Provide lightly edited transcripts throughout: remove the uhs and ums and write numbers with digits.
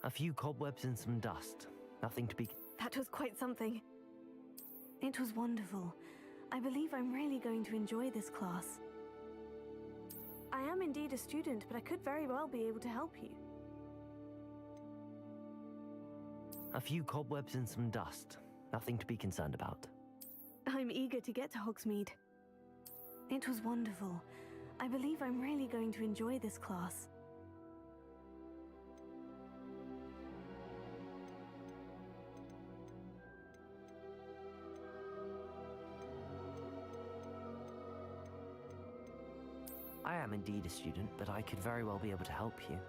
A few cobwebs and some dust. Nothing to be... That was quite something. It was wonderful. I believe I'm really going to enjoy this class. I am indeed a student, but I could very well be able to help you. A few cobwebs and some dust. Nothing to be concerned about. I'm eager to get to Hogsmeade. It was wonderful. I believe I'm really going to enjoy this class. I am indeed a student, but I could very well be able to help you.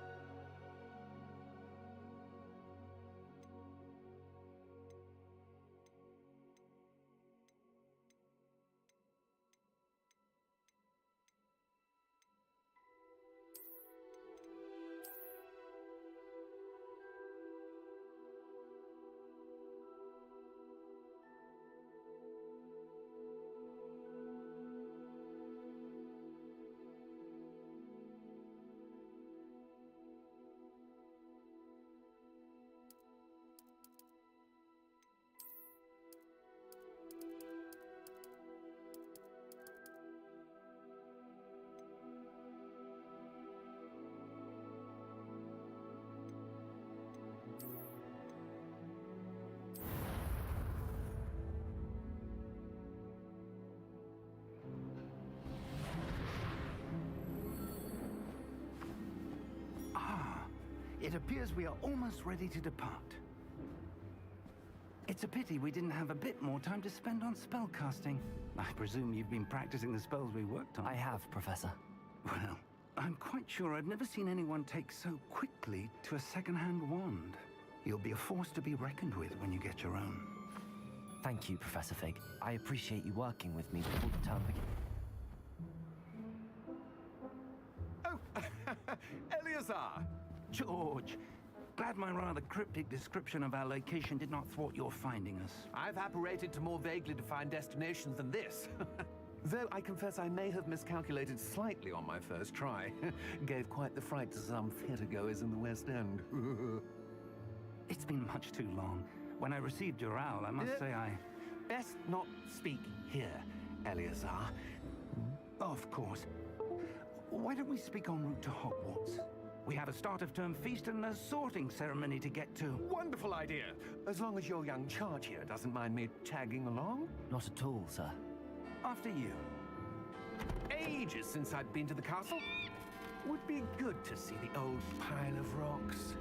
It appears we are almost ready to depart. It's a pity we didn't have a bit more time to spend on spellcasting. I presume you've been practicing the spells we worked on. I have, Professor. Well, I'm quite sure I've never seen anyone take so quickly to a second-hand wand. You'll be a force to be reckoned with when you get your own. Thank you, Professor Fig. I appreciate you working with me before the term begins. Oh, Eleazar! George, glad my rather cryptic description of our location did not thwart your finding us. I've apparated to more vaguely defined destinations than this. Though I confess I may have miscalculated slightly on my first try. Gave quite the fright to some theatergoers in the West End. It's been much too long. When I received your owl, I must say I... Best not speak here, Eleazar. Of course. Why don't we speak en route to Hogwarts? We have a start-of-term feast and a sorting ceremony to get to. Wonderful idea! As long as your young charge here doesn't mind me tagging along. Not at all, sir. After you. Ages since I'd been to the castle. Would be good to see the old pile of rocks.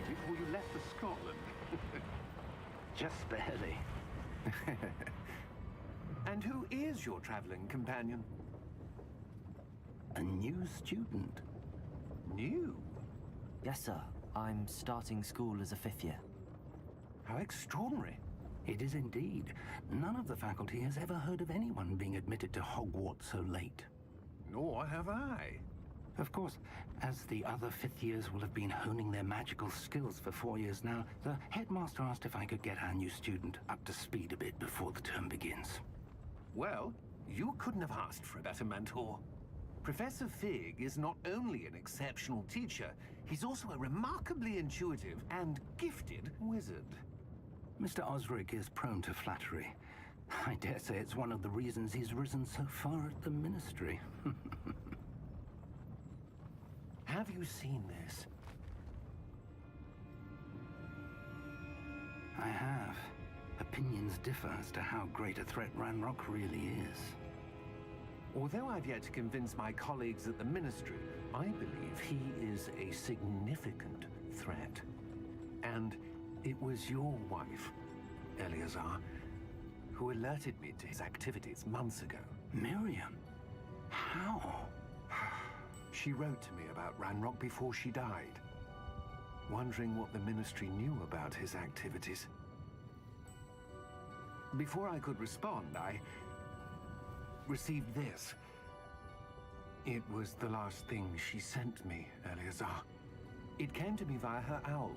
Before you left for Scotland. Just barely. And who is your traveling companion? A new student. New? Yes, sir. I'm starting school as a 5th year. How extraordinary. It is indeed. None of the faculty has ever heard of anyone being admitted to Hogwarts so late. Nor have I. Of course, as the other 5th years will have been honing their magical skills for 4 years now, the headmaster asked if I could get our new student up to speed a bit before the term begins. Well, you couldn't have asked for a better mentor. Professor Fig is not only an exceptional teacher, he's also a remarkably intuitive and gifted wizard. Mr. Osric is prone to flattery. I dare say it's one of the reasons he's risen so far at the Ministry. Have you seen this? I have. Opinions differ as to how great a threat Ranrock really is. Although I've yet to convince my colleagues at the Ministry, I believe he is a significant threat. And it was your wife, Eleazar, who alerted me to his activities months ago. Miriam? How? She wrote to me about Ranrock before she died, wondering what the Ministry knew about his activities. Before I could respond, I received this. It was the last thing she sent me, Eleazar. It came to me via her owl,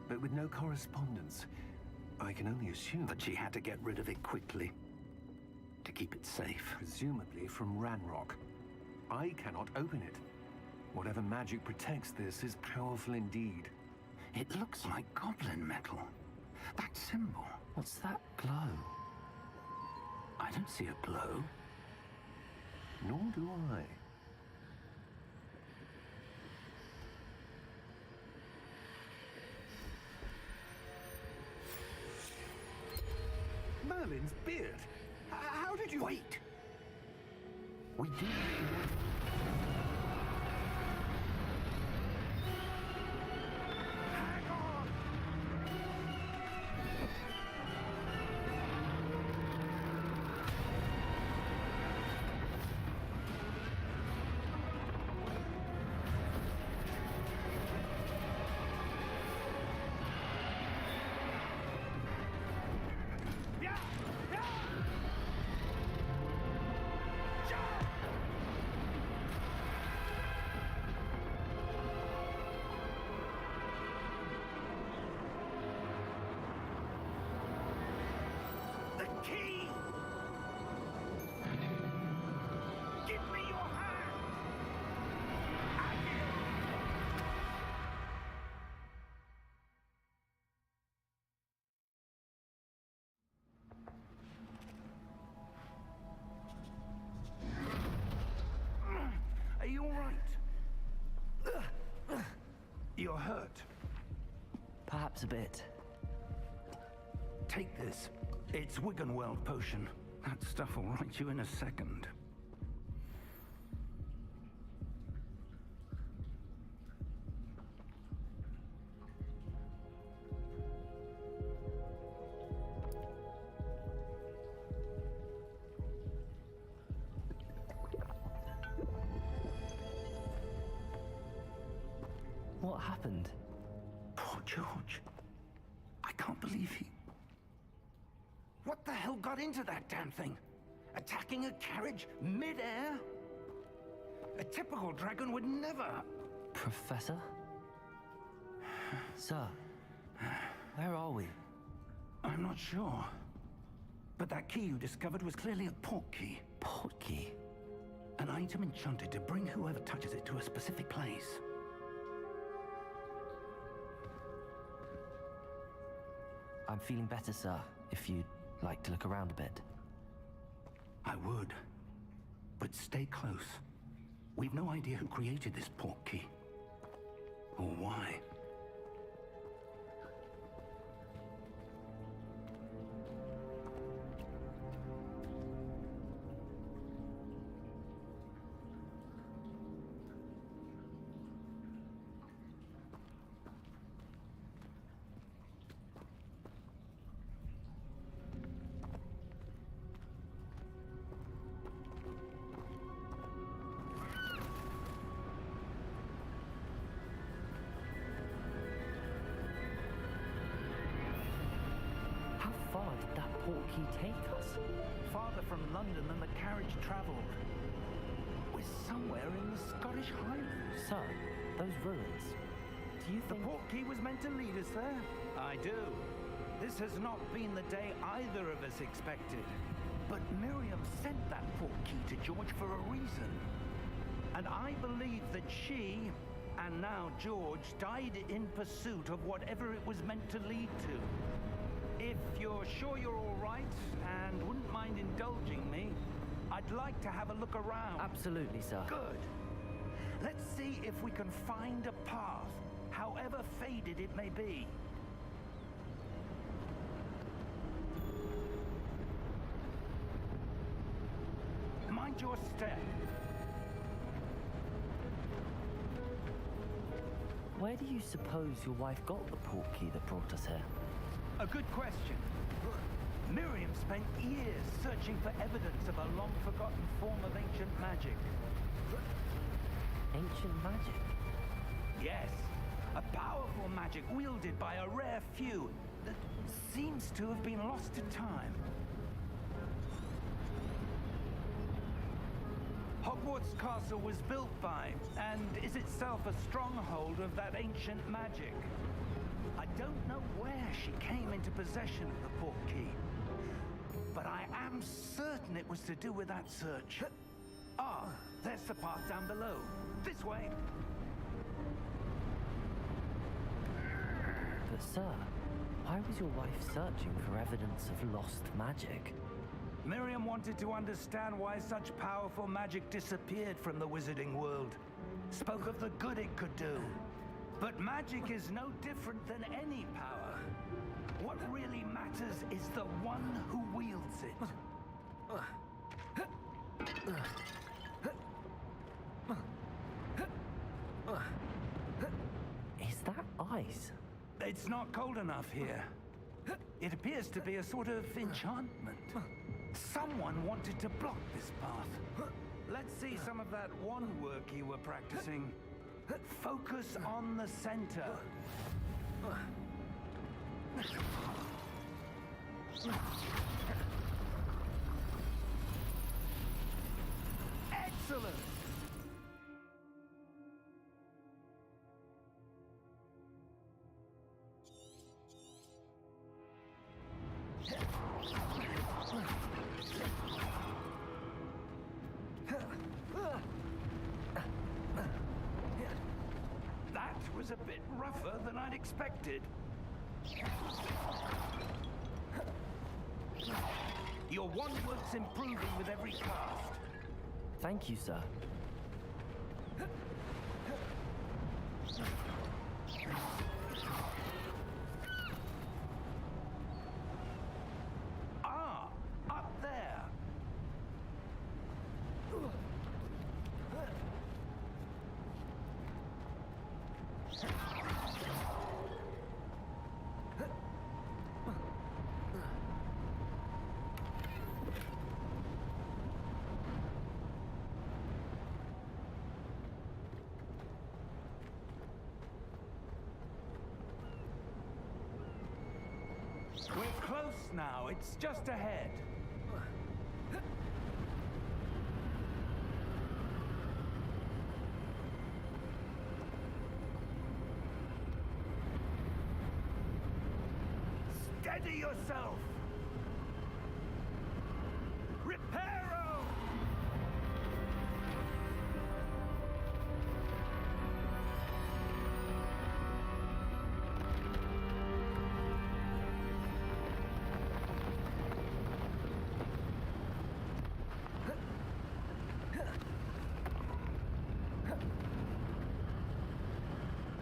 but with no correspondence. I can only assume But she had to get rid of it quickly, to keep it safe. presumably from Ranrock. I cannot open it. Whatever magic protects this is powerful indeed. It looks like goblin metal. That symbol. What's that glow? I don't see a glow. Nor do I. Merlin's beard! How did you... Wait! We do. Hang on! The key! Give me your hand! Are you all right? You're hurt. Perhaps a bit. Take this. It's Wiggenweld potion. That stuff will right you in a second. What happened? Poor George. I can't believe he... What the hell got into that damn thing? Attacking a carriage mid-air? A typical dragon would never... Professor? Sir, where are we? I'm not sure. But that key you discovered was clearly a port key. Port key? An item enchanted to bring whoever touches it to a specific place. I'm feeling better, sir, if you'd like to look around a bit. I would. But stay close. We've no idea who created this port key. Or why. How far did that port key take us? Farther from London than the carriage traveled. We're somewhere in the Scottish Highlands. Sir, those ruins. Do you The think... port key was meant to lead us there? I do. This has not been the day either of us expected. But Miriam sent that port key to George for a reason. And I believe that she, and now George, died in pursuit of whatever it was meant to lead to. If you're sure you're all right and wouldn't mind indulging me, I'd like to have a look around. Absolutely, sir. Good. Let's see if we can find a path, however faded it may be. Mind your step. Where do you suppose your wife got the portkey that brought us here? A good question. Miriam spent years searching for evidence of a long-forgotten form of ancient magic. Ancient magic? Yes, a powerful magic wielded by a rare few that seems to have been lost to time. Hogwarts Castle was built by, and is itself a stronghold of that ancient magic. I don't know where she came into possession of the portkey, but I am certain it was to do with that search. Ah, there's the path down below. This way. But sir, why was your wife searching for evidence of lost magic? Miriam wanted to understand why such powerful magic disappeared from the wizarding world. Spoke of the good it could do. But magic is no different than any power. What really matters is the one who wields it. Is that ice? It's not cold enough here. It appears to be a sort of enchantment. Someone wanted to block this path. Let's see some of that wand work you were practicing. Focus on the center. Excellent! That was a bit rougher than I'd expected. Your wand work's improving with every cast. Thank you, sir. Ah, up there. We're close now. It's just ahead. Steady yourself! Reparo!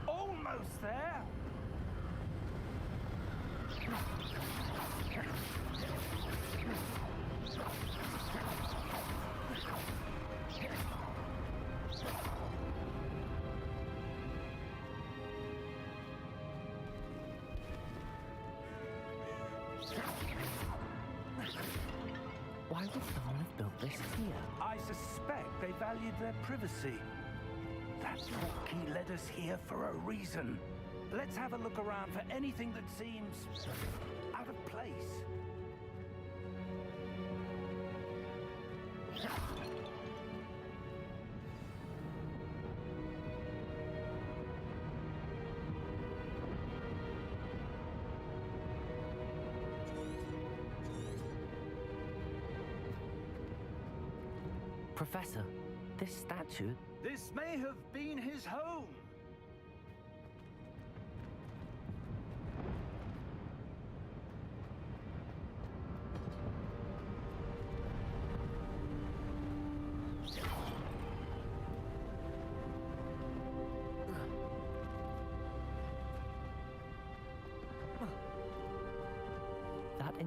Almost there! Why would someone have built this here? I suspect they valued their privacy. That portkey led us here for a reason. Let's have a look around for anything that seems out of place. Professor, this statue... This may have been his home.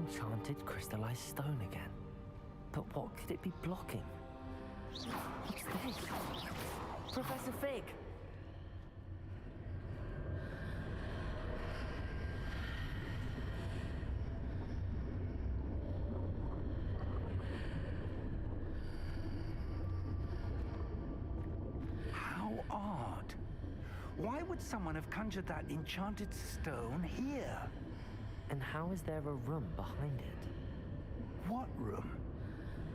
enchanted crystallized stone again. But what could it be blocking? What's this? Professor Fig! How odd. Why would someone have conjured that enchanted stone here? And how is there a room behind it? What room?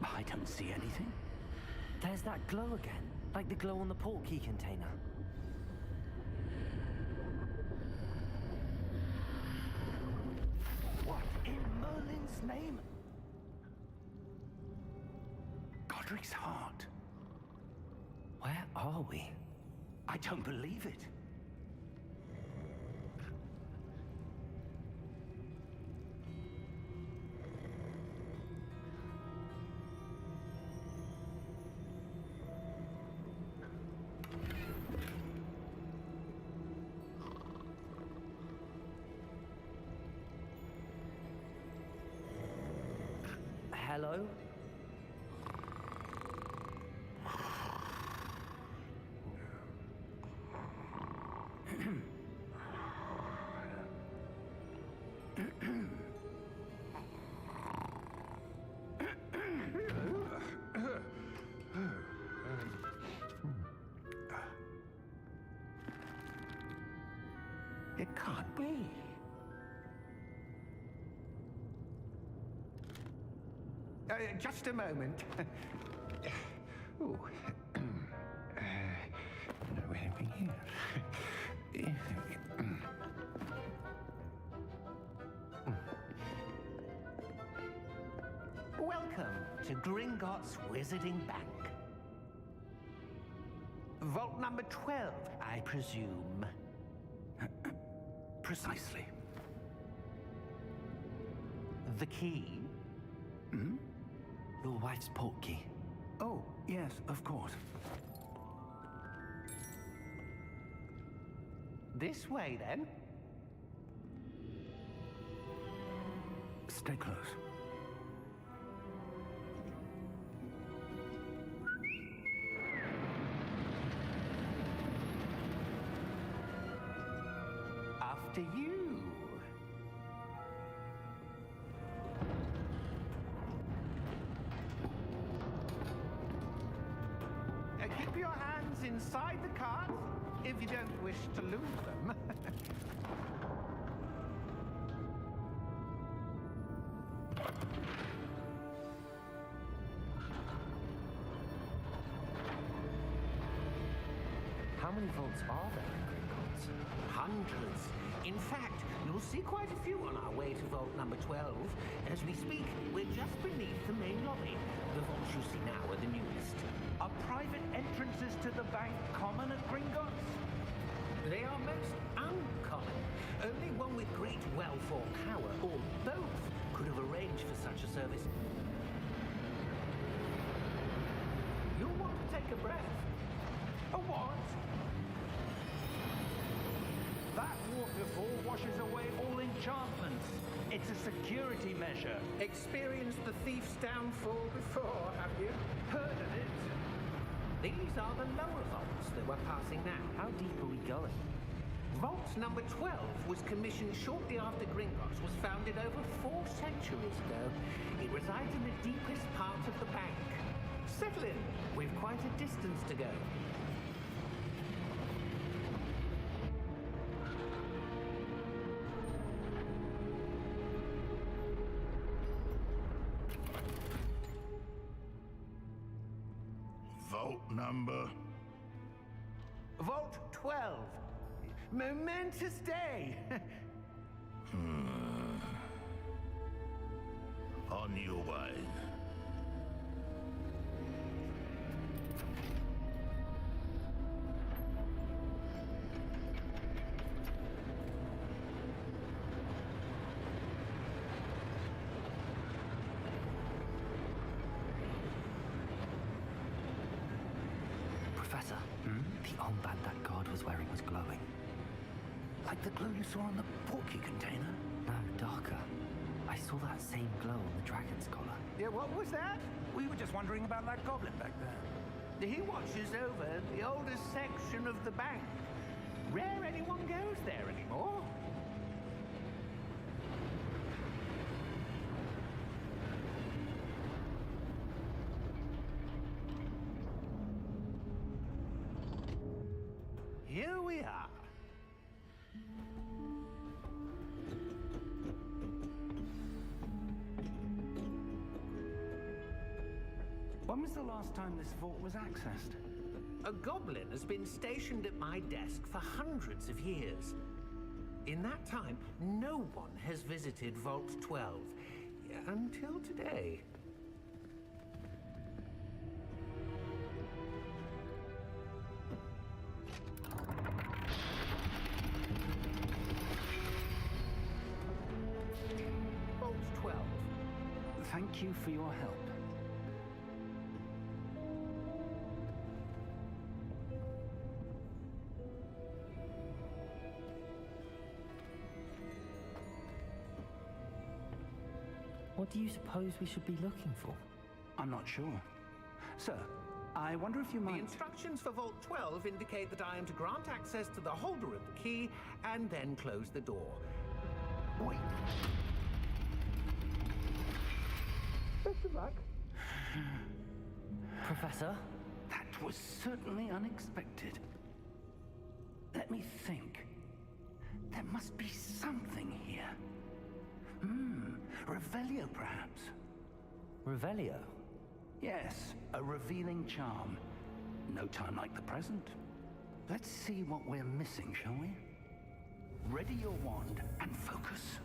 I don't see anything. There's that glow again, like the glow on the portkey container. What in Merlin's name? Godric's heart. Where are we? I don't believe it. Hello? It can't be. Just a moment. Ooh. Anything here? Welcome to Gringotts Wizarding Bank. Vault number 12, I presume. Precisely. The key? Your wife's portkey. Oh, yes, of course. This way, then. Stay close. After you. Keep your hands inside the cart if you don't wish to lose them. How many vaults are there in Gringotts? Hundreds. In fact, you'll see quite a few on our way to vault number 12. As we speak, we're just beneath the main lobby. The vaults you see now are the newest. Are private entrances to the bank common at Gringotts? They are most uncommon. Only one with great wealth or power, or both, could have arranged for such a service. You'll want to take a breath. A what? That waterfall washes away all enchantments. It's a security measure. Experienced the thief's downfall before, have you? Heard of it? These are the lower vaults that we're passing now. How deep are we going? Vault number 12 was commissioned shortly after Gringotts was founded over 4 centuries ago. It resides in the deepest part of the bank. Settle in. We've quite a distance to go. Vault number? Vault 12. Momentous day. On your way. Professor, the armband that guard was wearing was glowing. Like the glow you saw on the portkey container? No, darker. I I saw that same glow on the dragon's collar. Yeah, what was that? We were just wondering about that goblin back there. He watches over the oldest section of the bank. Rare anyone goes there anymore. Here we are. When was the last time this vault was accessed? A goblin has been stationed at my desk for hundreds of years. In that time, no one has visited Vault 12. Until today. Vault 12. Thank you for your help. What do you suppose we should be looking for? I'm not sure. Sir, I wonder if you The might... instructions for Vault 12 indicate that I am to grant access to the holder of the key and then close the door. Wait. Best of luck. Professor? That was certainly unexpected. Let me think. There must be something here. Revelio, perhaps? Revelio? Yes, a revealing charm. No time like the present. Let's see what we're missing, shall we? Ready your wand and focus.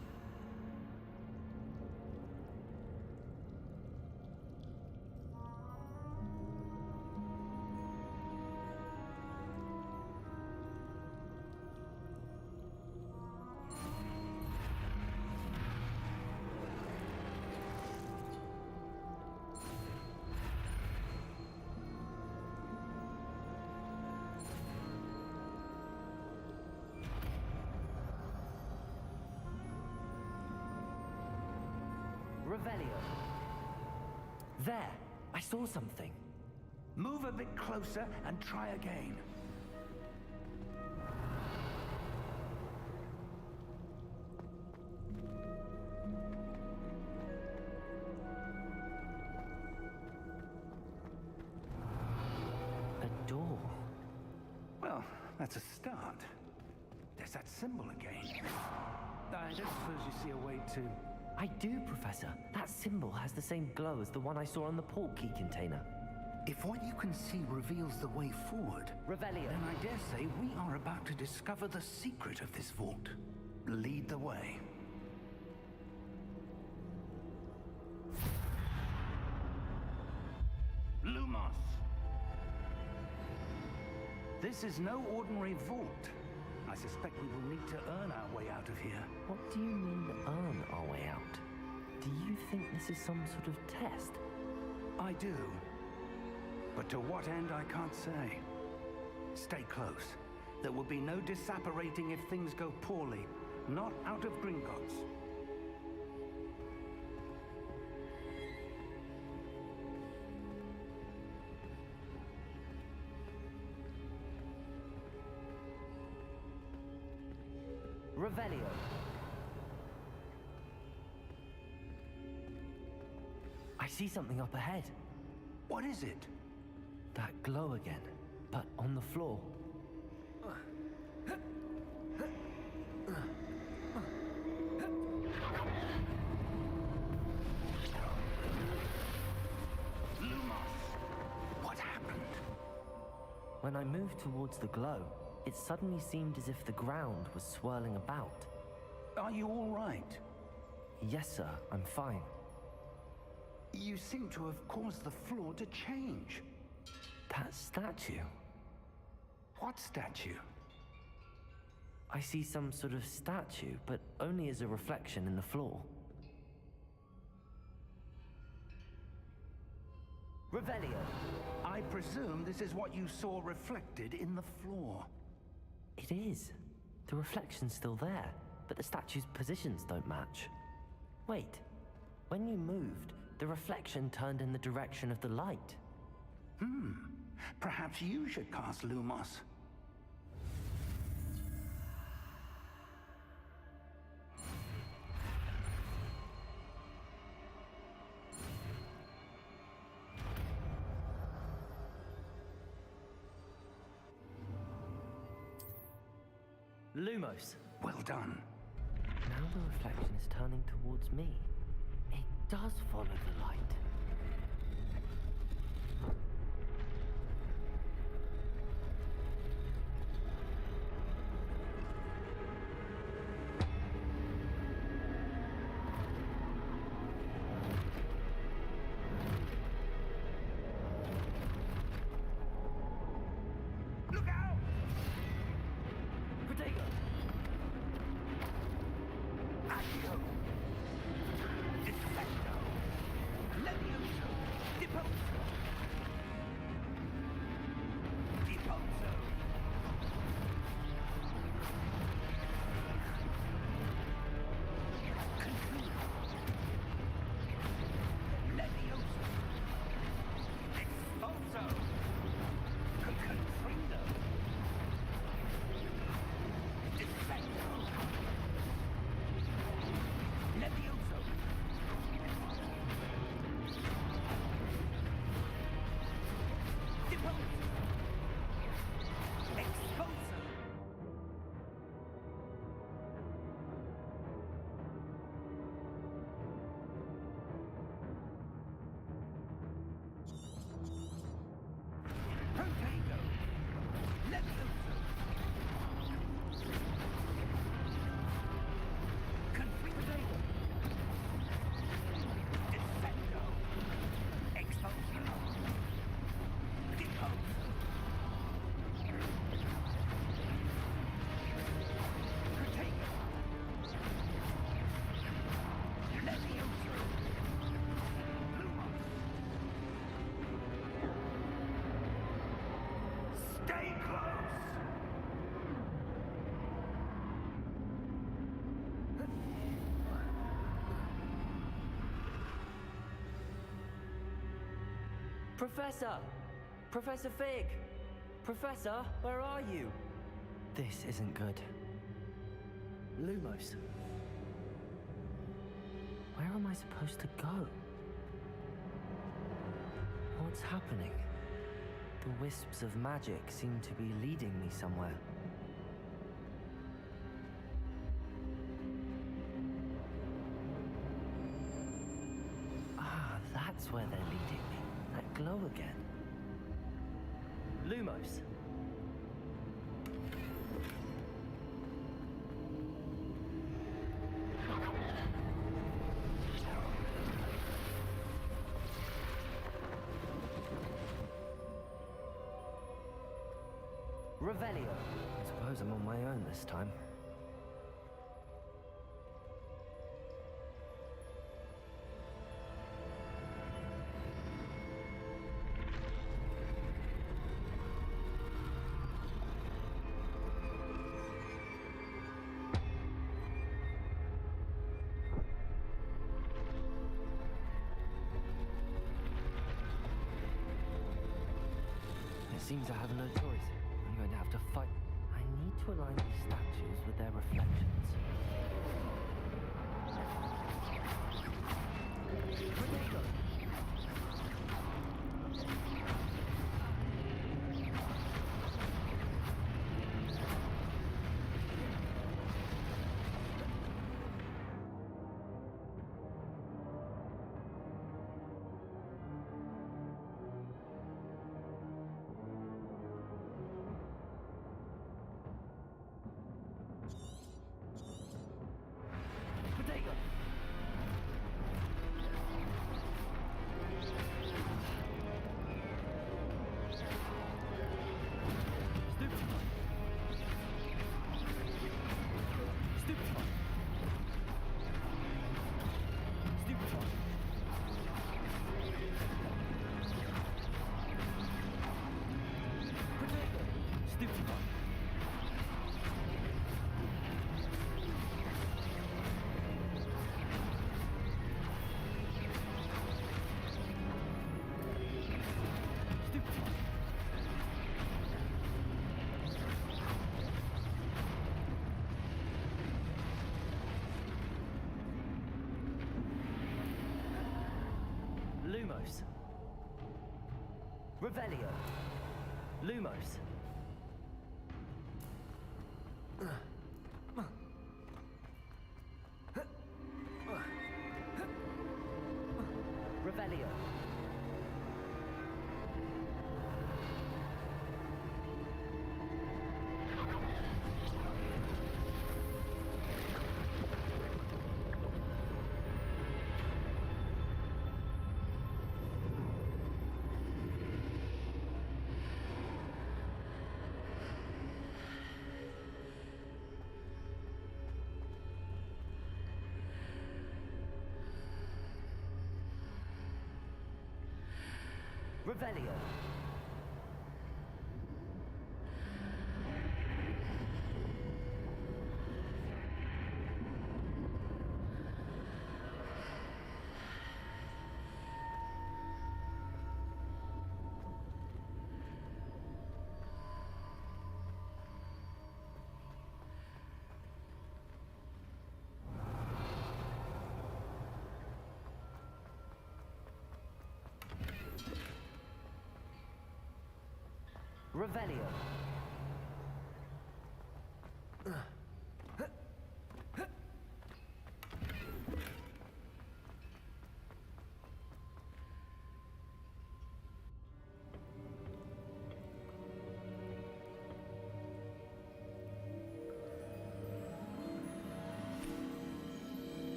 Revelio. There! I saw something. Move a bit closer and try again. A door. Well, that's a start. There's that symbol again. I don't suppose you see a way to... I do, Professor. That symbol has the same glow as the one I saw on the port key container. If what you can see reveals the way forward, Revelio. then I dare say we are about to discover the secret of this vault. Lead the way. Lumos! This is no ordinary vault. I suspect we will need to earn our way out of here. What do you mean, earn our way out? Do you think this is some sort of test? I do. But to what end, I can't say. Stay close. There will be no disapparating if things go poorly. Not out of Gringotts. Revelio. I see something up ahead. What is it? That glow again, but on the floor. What happened? When I moved towards the glow, it suddenly seemed as if the ground was swirling about. Are you all right? Yes, sir, I'm fine. You seem to have caused the floor to change. That statue. What statue? I see some sort of statue, but only as a reflection in the floor. Revelio. I presume this is what you saw reflected in the floor. It is. The reflection's still there, but the statue's positions don't match. Wait, when you moved, the reflection turned in the direction of the light. Perhaps you should cast Lumos. Lumos. Well done. Now the reflection is turning towards me. It does follow the light. Look out! Protego! Accio! Defecto! Levioso! Deposo! Deposo! Confuso! Levioso! Expulso! Confrido! Defecto! Levioso! Deposo! Expulso! Protego! Levioso! Confrido! Defecto! Expulso! Deposo! Protego! Levioso! Lumos! Stay close! Professor! Professor Fig! Professor, where are you? This isn't good. Lumos. Where am I supposed to go? What's happening? The wisps of magic seem to be leading me somewhere. Ah, that's where they're leading me. That glow again. Lumos. Revelio. I suppose I'm on my own this time. It seems I have no choice. I'm going to have to fight. I need to align these statues with their reflections. Protego! Protego! Lumos. Revelio. Lumos. Revelio. Revelio. Revelio.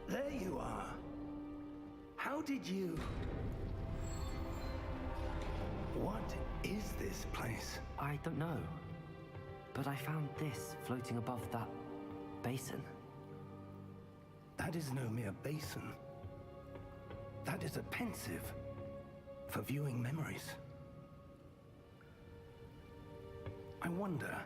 There you are. How did you... What is this place? I don't know. But I found this floating above that basin. That is no mere basin. That is a pensive for viewing memories. I wonder...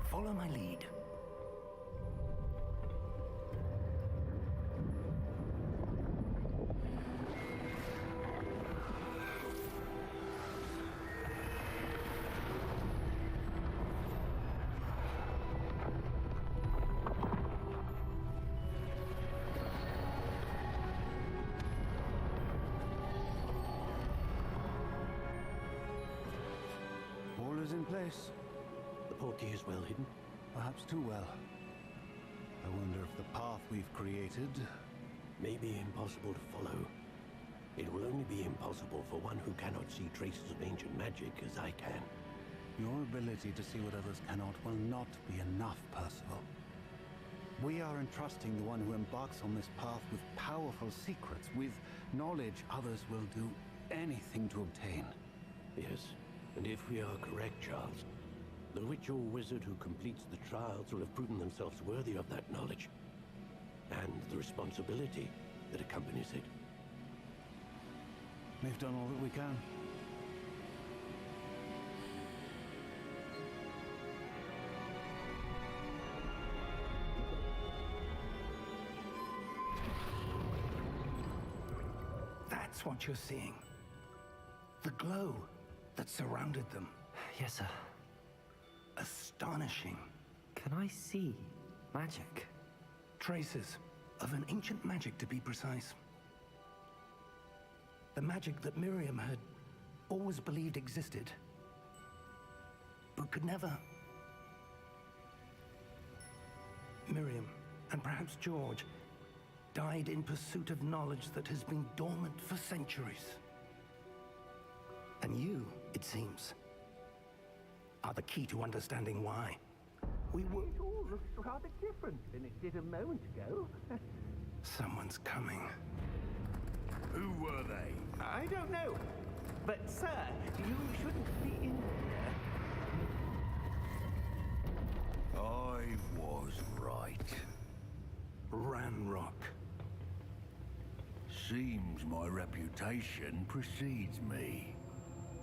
Follow my lead. All is in place. The portkey is well hidden. Perhaps too well. I wonder if the path we've created... May be impossible to follow. It will only be impossible for one who cannot see traces of ancient magic as I can. Your ability to see what others cannot will not be enough, Percival. We are entrusting the one who embarks on this path with powerful secrets, with knowledge others will do anything to obtain. Yes, and if we are correct, Charles, the witch or wizard who completes the trials will have proven themselves worthy of that knowledge, and the responsibility that accompanies it. We've done all that we can. That's what you're seeing. The glow that surrounded them. Yes, sir. Astonishing. Can I see magic? Traces of an ancient magic, to be precise. The magic that Miriam had always believed existed, but could never. Miriam, and perhaps George, died in pursuit of knowledge that has been dormant for centuries. And you, it seems, are the key to understanding why. We were... It all looks rather different than it did a moment ago. Someone's coming. Who were they? I don't know. But, sir, you shouldn't be in here. I was right. Ranrock. Seems my reputation precedes me.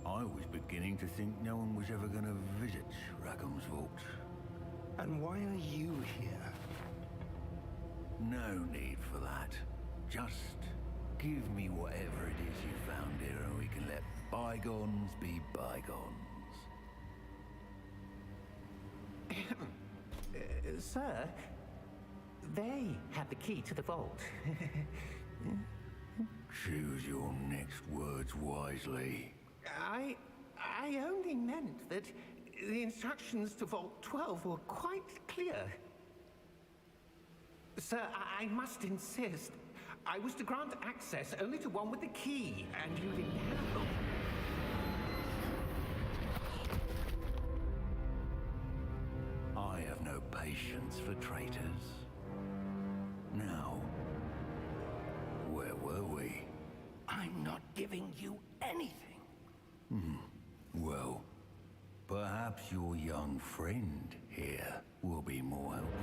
I was beginning to think no one was ever going to visit Rackham's Vault. And why are you here? No need for that. Just give me whatever it is you found here and we can let bygones be bygones. Sir, they have the key to the vault. Choose your next words wisely. I only meant that the instructions to Vault 12 were quite clear. Sir, I must insist. I was to grant access only to one with the key, and you didn't have them. I have no patience for traitors. Now, where were we? I'm not giving you anything. Well, perhaps your young friend here will be more helpful.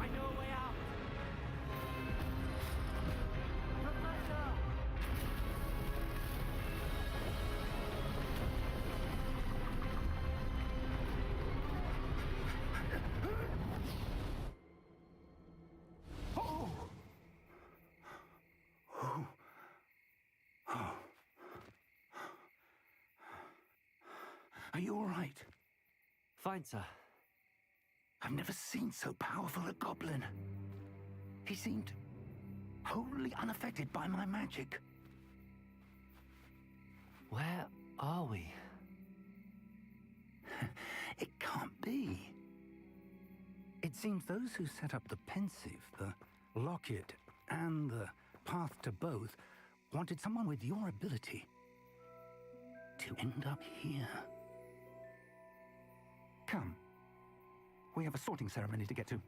I know a way out. Professor! Are you all right? Fine, sir. I've never seen so powerful a goblin. He seemed wholly unaffected by my magic. Where are we? It can't be. It seems those who set up the Pensieve, the Locket, and the Path to Both wanted someone with your ability to end up here. Come. We have a sorting ceremony to get to.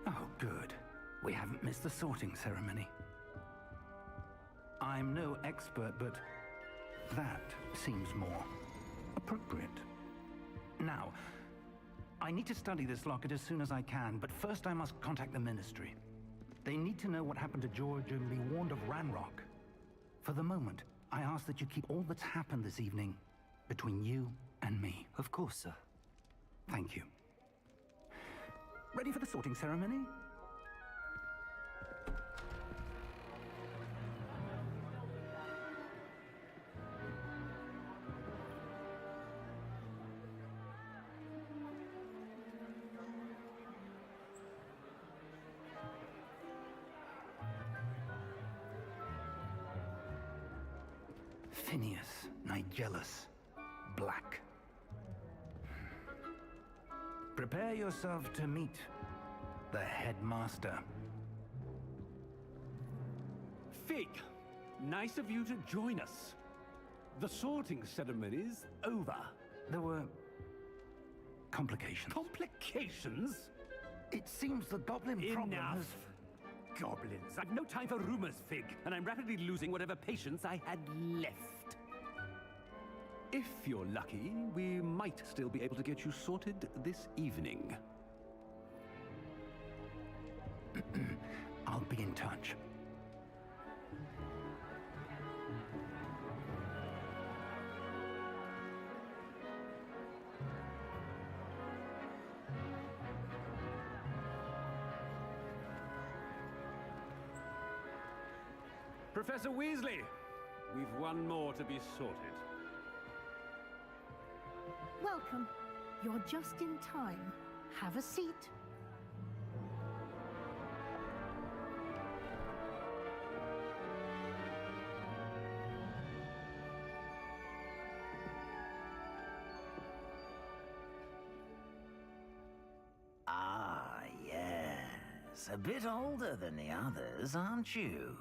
Oh, good. We haven't missed the sorting ceremony. I'm no expert, but that seems more appropriate. Now, I need to study this locket as soon as I can, but first I must contact the Ministry. They need to know what happened to George and be warned of Ranrock. For the moment, I ask that you keep all that's happened this evening between you and me. Of course, sir. Thank you. Ready for the sorting ceremony? Phineas Nigellus Black. Prepare yourself to meet the headmaster. Fig, nice of you to join us. The sorting ceremony's over. There were complications. Complications? It seems the goblin problem Enough. has... Goblins. I've no time for rumors, Fig, and I'm rapidly losing whatever patience I had left. If you're lucky, we might still be able to get you sorted this evening. I'll be in touch. Professor Weasley, we've one more to be sorted. Welcome. You're just in time. Have a seat. Ah, yes. A bit older than the others, aren't you?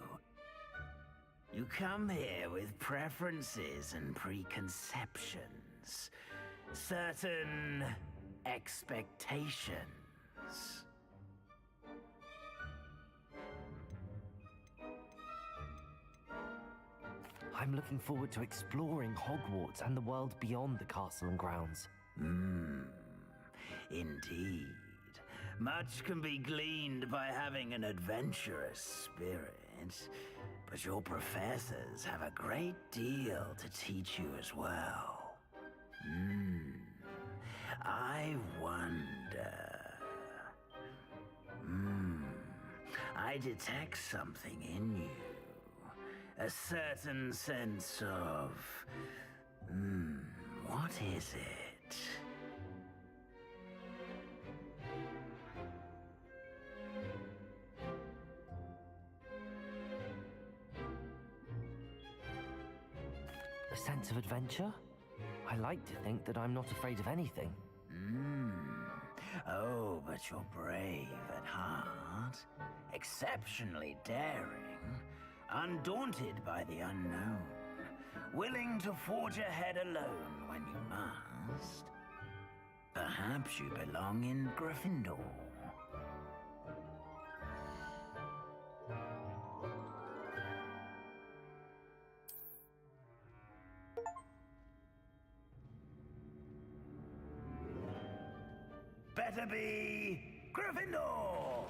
You come here with preferences and preconceptions. Certain expectations. I'm looking forward to exploring Hogwarts and the world beyond the castle and grounds. Indeed. Much can be gleaned by having an adventurous spirit, but your professors have a great deal to teach you as well. I wonder... I detect something in you. A certain sense of... what is it? A sense of adventure? I like to think that I'm not afraid of anything. Oh, but you're brave at heart, exceptionally daring, undaunted by the unknown, willing to forge ahead alone when you must. Perhaps you belong in Gryffindor. Better be Gryffindor!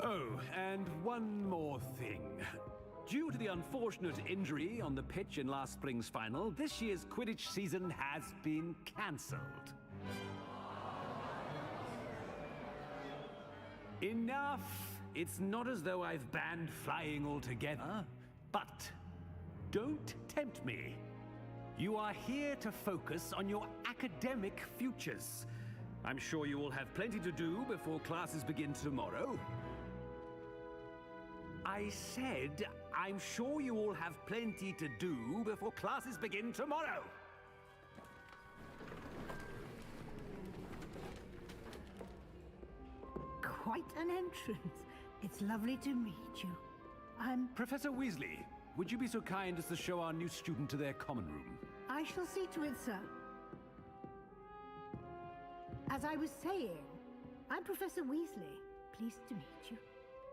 Oh, and one more thing. Due to the unfortunate injury on the pitch in last spring's final, this year's Quidditch season has been cancelled. Enough! It's not as though I've banned flying altogether, but don't tempt me. You are here to focus on your academic futures. I'm sure you will have plenty to do before classes begin tomorrow. I said, I'm sure you all have plenty to do before classes begin tomorrow. Quite an entrance. It's lovely to meet you. I'm... Professor Weasley, would you be so kind as to show our new student to their common room? I shall see to it, sir. As I was saying, I'm Professor Weasley. Pleased to meet you.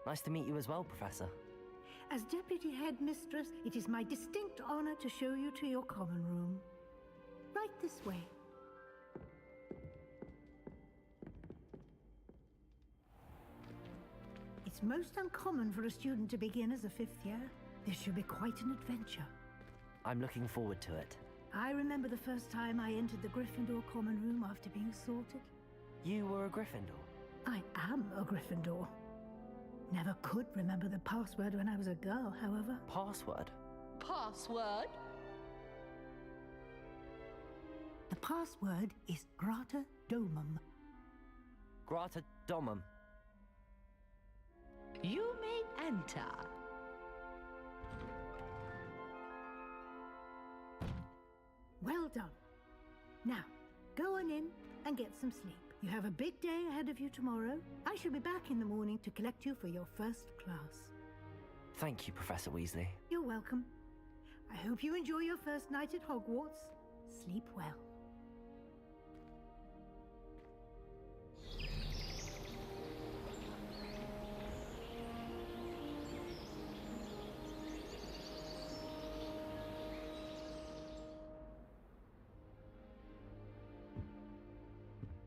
Nice to meet you as well, Professor. As Deputy Headmistress, it is my distinct honor to show you to your common room. Right this way. It's most uncommon for a student to begin as a fifth year. This should be quite an adventure. I'm looking forward to it. I remember the first time I entered the Gryffindor common room after being sorted. You were a Gryffindor? I am a Gryffindor. Never could remember the password when I was a girl, however. Password? Password? password is Grata Domum. Grata Domum. You may enter. Well done. Now, go on in and get some sleep. You have a big day ahead of you tomorrow. I shall be back in the morning to collect you for your first class. Thank you, Professor Weasley. You're welcome. I hope you enjoy your first night at Hogwarts. Sleep well.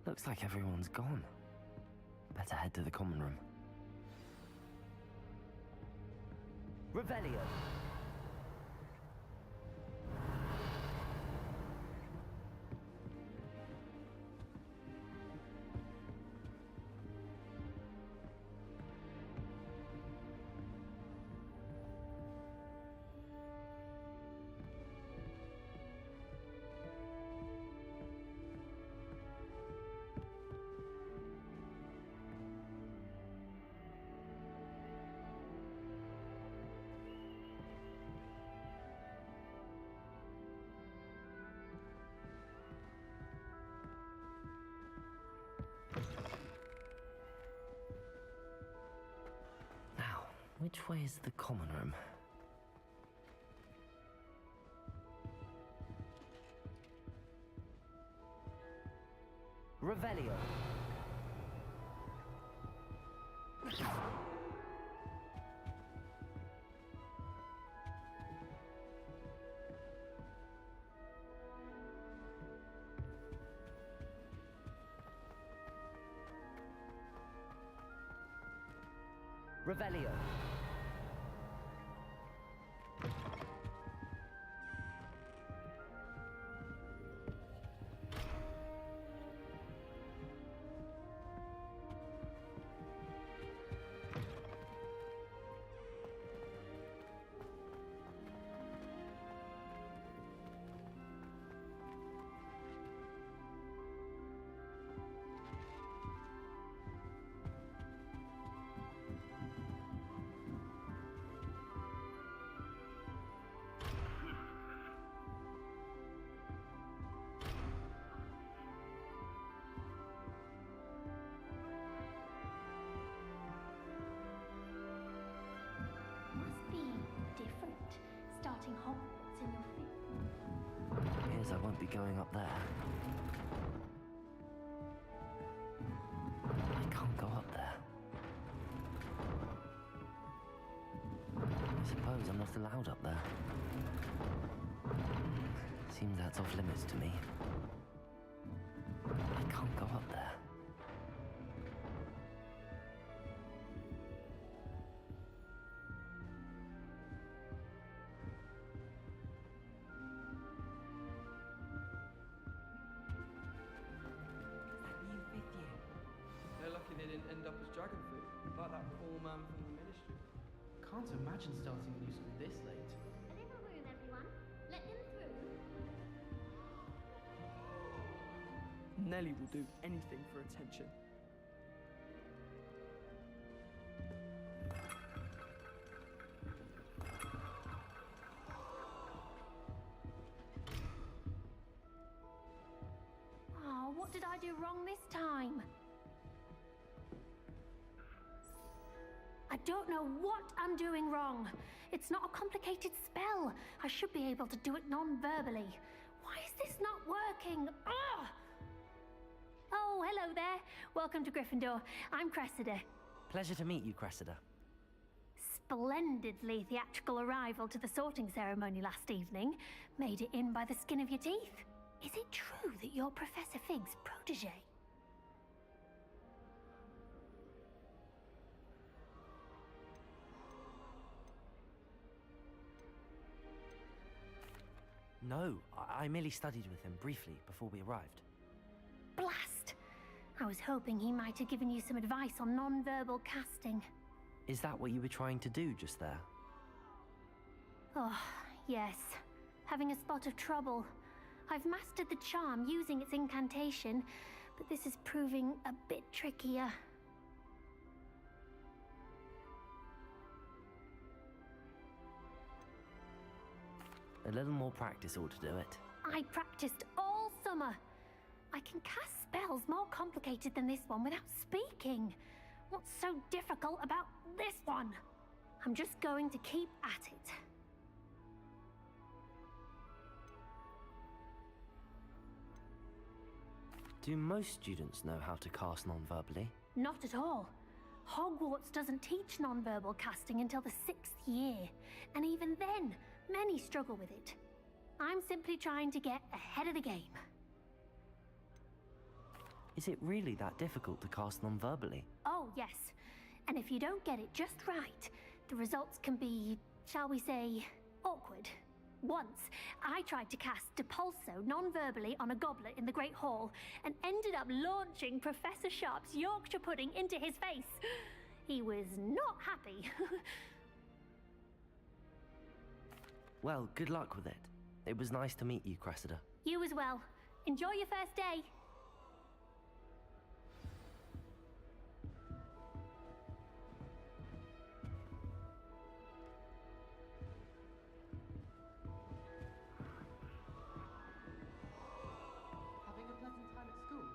Looks like everyone's gone. Better head to the common room. Revelio. Which way is the common room? Revelio. Revelio. Starting Hogwarts in your 5th. Here's I won't be going up there. I can't go up there. I suppose I'm not allowed up there. Seems that's off limits to me. I can't go up there. They didn't end up as dragon food, like that poor man from the Ministry. Can't imagine starting a new school this late. A little room, everyone. Let them through. Nelly will do anything for attention. Oh, what did I do wrong this time? I don't know what I'm doing wrong. It's not a complicated spell. I should be able to do it non-verbally. Why is this not working? Ugh! Oh, hello there. Welcome to Gryffindor. I'm Cressida. Pleasure to meet you, Cressida. Splendidly theatrical arrival to the sorting ceremony last evening. Made it in by the skin of your teeth. Is it true that you're Professor Fig's protege? No, I merely studied with him briefly before we arrived. Blast! I was hoping he might have given you some advice on non-verbal casting. Is that what you were trying to do just there? Oh, yes. Having a spot of trouble. I've mastered the charm using its incantation, but this is proving a bit trickier. A little more practice ought to do it. I practiced all summer. I can cast spells more complicated than this one without speaking. What's so difficult about this one? I'm just going to keep at it. Do most students know how to cast non-verbally? Not at all. Hogwarts doesn't teach nonverbal casting until the 6th year, and even then, many struggle with it. I'm simply trying to get ahead of the game. Is it really that difficult to cast non-verbally? Oh, yes. And if you don't get it just right, the results can be, shall we say, awkward. Once, I tried to cast Depulso non-verbally on a goblet in the Great Hall and ended up launching Professor Sharp's Yorkshire pudding into his face. He was not happy. Well, good luck with it. It was nice to meet you, Cressida. You as well. Enjoy your first day. Having a pleasant time at school?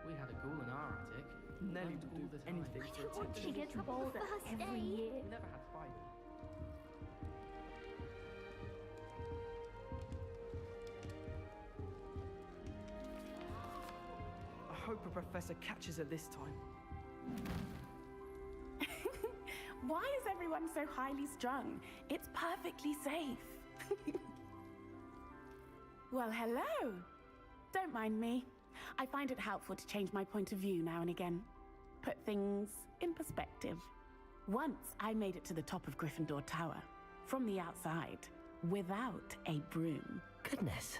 We had a ghoul in our attic. Nelly Learned would all do the time. anything I for don't want attention. she gets bolder every year. We never had spiders. I hope a professor catches her this time. Why is everyone so highly strung? It's perfectly safe. Well, hello. Don't mind me. I find it helpful to change my point of view now and again. Put things in perspective. Once I made it to the top of Gryffindor Tower, from the outside, without a broom. Goodness.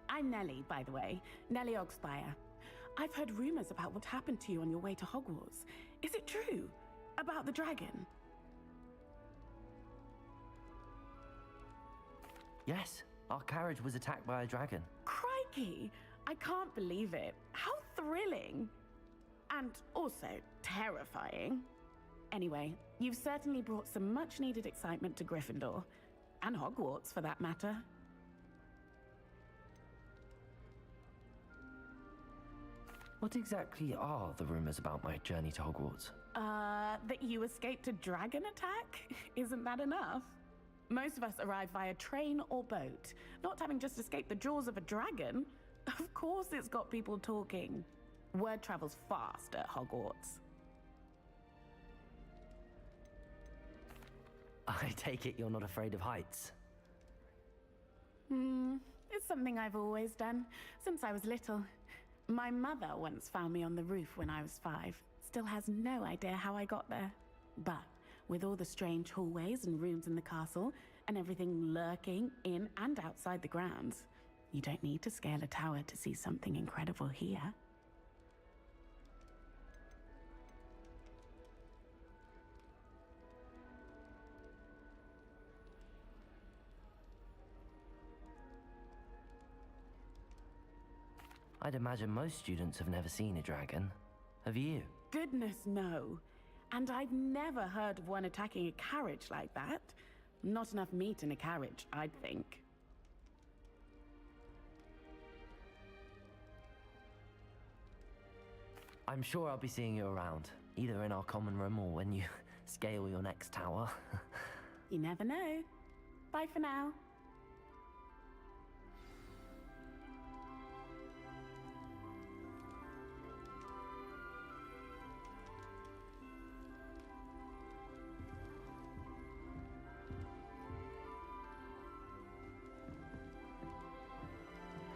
I'm Nellie, by the way. Nellie Ogspire. I've heard rumors about what happened to you on your way to Hogwarts. Is it true? About the dragon? Yes, our carriage was attacked by a dragon. Crikey! I can't believe it. How thrilling! And also terrifying. Anyway, you've certainly brought some much-needed excitement to Gryffindor. And Hogwarts, for that matter. What exactly are the rumors about my journey to Hogwarts? That you escaped a dragon attack? Isn't that enough? Most of us arrive via train or boat, not having just escaped the jaws of a dragon. Of course it's got people talking. Word travels fast at Hogwarts. I take it you're not afraid of heights. It's something I've always done, since I was little. My mother once found me on the roof when I was 5. Still has no idea how I got there. But with all the strange hallways and rooms in the castle, and everything lurking in and outside the grounds, you don't need to scale a tower to see something incredible here. I'd imagine most students have never seen a dragon. Have you? Goodness, no. And I've never heard of one attacking a carriage like that. Not enough meat in a carriage, I'd think. I'm sure I'll be seeing you around, either in our common room or when you scale your next tower. You never know. Bye for now.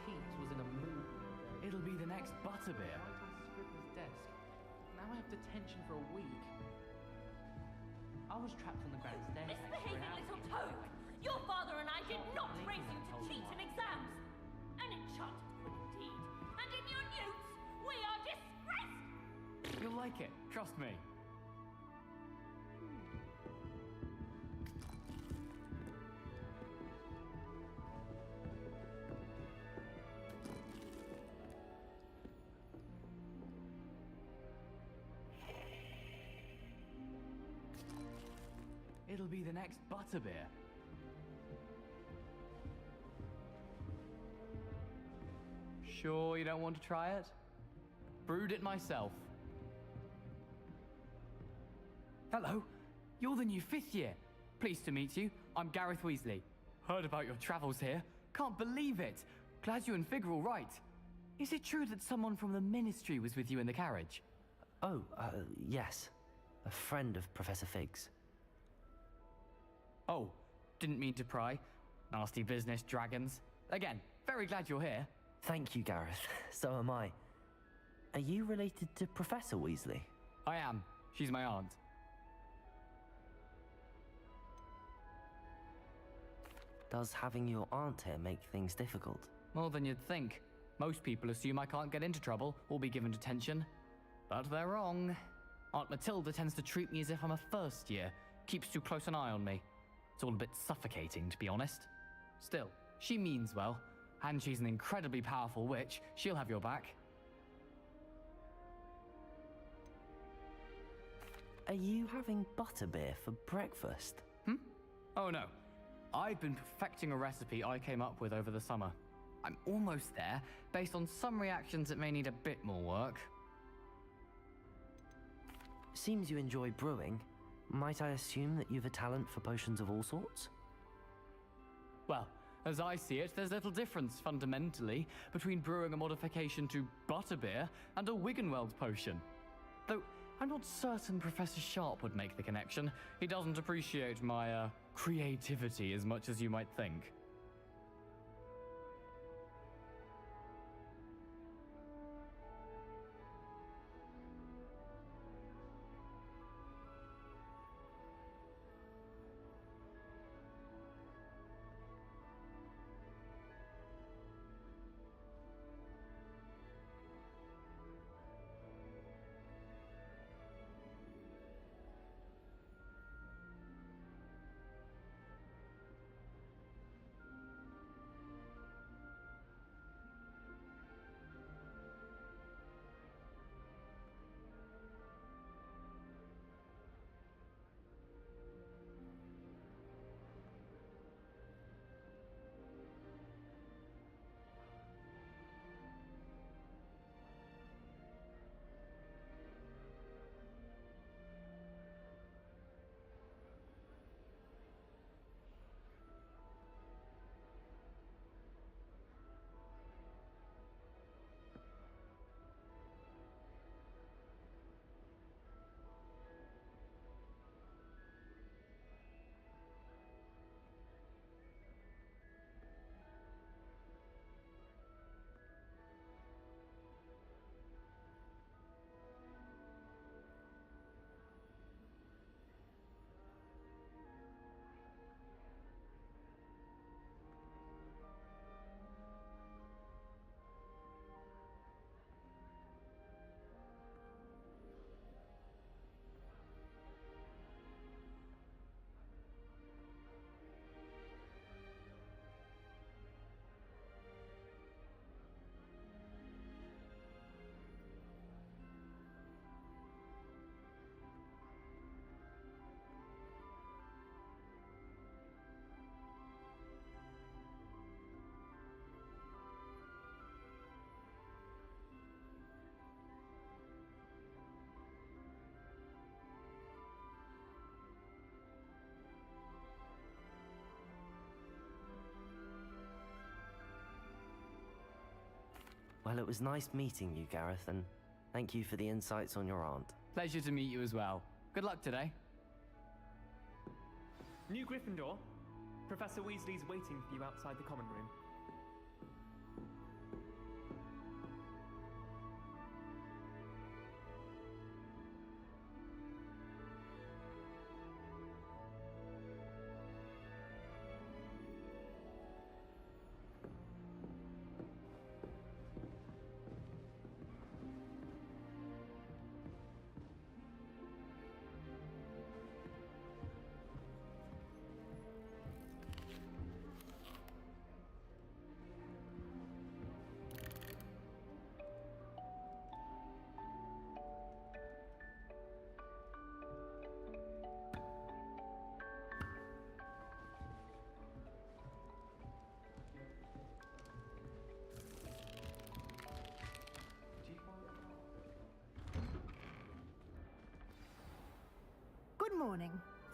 Pete was in a mood. It'll be the next Butterbeer. Right on Scribner's desk. Now I have detention for a week. I was trapped on the grand staircase for an Misbehaving hour. little toad! Your father and I did not raise you to cheat in exams! An enchanted fool indeed! And in your newts, we are disgraced! You'll like it, trust me. It'll be the next Butterbeer. Sure you don't want to try it? Brewed it myself. Hello, you're the new 5th year. Pleased to meet you. I'm Gareth Weasley. Heard about your travels here. Can't believe it. Glad you and Fig are all right. Is it true that someone from the Ministry was with you in the carriage? Oh, yes. A friend of Professor Fig's. Oh, didn't mean to pry. Nasty business, dragons. Again, very glad you're here. Thank you, Gareth. So am I. Are you related to Professor Weasley? I am. She's my aunt. Does having your aunt here make things difficult? More than you'd think. Most people assume I can't get into trouble or be given detention. But they're wrong. Aunt Matilda tends to treat me as if I'm a first year. Keeps too close an eye on me. It's all a bit suffocating, to be honest. Still, she means well. And she's an incredibly powerful witch. She'll have your back. Are you having butterbeer for breakfast? Oh no. I've been perfecting a recipe I came up with over the summer. I'm almost there. Based on some reactions, it may need a bit more work. Seems you enjoy brewing. Might I assume that you've a talent for potions of all sorts? Well, as I see it, there's little difference, fundamentally, between brewing a modification to butterbeer and a Wiggenweld potion. Though, I'm not certain Professor Sharp would make the connection. He doesn't appreciate my, creativity as much as you might think. Well, it was nice meeting you, Gareth, and thank you for the insights on your aunt. Pleasure to meet you as well. Good luck today. New Gryffindor. Professor Weasley's waiting for you outside the common room.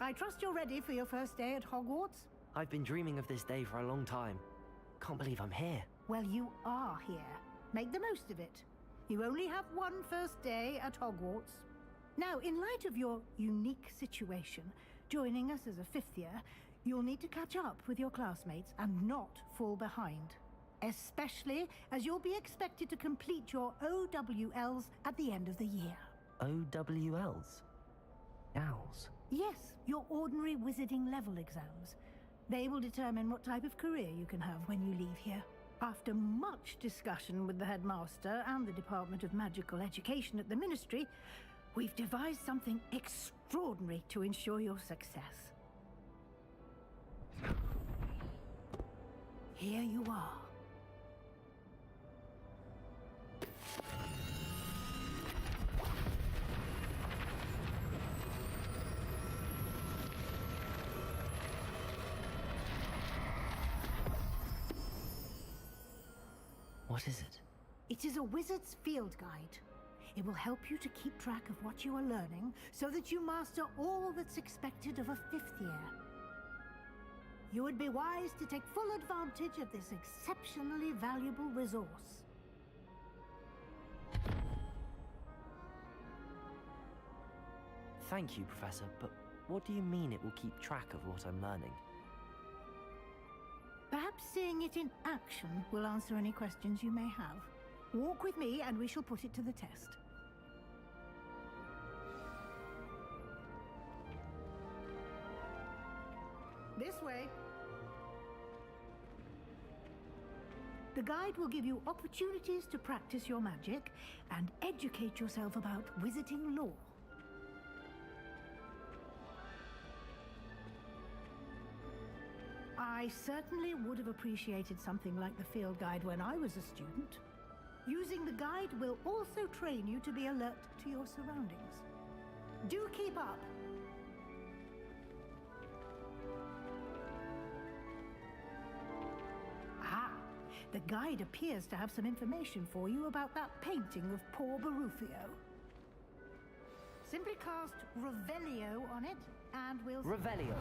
I trust you're ready for your first day at Hogwarts? I've been dreaming of this day for a long time. Can't believe I'm here. Well, you are here. Make the most of it. You only have one first day at Hogwarts. Now, in light of your unique situation, joining us as a fifth year, you'll need to catch up with your classmates and not fall behind. Especially as you'll be expected to complete your OWLs at the end of the year. OWLs? Owls? Yes, your ordinary wizarding level exams. They will determine what type of career you can have when you leave here. After much discussion with the headmaster and the Department of Magical Education at the Ministry, we've devised something extraordinary to ensure your success. Here you are. What is it? It is a wizard's field guide. It will help you to keep track of what you are learning so that you master all that's expected of a fifth year. You would be wise to take full advantage of this exceptionally valuable resource. Thank you, Professor, but what do you mean it will keep track of what I'm learning? Perhaps seeing it in action will answer any questions you may have. Walk with me and we shall put it to the test. This way. The guide will give you opportunities to practice your magic and educate yourself about wizarding lore. I certainly would have appreciated something like the field guide when I was a student. Using the guide will also train you to be alert to your surroundings. Do keep up! Ah, the guide appears to have some information for you about that painting of poor Barufio. Simply cast Revelio on it, and we'll... Revelio.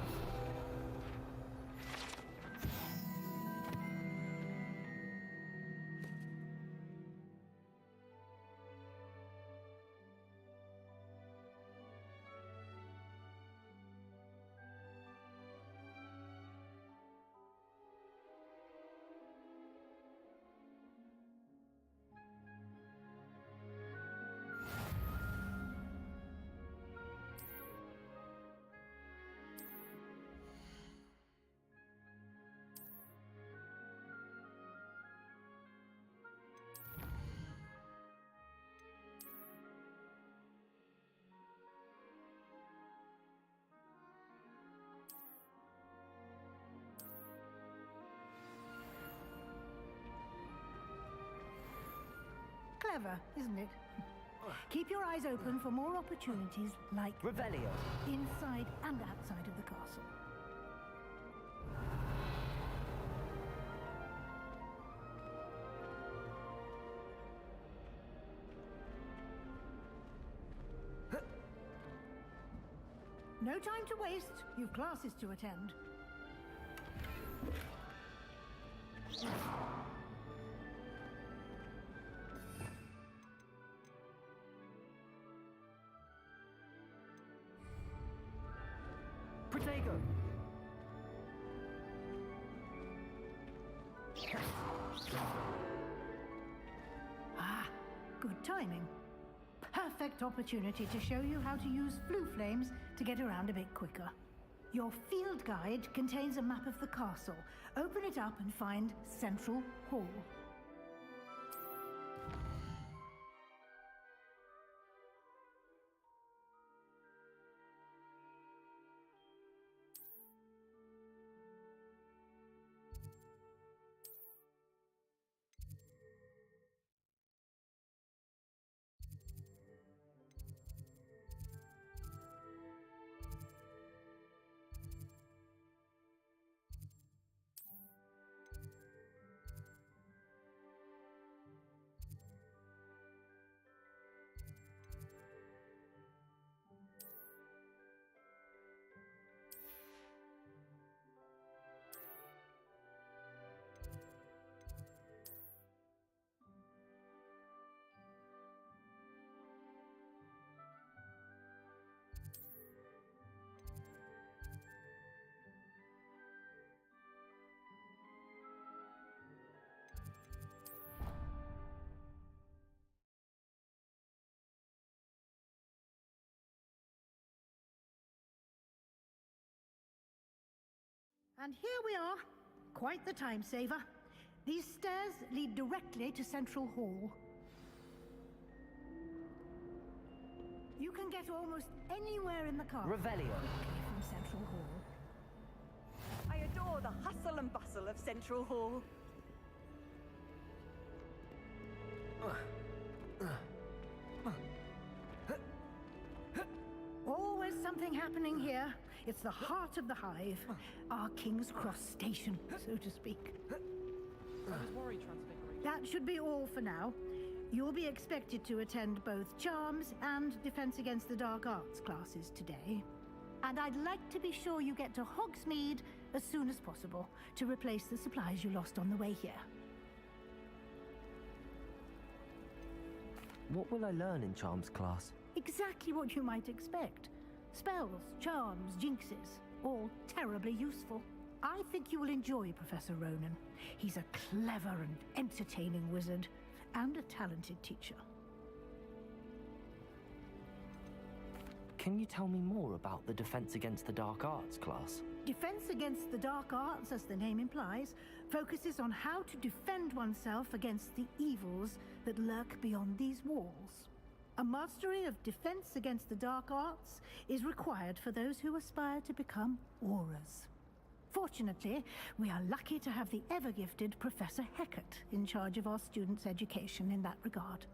Clever, isn't it? Keep your eyes open for more opportunities like Revelio. Inside and outside of the castle. No time to waste. You've classes to attend. Protego! Ah, good timing. Perfect opportunity to show you how to use Floo Flames to get around a bit quicker. Your field guide contains a map of the castle. Open it up and find Central Hall. And here we are. Quite the time saver. These stairs lead directly to Central Hall. You can get almost anywhere in the car. Revelio. From Central Hall. I adore the hustle and bustle of Central Hall. Always something happening here. It's the heart of the Hive. Our King's Cross station, so to speak. That should be all for now. You'll be expected to attend both Charms and Defense Against the Dark Arts classes today. And I'd like to be sure you get to Hogsmeade as soon as possible to replace the supplies you lost on the way here. What will I learn in Charms class? Exactly what you might expect. Spells, charms, jinxes, all terribly useful. I think you will enjoy Professor Ronan. He's a clever and entertaining wizard, and a talented teacher. Can you tell me more about the Defense Against the Dark Arts class? Defense Against the Dark Arts, as the name implies, focuses on how to defend oneself against the evils that lurk beyond these walls. A mastery of Defense Against the Dark Arts is required for those who aspire to become Aurors. Fortunately, we are lucky to have the ever-gifted Professor Hecat in charge of our students' education in that regard.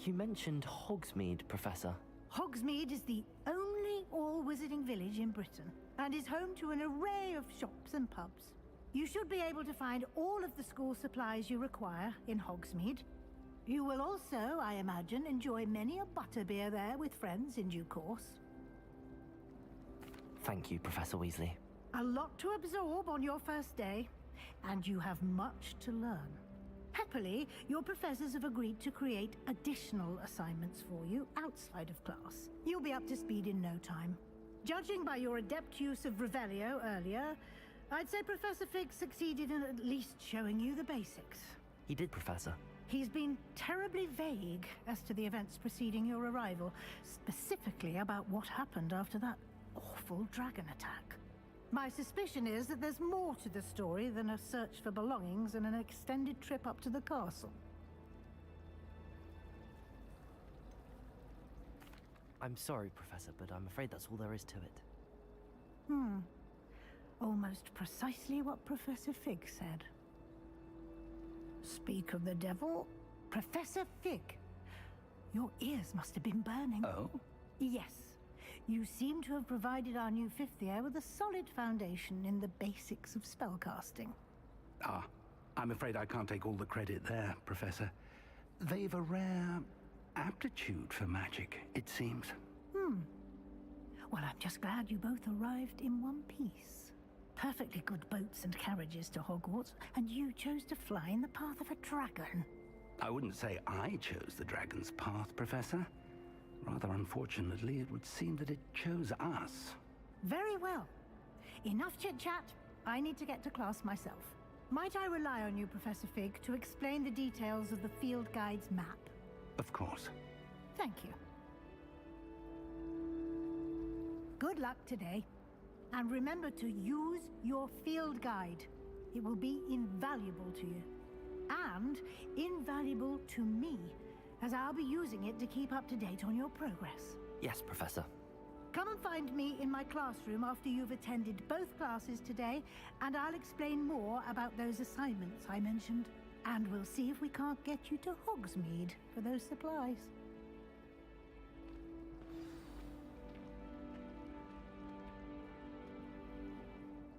You mentioned Hogsmeade, Professor. Hogsmeade is the only all-wizarding village in Britain, and is home to an array of shops and pubs. You should be able to find all of the school supplies you require in Hogsmeade. You will also, I imagine, enjoy many a butterbeer there with friends in due course. Thank you, Professor Weasley. A lot to absorb on your first day, and you have much to learn. Happily, your professors have agreed to create additional assignments for you outside of class. You'll be up to speed in no time. Judging by your adept use of Revelio earlier, I'd say Professor Fig succeeded in at least showing you the basics. He did, Professor. He's been terribly vague as to the events preceding your arrival, specifically about what happened after that awful dragon attack. My suspicion is that there's more to the story than a search for belongings and an extended trip up to the castle. I'm sorry, Professor, but I'm afraid that's all there is to it. Almost precisely what Professor Fig said. Speak of the devil, Professor Fig. Your ears must have been burning. Oh? Yes. You seem to have provided our new fifth year with a solid foundation in the basics of spellcasting. Ah, I'm afraid I can't take all the credit there, Professor. They've a rare aptitude for magic, it seems. Well, I'm just glad you both arrived in one piece. Perfectly good boats and carriages to Hogwarts, and you chose to fly in the path of a dragon. I wouldn't say I chose the dragon's path, Professor. Rather unfortunately, it would seem that it chose us. Very well. Enough chit-chat. I need to get to class myself. Might I rely on you, Professor Fig, to explain the details of the field guide's map? Of course. Thank you. Good luck today. And remember to use your field guide. It will be invaluable to you. And invaluable to me, as I'll be using it to keep up to date on your progress. Yes, Professor. Come and find me in my classroom after you've attended both classes today, and I'll explain more about those assignments I mentioned. And we'll see if we can't get you to Hogsmeade for those supplies.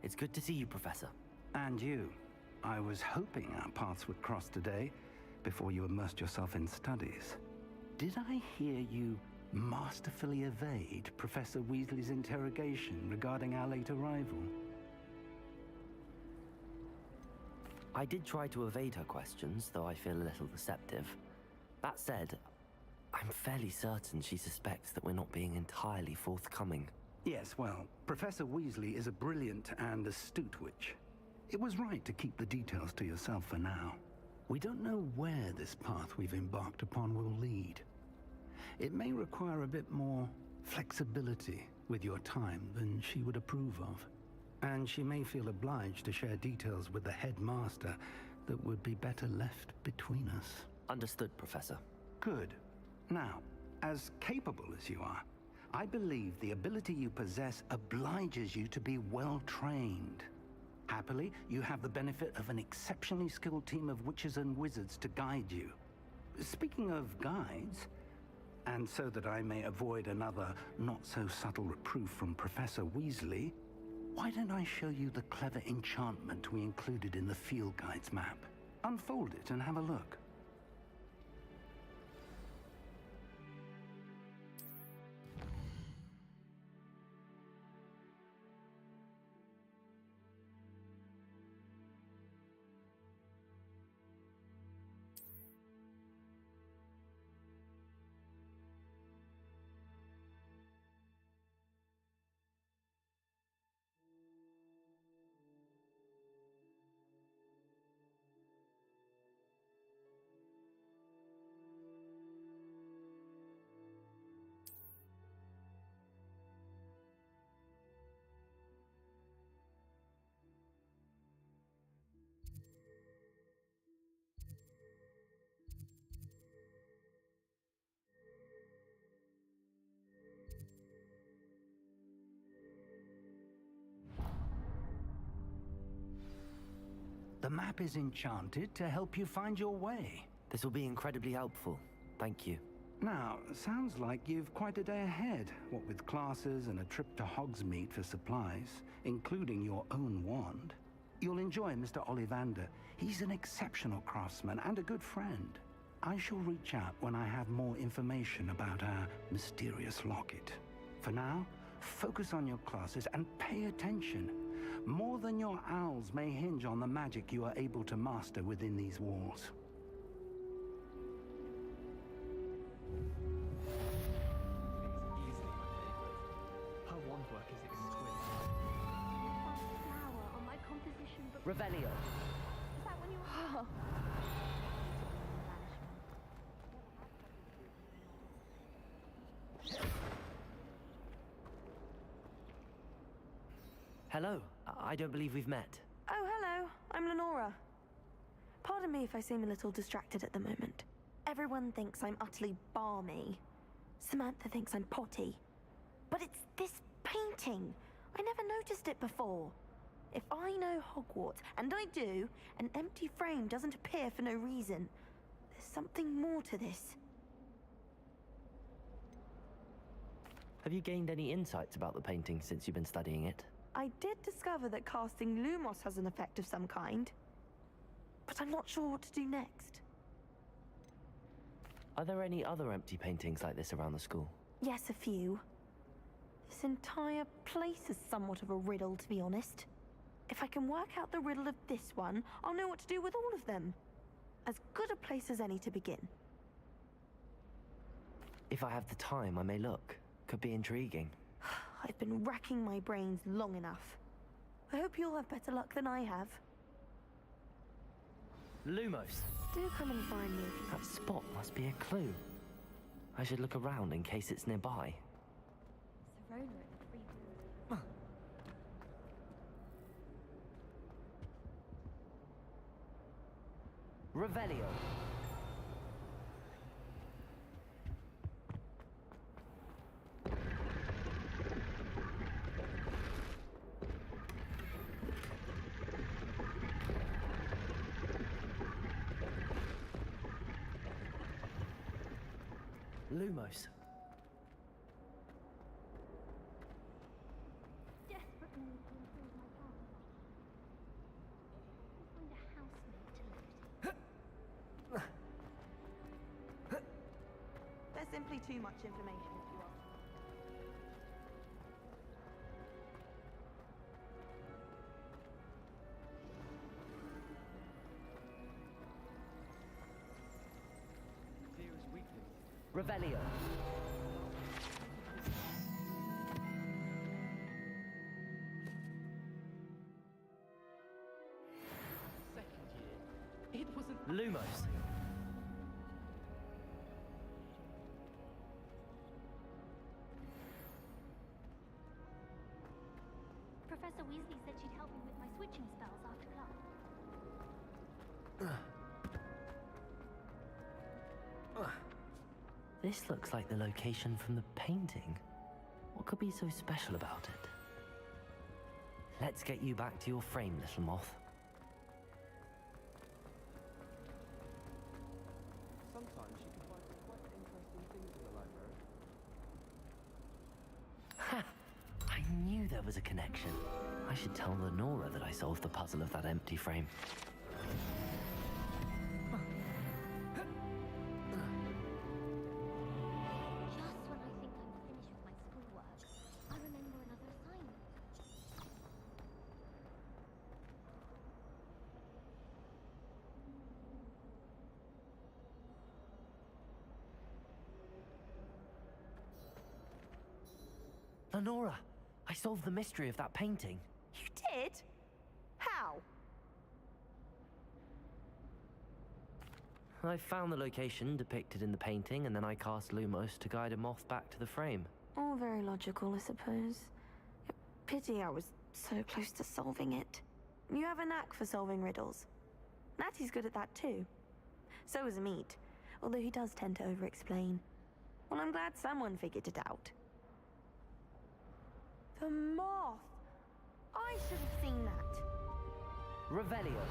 It's good to see you, Professor. And you. I was hoping our paths would cross today, before you immersed yourself in studies. Did I hear you masterfully evade Professor Weasley's interrogation regarding our late arrival? I did try to evade her questions, though I feel a little deceptive. That said, I'm fairly certain she suspects that we're not being entirely forthcoming. Yes, well, Professor Weasley is a brilliant and astute witch. It was right to keep the details to yourself for now. We don't know where this path we've embarked upon will lead. It may require a bit more flexibility with your time than she would approve of. And she may feel obliged to share details with the headmaster that would be better left between us. Understood, Professor. Good. Now, as capable as you are, I believe the ability you possess obliges you to be well trained. Happily, you have the benefit of an exceptionally skilled team of witches and wizards to guide you. Speaking of guides, and so that I may avoid another not-so-subtle reproof from Professor Weasley, why don't I show you the clever enchantment we included in the field guide's map? Unfold it and have a look. The map is enchanted to help you find your way. This will be incredibly helpful. Thank you. Now, sounds like you've quite a day ahead, what with classes and a trip to Hogsmeade for supplies, including your own wand. You'll enjoy Mr. Ollivander. He's an exceptional craftsman and a good friend. I shall reach out when I have more information about our mysterious locket. For now, focus on your classes and pay attention. More than your owls may hinge on the magic you are able to master within these walls. Her wand work is exquisite. Flower on my composition book. Revelio. Is that when you were... Hello. I don't believe we've met. Oh, hello. I'm Lenora. Pardon me if I seem a little distracted at the moment. Everyone thinks I'm utterly balmy. Samantha thinks I'm potty. But it's this painting. I never noticed it before. If I know Hogwarts, and I do, an empty frame doesn't appear for no reason. There's something more to this. Have you gained any insights about the painting since you've been studying it? I did discover that casting Lumos has an effect of some kind. But I'm not sure what to do next. Are there any other empty paintings like this around the school? Yes, a few. This entire place is somewhat of a riddle, to be honest. If I can work out the riddle of this one, I'll know what to do with all of them. As good a place as any to begin. If I have the time, I may look. Could be intriguing. I've been racking my brains long enough. I hope you'll have better luck than I have. Lumos. Do come and find me. That spot must be a clue. I should look around in case it's nearby. Serona at the free Revelio. Lumos. Desperately need to improve my garden. Find a housemaid to live in. There's simply too much information if you ask. Dearest weakling. Revelio. Second year. It was an... Lumos. Professor Weasley said she'd help me with my switching spells after class. This looks like the location from the painting. What could be so special about it? Let's get you back to your frame, little moth. Sometimes you can find some quite interesting things in the library. Ha! I knew there was a connection. I should tell Lenora that I solved the puzzle of that empty frame. Just when I think I'm finished with my schoolwork, I remember another assignment. Lenora, I solved the mystery of that painting. You did? How? I found the location depicted in the painting, and then I cast Lumos to guide a moth back to the frame. All very logical, I suppose. Pity I was so close to solving it. You have a knack for solving riddles. Natty's good at that too. So is Amit, although he does tend to over-explain. Well, I'm glad someone figured it out. The moth! I should have seen that. Revelio.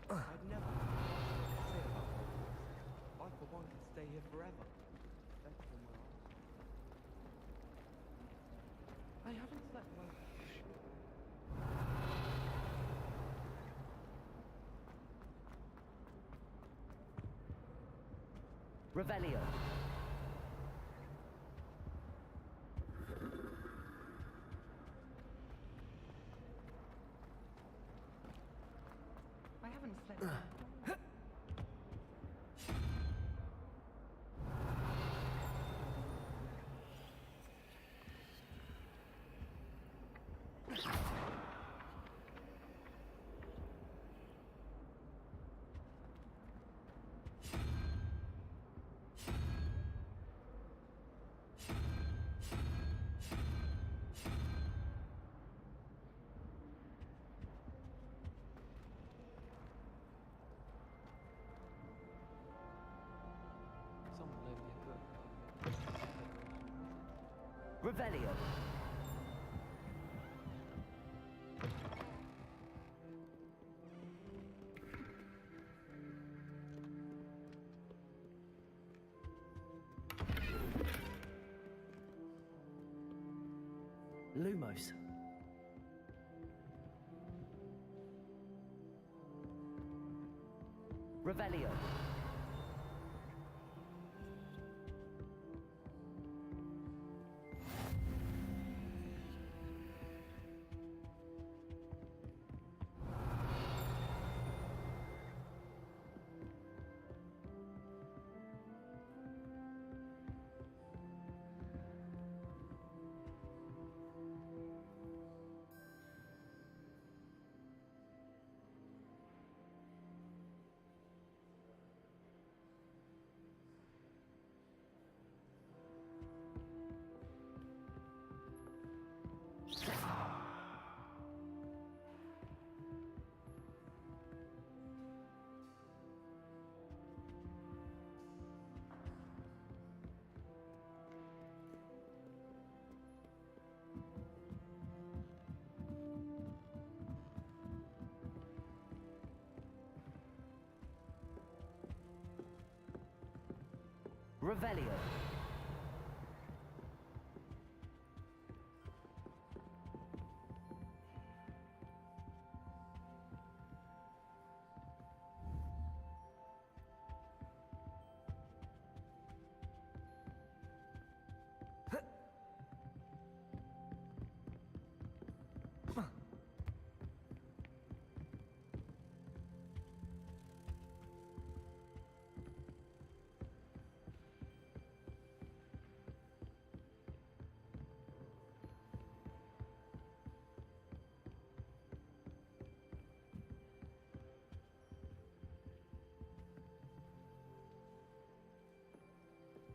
I'd never say about Hogwarts. I, for one, could stay here forever. That's from where I haven't slept well. Revelio. I haven't slept well. Someone lent me a book. Revelio. Lumos. Revelio. Revelio.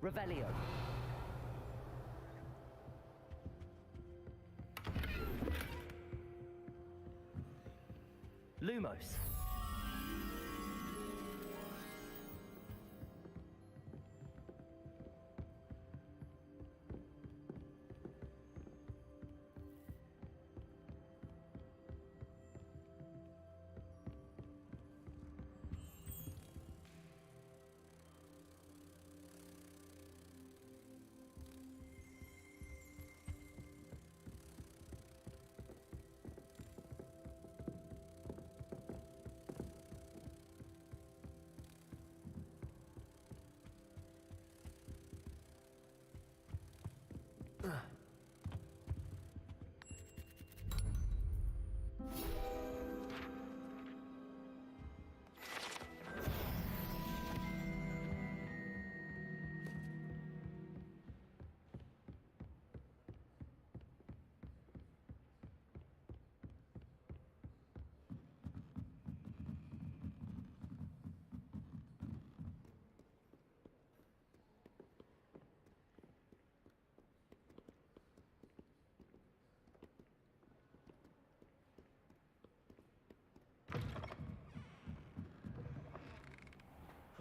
Revelio. Lumos.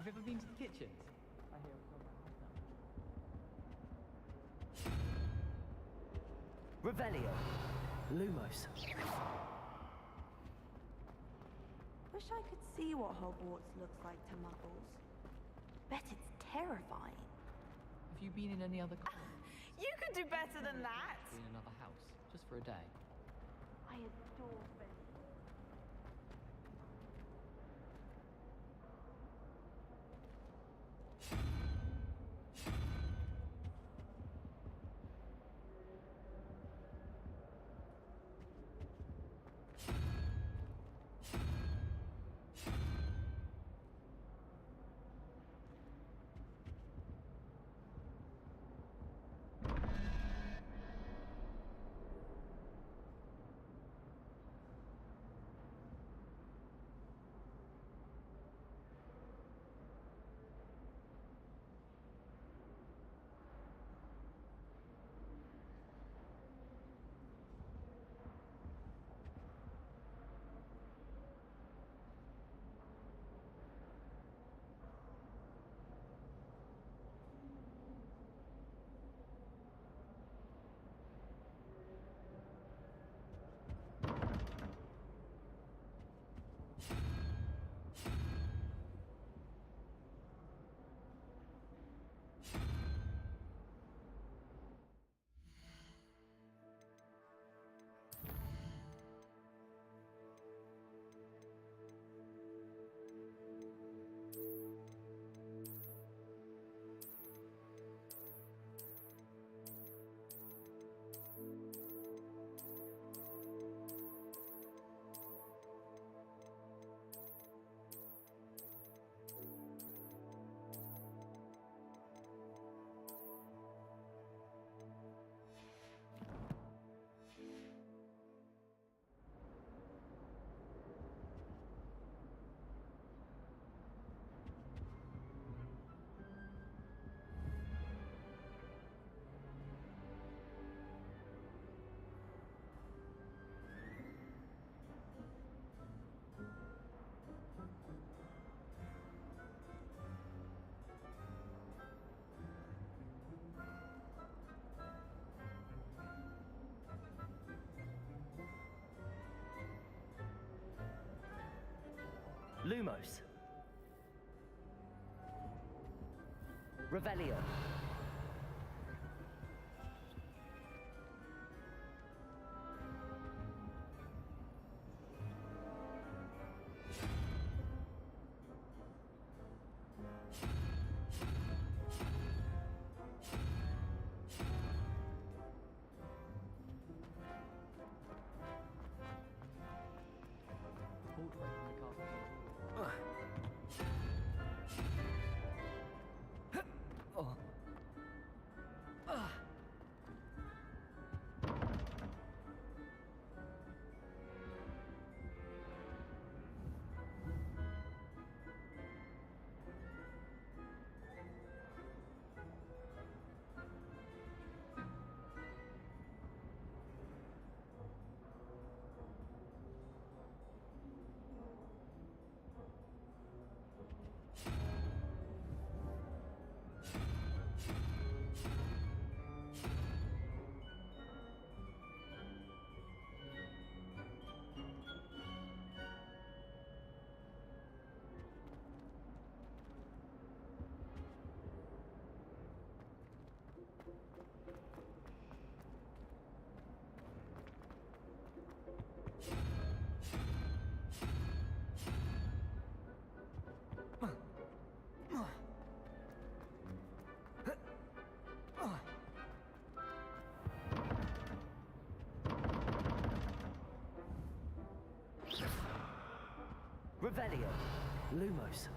Have you ever been to the kitchens? I hear Revelio. Lumos. Wish I could see what Hogwarts looks like to muggles. Bet it's terrifying. Have you been in any other You can do better than that! in another house, just for a day? I adore Fenrir. Lumos. Revelio. Revelio. Lumos.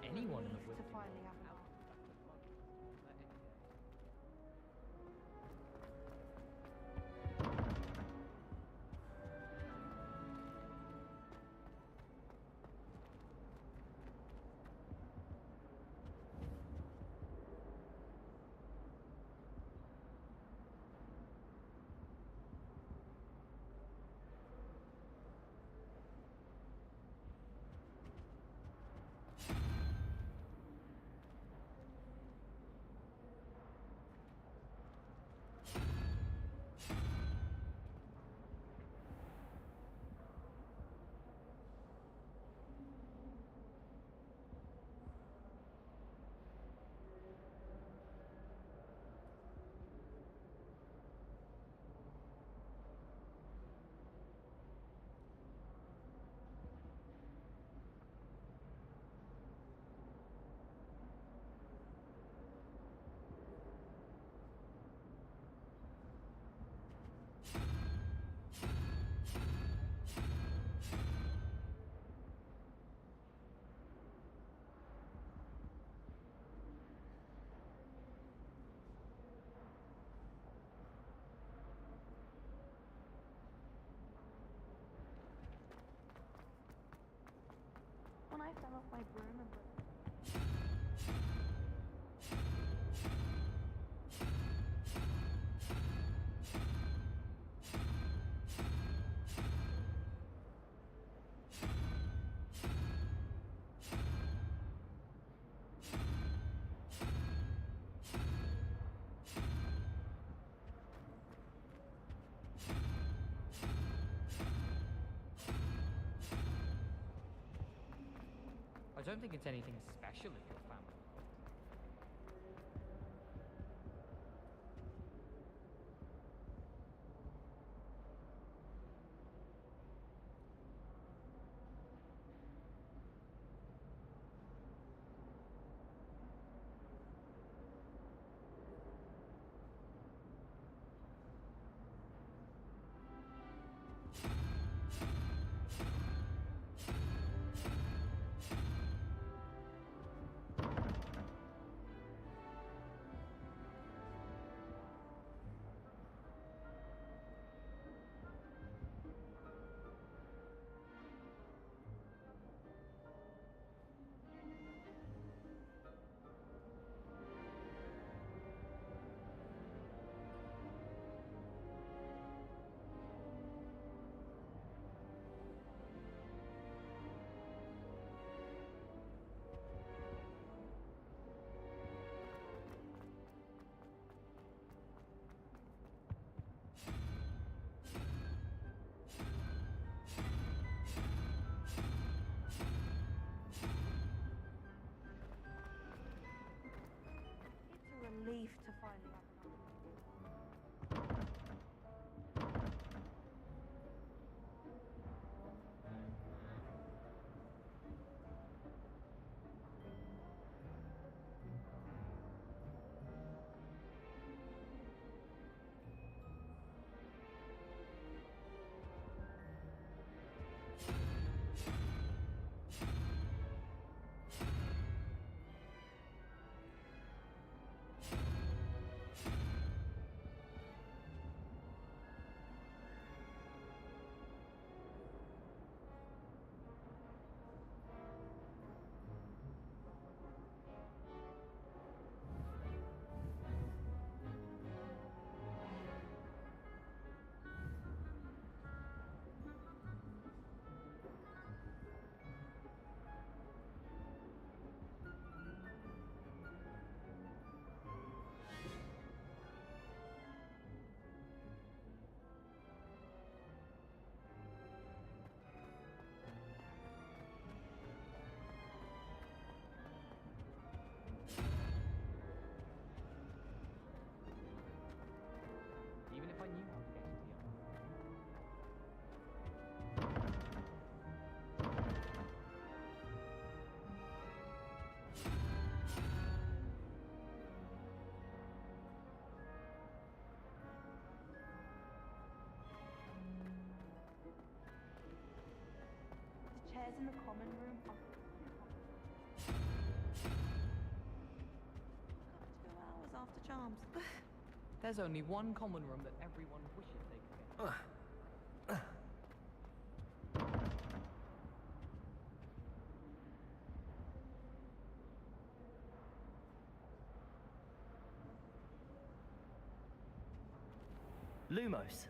Anyone in the To finally have an When I fell off my broom and I don't think it's anything special if your family. relief to finally have an exams. There's only one common room that everyone wishes they could get. Lumos.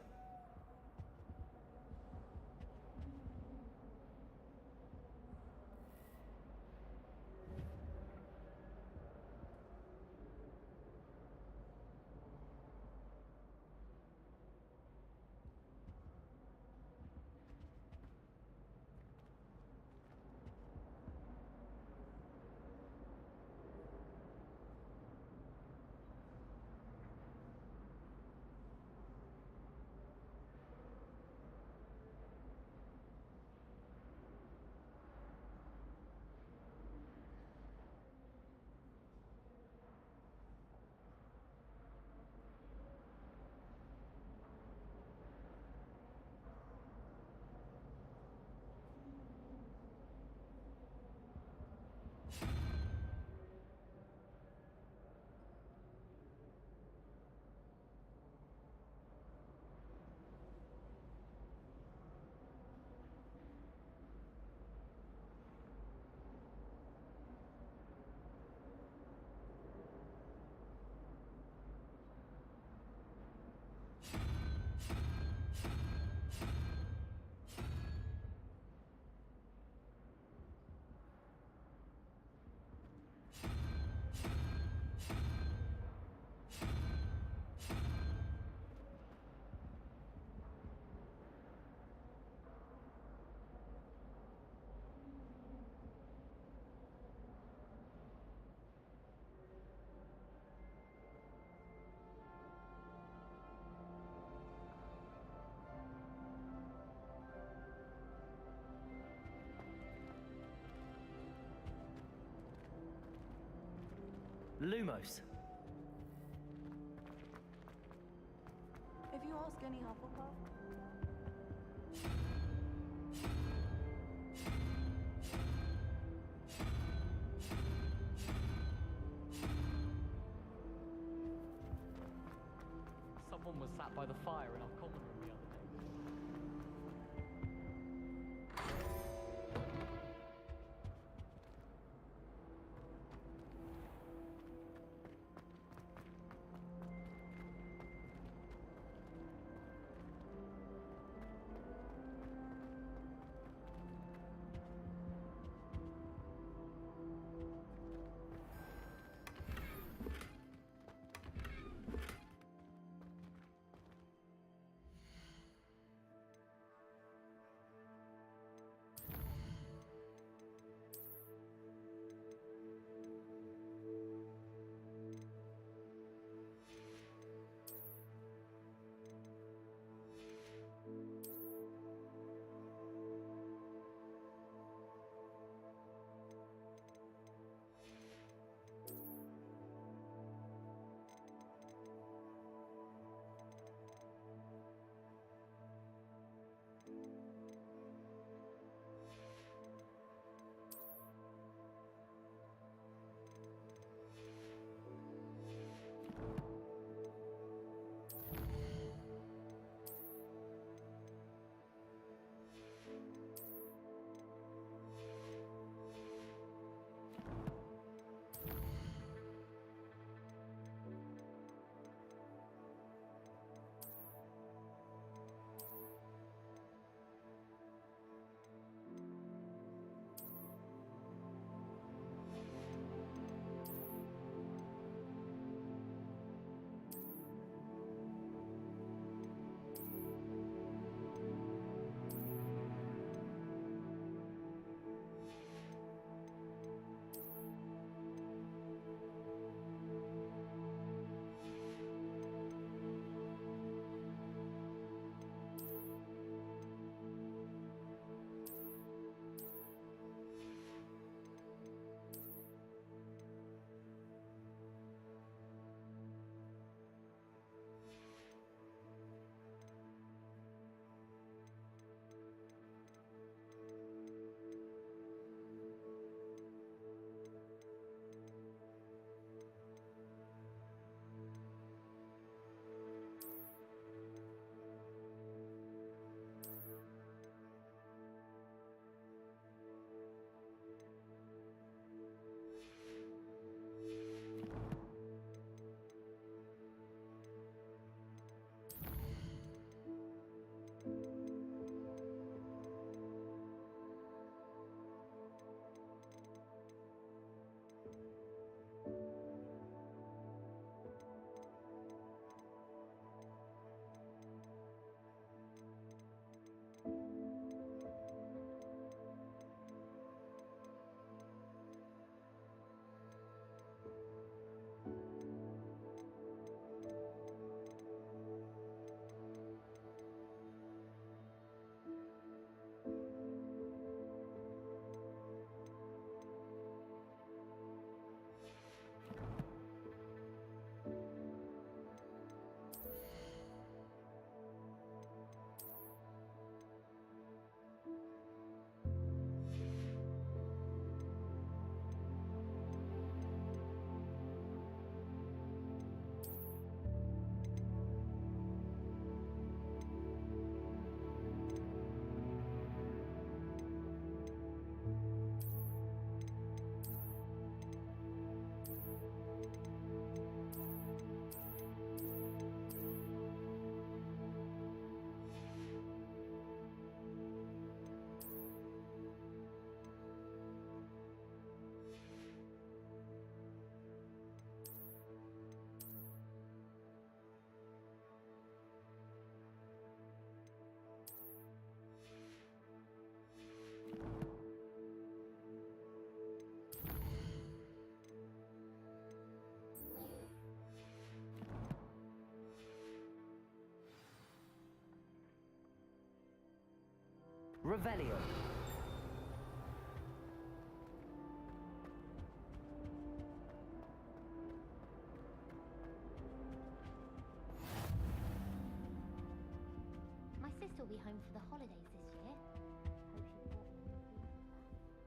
Lumos. If you ask any Hufflepuff, Someone was sat by the fire in our common room the other day. Revelio. My sister will be home for the holidays this year.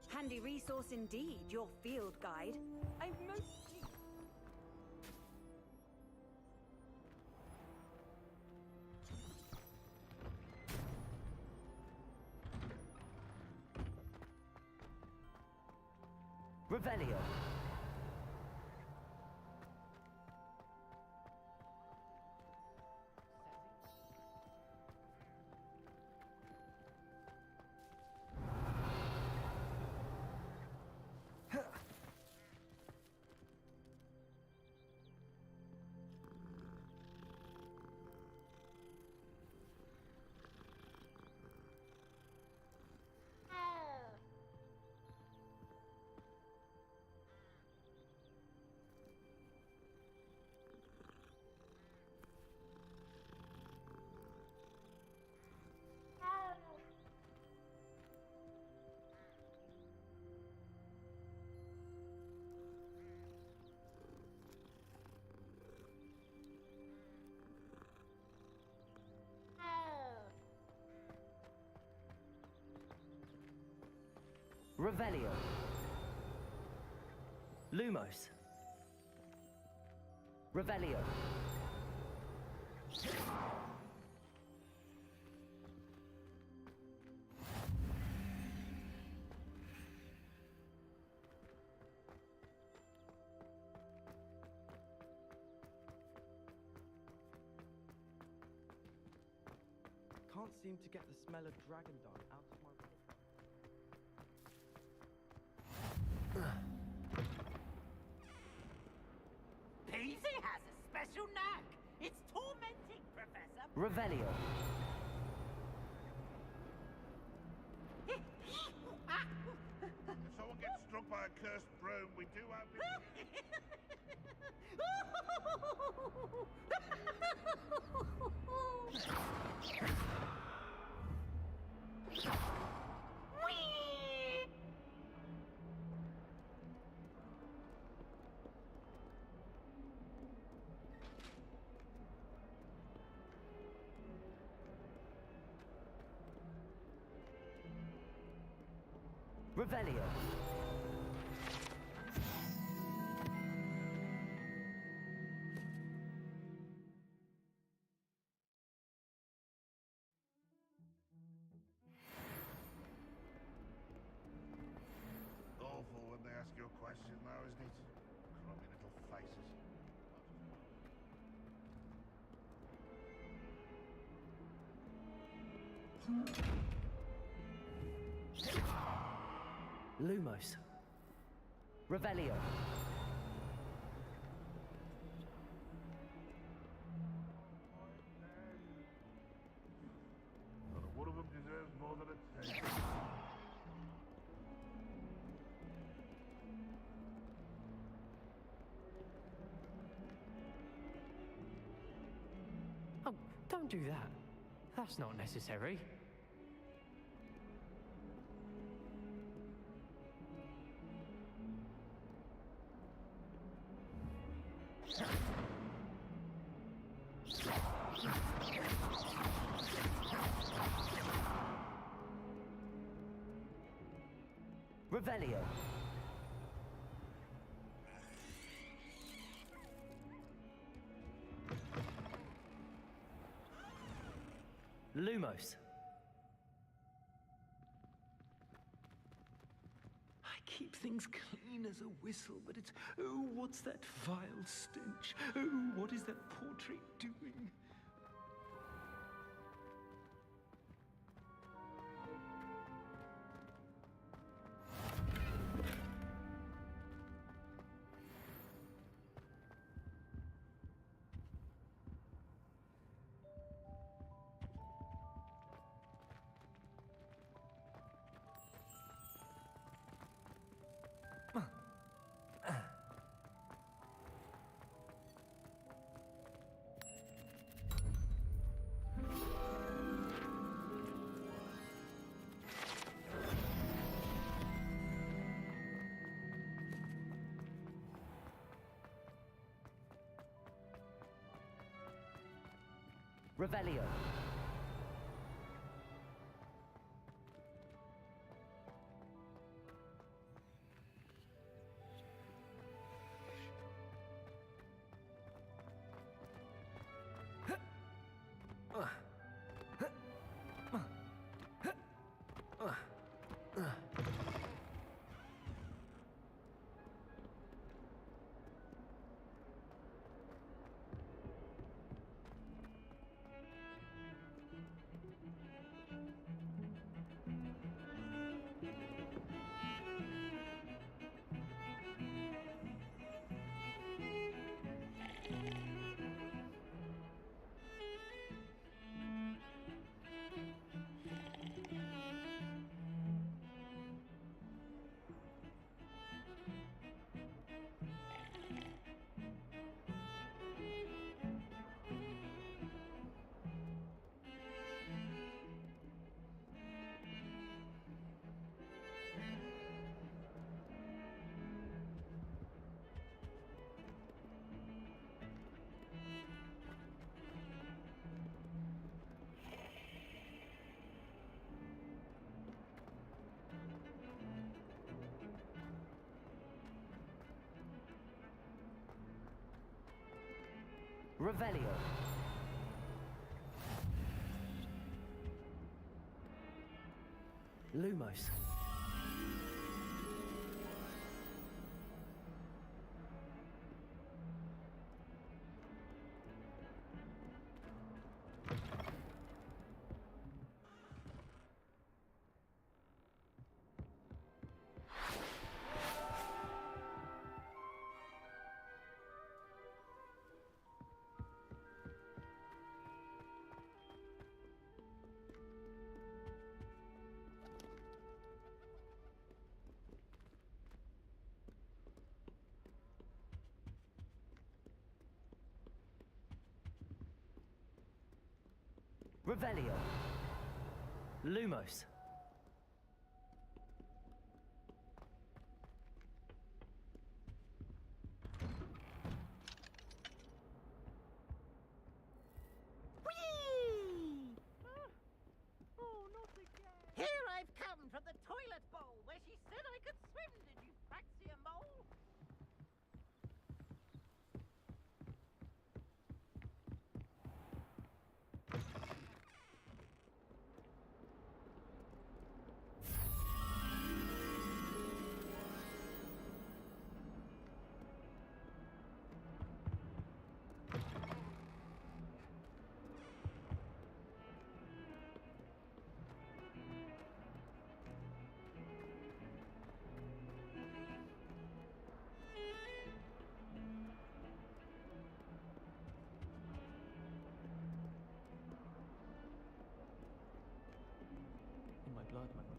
Handy resource indeed, your field guide. I'm most... Revelio. Revelio. Lumos. Revelio. Can't seem to get the smell of dragon dung out of my... Peasy has a special knack. It's tormenting, Professor. Revelio. If someone gets struck by a cursed broom, we do have Revelio. awful when they ask you a question, though, isn't it? Crummy little faces. Lumos. Revelio. Not one of them deserves more than a 10. Oh, don't do that. That's not necessary. Revelio. Lumos. I keep things clean as a whistle, but it's... Oh, what's that vile stench? Oh, what is that portrait doing? Revelio. Revelio. Lumos. Revelio. Lumos. Here I've come from the toilet bowl where she said I could swim, did you Praxia mole? In my blood, my brother.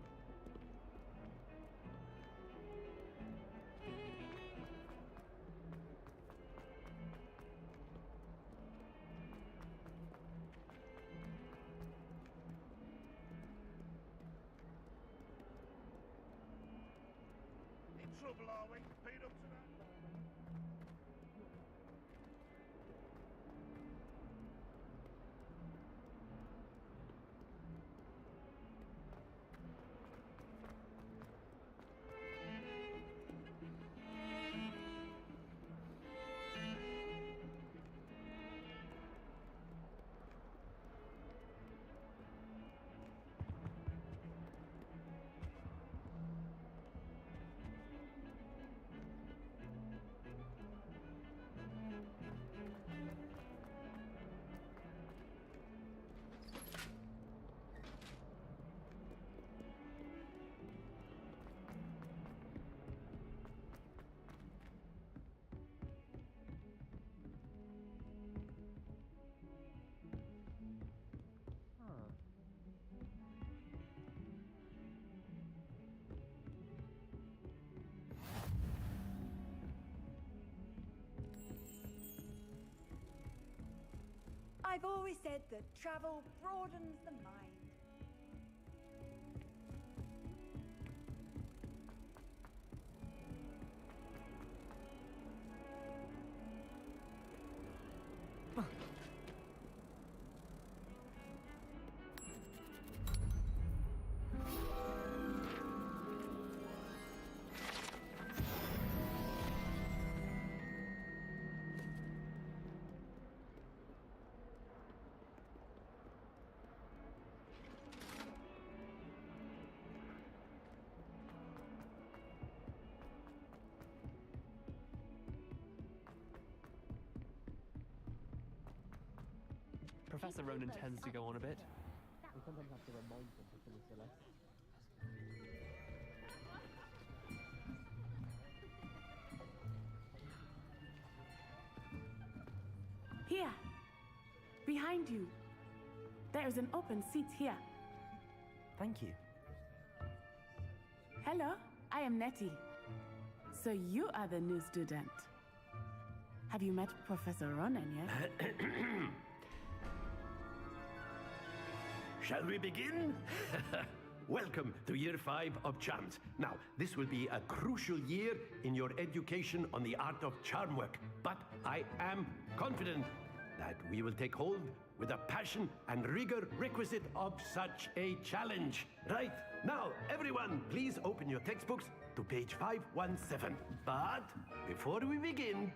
In trouble, are we? Beat up to that? I've always said that travel broadens the mind. Professor Ronan tends to go on a bit. We sometimes have to remind them to finish the lesson. Here, behind you. There is an open seat here. Thank you. Hello, I am Nettie. So you are the new student. Have you met Professor Ronan yet? Shall we begin? Welcome to Year 5 of Charms. Now, this will be a crucial year in your education on the art of charm work, but I am confident that we will take hold with the passion and rigor requisite of such a challenge. Right, now, everyone, please open your textbooks to page 517. But before we begin,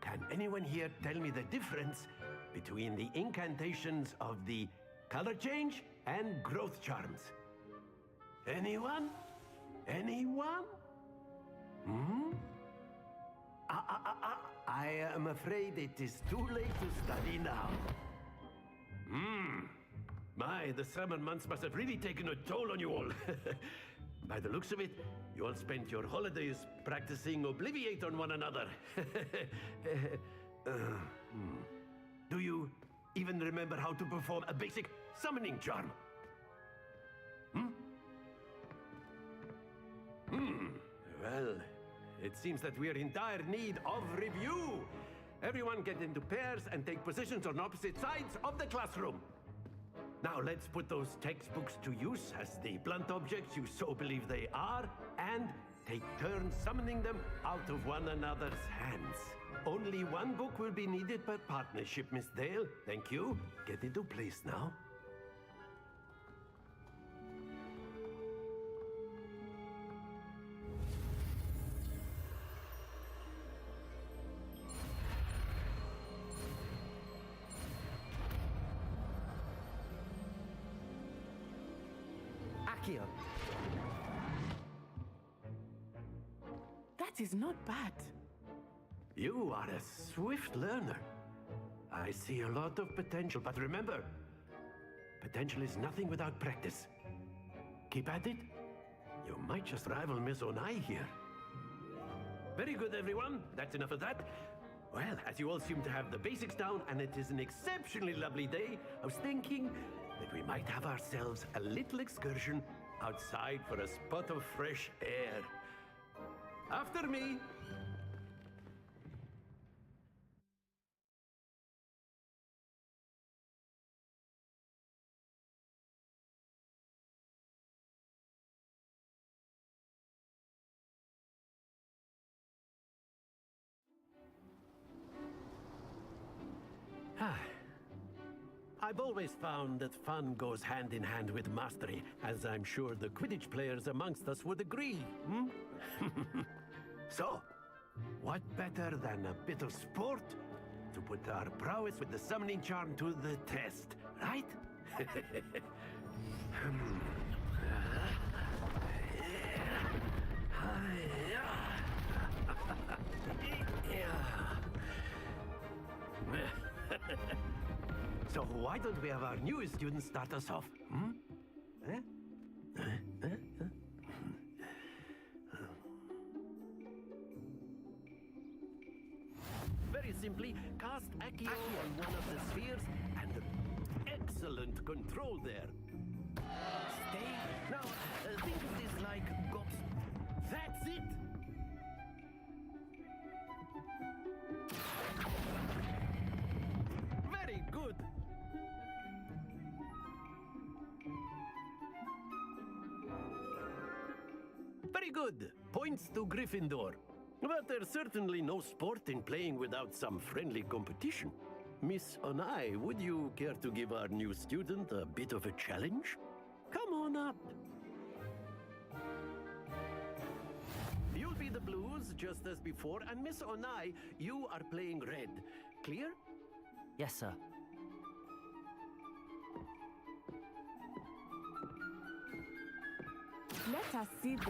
can anyone here tell me the difference between the incantations of the color change and growth charms? Anyone? Anyone? Hmm? I am afraid it is too late to study now. My, the summer months must have really taken a toll on you all. By the looks of it, you all spent your holidays practicing Obliviate on one another. Do you even remember how to perform a basic summoning charm? Well, it seems that we are in dire need of review. Everyone get into pairs and take positions on opposite sides of the classroom. Now let's put those textbooks to use as the blunt objects you so believe they are, and take turns summoning them out of one another's hands. Only one book will be needed per partnership, Miss Dale. Thank you. Get into place now. Accio. That is not bad. You are a swift learner. I see a lot of potential, but remember, potential is nothing without practice. Keep at it. You might just rival Miss Onai here. Very good, everyone. That's enough of that. Well, as you all seem to have the basics down, and it is an exceptionally lovely day, I was thinking that we might have ourselves a little excursion outside for a spot of fresh air. After me. I've always found that fun goes hand in hand with mastery, as I'm sure the Quidditch players amongst us would agree, So, what better than a bit of sport to put our prowess with the summoning charm to the test, right? So why don't we have our newest student start us off? Very simply, cast Accio on one of the spheres, and excellent control there. Stay. Now, think of this like Gops. That's it! Very good! Very good. Points to Gryffindor. But there's certainly no sport in playing without some friendly competition. Miss Onai, would you care to give our new student a bit of a challenge? Come on up. You'll be the blues, just as before, and Miss Onai, you are playing red. Clear? Yes, sir. Let us see this.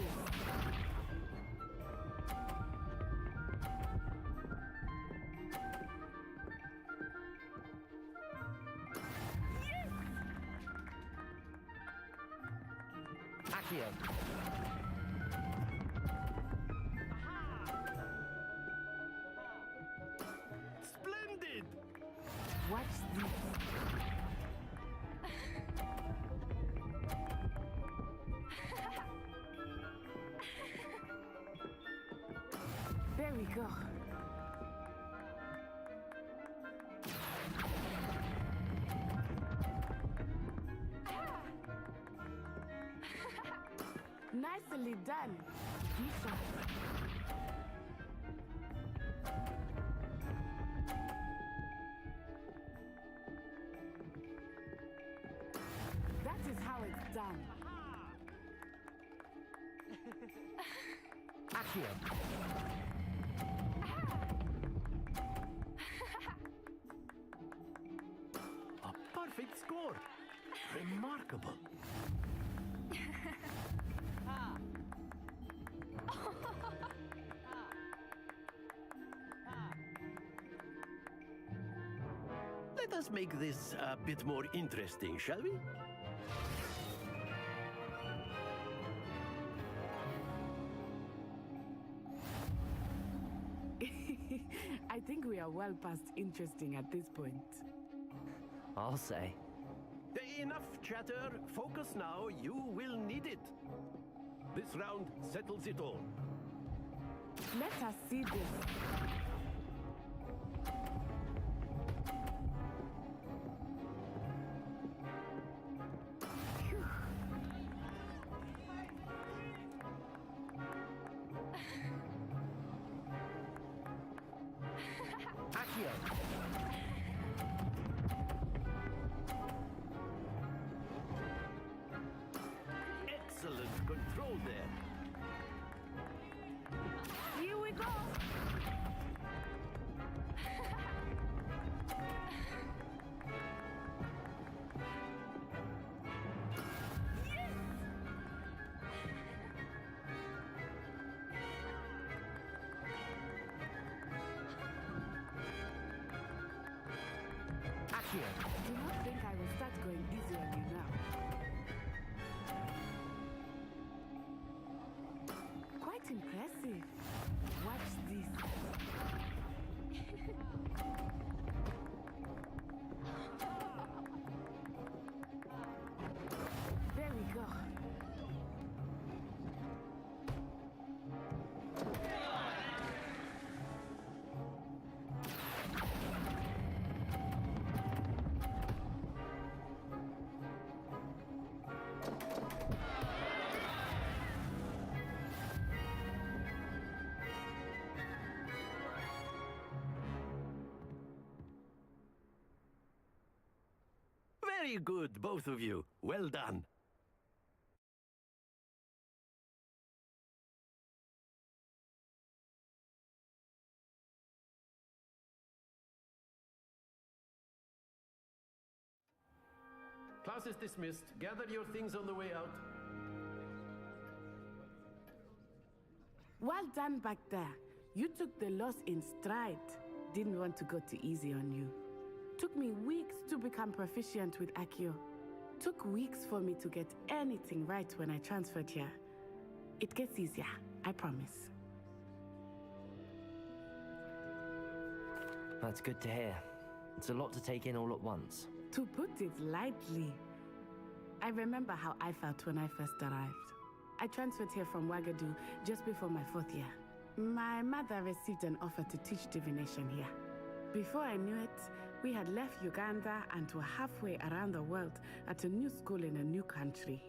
Accio. Splendid! Watch this. There we go. Nicely done. Good shot. That is how it's done. Accio. A perfect score. Remarkable. Let us make this a bit more interesting, shall we? I think we are well past interesting at this point. I'll say. Enough chatter. Focus now. You will need it. This round settles it all. Let us see this. Excellent control there. Here we go. Do not think I will start going easy on you now. Quite impressive. Watch this. There we go. Very good, both of you. Well done. Class is dismissed. Gather your things on the way out. Well done back there. You took the loss in stride. Didn't want to go too easy on you. Took me weeks to become proficient with Accio. Took weeks for me to get anything right when I transferred here. It gets easier, I promise. That's good to hear. It's a lot to take in all at once. To put it lightly, I remember how I felt when I first arrived. I transferred here from Wagadu just before my 4th year. My mother received an offer to teach divination here. Before I knew it, we had left Uganda and were halfway around the world at a new school in a new country.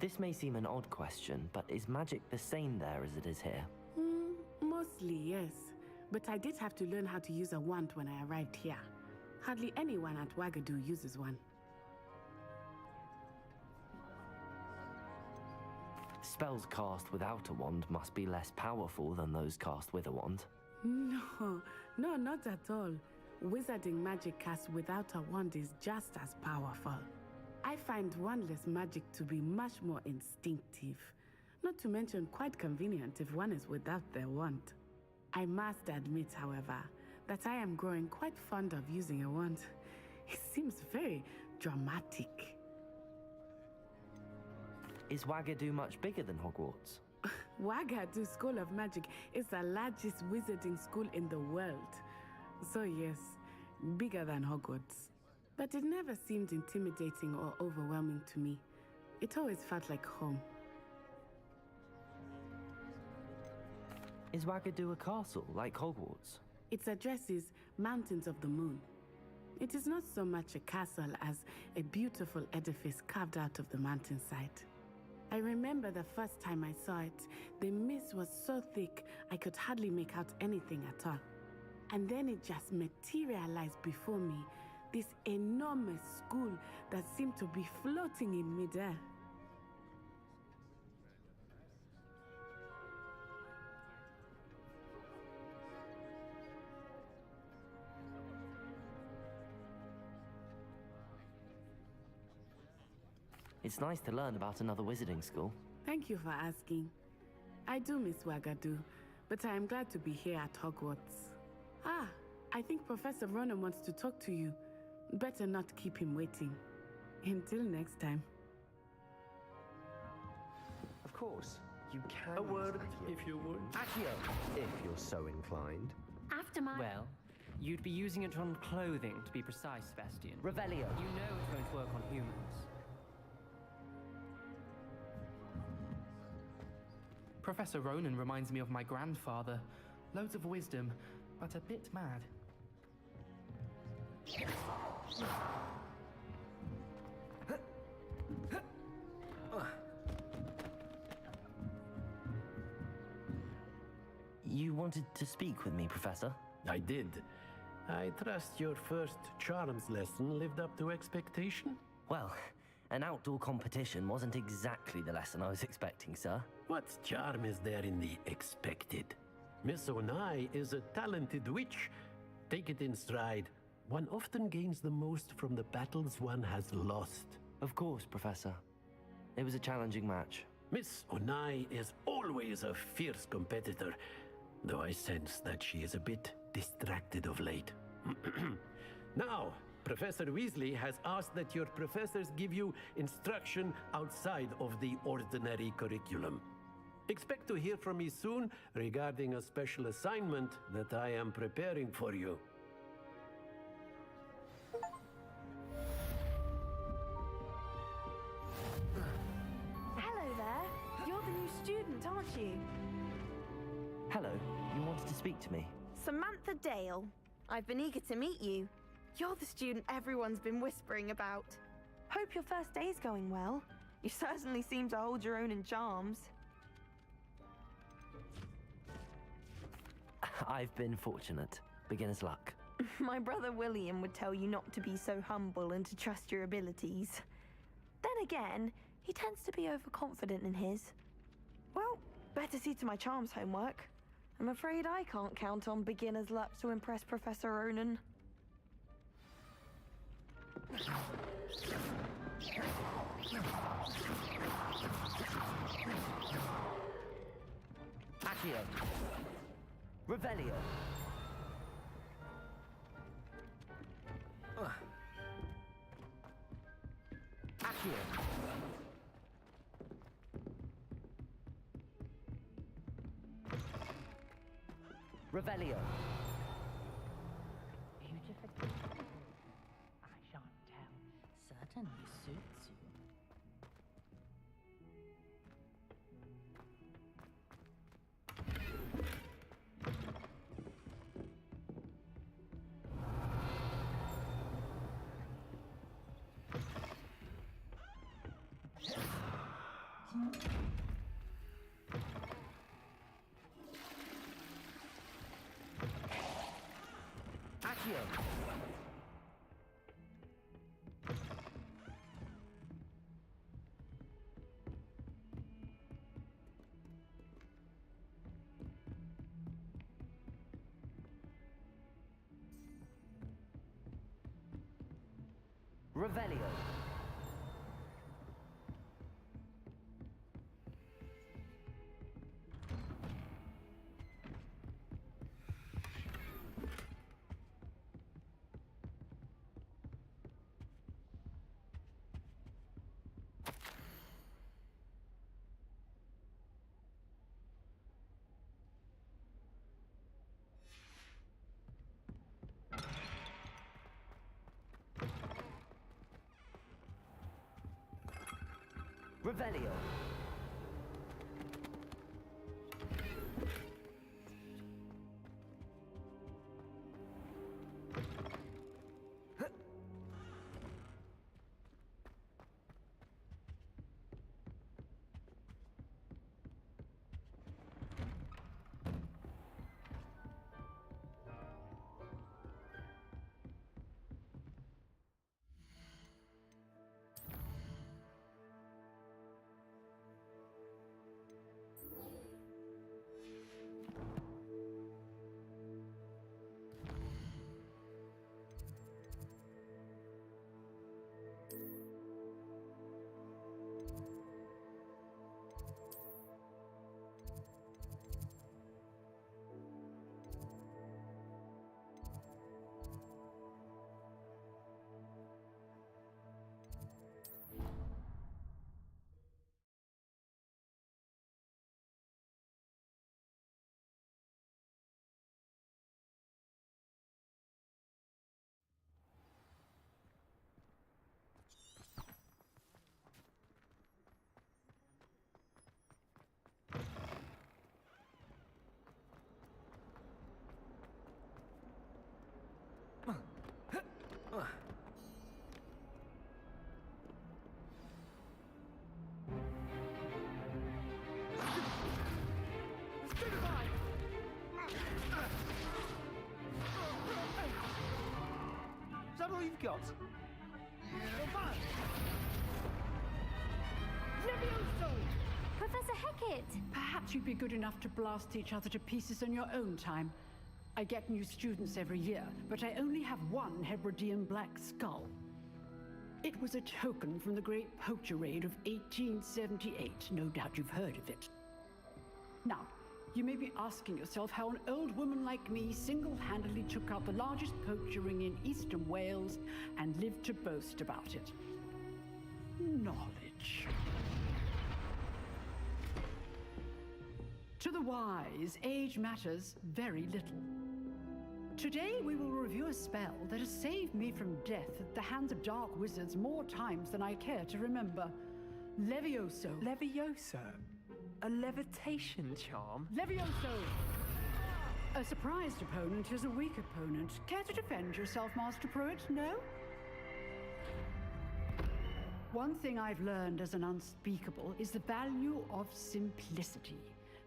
This may seem an odd question, but is magic the same there as it is here? Mostly, yes. But I did have to learn how to use a wand when I arrived here. Hardly anyone at Wagadu uses one. Spells cast without a wand must be less powerful than those cast with a wand. No, not at all. Wizarding magic cast without a wand is just as powerful. I find wandless magic to be much more instinctive. Not to mention quite convenient if one is without their wand. I must admit, however, that I am growing quite fond of using a wand. It seems very dramatic. Is Wagadu much bigger than Hogwarts? Wagadu School of Magic is the largest wizarding school in the world. So yes, bigger than Hogwarts. But it never seemed intimidating or overwhelming to me. It always felt like home. Is Wagadu a castle, like Hogwarts? Its address is Mountains of the Moon. It is not so much a castle as a beautiful edifice carved out of the mountainside. I remember the first time I saw it, the mist was so thick I could hardly make out anything at all. And then it just materialized before me, this enormous school that seemed to be floating in midair. It's nice to learn about another wizarding school. Thank you for asking. I do miss Wagadu, but I am glad to be here at Hogwarts. Ah, I think Professor Ronan wants to talk to you. Better not keep him waiting. Until next time. Of course, you can. A word, use if you would. Accio, if you're so inclined. After my... Well, you'd be using it on clothing, to be precise, Sebastian. Revelio. You know it won't work on humans. Professor Ronan reminds me of my grandfather. Loads of wisdom, but a bit mad. You wanted to speak with me, Professor? I did. I trust your first charms lesson lived up to expectation? Well, an outdoor competition wasn't exactly the lesson I was expecting, sir. What charm is there in the expected? Miss Onai is a talented witch. Take it in stride. One often gains the most from the battles one has lost. Of course, Professor. It was a challenging match. Miss Onai is always a fierce competitor, though I sense that she is a bit distracted of late. Now, Professor Weasley has asked that your professors give you instruction outside of the ordinary curriculum. Expect to hear from me soon regarding a special assignment that I am preparing for you. Hello there. You're the new student, aren't you? Hello, you wanted to speak to me? Samantha Dale. I've been eager to meet you. You're the student everyone's been whispering about. Hope your first day's going well. You certainly seem to hold your own in charms. I've been fortunate. Beginner's luck. My brother William would tell you not to be so humble and to trust your abilities. Then again, he tends to be overconfident in his. Well, better see to my charms homework. I'm afraid I can't count on beginner's luck to impress Professor Ronan. Accio. Revelio. Accio. Revelio. Beautification. I shan't tell. Certainly suits you. Accio. Revelio. Revelio. Is that all you've got? Levioso! Professor Hecat! Perhaps you'd be good enough to blast each other to pieces in your own time. I get new students every year, but I only have one Hebridean black skull. It was a token from the Great Poacher Raid of 1878. No doubt you've heard of it. Now, you may be asking yourself how an old woman like me single-handedly took out the largest poacher ring in eastern Wales and lived to boast about it. Knowledge. To the wise, age matters very little. Today we will review a spell that has saved me from death at the hands of dark wizards more times than I care to remember. Levioso. Levioso? A levitation charm? Levioso! A surprised opponent is a weak opponent. Care to defend yourself, Master Pruitt? No? One thing I've learned as an unspeakable is the value of simplicity,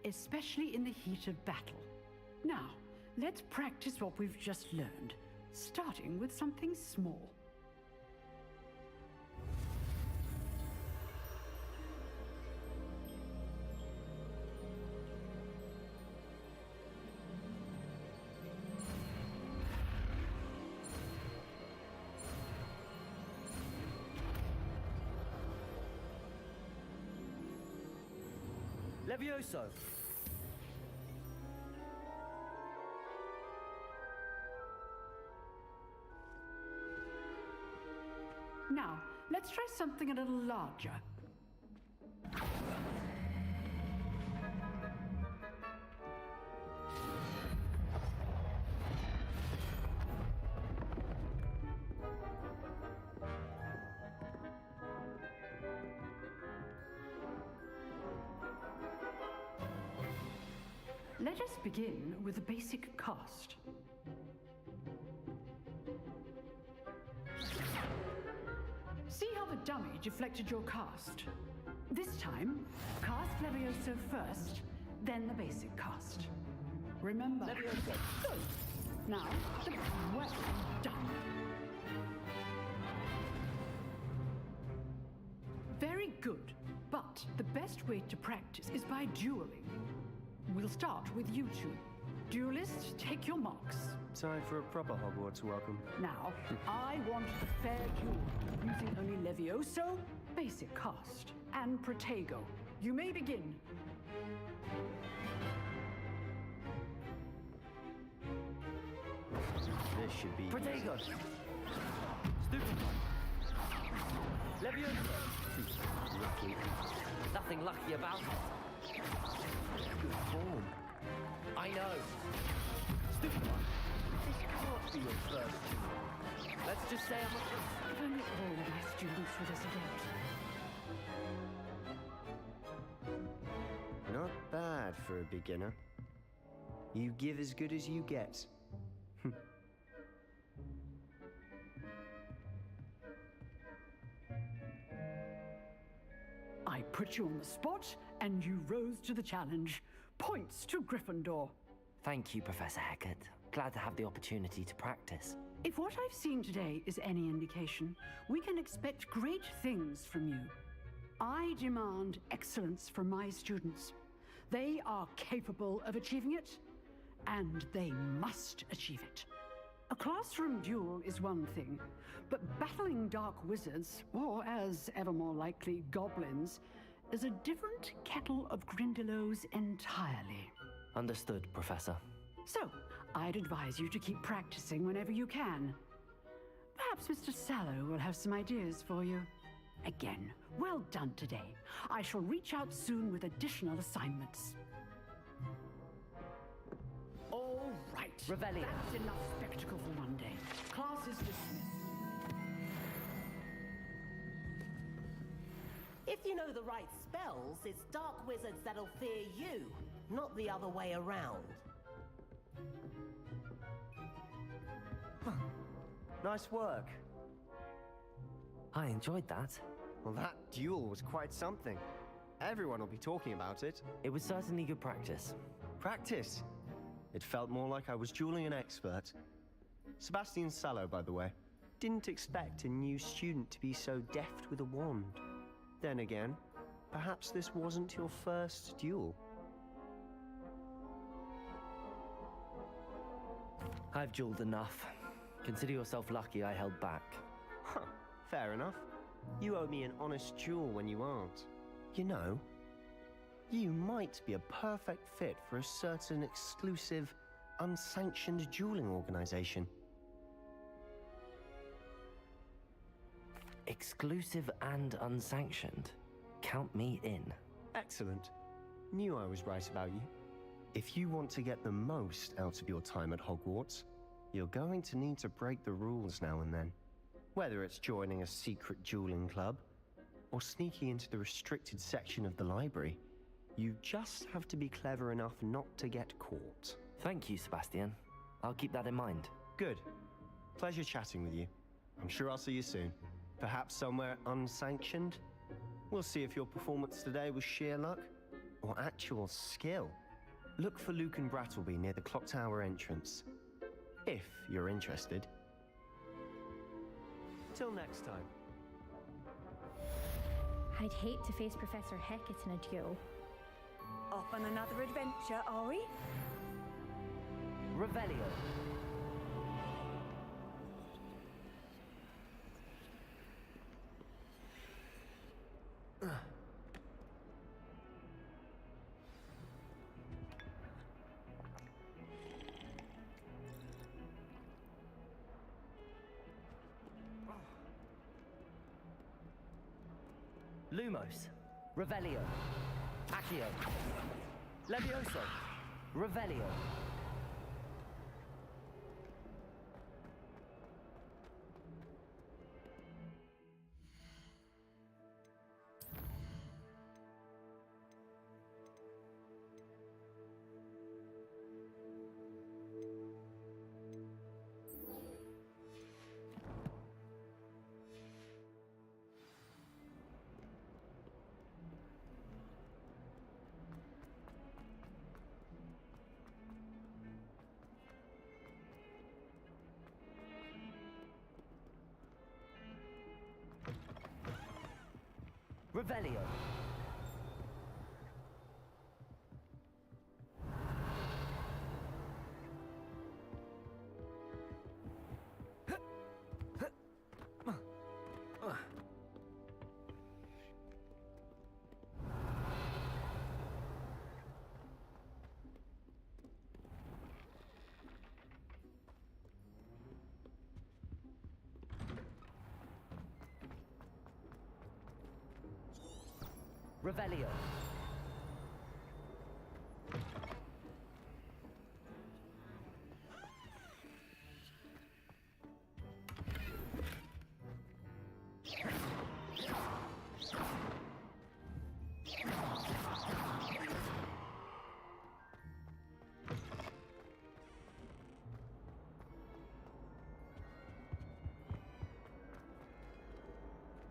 especially in the heat of battle. Now, let's practice what we've just learned, starting with something small. Levioso! Now, let's try something a little larger. Let us begin with the basic cast. See how the dummy deflected your cast? This time, cast Levioso first, then the basic cast. Remember, Levioso. Good. Now, well done. Very good, but the best way to practice is by dueling. We'll start with you two. Duelists, take your marks. Time for a proper Hogwarts welcome. Now, I want a fair duel, using only Levioso, basic cast, and Protego. You may begin. This should be Protego! easy. Stupid one! Levioso! Lucky. Nothing lucky about it. Good form. I know. Stupid one. This can't be your first duel. Let's just say I'm a... If only all of my students were this adept. for a beginner. You give as good as you get. I put you on the spot, and you rose to the challenge. Points to Gryffindor. Thank you, Professor Hecat. Glad to have the opportunity to practice. If what I've seen today is any indication, we can expect great things from you. I demand excellence from my students. They are capable of achieving it, and they must achieve it. A classroom duel is one thing, but battling dark wizards, or as ever more likely, goblins, is a different kettle of Grindylows entirely. Understood, Professor. So, I'd advise you to keep practicing whenever you can. Perhaps Mr. Sallow will have some ideas for you. Again, well done today. I shall reach out soon with additional assignments. All right. Revelio. That's enough spectacle for one day. Class is dismissed. If you know the right spells, it's dark wizards that'll fear you, not the other way around. Nice work. I enjoyed that. Well, that duel was quite something. Everyone will be talking about it. It was certainly good practice. Practice? It felt more like I was dueling an expert. Sebastian Sallow, by the way. Didn't expect a new student to be so deft with a wand. Then again, perhaps this wasn't your first duel. I've dueled enough. Consider yourself lucky I held back. Huh, fair enough. You owe me an honest duel when you aren't. You know, you might be a perfect fit for a certain exclusive, unsanctioned dueling organization. Exclusive and unsanctioned. Count me in. Excellent. Knew I was right about you. If you want to get the most out of your time at Hogwarts, you're going to need to break the rules now and then. Whether it's joining a secret dueling club, or sneaking into the restricted section of the library, you just have to be clever enough not to get caught. Thank you, Sebastian. I'll keep that in mind. Good. Pleasure chatting with you. I'm sure I'll see you soon. Perhaps somewhere unsanctioned? We'll see if your performance today was sheer luck or actual skill. Look for Lucan Brattleby near the Clock Tower entrance, if you're interested. Till next time. I'd hate to face Professor Hecat in a duel. Off on another adventure, are we? Revelio. Lumos. Revelio. Accio. Levioso. Revelio. Revelio. Revelio.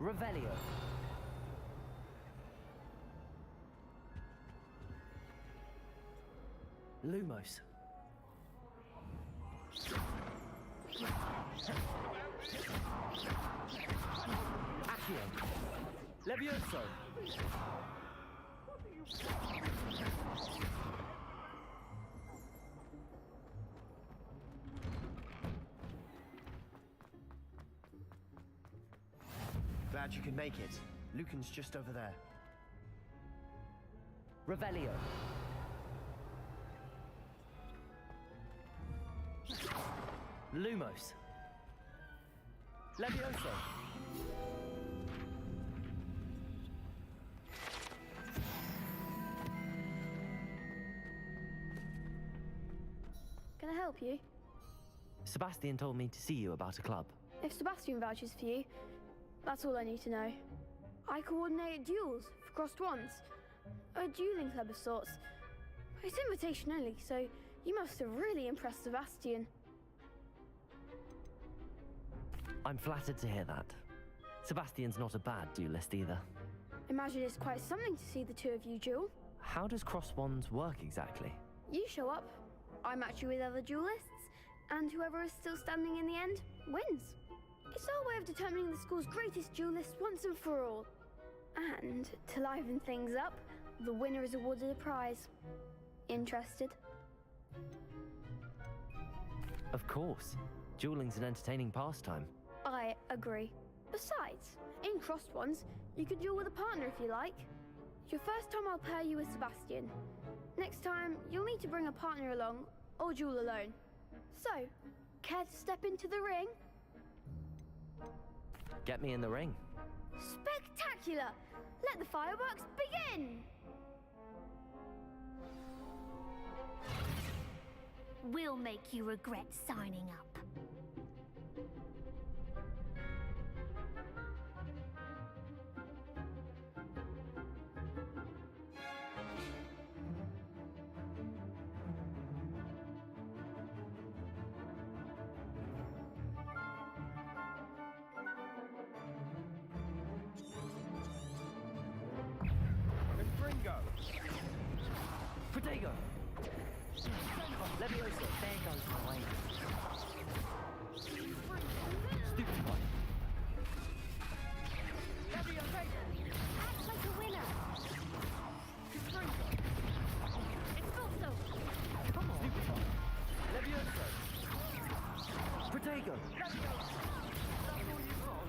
Revelio. Lumos. Accio. Levioso. Glad you could make it. Lucan's just over there. Revelio. Lumos. Levioso. Can I help you? Sebastian told me to see you about a club. If Sebastian vouches for you, that's all I need to know. I coordinate duels for crossed wands. A dueling club of sorts. It's invitation only, so you must have really impressed Sebastian. I'm flattered to hear that. Sebastian's not a bad duelist either. Imagine it's quite something to see the two of you duel. How does cross wands work exactly? You show up, I match you with other duelists, and whoever is still standing in the end wins. It's our way of determining the school's greatest duelist once and for all. And to liven things up, the winner is awarded a prize. Interested? Of course. Dueling's an entertaining pastime. I agree. Besides, in crossed ones, you could duel with a partner if you like. Your first time I'll pair you with Sebastian. Next time, you'll need to bring a partner along, or duel alone. So, care to step into the ring? Get me in the ring. Spectacular! Let the fireworks begin! We'll make you regret signing up. Protego! Levioso! There goes my way. Stupefy! Levioso! Act like a winner! Expulso! Come on! Stupefy! Levioso! Protego! Levioso! That's all you've got?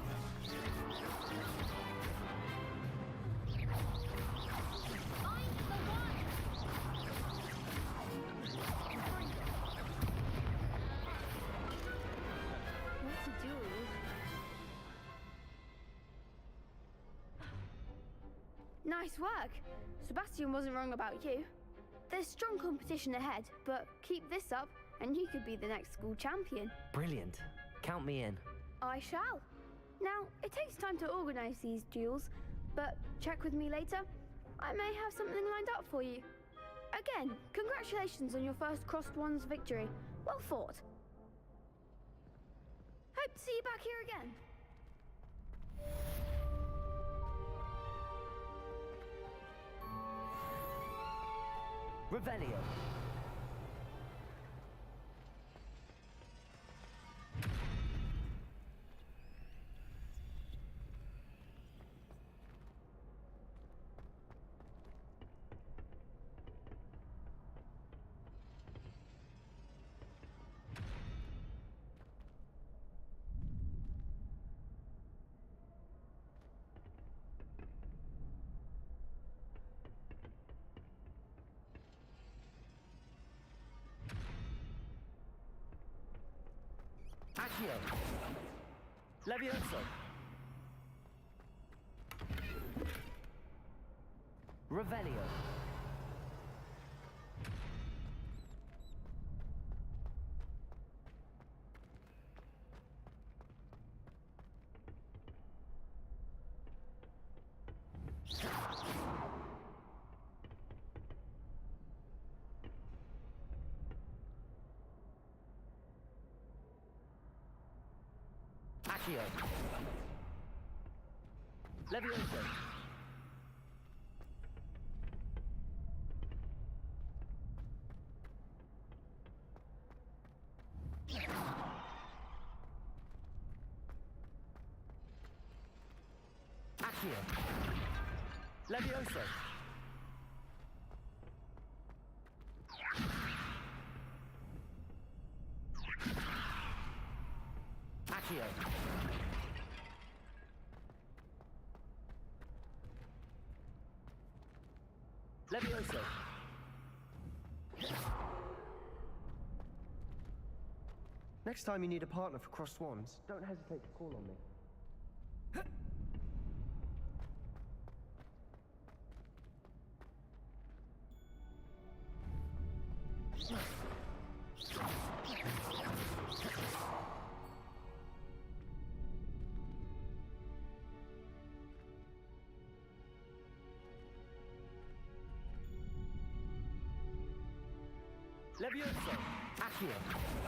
Nice work. Sebastian wasn't wrong about you. There's strong competition ahead, but keep this up and you could be the next school champion. Brilliant. Count me in. I shall. Now, it takes time to organize these duels, but check with me later. I may have something lined up for you. Again, congratulations on your first crossed wands victory. Well fought. Hope to see you back here again. Revelio. Accio. Levioso. Revelio. Accio. Levioso! Accio! Levioso! Accio! Levioso! Next time you need a partner for crossed wands, don't hesitate to call on me. Levioso! Accio!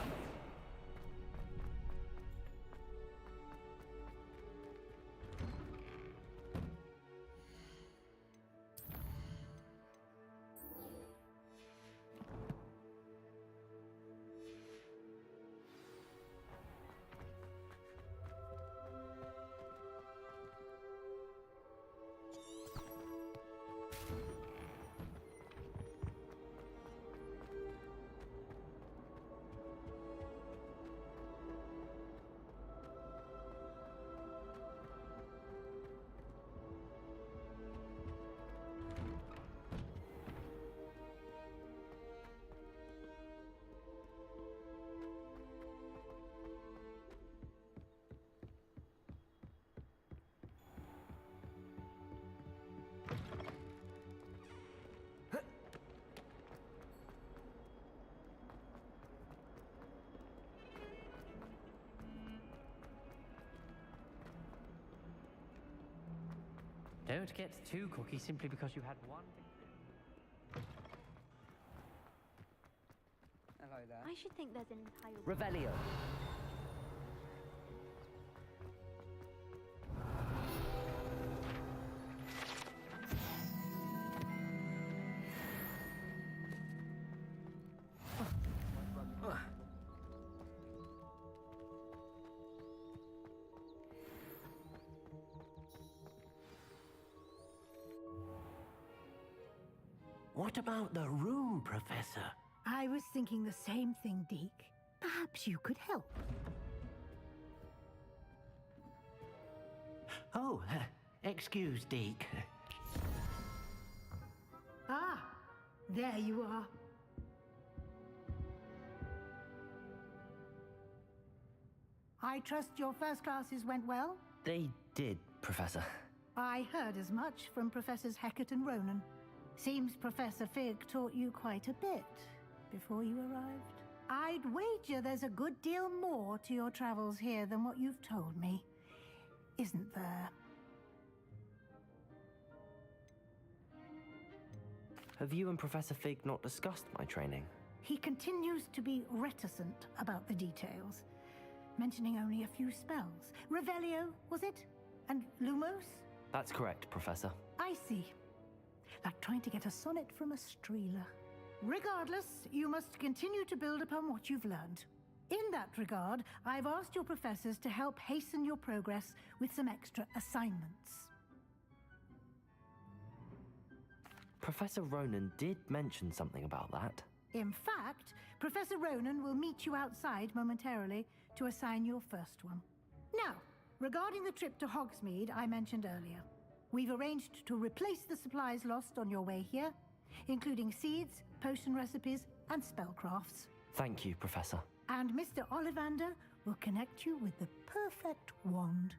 Don't get too cocky simply because you had one. Hello there. I should think there's an entire... Revelio! What about the room, Professor? I was thinking the same thing, Deke. Perhaps you could help. Oh, excuse, Deke. Ah, there you are. I trust your first classes went well? They did, Professor. I heard as much from Professors Hecat and Ronan. Seems Professor Fig taught you quite a bit before you arrived. I'd wager there's a good deal more to your travels here than what you've told me. Isn't there? Have you and Professor Fig not discussed my training? He continues to be reticent about the details, mentioning only a few spells. Revelio, was it? And Lumos? That's correct, Professor. I see. Like trying to get a sonnet from a streeler. Regardless, you must continue to build upon what you've learned. In that regard, I've asked your professors to help hasten your progress with some extra assignments. Professor Ronan did mention something about that. In fact, Professor Ronan will meet you outside momentarily to assign your first one. Now, regarding the trip to Hogsmeade I mentioned earlier, we've arranged to replace the supplies lost on your way here, including seeds, potion recipes, and spellcrafts. Thank you, Professor. And Mr. Ollivander will connect you with the perfect wand.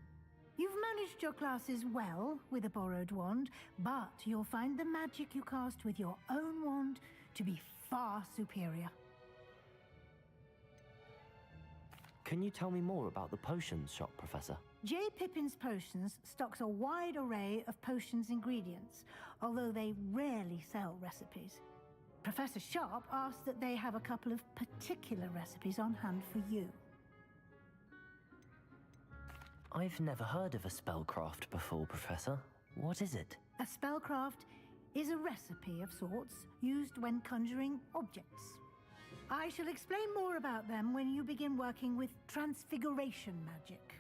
You've managed your classes well with a borrowed wand, but you'll find the magic you cast with your own wand to be far superior. Can you tell me more about the potions shop, Professor? J. Pippin's Potions stocks a wide array of potions ingredients, although they rarely sell recipes. Professor Sharp asked that they have a couple of particular recipes on hand for you. I've never heard of a spellcraft before, Professor. What is it? A spellcraft is a recipe of sorts used when conjuring objects. I shall explain more about them when you begin working with transfiguration magic.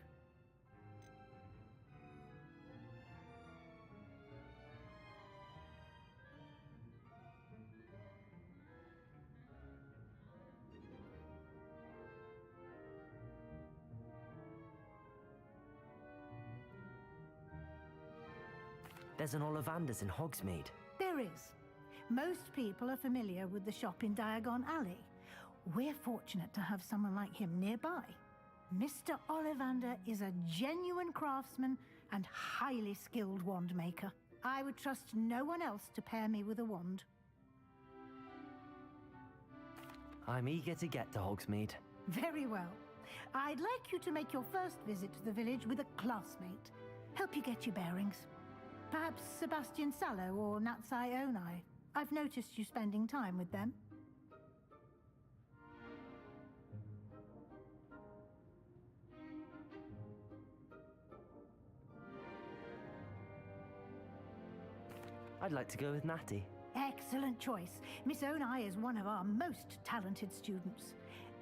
There's an Ollivander's in Hogsmeade. There is. Most people are familiar with the shop in Diagon Alley. We're fortunate to have someone like him nearby. Mr. Ollivander is a genuine craftsman and highly skilled wand maker. I would trust no one else to pair me with a wand. I'm eager to get to Hogsmeade. Very well. I'd like you to make your first visit to the village with a classmate. Help you get your bearings. Perhaps Sebastian Sallow or Natsai Onai. I've noticed you spending time with them. I'd like to go with Natty. Excellent choice. Miss Onai is one of our most talented students.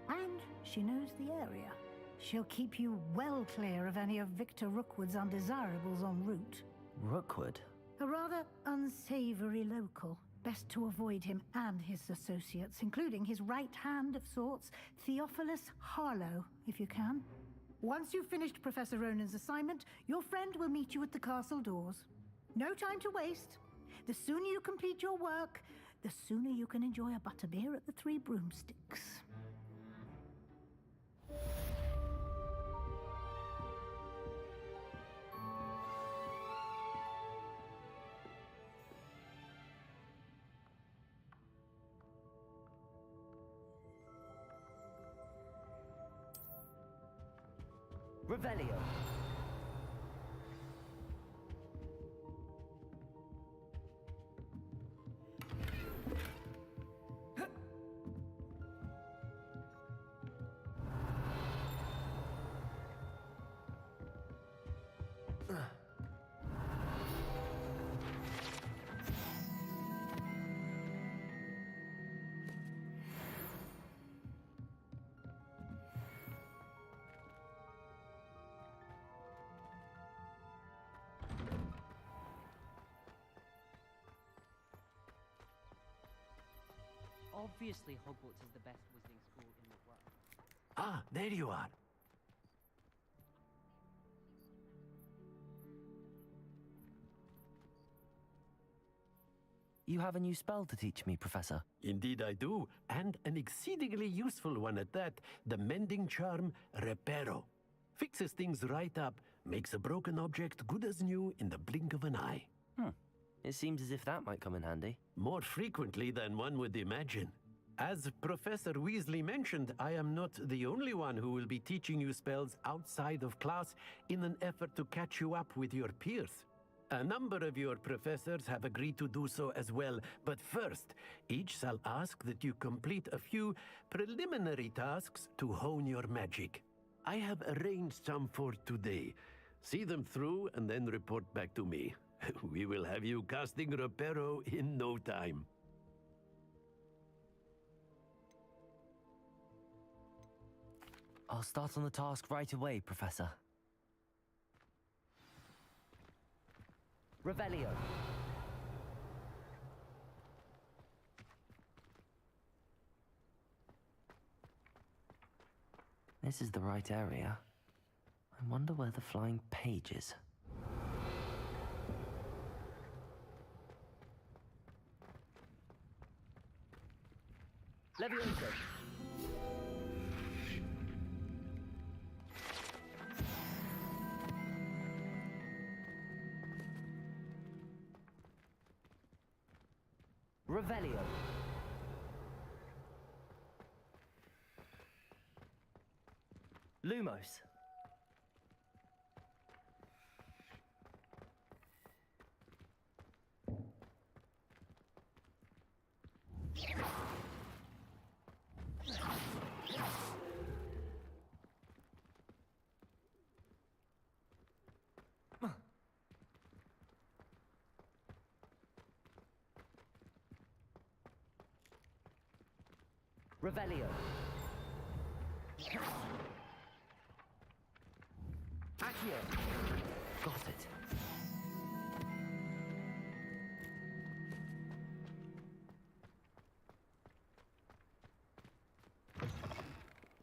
And she knows the area. She'll keep you well clear of any of Victor Rookwood's undesirables en route. Rookwood? A rather unsavory local. Best to avoid him and his associates, including his right hand of sorts, Theophilus Harlow, if you can. Once you've finished Professor Ronan's assignment, your friend will meet you at the castle doors. No time to waste. The sooner you complete your work, the sooner you can enjoy a butterbeer at the Three Broomsticks. Revelio. Obviously, Hogwarts is the best wizarding school in the world. Ah, there you are. You have a new spell to teach me, Professor. Indeed I do, and an exceedingly useful one at that. The mending charm, Reparo. Fixes things right up, makes a broken object good as new in the blink of an eye. It seems as if that might come in handy. More frequently than one would imagine. As Professor Weasley mentioned, I am not the only one who will be teaching you spells outside of class in an effort to catch you up with your peers. A number of your professors have agreed to do so as well, but first, each shall ask that you complete a few preliminary tasks to hone your magic. I have arranged some for today. See them through and then report back to me. We will have you casting Reparo in no time. I'll start on the task right away, Professor. Revelio. This is the right area. I wonder where the flying page is. Levioso. Revelio. Lumos. Revelio. Accio. Got it.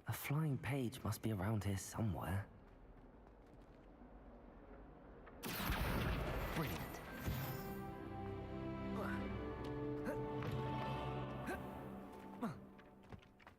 A flying page must be around here somewhere. Brilliant.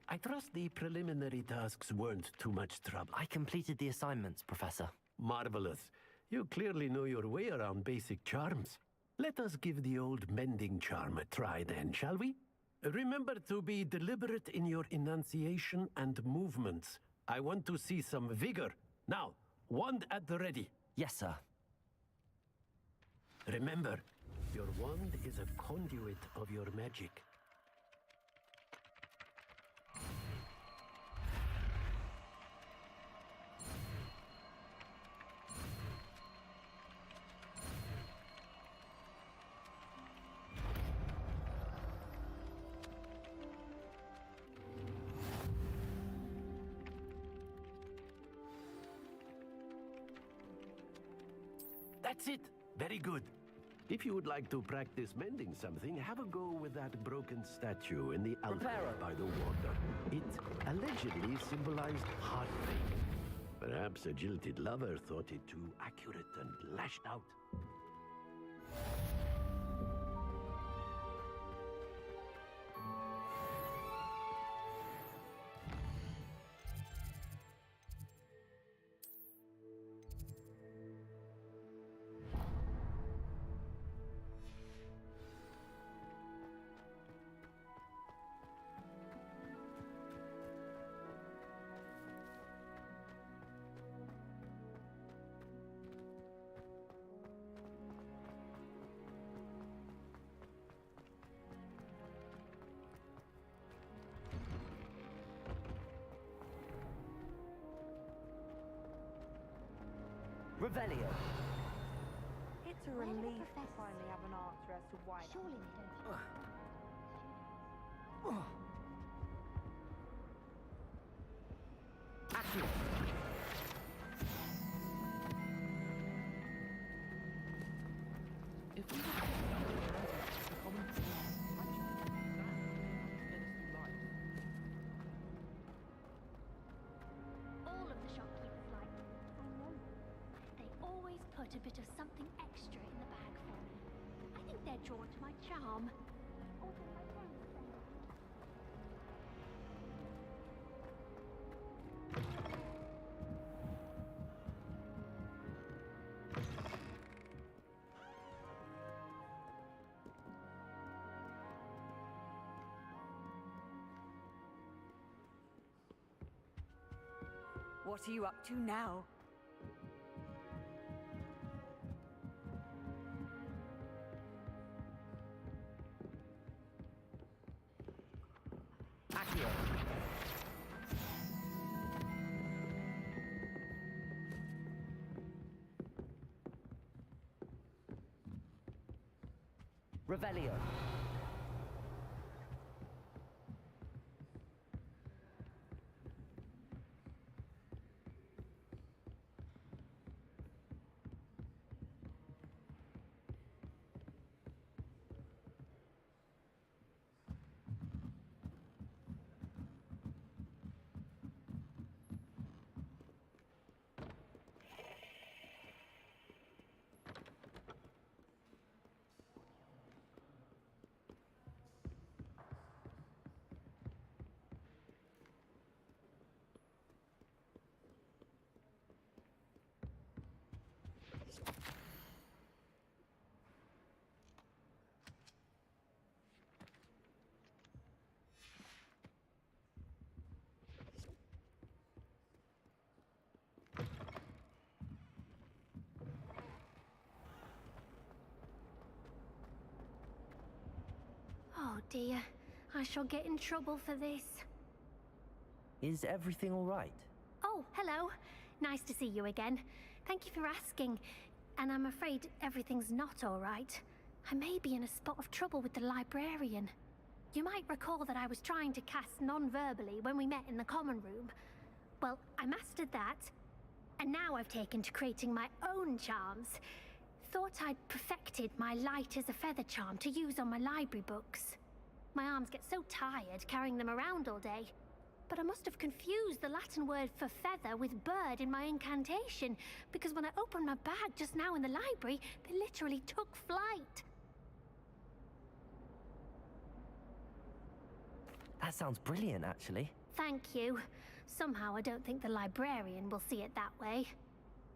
I trust the preliminary tasks weren't too much trouble. I completed the assignments, Professor. Marvelous. You clearly know your way around basic charms. Let us give the old mending charm a try then, shall we? Remember to be deliberate in your enunciation and movements. I want to see some vigor. Now, wand at the ready. Yes, sir. Remember, your wand is a conduit of your magic. That's it. Very good. If you would like to practice mending something, have a go with that broken statue in the alcove by the water. It allegedly symbolized heartbreak. Perhaps a jilted lover thought it too accurate and lashed out. Revelio. It's a relief to finally have an answer as to why. Surely they don't. Accio. If we just get the common thing, actually, that get us through life. All of the shopkeepers like me. I know. They always put a bit of something extra in the bag for me. I think they're drawn to my charm. Although my parents say What are you up to now? Accio. Revelio. Oh dear, I shall get in trouble for this. Is everything all right? Oh, hello. Nice to see you again. Thank you for asking. And I'm afraid everything's not all right. I may be in a spot of trouble with the librarian. You might recall that I was trying to cast non-verbally when we met in the common room. Well, I mastered that, and now I've taken to creating my own charms. Thought I'd perfected my light as a feather charm to use on my library books. My arms get so tired carrying them around all day. But I must have confused the Latin word for feather with bird in my incantation, because when I opened my bag just now in the library, they literally took flight. That sounds brilliant, actually. Thank you. Somehow I don't think the librarian will see it that way.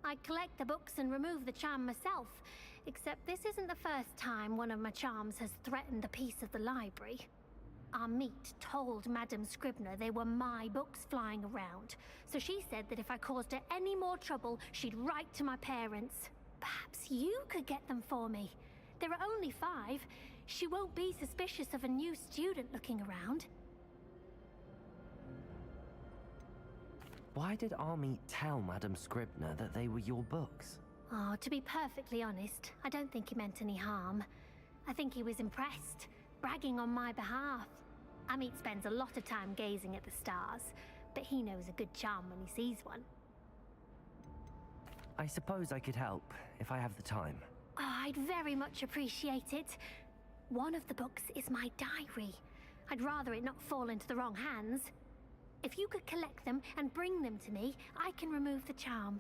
I collect the books and remove the charm myself, except this isn't the first time one of my charms has threatened the peace of the library. Our meet told Madame Scribner they were my books flying around, so she said that if I caused her any more trouble, she'd write to my parents. Perhaps you could get them for me. There are only 5. She won't be suspicious of a new student looking around. Why did Army tell Madame Scribner that they were your books? Oh, to be perfectly honest, I don't think he meant any harm. I think he was impressed, bragging on my behalf. Amit spends a lot of time gazing at the stars, but he knows a good charm when he sees one. I suppose I could help, if I have the time. Oh, I'd very much appreciate it. One of the books is my diary. I'd rather it not fall into the wrong hands. If you could collect them and bring them to me, I can remove the charm.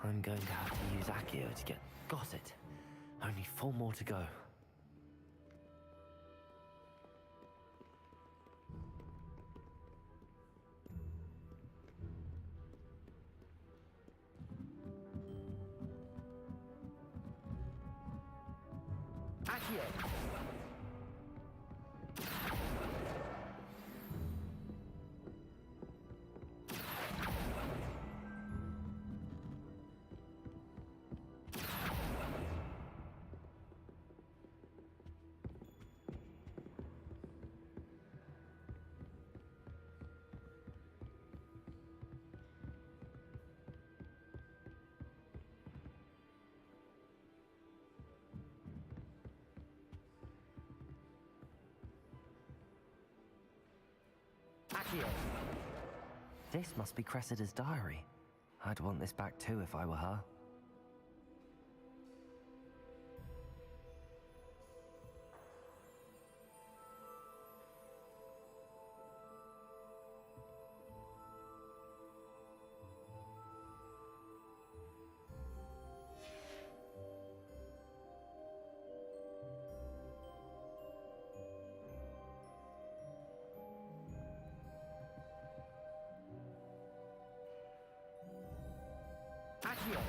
I'm going to have to use Accio to get... Got it. Only 4 more to go. Accio! Accio! This must be Cressida's diary. I'd want this back too if I were her. Accio!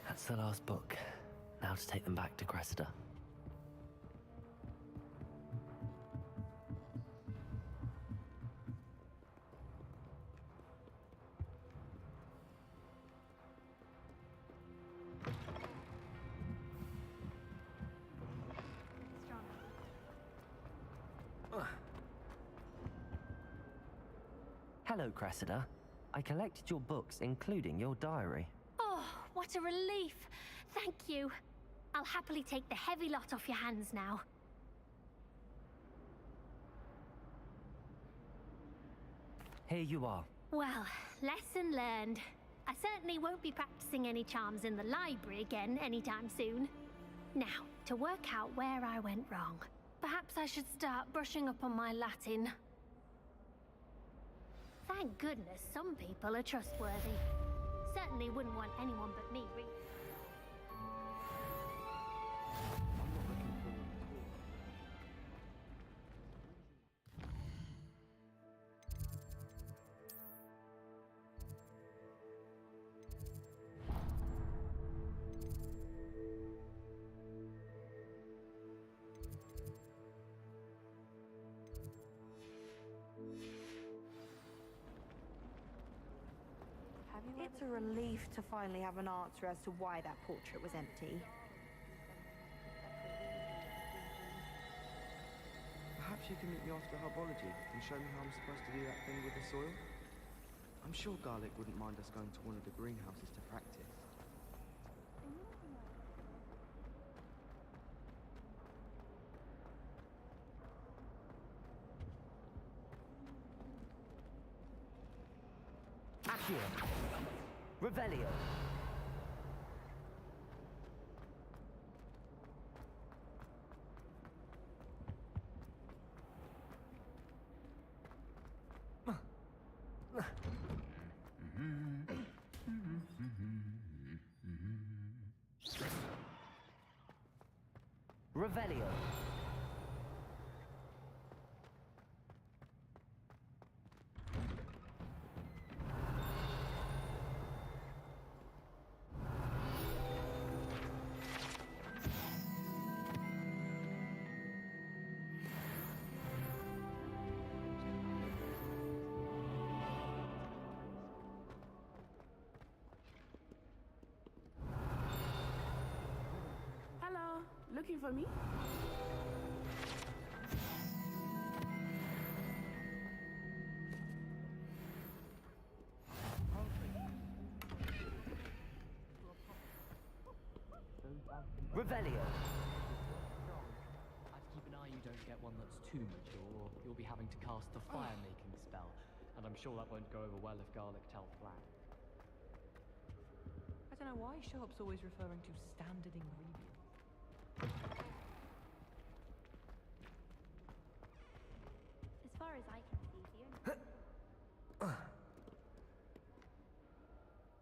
That's the last book. Now to take them back to Cressida. Hello, Cressida. I collected your books, including your diary. Oh, what a relief. Thank you. I'll happily take the heavy lot off your hands now. Here you are. Well, lesson learned. I certainly won't be practicing any charms in the library again anytime soon. Now, to work out where I went wrong. Perhaps I should start brushing up on my Latin. Thank goodness some people are trustworthy. Certainly wouldn't want anyone but me, really. a relief to finally have an answer as to why that portrait was empty. Perhaps you can meet me after herbology and show me how I'm supposed to do that thing with the soil? I'm sure Garlic wouldn't mind us going to one of the greenhouses to practice. Accio. Revelio. Revelio. Hello, looking for me? Revelio. I'd keep an eye you don't get one that's too mature, or you'll be having to cast the fire-making spell. And I'm sure that won't go over well if Garlic tell Flag. I don't know why Sharp's always referring to standard ingredients. As far as I can see, the only...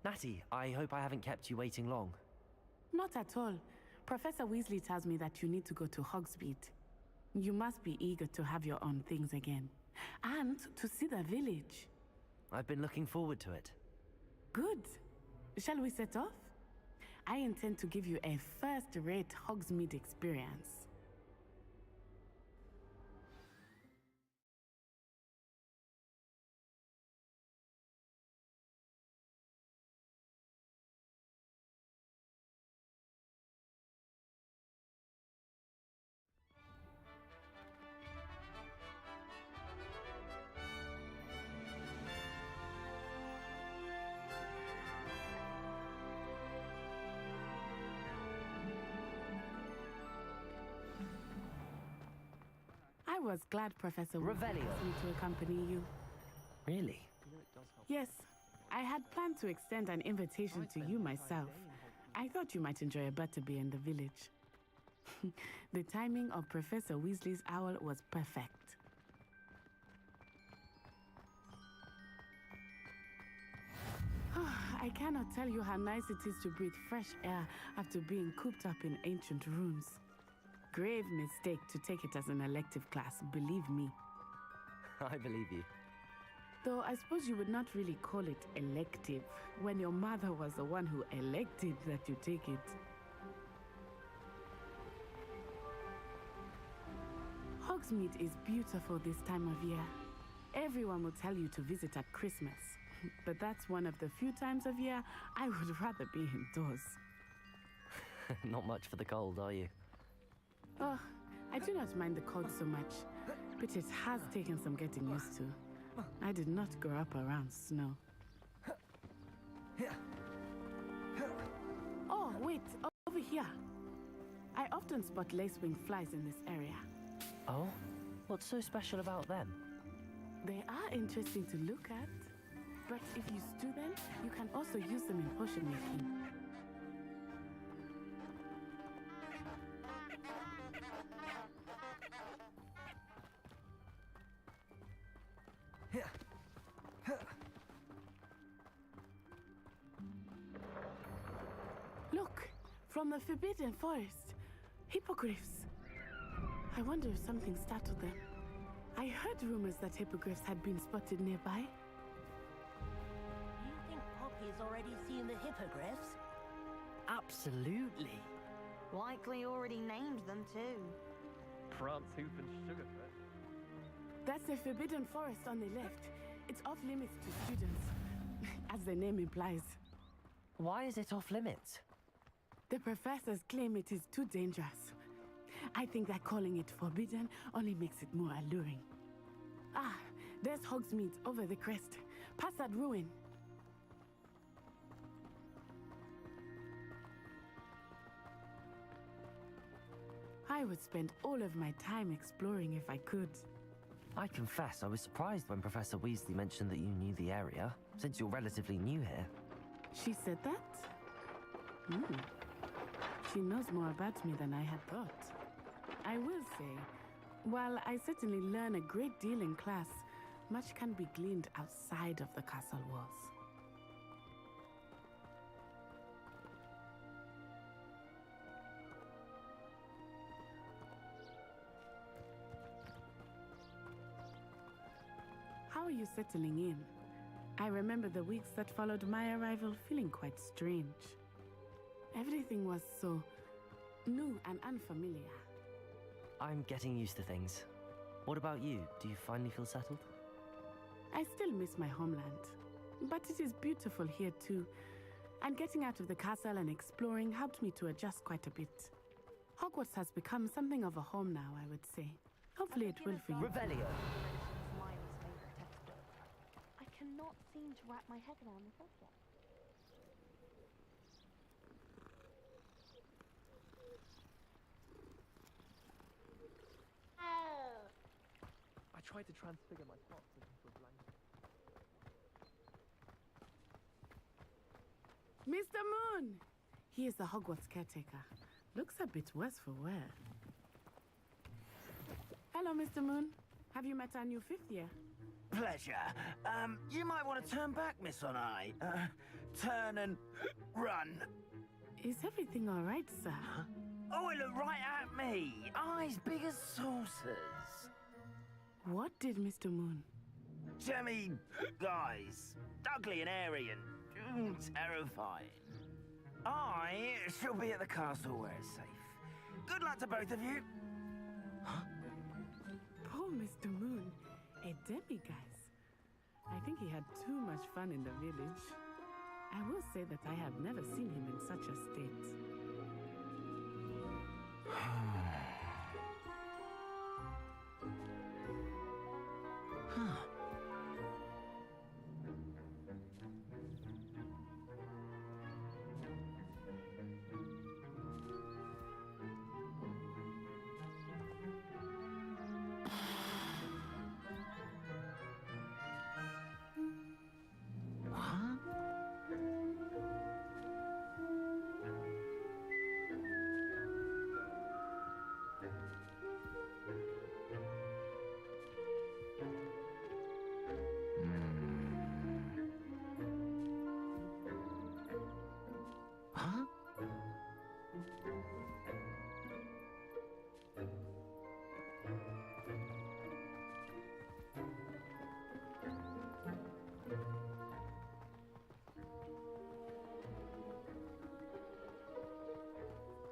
Natty, I hope I haven't kept you waiting long. Not at all. Professor Weasley tells me that you need to go to Hogsmeade. You must be eager to have your own things again. And to see the village. I've been looking forward to it. Good. Shall we set off? I intend to give you a first-rate Hogsmeade experience. I was glad Professor Weasley asked me to accompany you. Really? Yes, I had planned to extend an invitation to you myself. I thought you might enjoy a butterbeer in the village. The timing of Professor Weasley's owl was perfect. I cannot tell you how nice it is to breathe fresh air after being cooped up in ancient rooms. Grave mistake to take it as an elective class, believe me. I believe you. Though I suppose you would not really call it elective when your mother was the one who elected that you take it. Hogsmeade is beautiful this time of year. Everyone will tell you to visit at Christmas, but that's one of the few times of year I would rather be indoors. Not much for the cold, are you? Oh, I do not mind the cold so much, but it has taken some getting used to. I did not grow up around snow. Oh, wait, over here. I often spot lacewing flies in this area. Oh? What's so special about them? They are interesting to look at, but if you stew them, you can also use them in potion making. Look, from the Forbidden Forest, hippogriffs. I wonder if something startled them. I heard rumors that hippogriffs had been spotted nearby. You think Poppy's already seen the hippogriffs? Absolutely. Likely already named them too. Prance, Hoof, and Sugarfoot. That's the Forbidden Forest on the left. It's off limits to students, as the name implies. Why is it off limits? The professors claim it is too dangerous. I think that calling it forbidden only makes it more alluring. Ah, there's Hogsmeade over the crest. Past that ruin. I would spend all of my time exploring if I could. I confess I was surprised when Professor Weasley mentioned that you knew the area, since you're relatively new here. She said that? She knows more about me than I had thought. I will say, while I certainly learn a great deal in class, much can be gleaned outside of the castle walls. How are you settling in? I remember the weeks that followed my arrival feeling quite strange. Everything was so new and unfamiliar. I'm getting used to things. What about you? Do you finally feel settled? I still miss my homeland, but it is beautiful here too. And getting out of the castle and exploring helped me to adjust quite a bit. Hogwarts has become something of a home now, I would say. Hopefully it will for you. Revelio. Hermione's favorite textbook. I cannot seem to wrap my head around the subject. I tried to transfigure my thoughts into a blanket. Mr. Moon! He is the Hogwarts caretaker. Looks a bit worse for wear. Hello, Mr. Moon. Have you met our new fifth year? Pleasure. You might want to turn back, Miss Onai. Turn and run. Is everything all right, sir? Oh, it looked right at me. Eyes big as saucers. What did Mr. Moon? Jemmy, guys. Ugly and airy and terrifying. I shall be at the castle where it's safe. Good luck to both of you. Poor Mr. Moon. A demiguise. I think he had too much fun in the village. I will say that I have never seen him in such a state.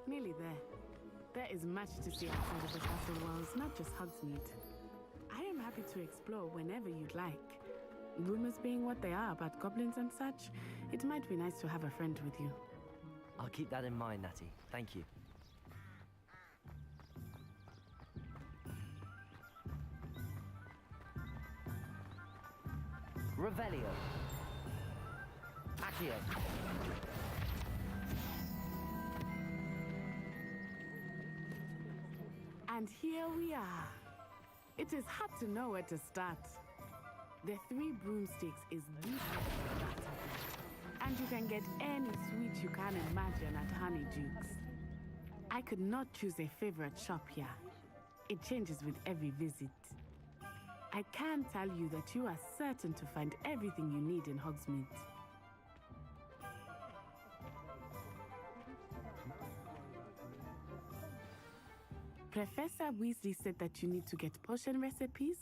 Nearly there. There is much to see outside of the castle walls, not just Hogsmeade. I am happy to explore whenever you'd like. Rumors being what they are about goblins and such, it might be nice to have a friend with you. I'll keep that in mind, Natty. Thank you. Revelio. Accio. And here we are. It is hard to know where to start. The Three Broomsticks is the starter, and you can get any sweet you can imagine at Honeydukes. I could not choose a favorite shop here. It changes with every visit. I can tell you that you are certain to find everything you need in Hogsmeade. Professor Weasley said that you need to get potion recipes,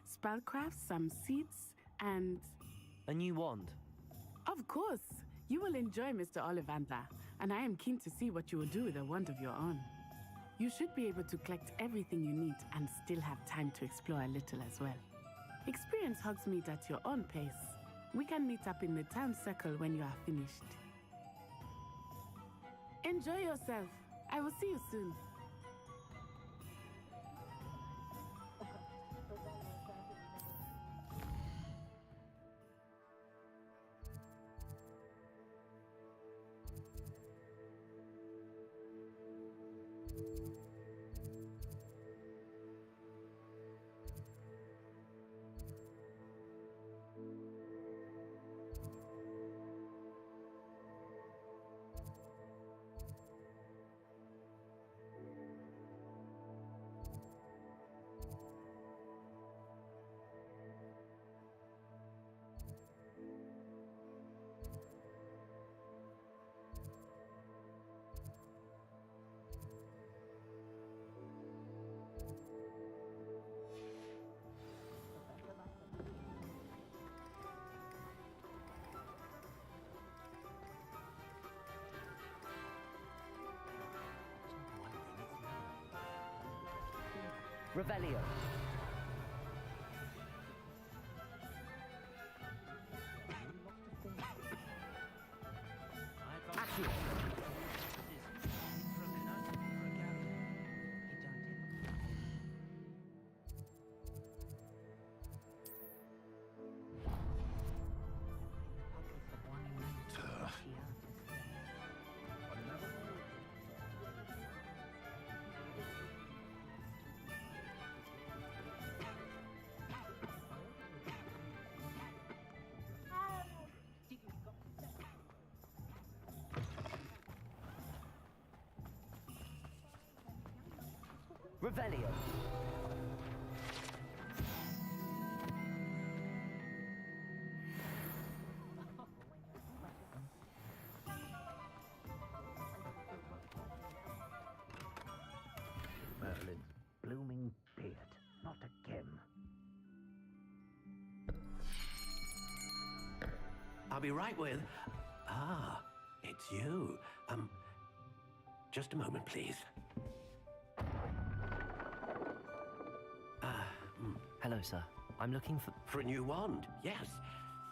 spellcrafts, some seeds, and... a new wand. Of course! You will enjoy Mr. Ollivander, and I am keen to see what you will do with a wand of your own. You should be able to collect everything you need and still have time to explore a little as well. Experience Hogsmeade at your own pace. We can meet up in the town circle when you are finished. Enjoy yourself. I will see you soon. Revelio. Accio. Revelio. Merlin's blooming beard. Not again. I'll be right with... Ah, it's you. Just a moment, please. Hello, sir. I'm looking for... For a new wand, yes.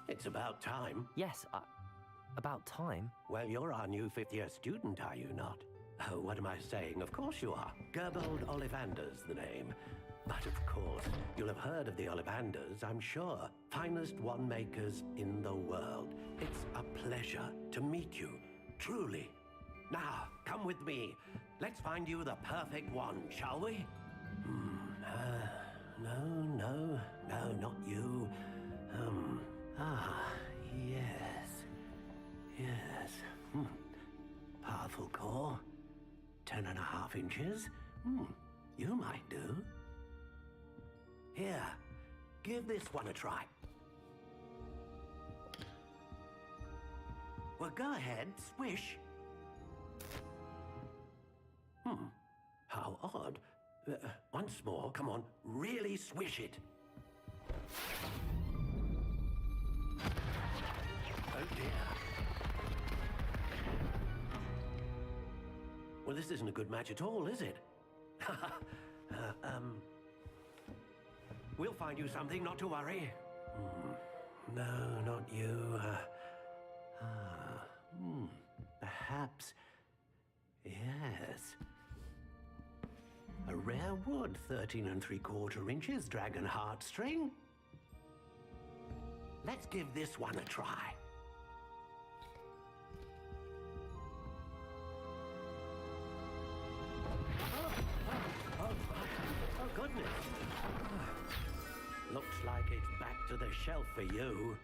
It's about time. Yes, about time? Well, you're our new fifth-year student, are you not? Oh, what am I saying? Of course you are. Gerbold Ollivander's the name. But of course, you'll have heard of the Ollivanders, I'm sure. Finest wand makers in the world. It's a pleasure to meet you, truly. Now, come with me. Let's find you the perfect wand, shall we? No, not you. Yes. Powerful core. 10.5 inches. You might do. Here, give this one a try. Well, go ahead, swish. How odd. Once more, come on, really swish it. Oh dear. Well, this isn't a good match at all, is it? We'll find you something, not to worry. No, not you. Perhaps. Yes. A rare wood, 13 3/4 inches, dragon heartstring. Let's give this one a try. Oh, goodness. Looks like it's back to the shelf for you.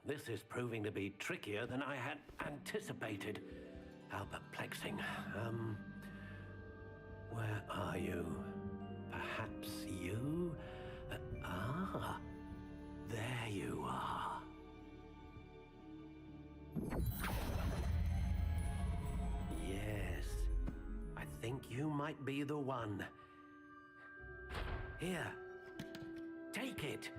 This is proving to be trickier than I had anticipated. How perplexing. Where are you? Perhaps you? There you are. Yes, I think you might be the one. Here, take it.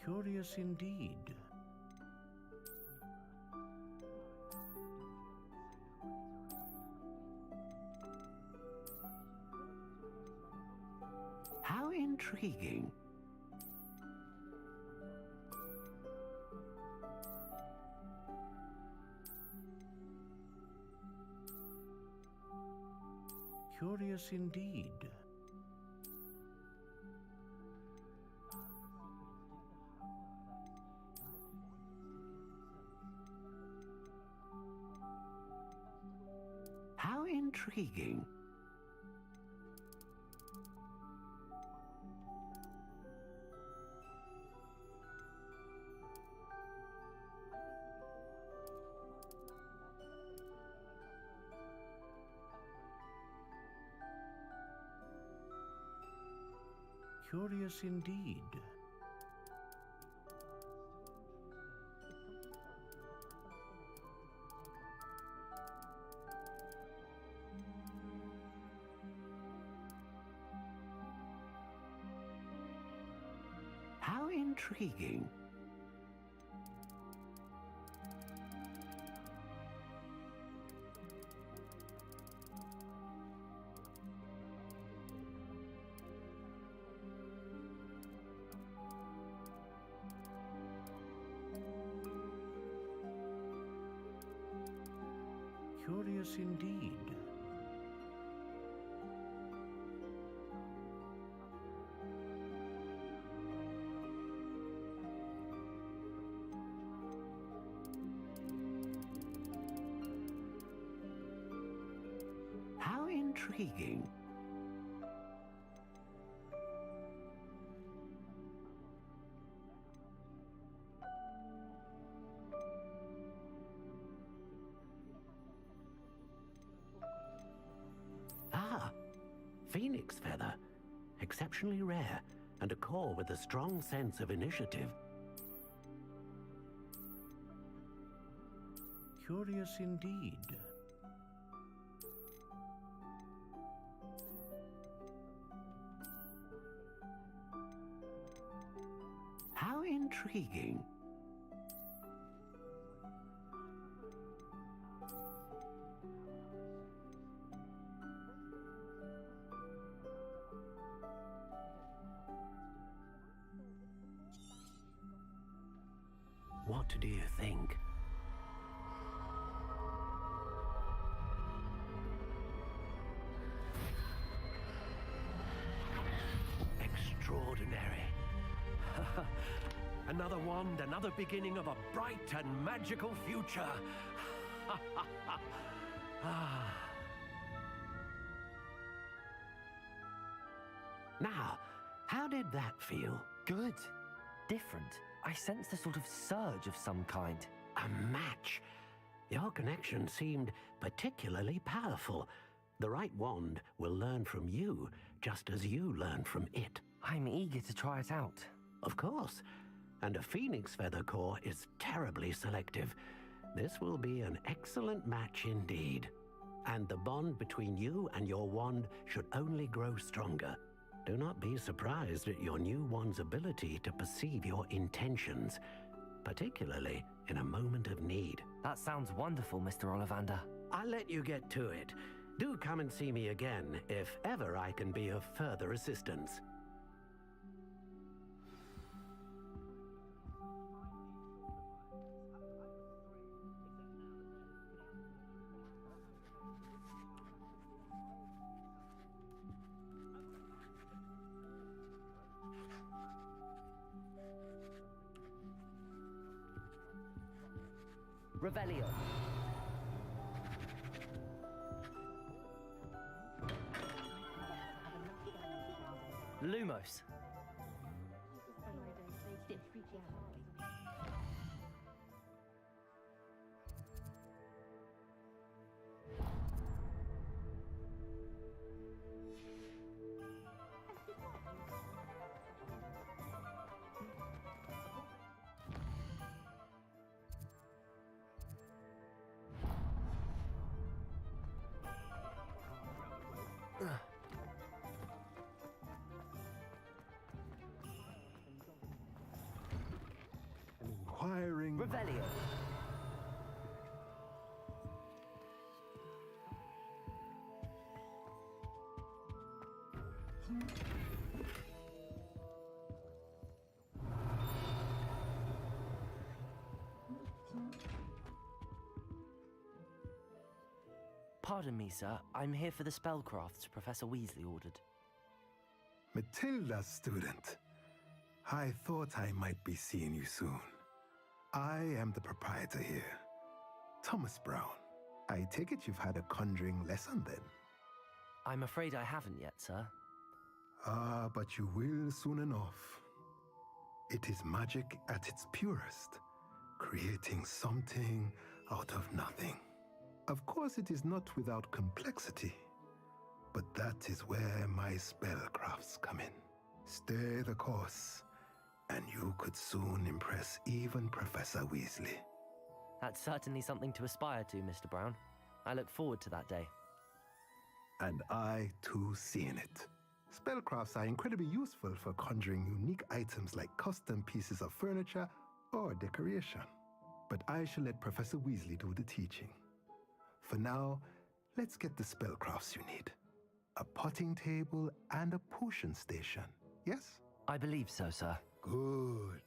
Curious indeed. How intriguing. Curious indeed. How intriguing. Curious indeed. How intriguing. Curious indeed. How intriguing. Ah, phoenix feather. Exceptionally rare, and a core with a strong sense of initiative. Curious indeed. How intriguing. What do you think? Extraordinary. Another wand, another beginning of a bright and magical future. Now, how did that feel? Good. Different. I sensed a sort of surge of some kind. A match. Your connection seemed particularly powerful. The right wand will learn from you, just as you learn from it. I'm eager to try it out. Of course. And a phoenix feather core is terribly selective. This will be an excellent match indeed. And the bond between you and your wand should only grow stronger. Do not be surprised at your new wand's ability to perceive your intentions, particularly in a moment of need. That sounds wonderful, Mr. Ollivander. I'll let you get to it. Do come and see me again if ever I can be of further assistance. Revelio. Lumos. Pardon me, sir. I'm here for the spellcrafts Professor Weasley ordered. Matilda's student. I thought I might be seeing you soon. I am the proprietor here, Thomas Brown. I take it you've had a conjuring lesson then? I'm afraid I haven't yet, sir. Ah, but you will soon enough. It is magic at its purest, creating something out of nothing. Of course, it is not without complexity, but that is where my spellcrafts come in. Stay the course, and you could soon impress even Professor Weasley. That's certainly something to aspire to, Mr. Brown. I look forward to that day. And I, too, seeing it. Spellcrafts are incredibly useful for conjuring unique items like custom pieces of furniture or decoration. But I shall let Professor Weasley do the teaching. For now, let's get the spellcrafts you need. A potting table and a potion station, yes? I believe so, sir. Good.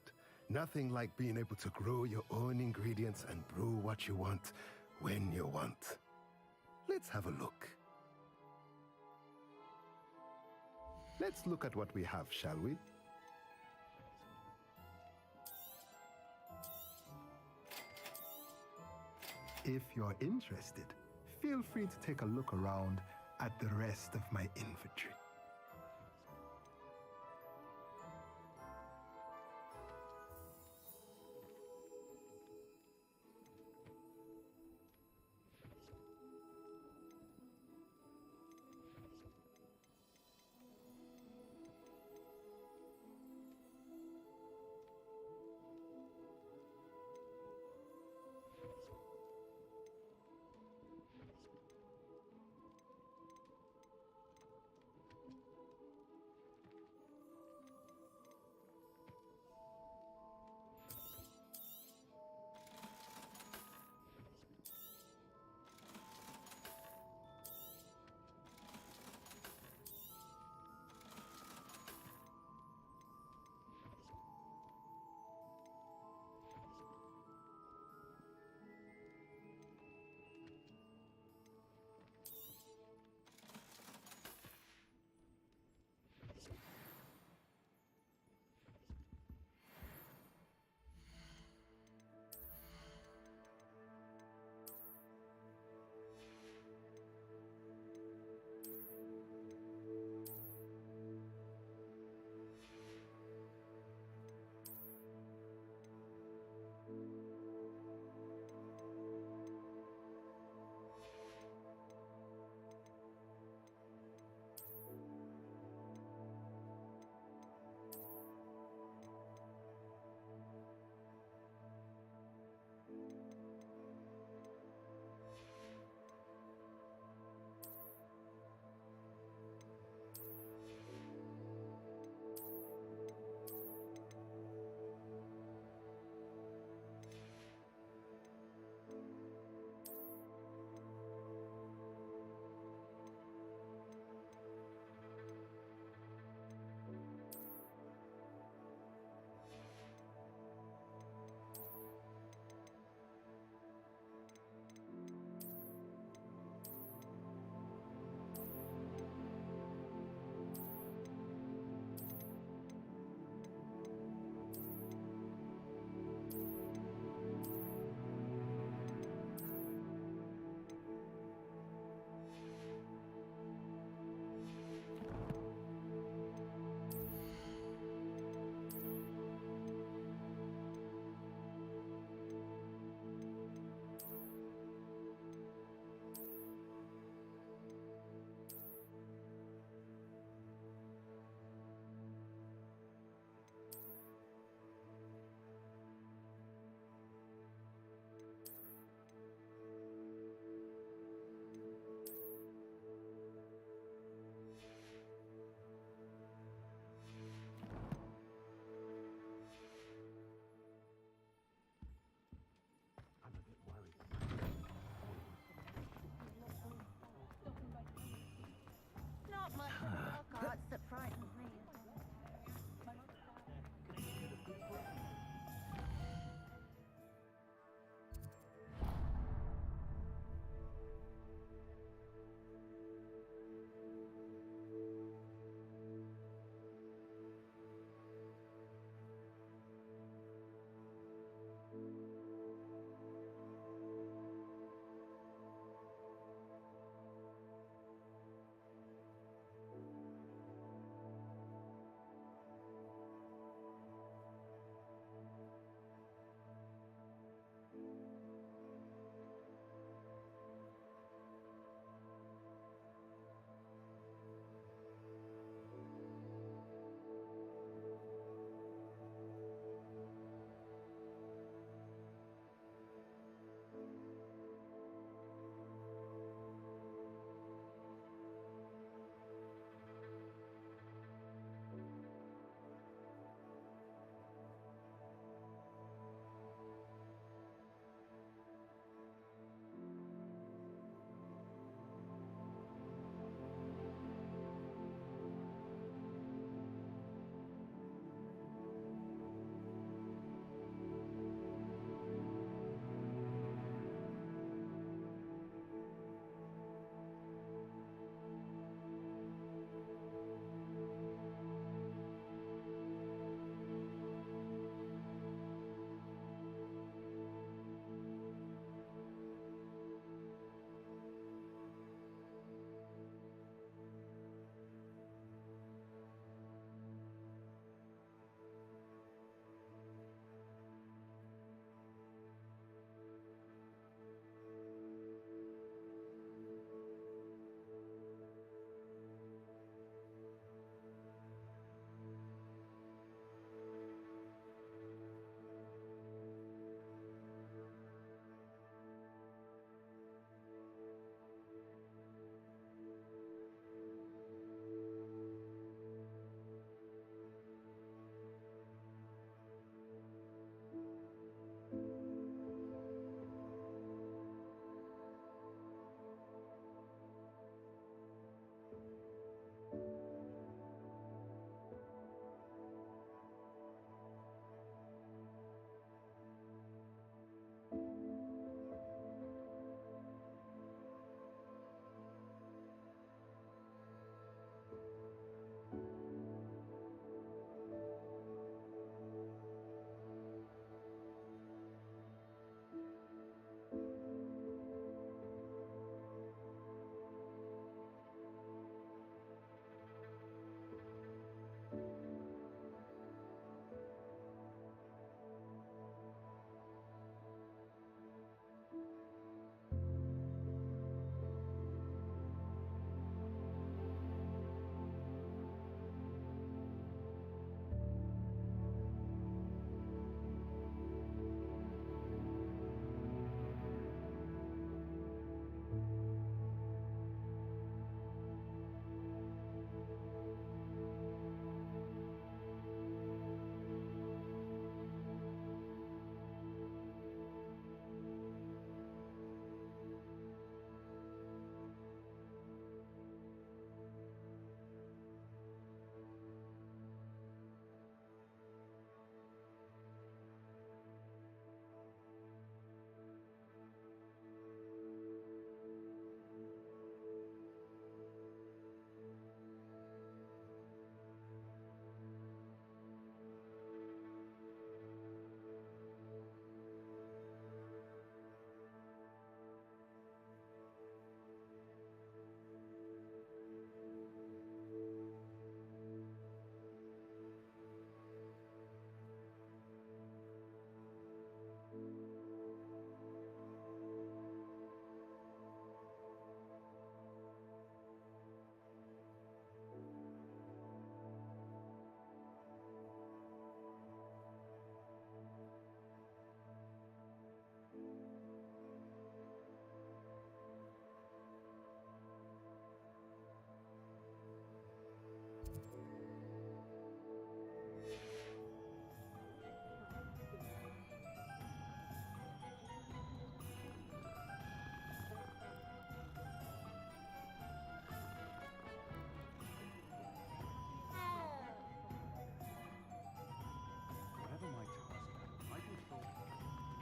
Nothing like being able to grow your own ingredients and brew what you want when you want. Let's have a look. Let's look at what we have, shall we? If you're interested, feel free to take a look around at the rest of my inventory.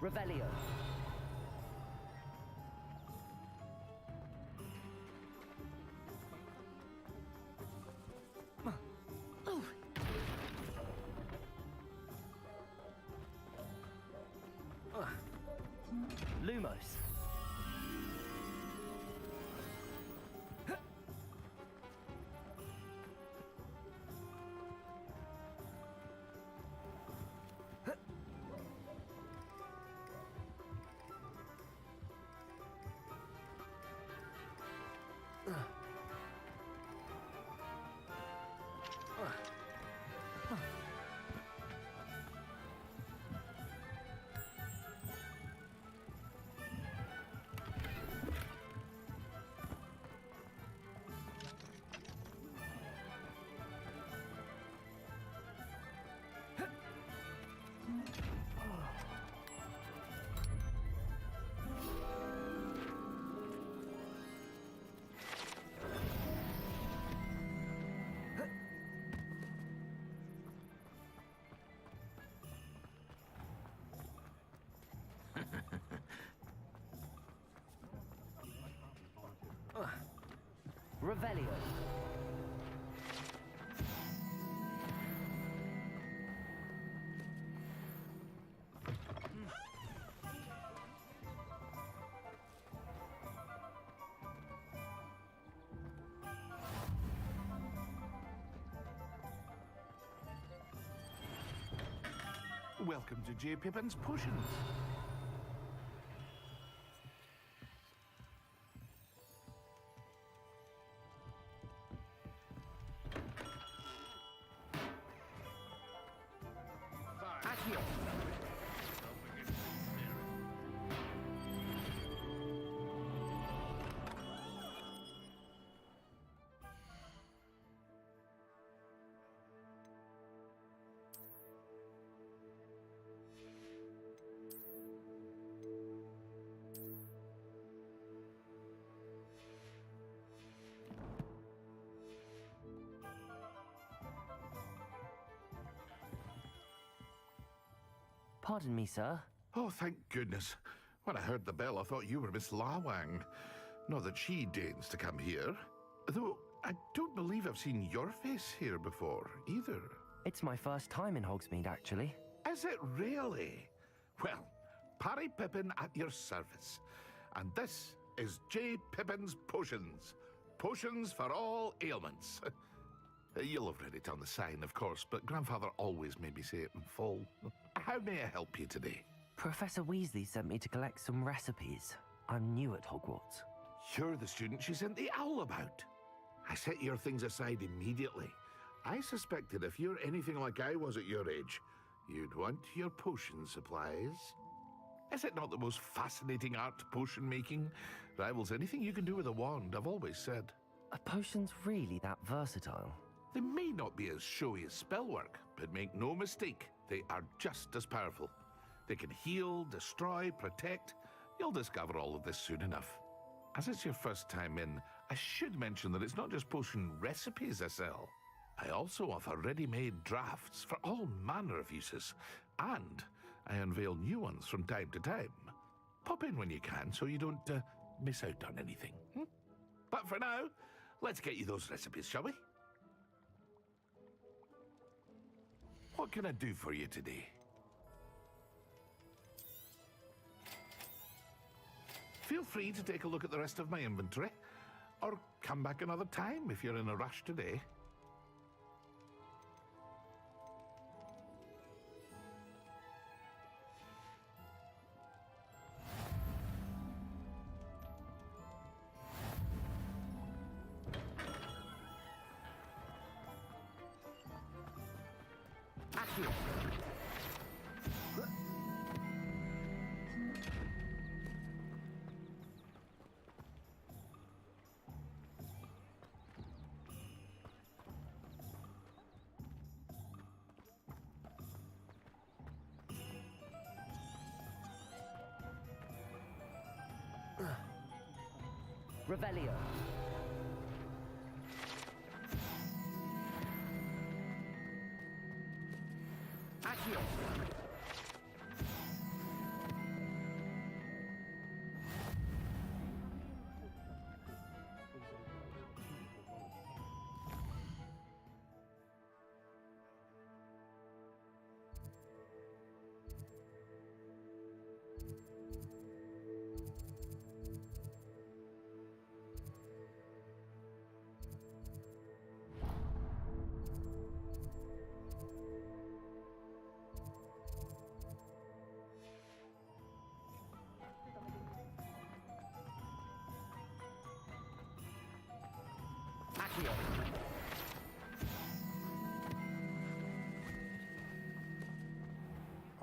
Revelio. Lumos. Revelio. Welcome to J. Pippin's Potions. Pardon me, sir. Oh, thank goodness. When I heard the bell, I thought you were Miss Lawang. Not that she deigns to come here. Though, I don't believe I've seen your face here before, either. It's my first time in Hogsmeade, actually. Is it really? Well, Parry Pippin at your service. And this is J. Pippin's Potions. Potions for all ailments. You'll have read it on the sign, of course, but Grandfather always made me say it in full. How may I help you today? Professor Weasley sent me to collect some recipes. I'm new at Hogwarts. You're the student she sent the owl about. I set your things aside immediately. I suspected if you're anything like I was at your age, you'd want your potion supplies. Is it not the most fascinating art, potion making? Rivals anything you can do with a wand, I've always said. Are potions really that versatile? They may not be as showy as spellwork, but make no mistake, they are just as powerful. They can heal, destroy, protect. You'll discover all of this soon enough. As it's your first time in, I should mention that it's not just potion recipes I sell. I also offer ready-made drafts for all manner of uses, and I unveil new ones from time to time. Pop in when you can so you don't miss out on anything. But for now, let's get you those recipes, shall we? What can I do for you today? Feel free to take a look at the rest of my inventory, or come back another time if you're in a rush today. Revelio. Accio.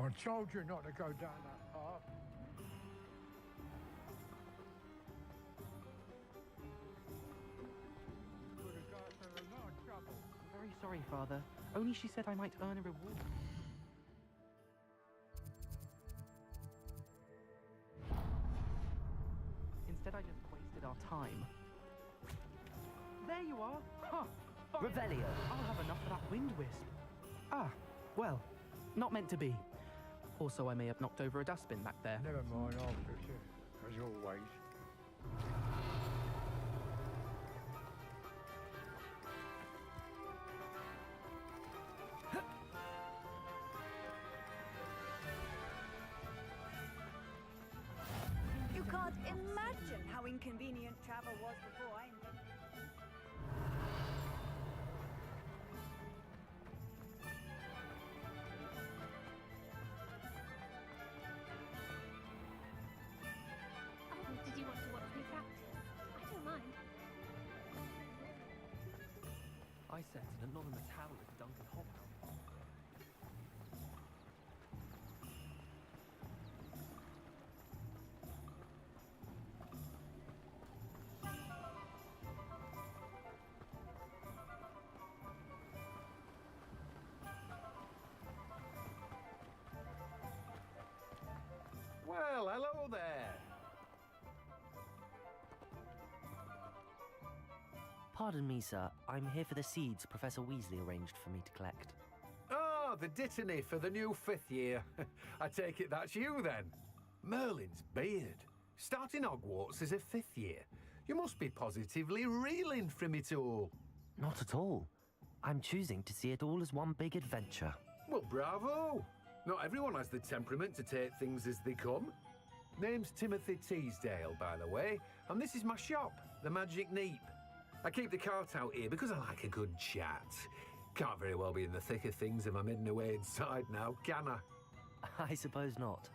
I told you not to go down that path. Could have got us in a lot of trouble. I'm very sorry, Father. Only she said I might earn a reward. Instead, I just wasted our time. There you are! Huh! Fine. Revelio! I'll have enough of that wind wisp. Ah, well, not meant to be. Also, I may have knocked over a dustbin back there. Never mind, I'll fix it. As always. You can't imagine how inconvenient travel was before I invented it. Oh, did you want to watch me practice? I don't mind. I set an anonymous howl at Duncan Hopper. Well, hello there. Pardon me, sir. I'm here for the seeds Professor Weasley arranged for me to collect. Ah, the dittany for the new 5th year. I take it that's you then. Merlin's beard. Starting Hogwarts as a 5th year. You must be positively reeling from it all. Not at all. I'm choosing to see it all as one big adventure. Well, bravo. Not everyone has the temperament to take things as they come. Name's Timothy Teasdale, by the way, and this is my shop, the Magic Neep. I keep the cart out here because I like a good chat. Can't very well be in the thick of things if I'm hidden away inside now, can I? I suppose not.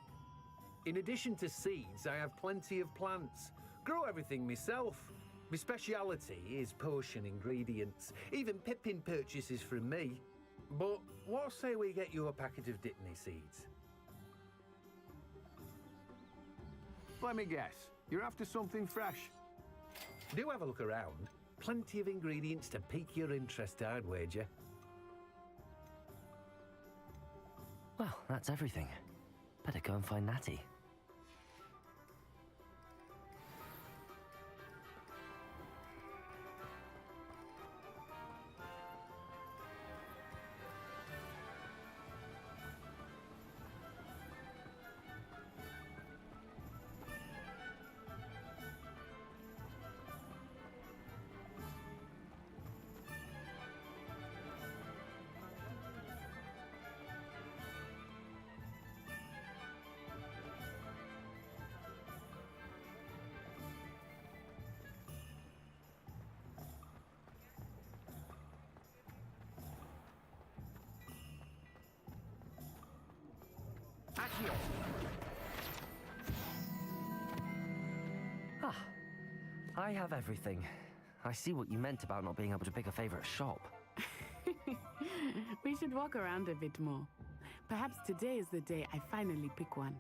In addition to seeds, I have plenty of plants. Grow everything myself. My speciality is potion ingredients. Even Pippin purchases from me. But what say we get you a packet of Dittany seeds? Let me guess. You're after something fresh. Do have a look around. Plenty of ingredients to pique your interest, I'd wager. Well, that's everything. Better go and find Natty. Ah, I have everything. I see what you meant about not being able to pick a favorite shop. We should walk around a bit more. Perhaps today is the day I finally pick one.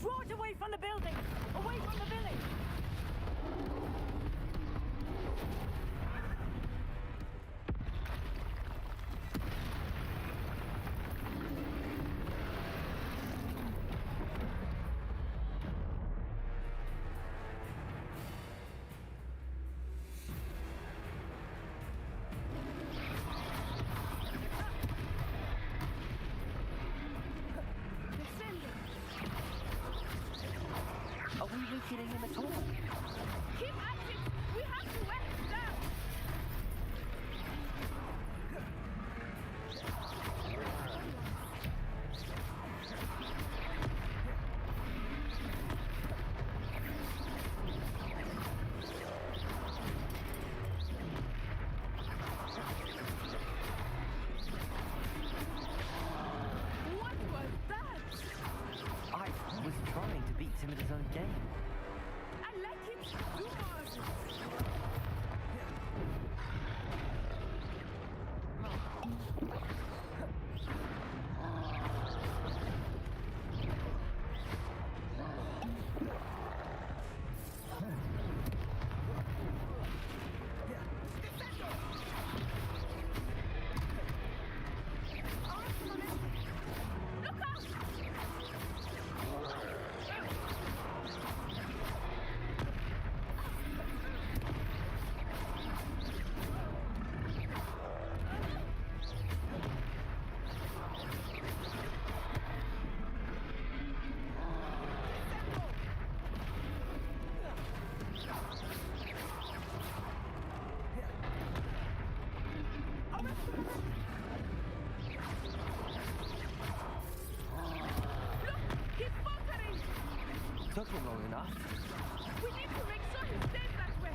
Draw it away from the building! Away from the village! Are we weakening him at all? Keep at it! We have to wear it down! took him long enough. We need to make sure he stays that way.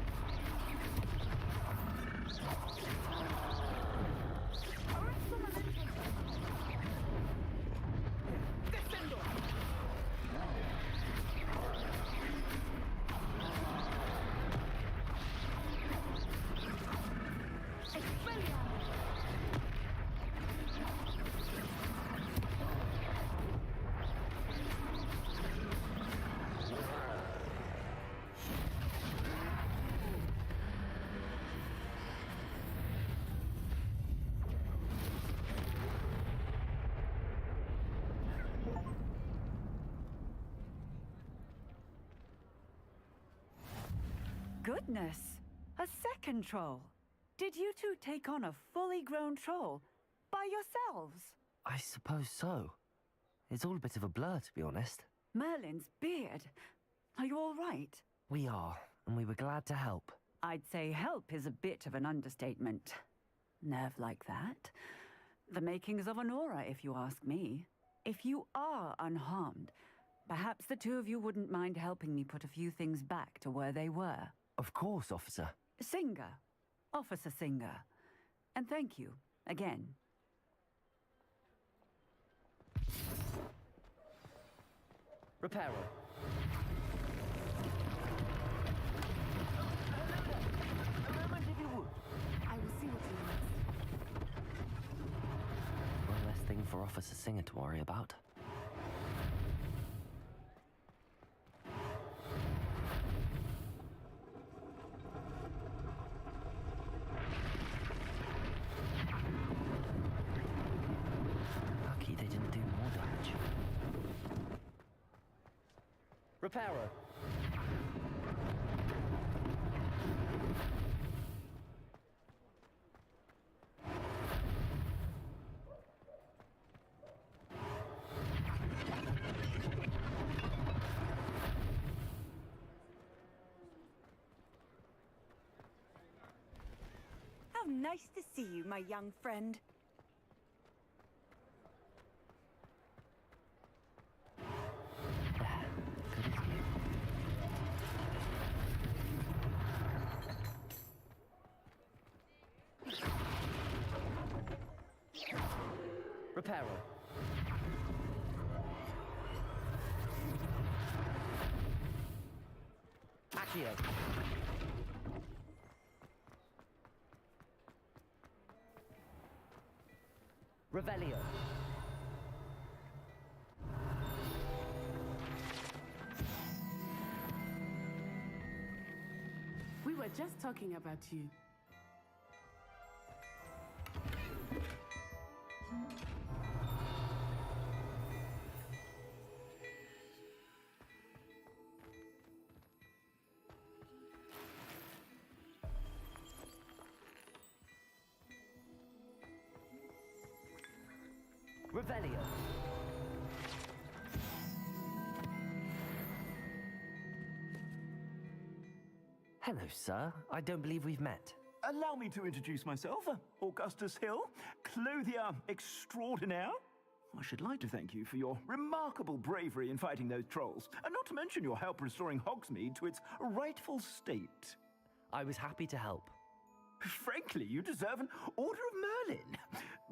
Descendo. Goodness! A second troll! Did you two take on a fully grown troll by yourselves? I suppose so. It's all a bit of a blur, to be honest. Merlin's beard. Are you all right? We are, and we were glad to help. I'd say help is a bit of an understatement. Nerve like that. The makings of an aura, if you ask me. If you are unharmed, perhaps the two of you wouldn't mind helping me put a few things back to where they were. Of course, officer. Singer. Officer Singer. And thank you, again. Reparo. I will see what he wants. One less thing for Officer Singer to worry about. Lucky they didn't do more damage. Reparo. How nice to see you, my young friend. Reparo. Accio. Revelio. We were just talking about you. Revelio. Hello, sir. I don't believe we've met. Allow me to introduce myself, Augustus Hill, clothier extraordinaire. I should like to thank you for your remarkable bravery in fighting those trolls, and not to mention your help restoring Hogsmeade to its rightful state. I was happy to help. Frankly, you deserve an Order of Merlin.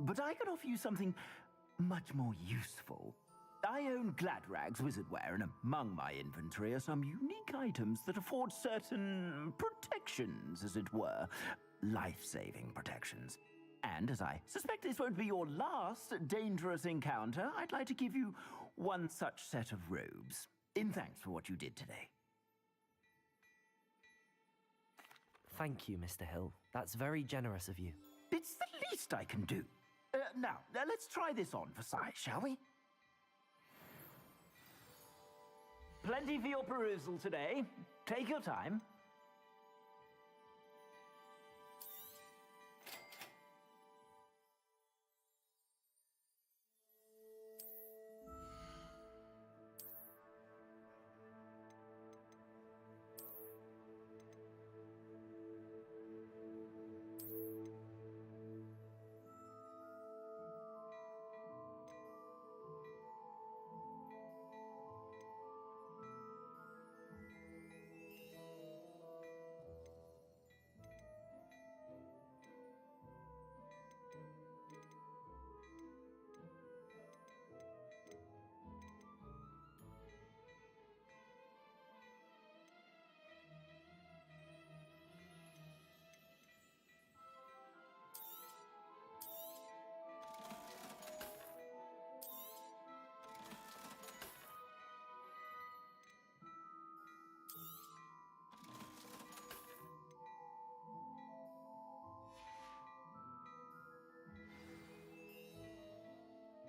But I can offer you something much more useful. I own Gladrag's wizardware, and among my inventory are some unique items that afford certain protections, as it were. Life-saving protections. And as I suspect this won't be your last dangerous encounter, I'd like to give you one such set of robes, in thanks for what you did today. Thank you, Mr. Hill. That's very generous of you. It's the least I can do. Now, let's try this on for size, shall we? Plenty for your perusal today. Take your time.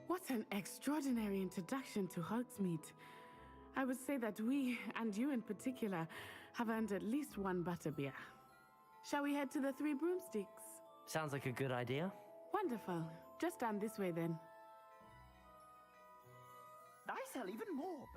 What an extraordinary introduction to Hogsmeade. I would say that we, and you in particular, have earned at least one butterbeer. Shall we head to the Three Broomsticks? Sounds like a good idea. Wonderful. Just down this way then. I sell even more.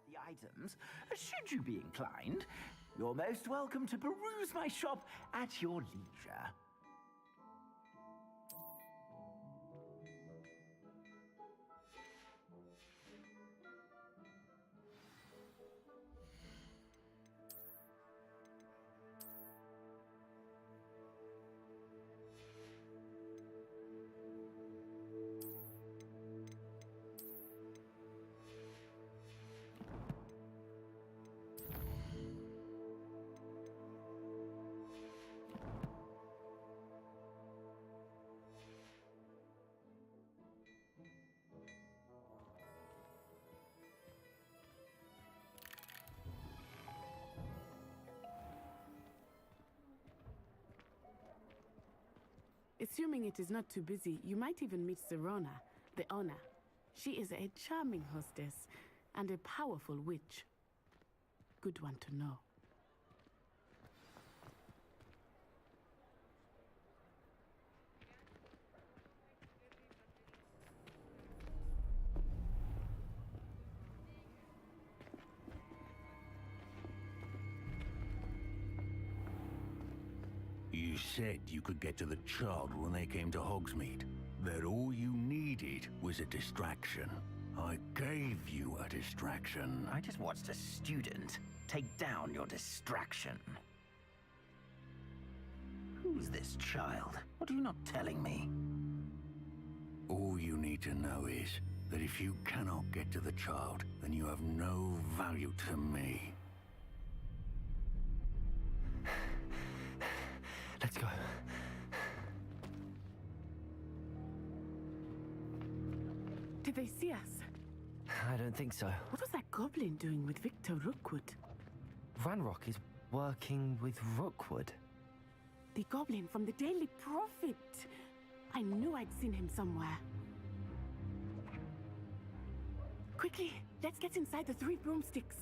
The items, should you be inclined, you're most welcome to peruse my shop at your leisure. Assuming it is not too busy, you might even meet Serona, the owner. She is a charming hostess and a powerful witch. Good one to know. You said you could get to the child when they came to Hogsmeade. That all you needed was a distraction. I gave you a distraction. I just watched a student take down your distraction. Who's this child? What are you not telling me? All you need to know is that if you cannot get to the child, then you have no value to me. Let's go. Did they see us? I don't think so. What was that goblin doing with Victor Rookwood? Ranrock is working with Rookwood. The goblin from the Daily Prophet. I knew I'd seen him somewhere. Quickly, let's get inside the Three Broomsticks.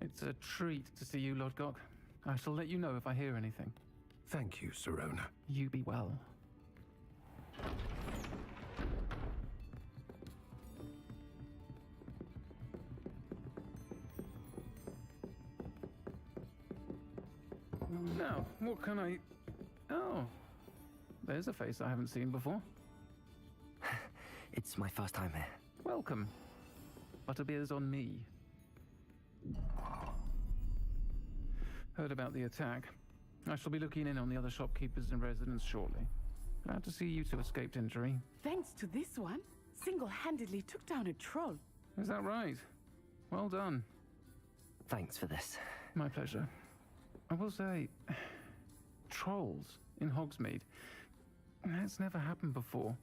It's a treat to see you, Lodgok. I shall let you know if I hear anything. Thank you, Serona. You be well. Now, what can I... Oh, there's a face I haven't seen before. It's my first time here. Welcome. Butterbeer's on me. Heard about the attack. I shall be looking in on the other shopkeepers and residents shortly. Glad to see you two escaped injury. Thanks to this one, single-handedly took down a troll. Is that right? Well done. Thanks for this. My pleasure. I will say, trolls in Hogsmeade. That's never happened before.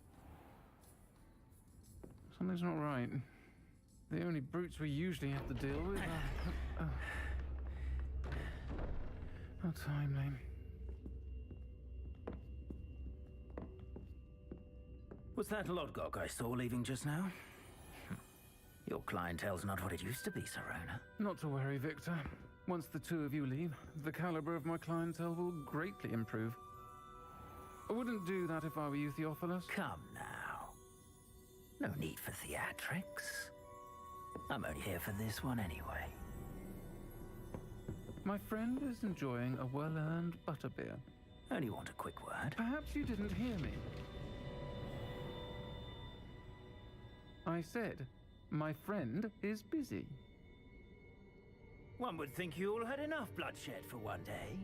Something's not right. The only brutes we usually have to deal with are... How timely. Was that Lodgok I saw leaving just now? Your clientele's not what it used to be, Serona. Not to worry, Victor. Once the two of you leave, the caliber of my clientele will greatly improve. I wouldn't do that if I were you, Theophilus. Come now. No need for theatrics. I'm only here for this one anyway. My friend is enjoying a well-earned butterbeer. Only want a quick word. Perhaps you didn't hear me. I said, my friend is busy. One would think you all had enough bloodshed for one day.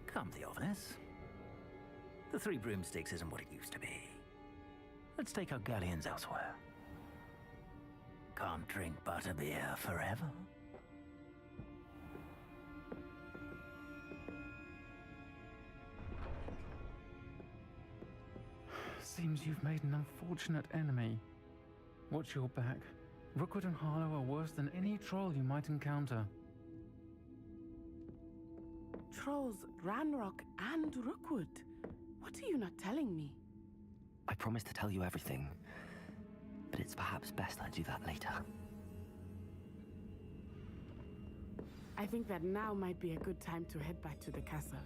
Come, Theophilus. The Three Broomsticks isn't what it used to be. Let's take our galleons elsewhere. Can't drink butterbeer forever. seems you've made an unfortunate enemy. Watch your back. Rookwood and Harlow are worse than any troll you might encounter. Trolls, Ranrock, and Rookwood. What are you not telling me? I promised to tell you everything, but it's perhaps best I do that later. I think that now might be a good time to head back to the castle.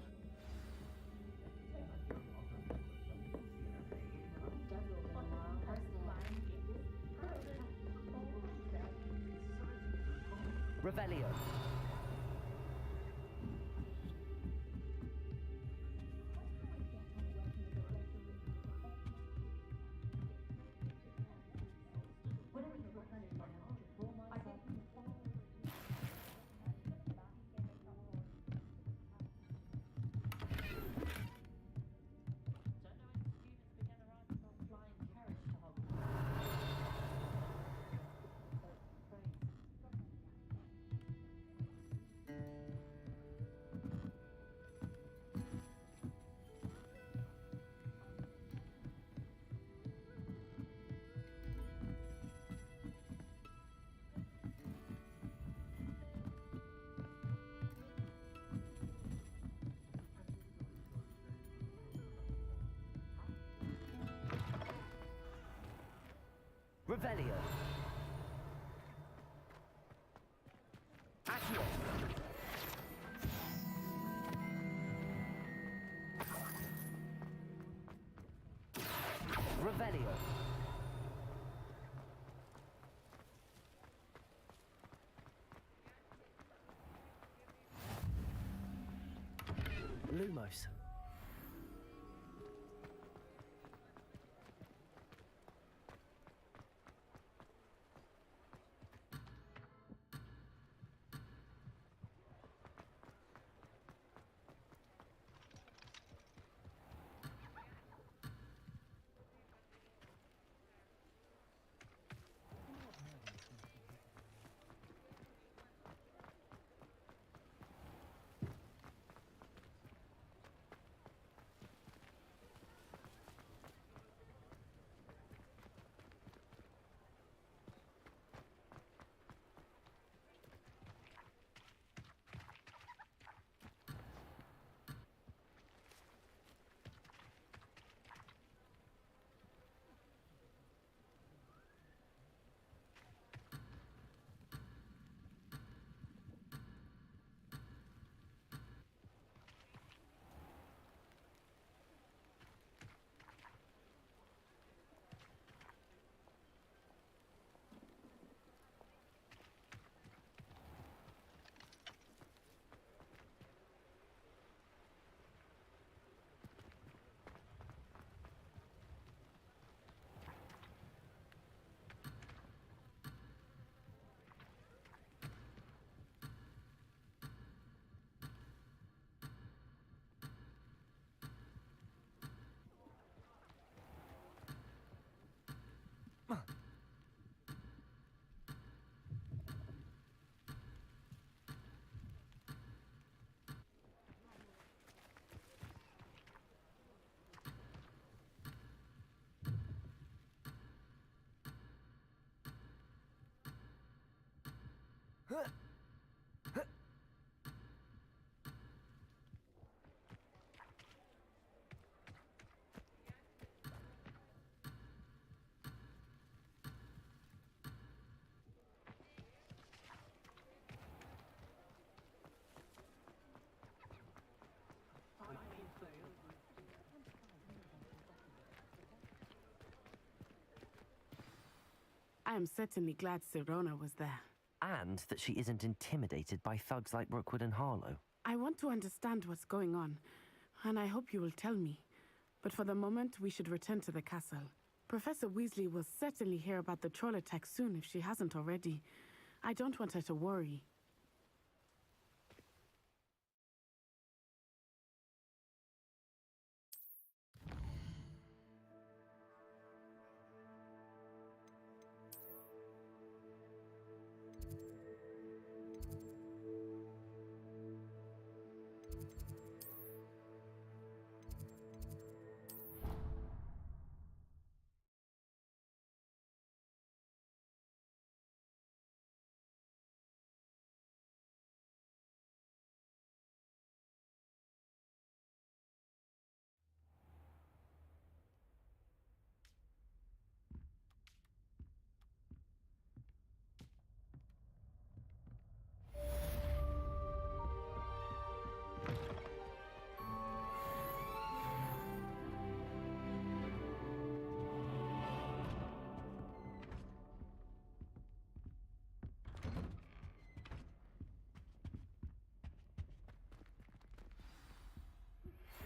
Revelio. Revelio. Accio. Revelio. Lumos. I am certainly glad Sirona was there. And that she isn't intimidated by thugs like Rookwood and Harlow. I want to understand what's going on, and I hope you will tell me. But for the moment, we should return to the castle. Professor Weasley will certainly hear about the troll attack soon if she hasn't already. I don't want her to worry.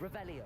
Revelio.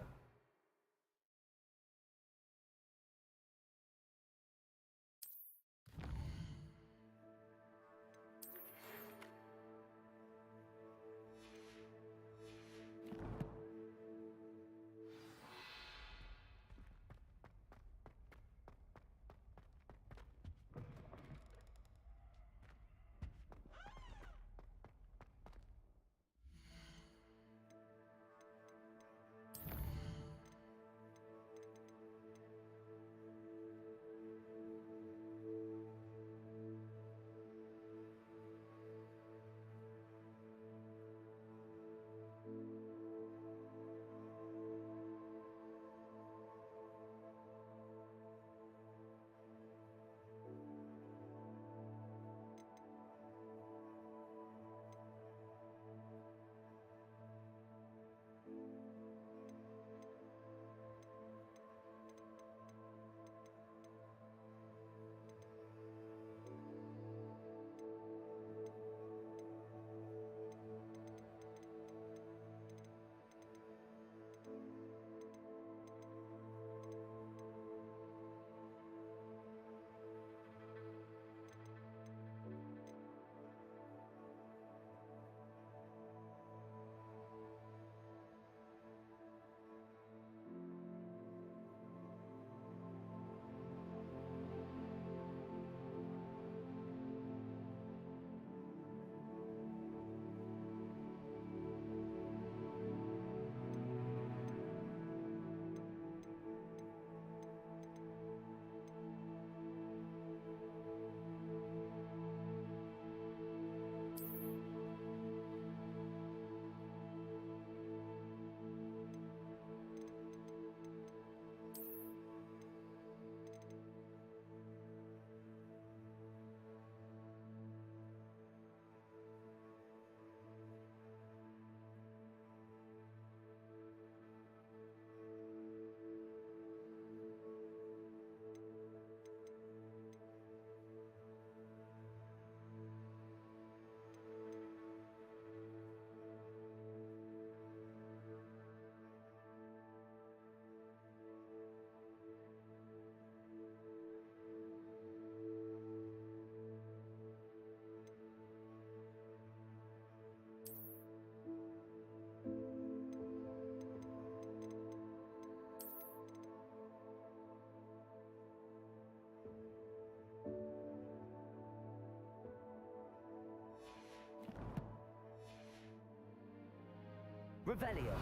Revelio.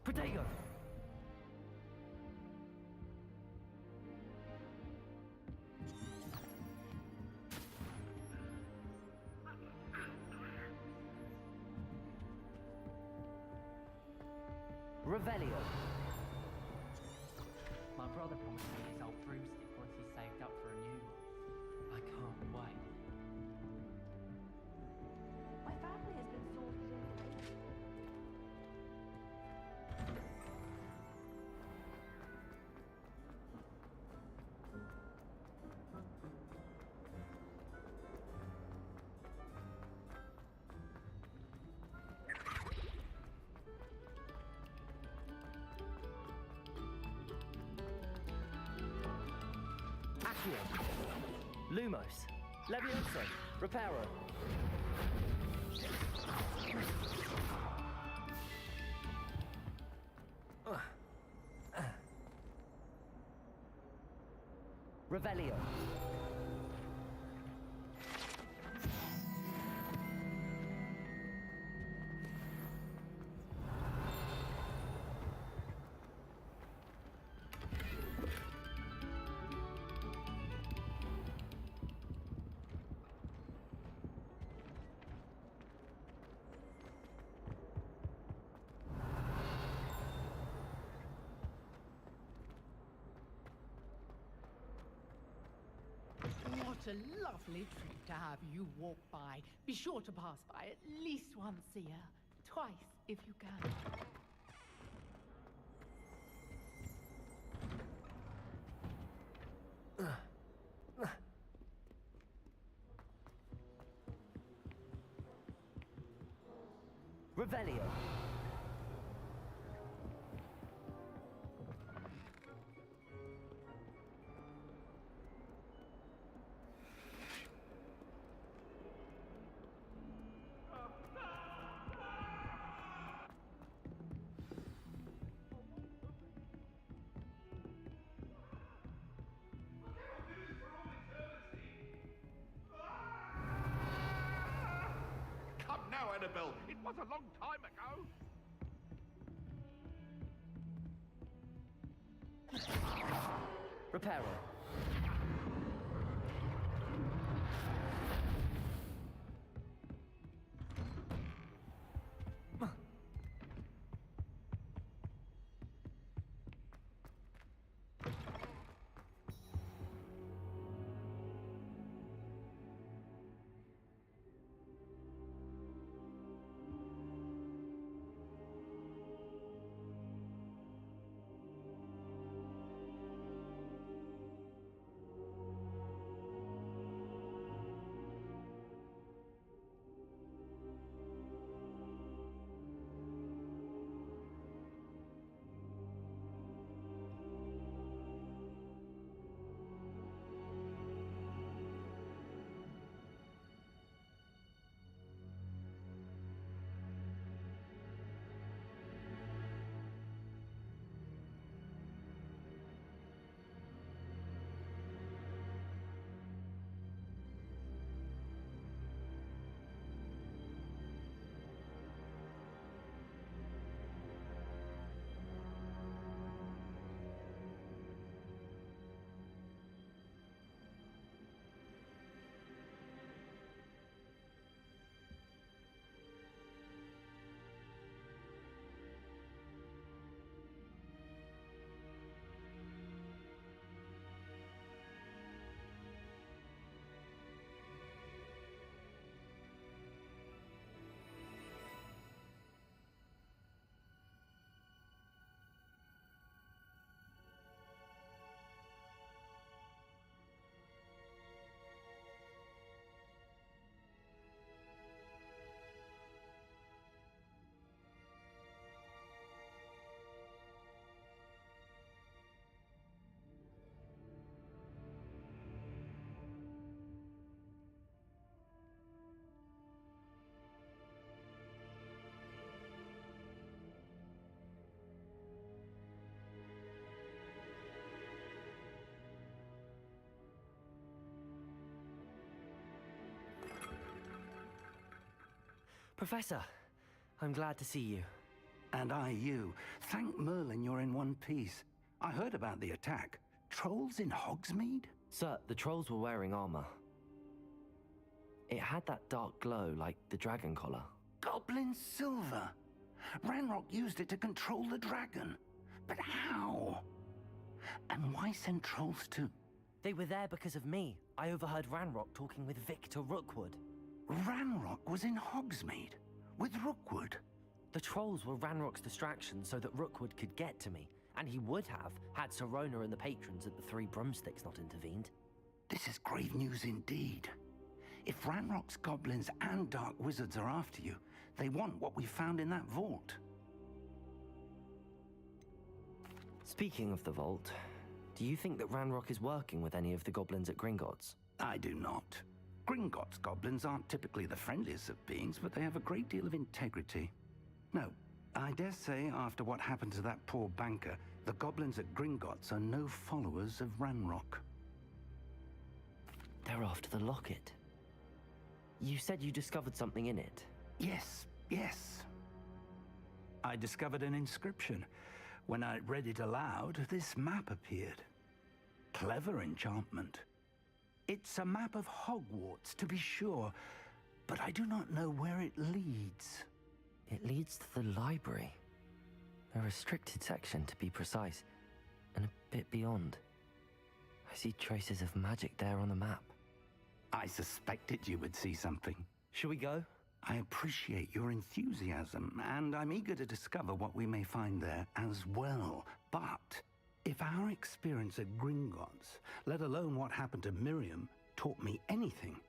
Protego. Revelio. My brother promised me his old broomstick once he's saved up for a new one. I can't wait. My family has been sorted into Accio. Lumos. Levioso. Reparo. Revelio. What a lovely treat to have you walk by. Be sure to pass by at least once a year. Twice, if you can. Revelio. Come now, Annabelle. It was a long time ago. Reparo. Professor, I'm glad to see you. And I you. Thank Merlin you're in one piece. I heard about the attack. Trolls in Hogsmeade? Sir, the trolls were wearing armor. It had that dark glow like the dragon collar. Goblin silver! Ranrock used it to control the dragon. But how? And why send trolls to... They were there because of me. I overheard Ranrock talking with Victor Rookwood. Ranrock was in Hogsmeade? With Rookwood? The trolls were Ranrock's distraction so that Rookwood could get to me. And he would have, had Sirona and the patrons at the Three Broomsticks not intervened. This is grave news indeed. If Ranrock's goblins and dark wizards are after you, they want what we found in that vault. Speaking of the vault, do you think that Ranrock is working with any of the goblins at Gringotts? I do not. Gringotts goblins aren't typically the friendliest of beings, but they have a great deal of integrity. No, I dare say after what happened to that poor banker, the goblins at Gringotts are no followers of Ranrock. They're after the locket. You said you discovered something in it. Yes. I discovered an inscription. When I read it aloud, this map appeared. Clever enchantment. It's a map of Hogwarts, to be sure, but I do not know where it leads. It leads to the library. A restricted section, to be precise, and a bit beyond. I see traces of magic there on the map. I suspected you would see something. Shall we go? I appreciate your enthusiasm, and I'm eager to discover what we may find there as well. But if our experience at Gringotts, let alone what happened to Miriam, taught me anything,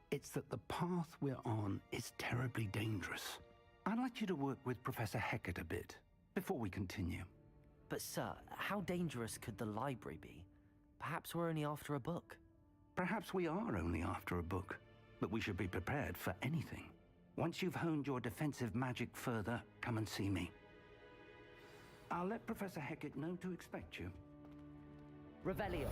it's that the path we're on is terribly dangerous. I'd like you to work with Professor Hecat a bit before we continue. But, sir, how dangerous could the library be? Perhaps we're only after a book. Perhaps we are only after a book, but we should be prepared for anything. Once you've honed your defensive magic further, come and see me. I'll let Professor Hecat know to expect you. Revelio.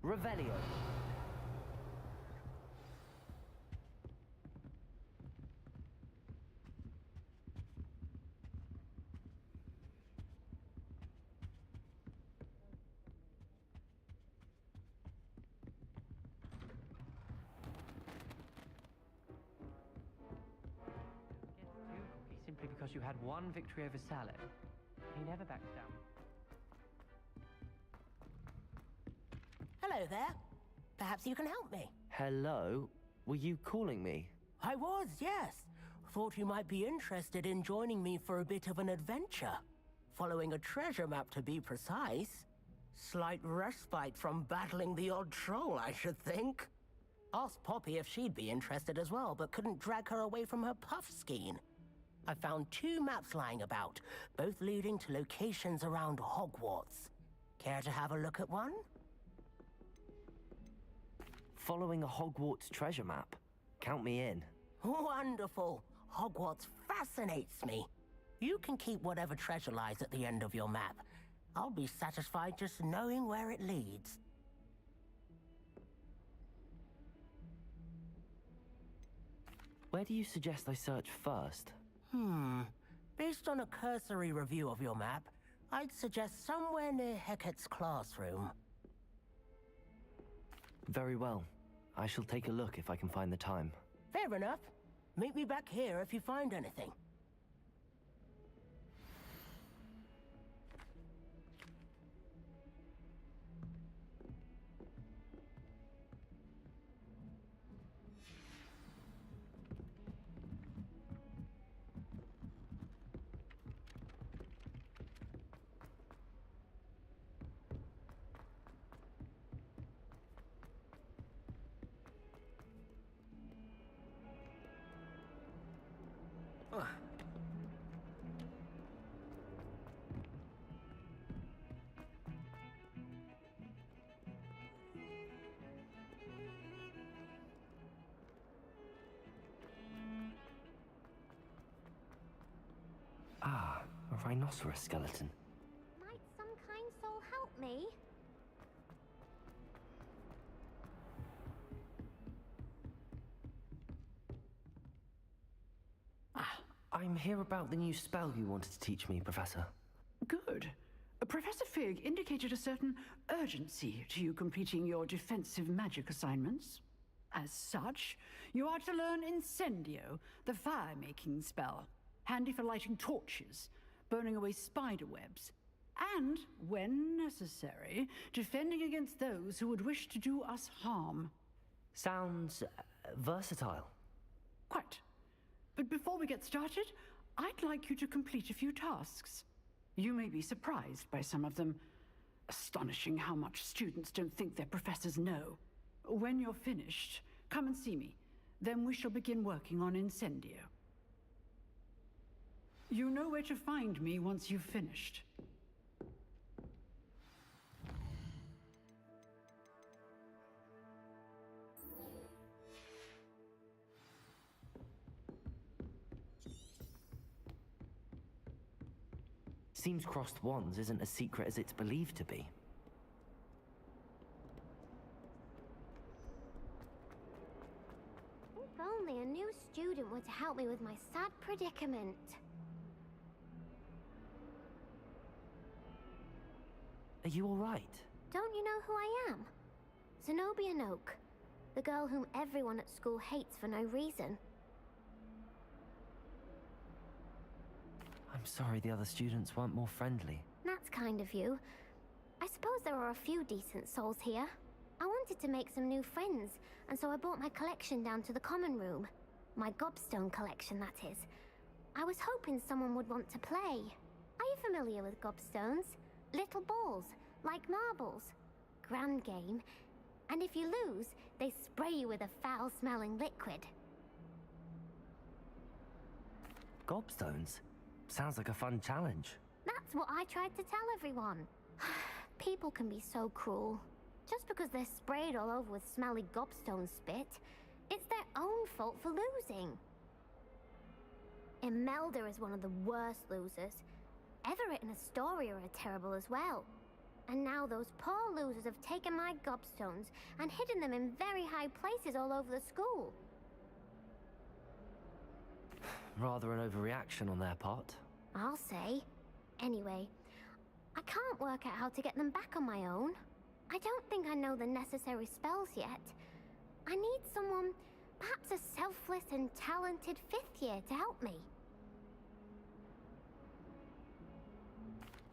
Revelio. Simply because you had one victory over Sallow. He never backs down. Hello there. Perhaps you can help me. Hello? Were you calling me? I was, yes. Thought you might be interested in joining me for a bit of an adventure. Following a treasure map, to be precise. Slight respite from battling the odd troll, I should think. Asked Poppy if she'd be interested as well, but couldn't drag her away from her puff skein. I found 2 maps lying about, both leading to locations around Hogwarts. Care to have a look at one? Following a Hogwarts treasure map? Count me in. Wonderful. Hogwarts fascinates me. You can keep whatever treasure lies at the end of your map. I'll be satisfied just knowing where it leads. Where do you suggest I search first? Based on a cursory review of your map, I'd suggest somewhere near Hecat's classroom. Very well. I shall take a look if I can find the time. Fair enough. Meet me back here if you find anything. Ah, a rhinoceros skeleton. Might some kind soul help me? I'm here about the new spell you wanted to teach me, Professor. Good. Professor Fig indicated a certain urgency to you completing your defensive magic assignments. As such, you are to learn Incendio, the fire-making spell, handy for lighting torches, burning away spider webs, and, when necessary, defending against those who would wish to do us harm. Sounds versatile. Quite. But before we get started, I'd like you to complete a few tasks. You may be surprised by some of them. Astonishing how much students don't think their professors know. When you're finished, come and see me. Then we shall begin working on Incendio. You know where to find me once you've finished. Seems crossed wands isn't as secret as it's believed to be. If only a new student were to help me with my sad predicament. Are you all right? Don't you know who I am? Zenobia Noak, the girl whom everyone at school hates for no reason. I'm sorry the other students weren't more friendly. That's kind of you. I suppose there are a few decent souls here. I wanted to make some new friends, and so I brought my collection down to the common room. My gobstone collection, that is. I was hoping someone would want to play. Are you familiar with gobstones? Little balls, like marbles. Grand game. And if you lose, they spray you with a foul-smelling liquid. Gobstones? Sounds like a fun challenge. That's what I tried to tell everyone. People can be so cruel. Just because they're sprayed all over with smelly gobstone spit, it's their own fault for losing. Imelda is one of the worst losers. Everett and Astoria are terrible as well. And now those poor losers have taken my gobstones and hidden them in very high places all over the school. Rather an overreaction on their part. I'll say. Anyway, I can't work out how to get them back on my own. I don't think I know the necessary spells yet. I need someone, perhaps a selfless and talented 5th year to help me.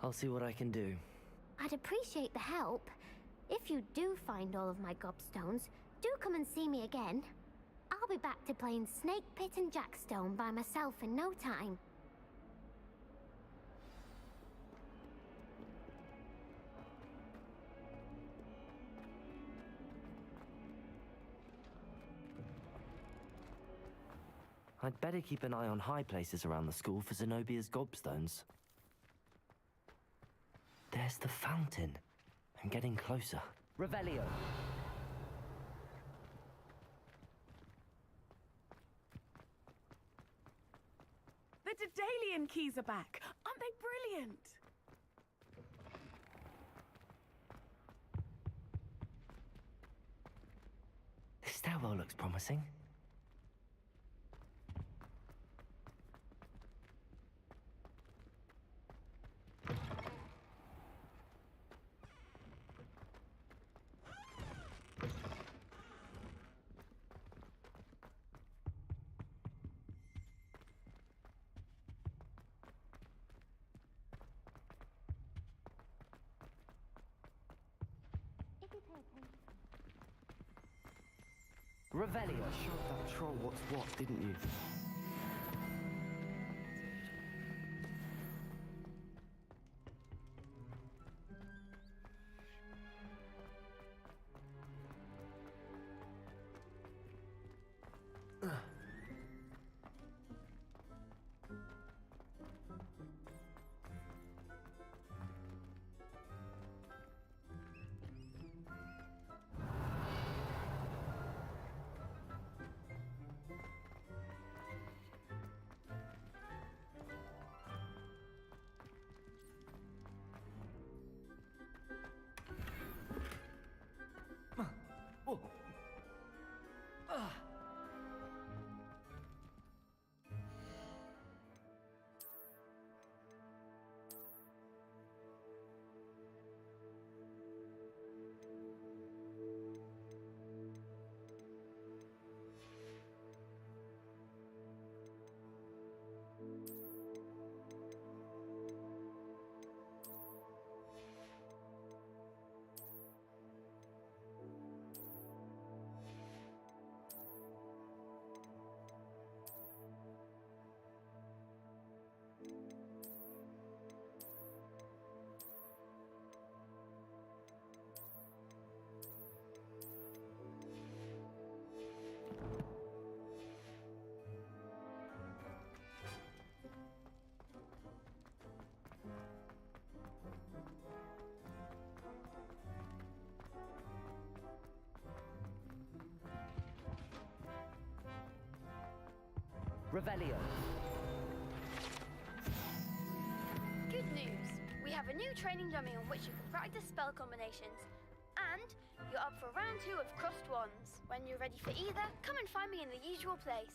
I'll see what I can do. I'd appreciate the help. If you do find all of my gobstones, do come and see me again. I'll be back to playing Snake Pit and Jackstone by myself in no time. I'd better keep an eye on high places around the school for Zenobia's gobstones. There's the fountain. I'm getting closer. Revelio. The Daedalian keys are back. Aren't they brilliant? This stairwell looks promising. Revelio. You showed that troll what's what, didn't you? Revelio. Good news! We have a new training dummy on which you can practice spell combinations. And you're up for round 2 of Crossed Wands. When you're ready for either, come and find me in the usual place.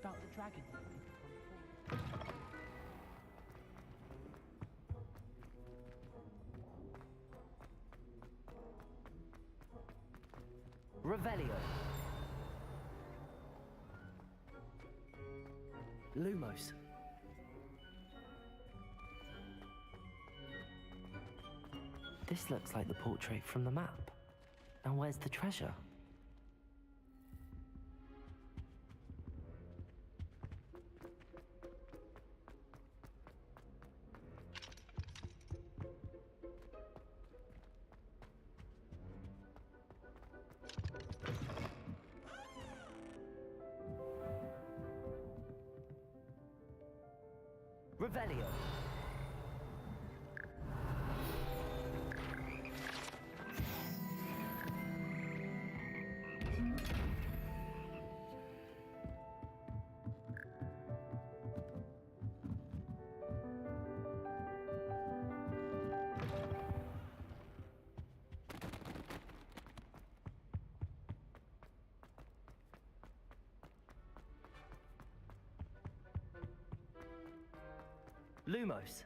about the dragon? Revelio. Lumos. This looks like the portrait from the map. Now where's the treasure? Revelio. Lumos.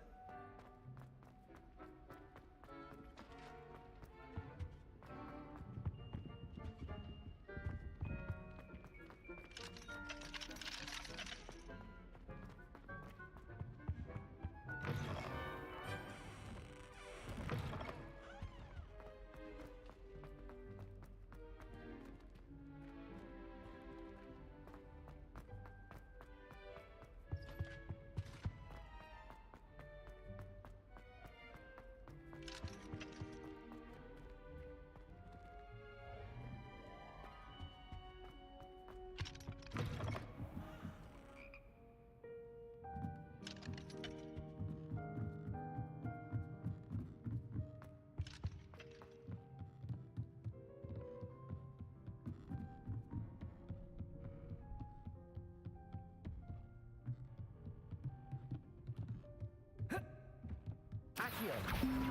Accio.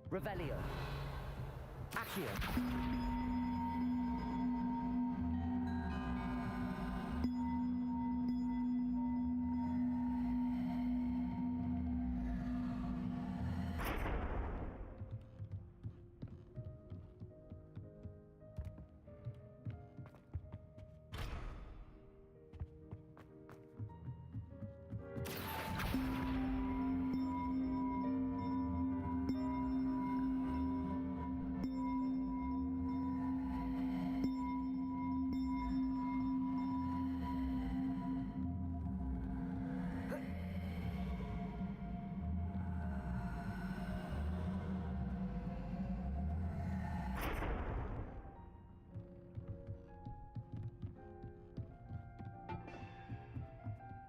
Revelio. Accio.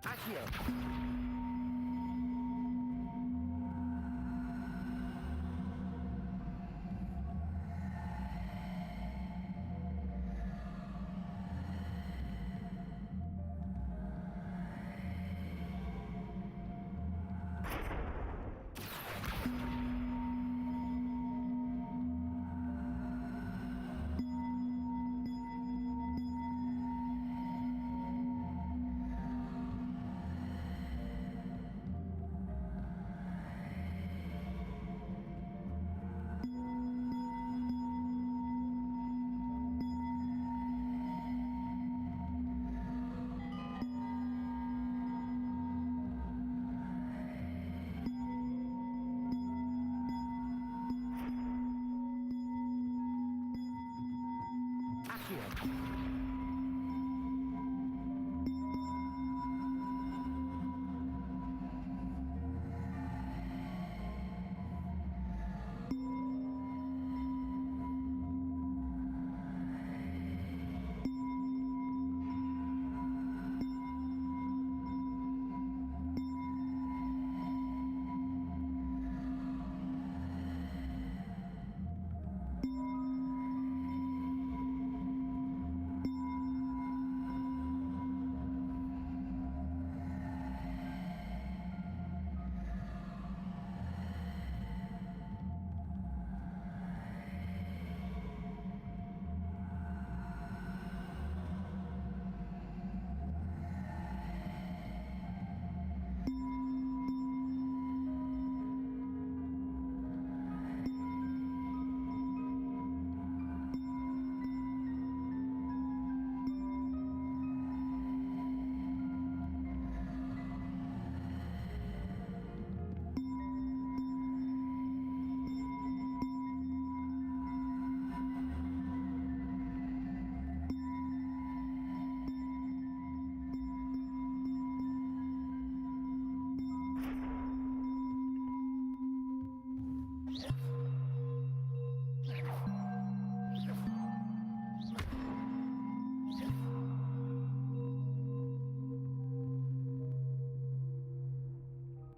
Accio.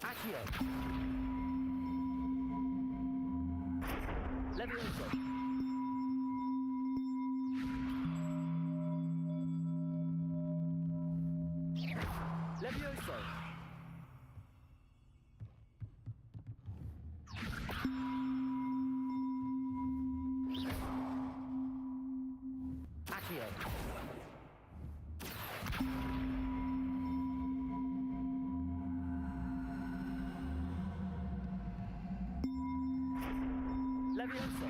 Accio. Levioso. Levioso. Accio. Levioso.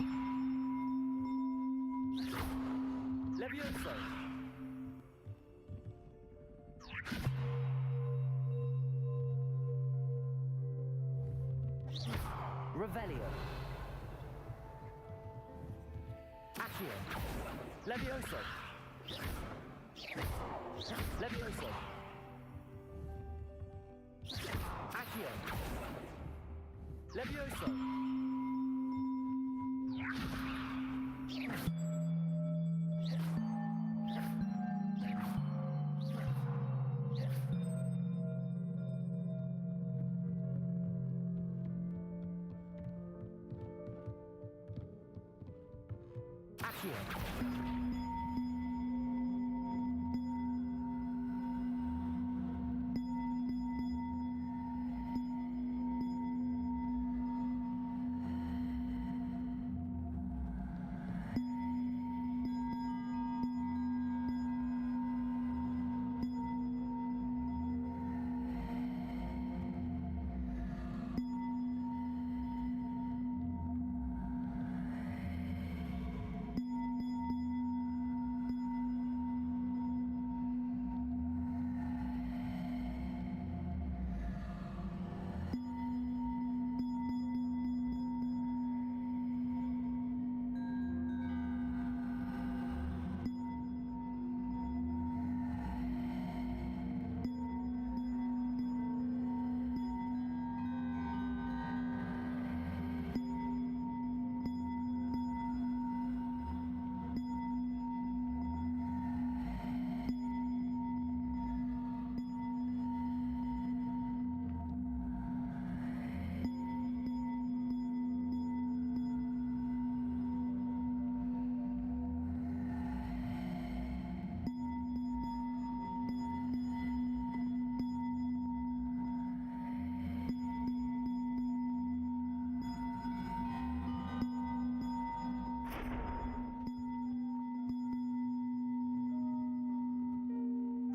Levioso. Revelio. Accio. Levioso. Levioso. Accio. Levioso. Accio.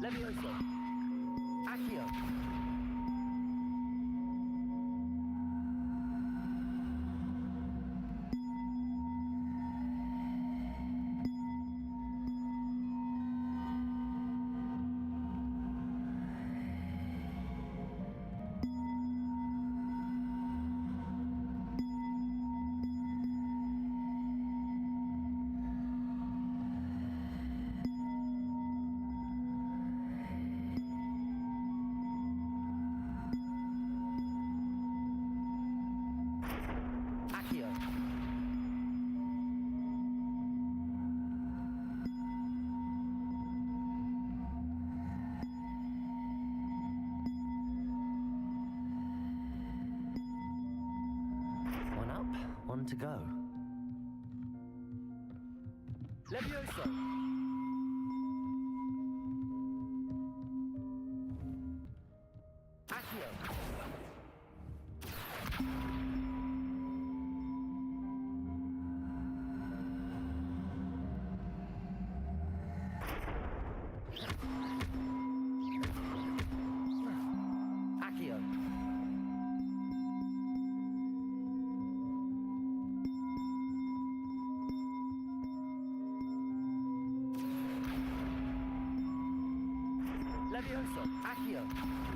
Levioso. Accio. Accio. One up, one to go. Levioso. Accio. Accio. Levioso. Accio.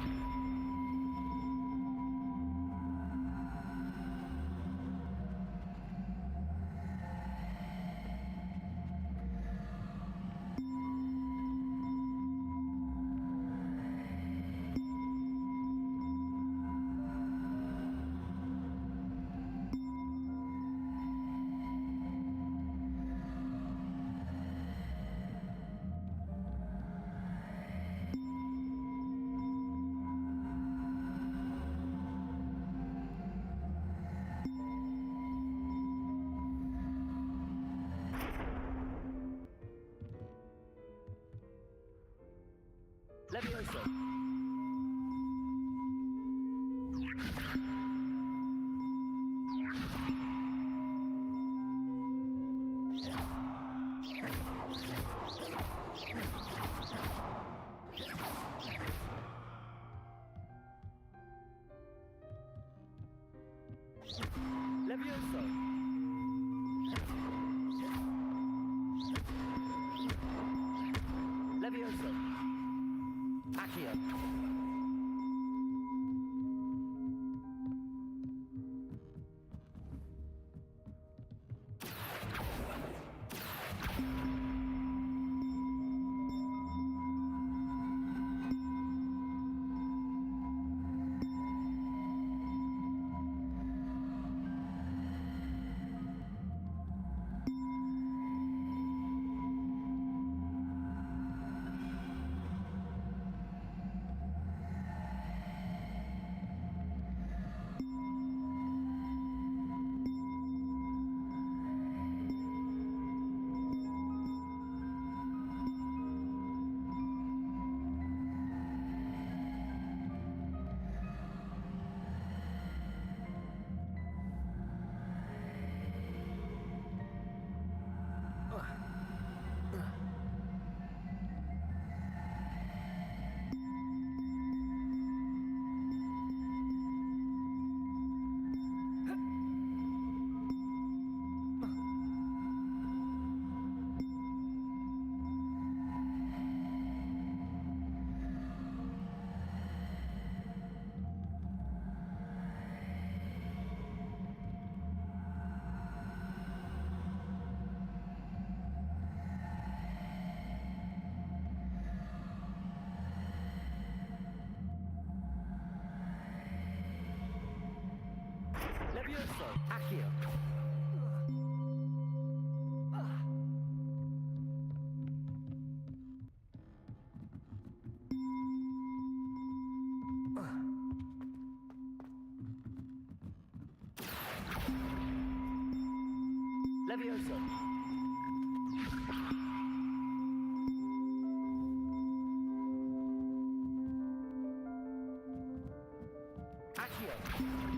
Levioso. Levioso. Levioso. Accio. Levioso. Accio. Levioso. Accio.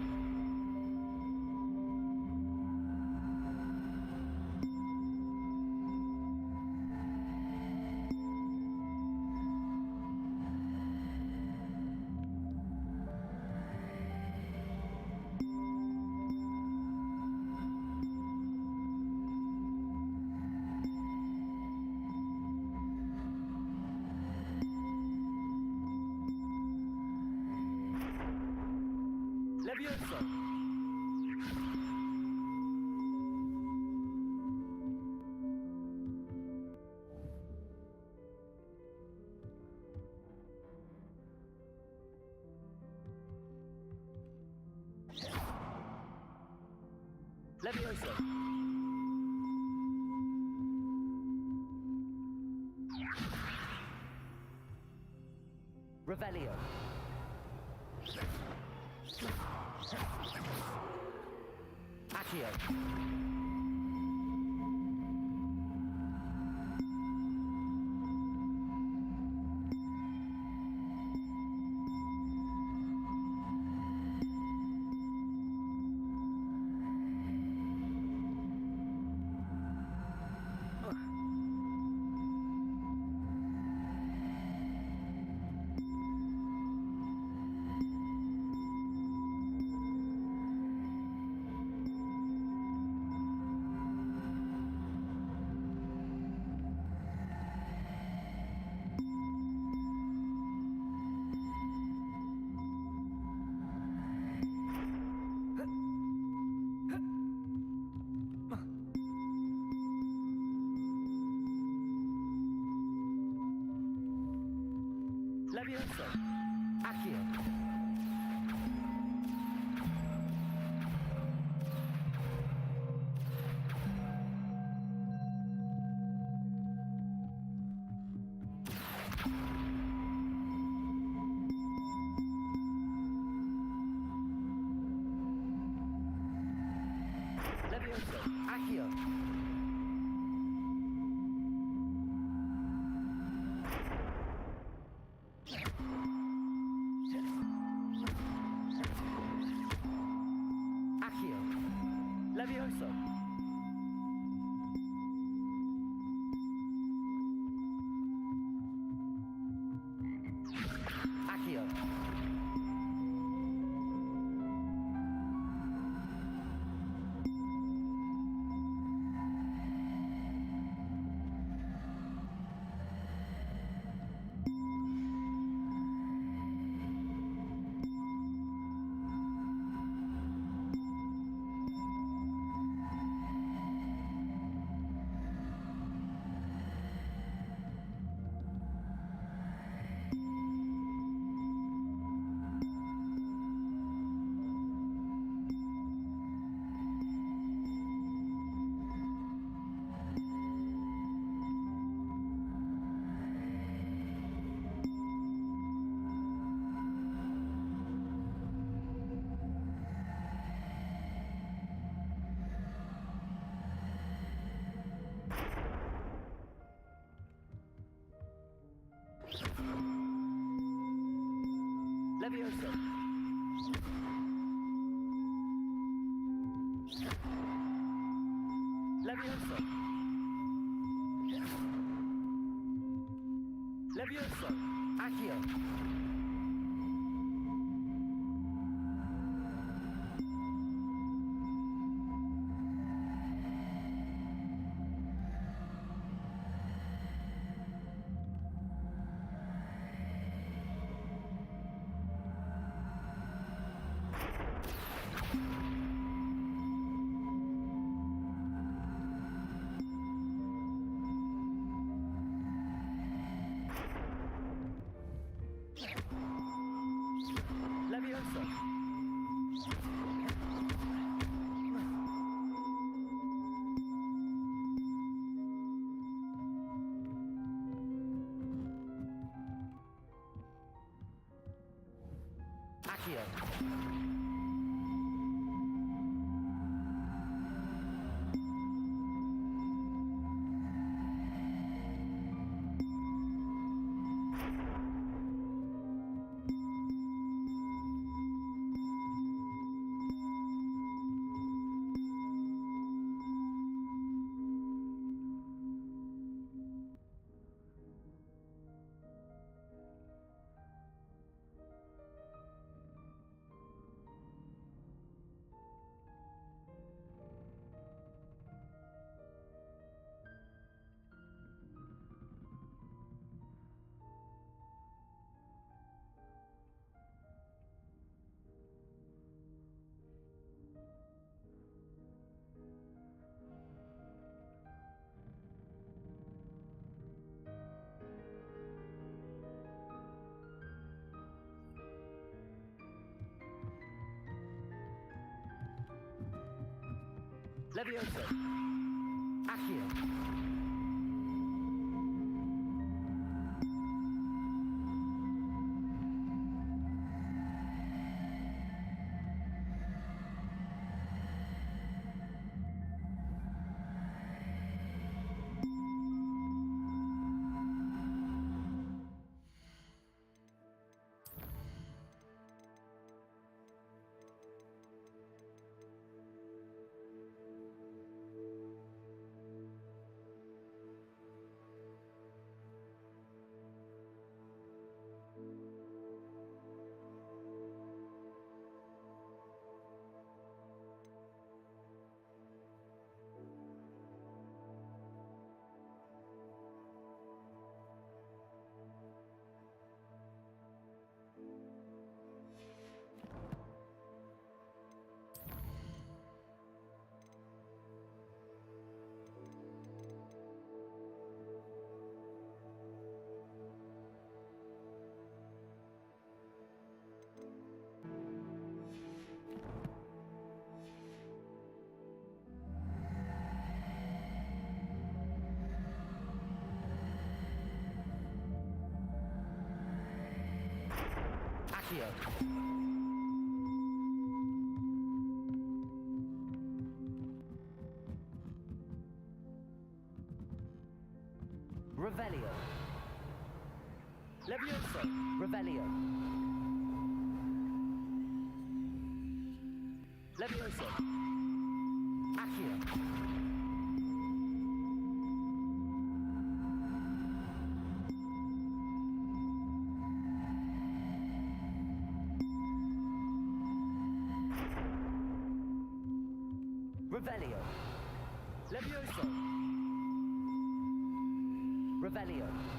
Levioso. Levioso. Revelio. Accio. Levioso. Accio. Levioso. Accio. Levioso. Accio. Levioso. Levioso. Levioso. Accio. Levioso. Accio. Levioso. Accio. Accio. Revelio. Levioso. Revelio. Levioso. Accio. Revelio. Levioso. Revelio.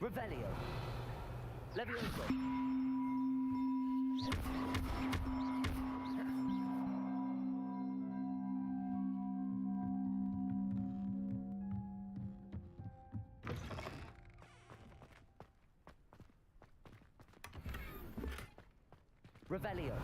Revelio. Levioso. Revelio.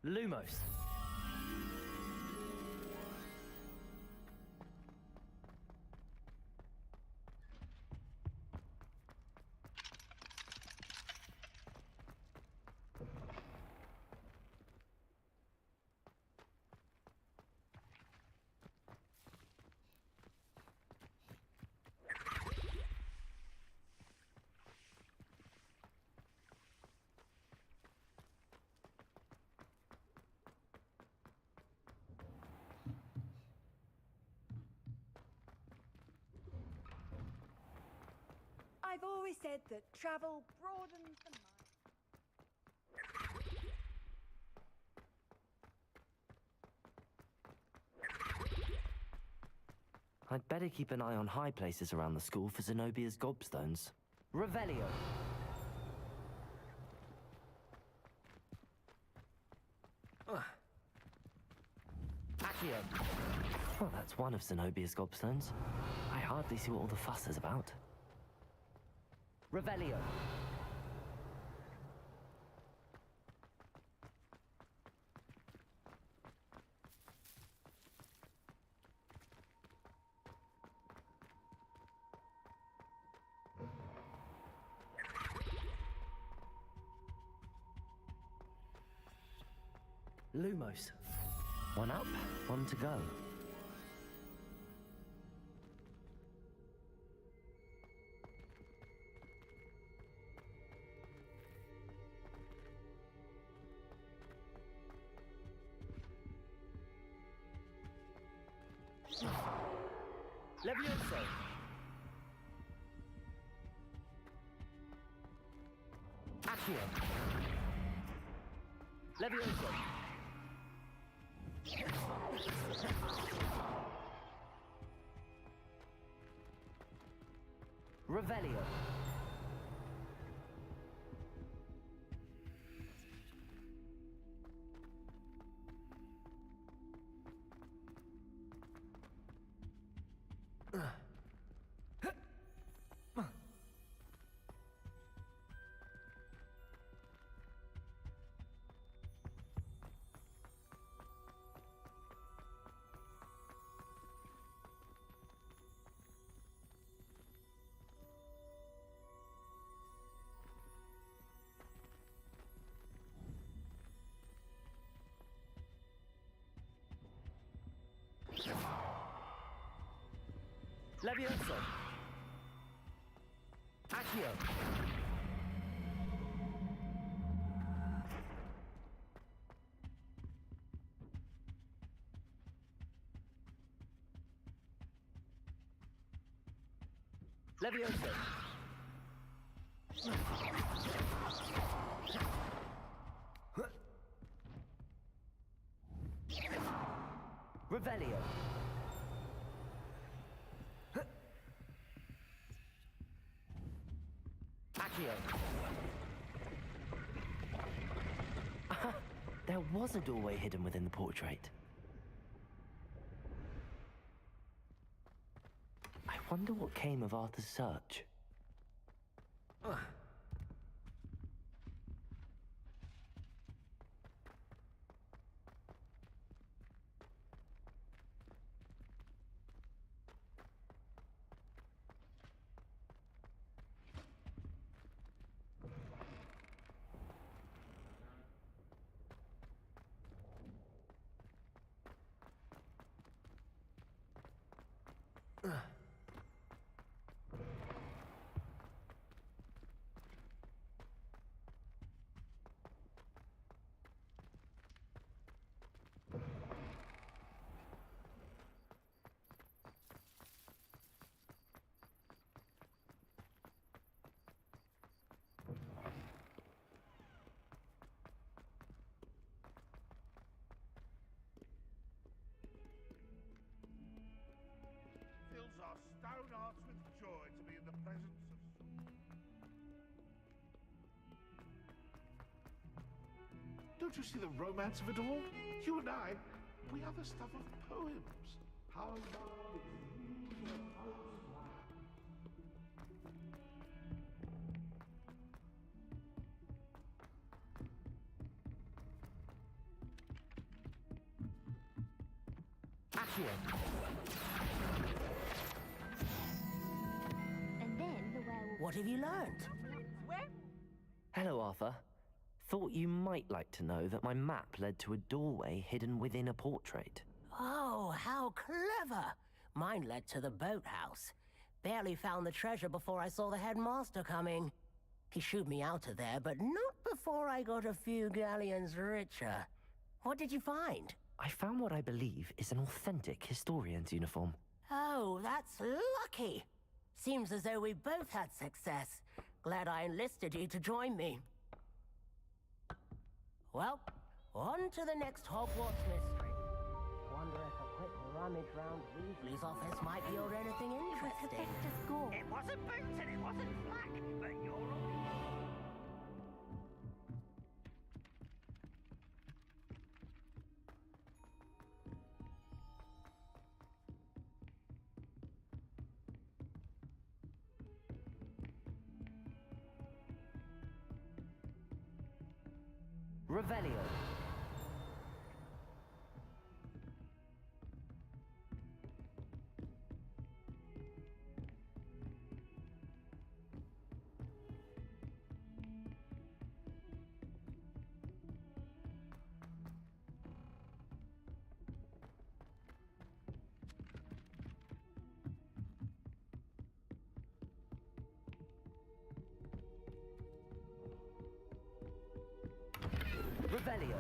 Lumos. I've always said that travel broadens the mind. I'd better keep an eye on high places around the school for Zenobia's gobstones. Revelio. Accio. Oh, that's one of Zenobia's gobstones. I hardly see what all the fuss is about. Revelio. Lumos. One up, one to go. Levioso! Accio! Levioso! Revelio! Levioso! Accio! Levioso! Revelio! Accio! There was a doorway hidden within the portrait. I wonder what came of Arthur's search. Fills our stone hearts with joy to be in the presence of... Don't you see the romance of it all? You and I, we are the stuff of poems. How love is used in a poet's life. Accio! And then the werewolf... What have you learned? Hello, Arthur. Thought you might like to know that my map led to a doorway hidden within a portrait. Oh, how clever! Mine led to the boathouse. Barely found the treasure before I saw the headmaster coming. He shooed me out of there, but not before I got a few galleons richer. What did you find? I found what I believe is an authentic historian's uniform. Oh, that's lucky. Seems as though we both had success. Glad I enlisted you to join me. Well, on to the next Hogwarts mystery. Wonder if a quick rummage round Weasley's office might yield anything interesting. It wasn't boots and it wasn't black, but you're all... Revelio. Revelio.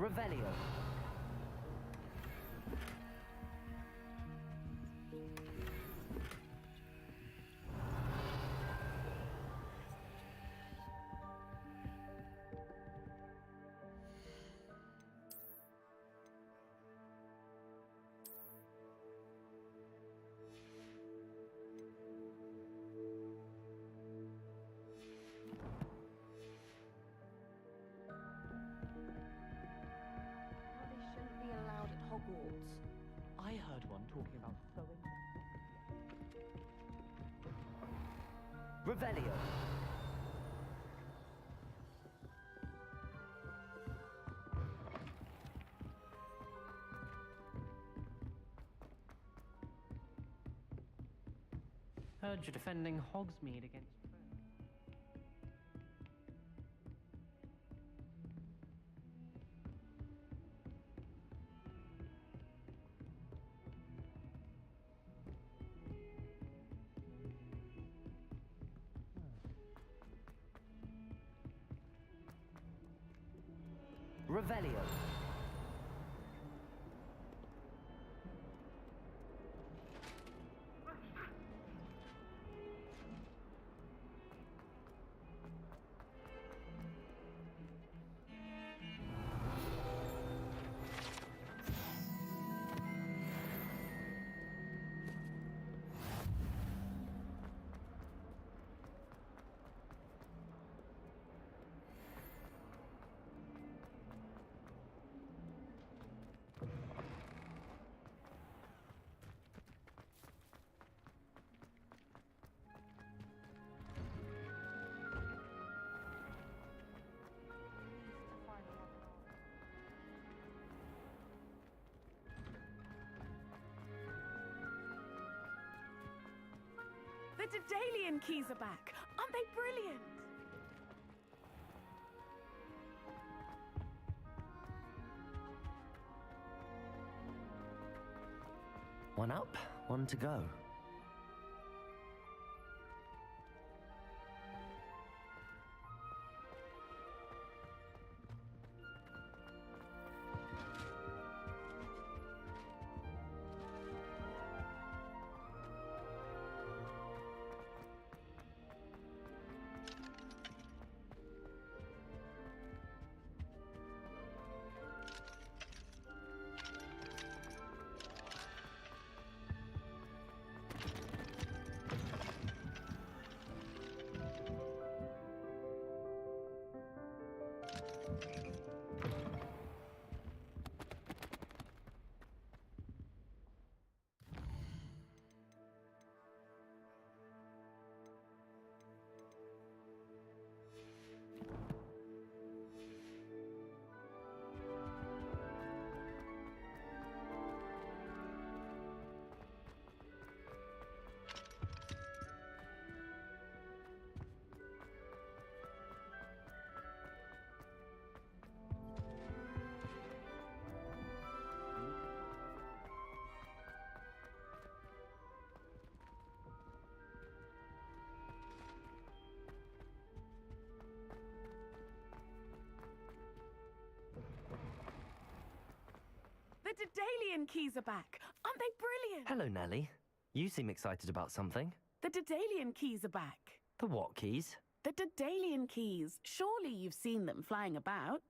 Revelio. They shouldn't be allowed at Hogwarts. I heard one talking about throwing. Revelio. Heard you're defending Hogsmeade against. Revelio. The Daedalian keys are back. Aren't they brilliant? One up, one to go. The Daedalian keys are back. Aren't they brilliant? Hello, Nellie. You seem excited about something. The Daedalian keys are back. The what keys? The Daedalian keys. Surely you've seen them flying about.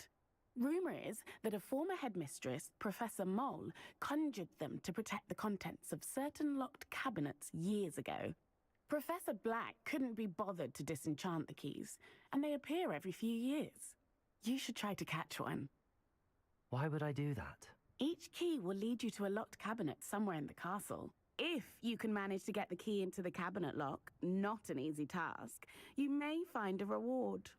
Rumour is that a former headmistress, Professor Mole, conjured them to protect the contents of certain locked cabinets years ago. Professor Black couldn't be bothered to disenchant the keys, and they appear every few years. You should try to catch one. Why would I do that? Each key will lead you to a locked cabinet somewhere in the castle. If you can manage to get the key into the cabinet lock, not an easy task, you may find a reward.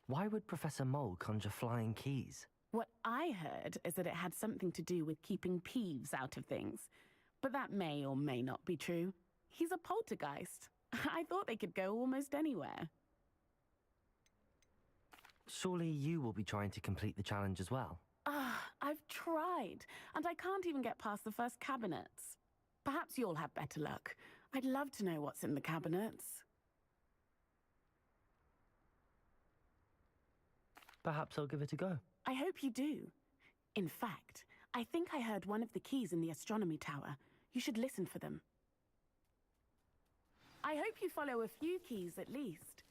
Why would Professor Mole conjure flying keys? What I heard is that it had something to do with keeping Peeves out of things. But that may or may not be true. He's a poltergeist. I thought they could go almost anywhere. Surely you will be trying to complete the challenge as well. I've tried, and I can't even get past the first cabinets. Perhaps you'll have better luck. I'd love to know what's in the cabinets. Perhaps I'll give it a go. I hope you do. In fact, I think I heard one of the keys in the astronomy tower. You should listen for them. I hope you follow a few keys at least.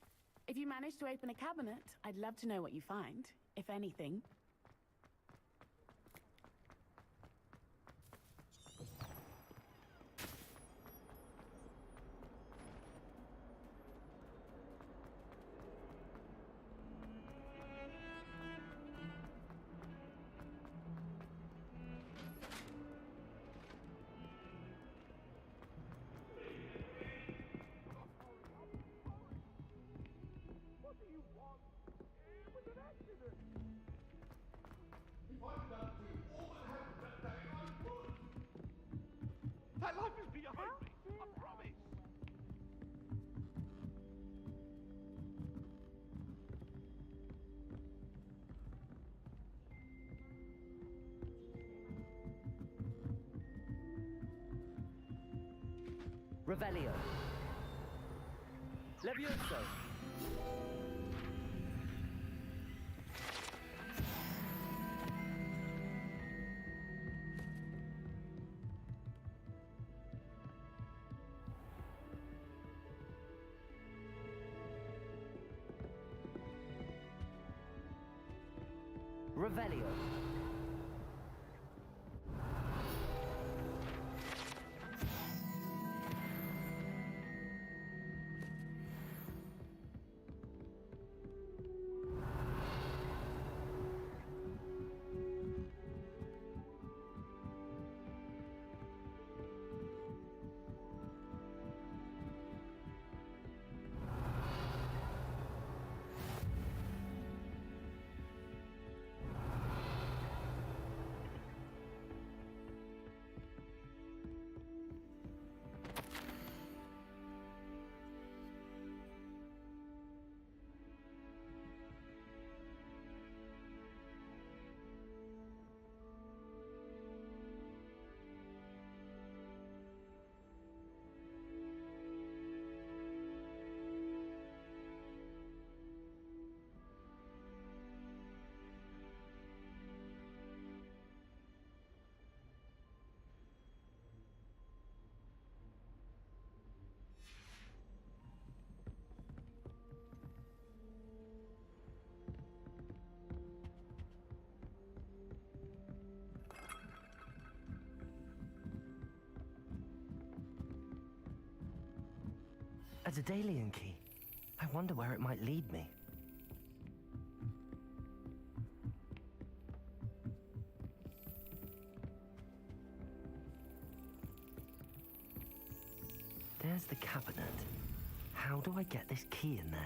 If you manage to open a cabinet, I'd love to know what you find, if anything. That life is behind me, I promise. Revelio. Levioso. Revelio. A Daedalian key. I wonder where it might lead me. There's the cabinet. How do I get this key in there?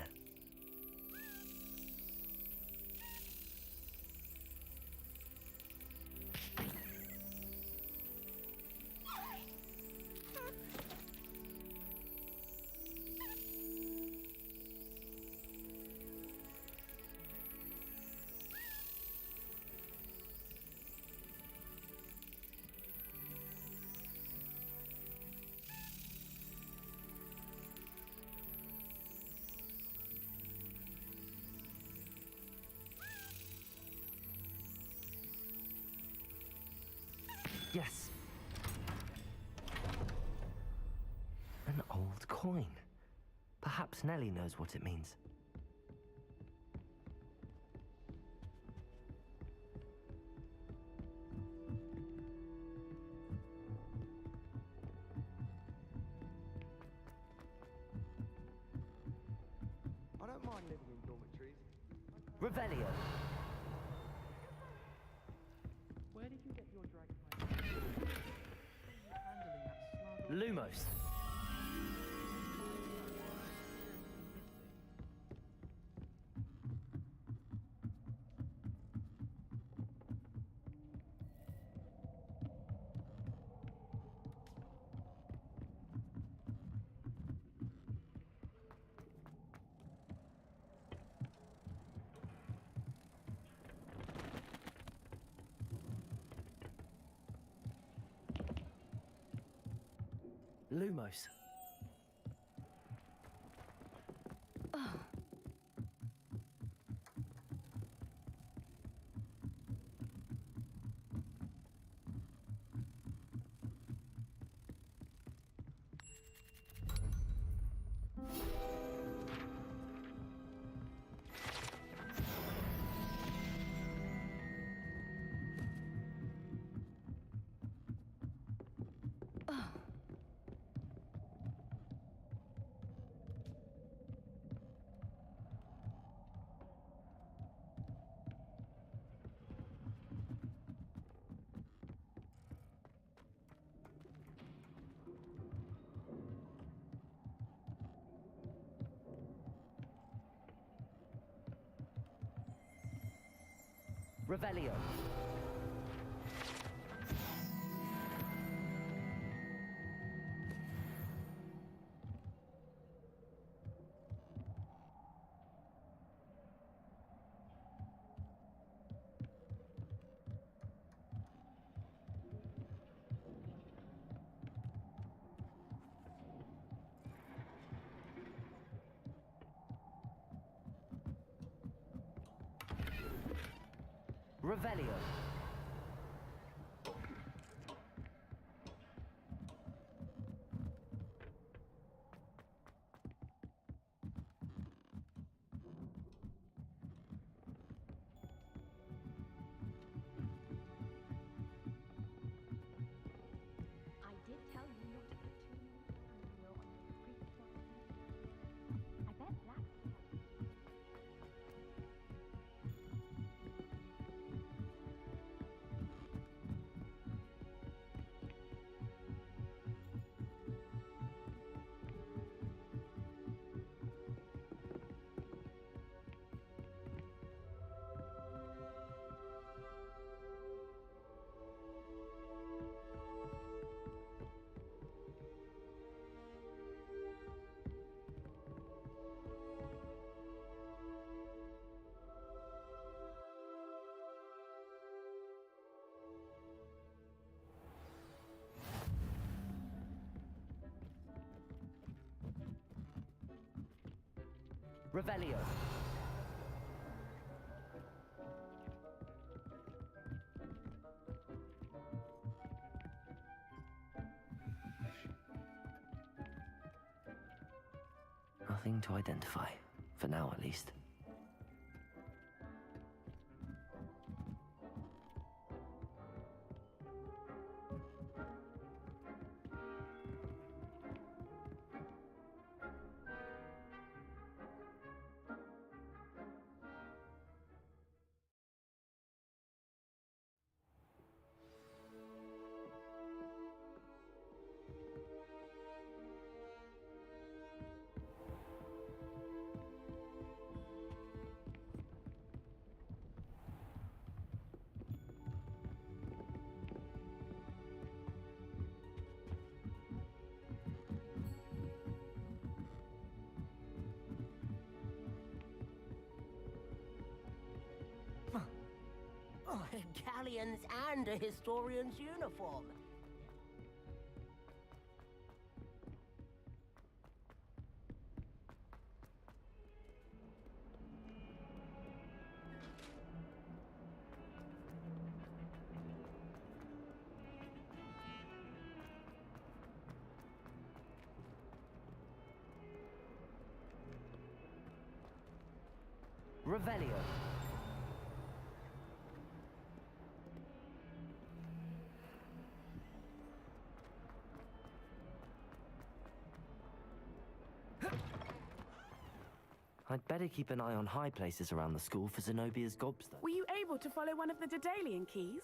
Yes. An old coin. Perhaps Nellie knows what it means. I don't mind living in dormitories. Revelio. Where did you get your dragon? Handling that Lumos. Lumos. Revelio. Revelio. I did tell you not to put too many on the creek. I bet Black. Revelio. Nothing to identify, for now at least. Galleons and a historian's uniform. Revelio. I'd better keep an eye on high places around the school for Zenobia's gobstone. Were you able to follow one of the Daedalian keys?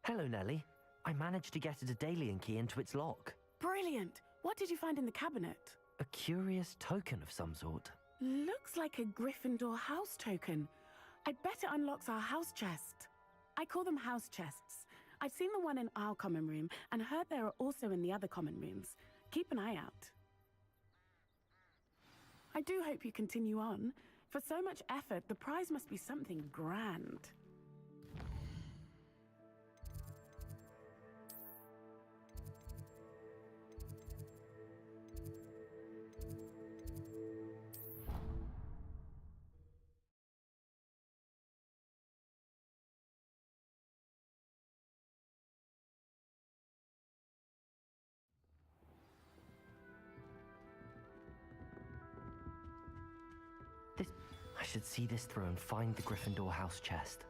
Hello, Nellie. I managed to get a Daedalian key into its lock. Brilliant! What did you find in the cabinet? A curious token of some sort. Looks like a Gryffindor house token. I bet it unlocks our house chest. I call them house chests. I've seen the one in our common room and heard there are also in the other common rooms. Keep an eye out. I do hope you continue on. For so much effort, the prize must be something grand. I should see this through and find the Gryffindor house chest.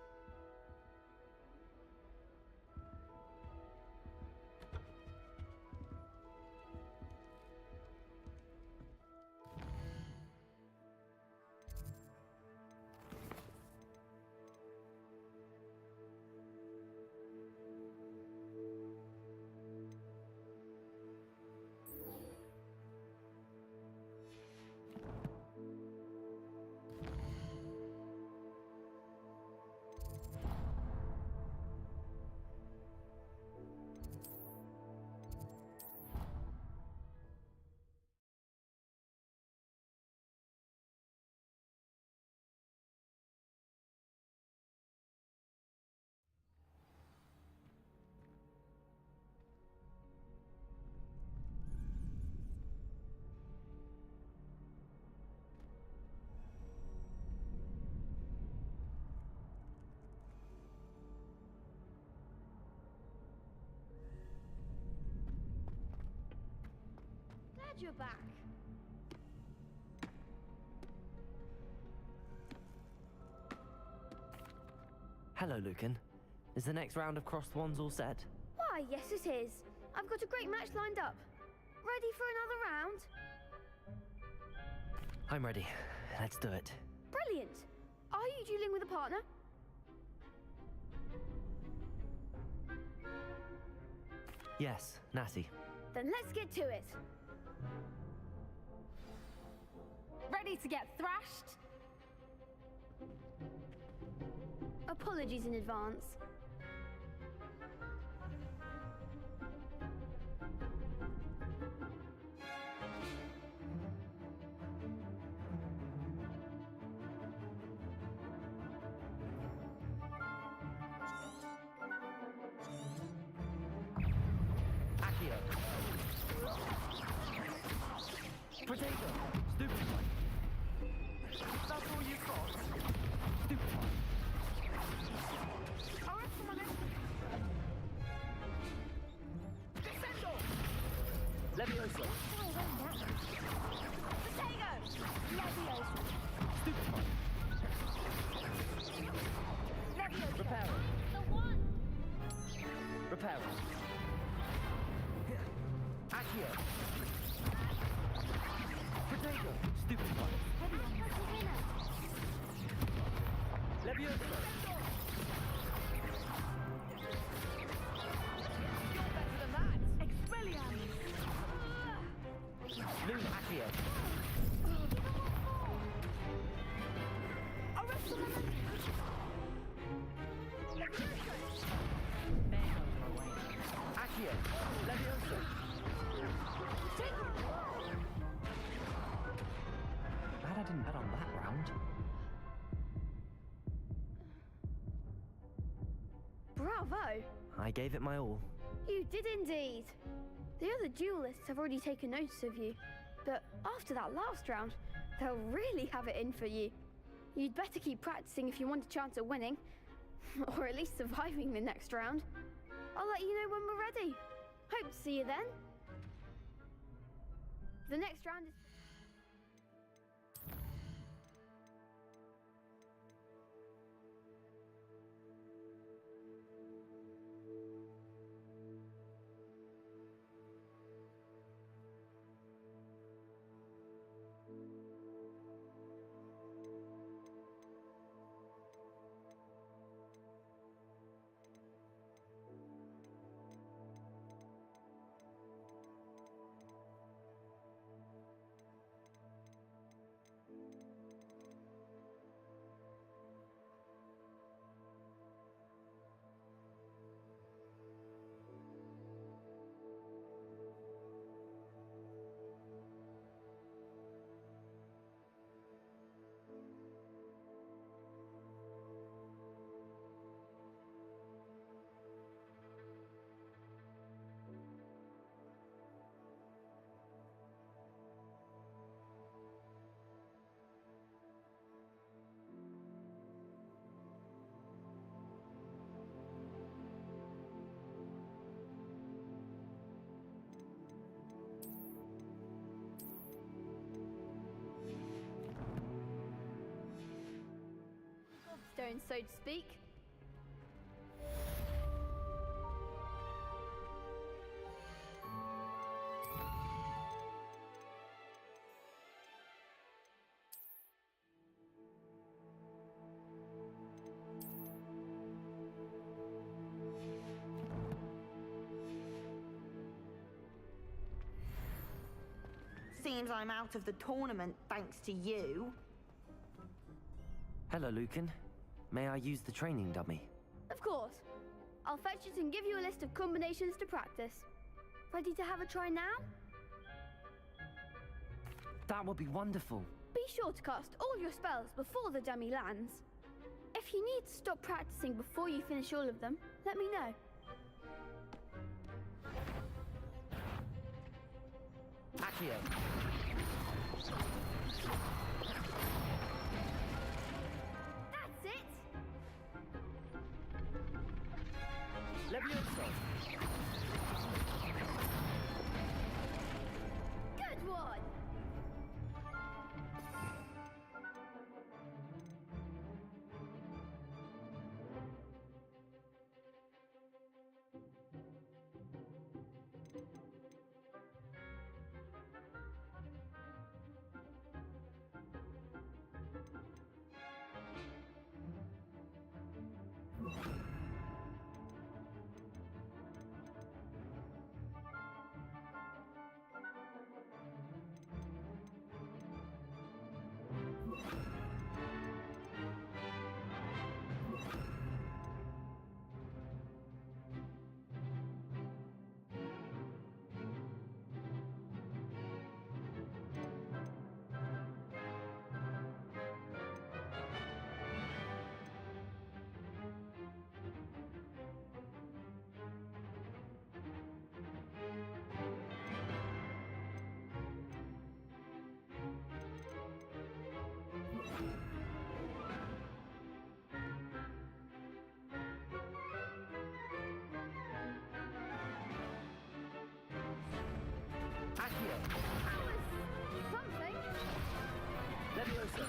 Glad you're back. Hello, Lucan. Is the next round of Crossed Wands all set? Why, yes it is. I've got a great match lined up. Ready for another round? I'm ready. Let's do it. Brilliant. Are you dueling with a partner? Yes, Natty. Then let's get to it. Ready to get thrashed? Apologies in advance. Accio. Potato. Stupid. That's all you got. Stupid. Levioso. Potato! Levioso. Stupid. Levioso. Reparo. The one! Reparo. Accio. Potato. Stupid one. Levioso. You're better than that! Expelliarmus! Loon Accio. Accio. Levioso. Glad I didn't bet on that round. Bravo! I gave it my all. You did indeed. The other duelists have already taken notice of you, but after that last round, they'll really have it in for you. You'd better keep practicing if you want a chance at winning, or at least surviving the next round. I'll let you know when we're ready. Hope to see you then. The next round is... Gobstones, so to speak. Seems I'm out of the tournament thanks to you. Hello, Lucan. May I use the training dummy? Of course. I'll fetch it and give you a list of combinations to practice. Ready to have a try now? That would be wonderful. Be sure to cast all your spells before the dummy lands. If you need to stop practicing before you finish all of them, let me know. Accio. That's it! Levioso. Good Something. Leviosa!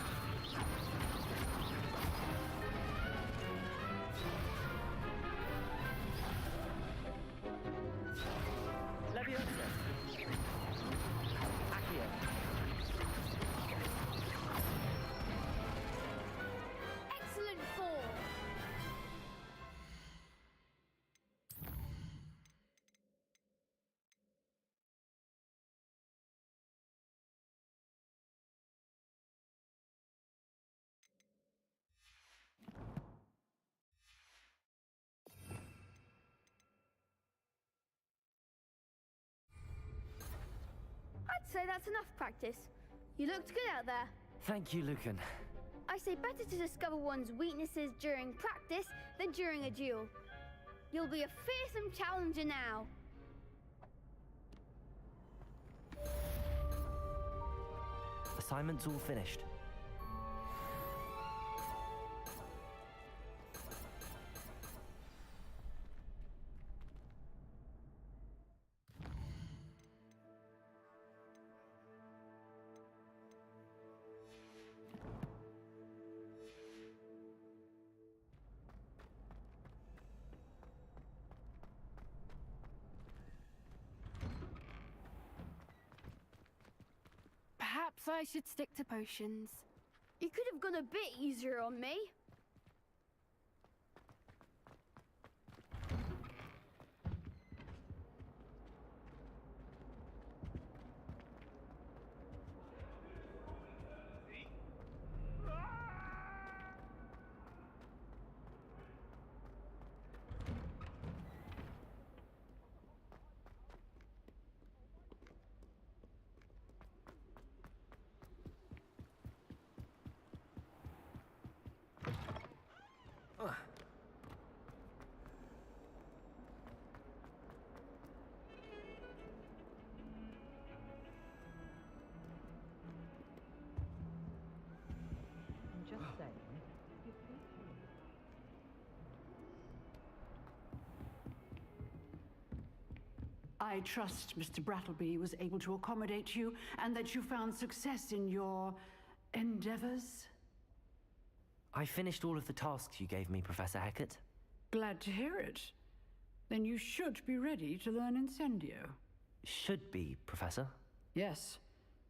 Leviosa! Accio! Excellent ball. I'd say that's enough practice. You looked good out there. Thank you, Lucan. I say better to discover one's weaknesses during practice than during a duel. You'll be a fearsome challenger now. Assignment's all finished. Perhaps I should stick to potions. You could have gone a bit easier on me. Just saying. I trust Mr. Brattleby was able to accommodate you and that you found success in your endeavors. I finished all of the tasks you gave me, Professor Hecat. Glad to hear it. Then you should be ready to learn Incendio. Should be, Professor. Yes.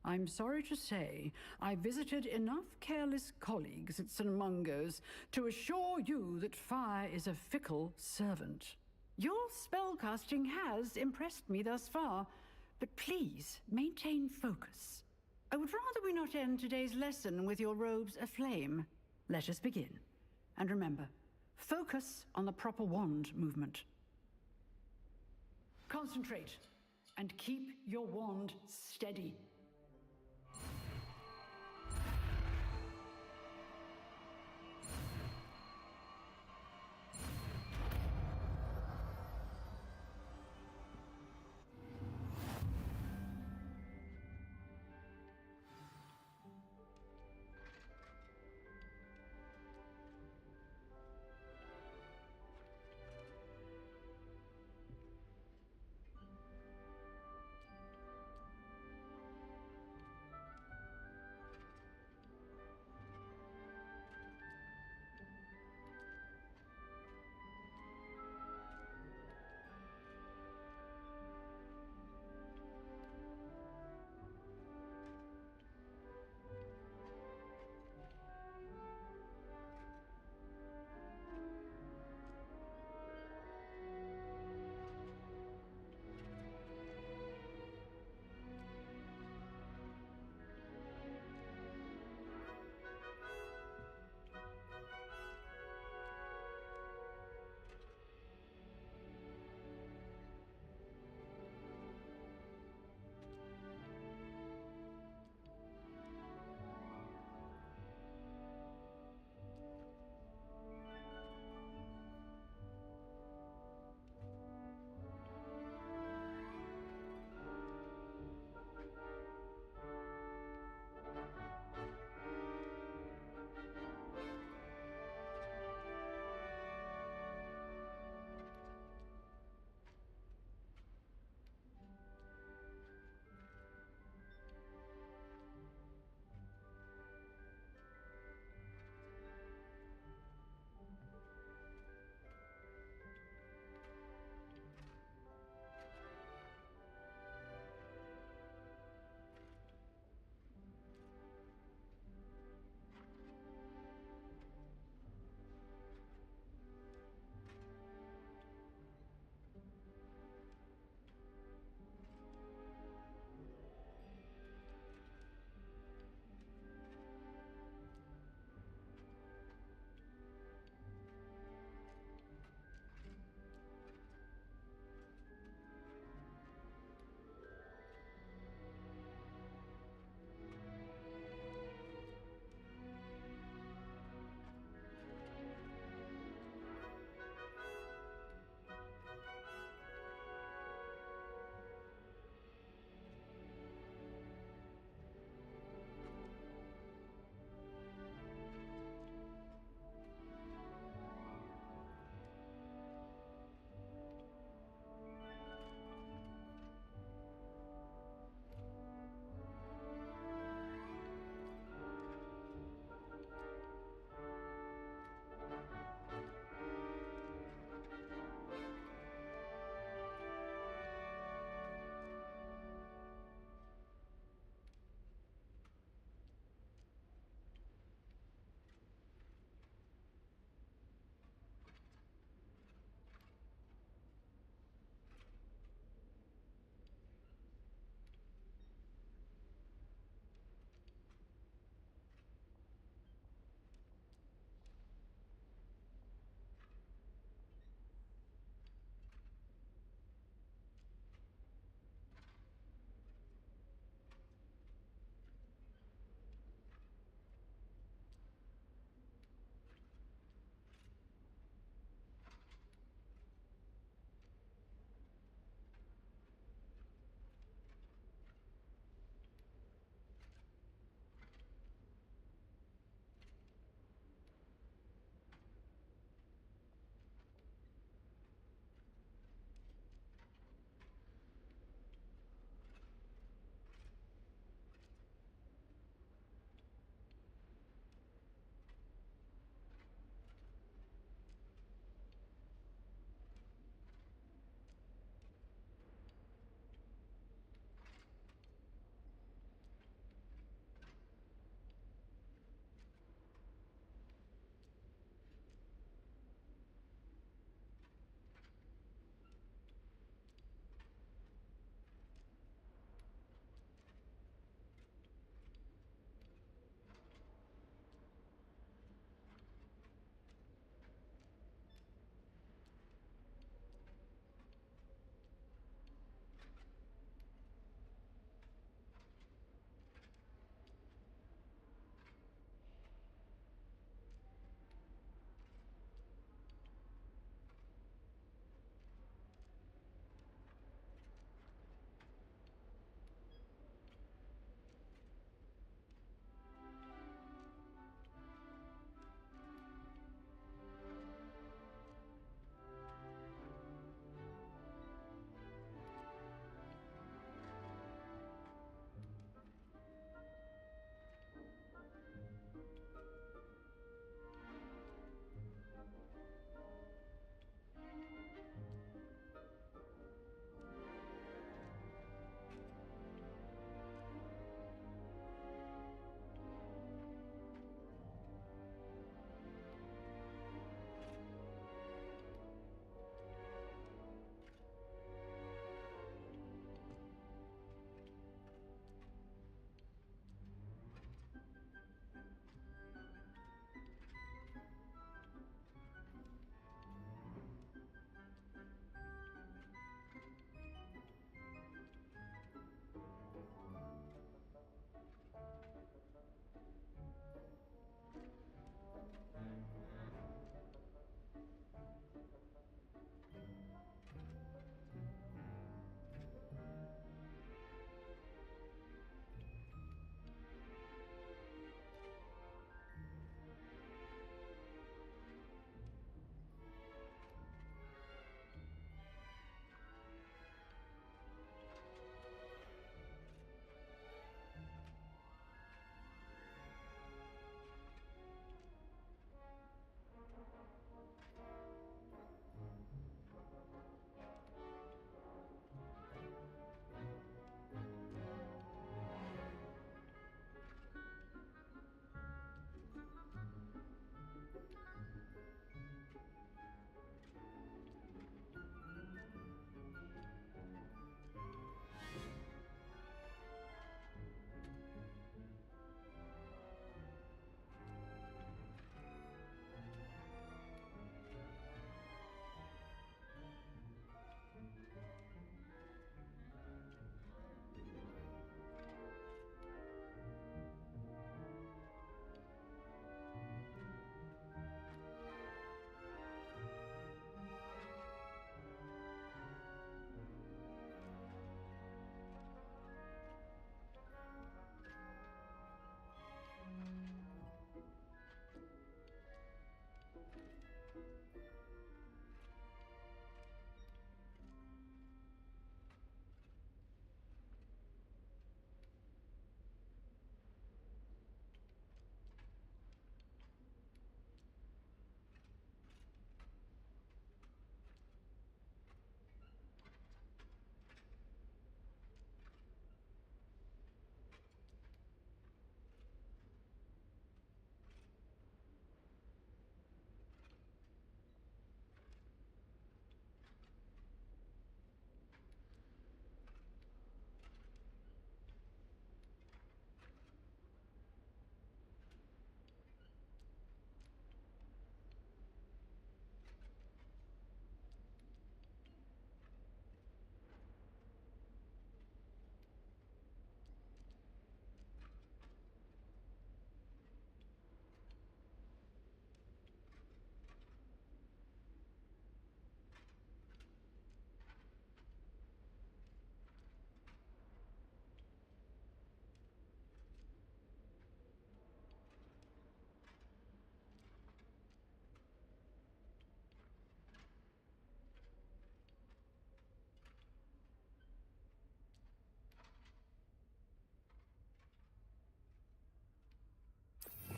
I'm sorry to say, I visited enough careless colleagues at St. Mungo's to assure you that fire is a fickle servant. Your spellcasting has impressed me thus far, but please maintain focus. I would rather we not end today's lesson with your robes aflame. Let us begin. And remember, focus on the proper wand movement. Concentrate and keep your wand steady.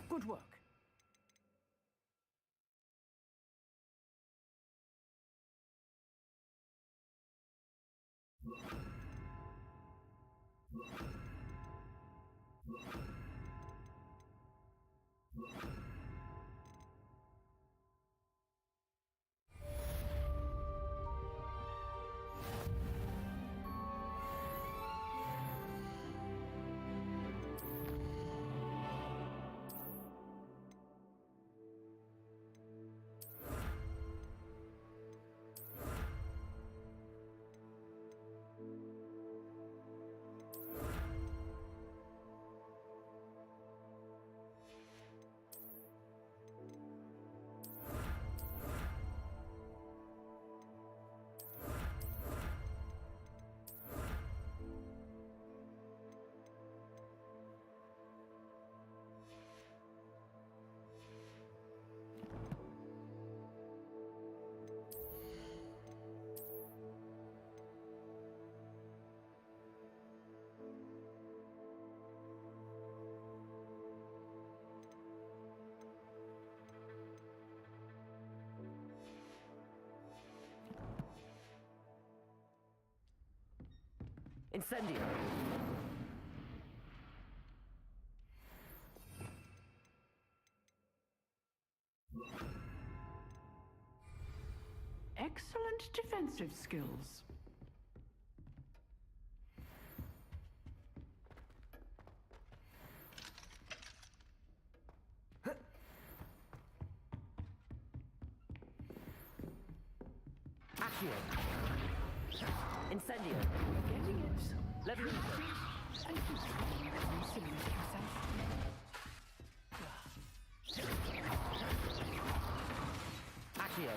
Good work. Incendio! Excellent defensive skills. Accio! Incendio! Getting it. Leveling Accio!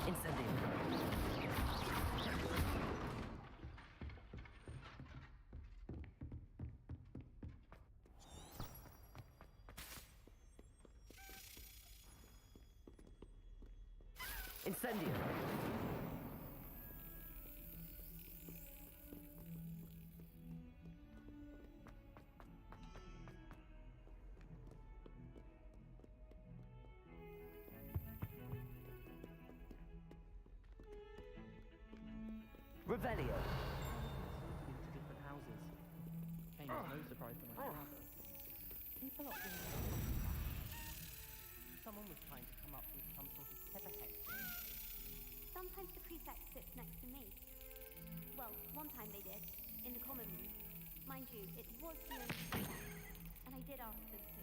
Incendio! Incendio! Revelio! Into different houses. Came as no surprise to my father. People are all Someone was trying to come up with some sort of clever hex. Sometimes the prefect sits next to me. Well, one time they did, in the common room. Mind you, it was the only prefect, and I did ask them to.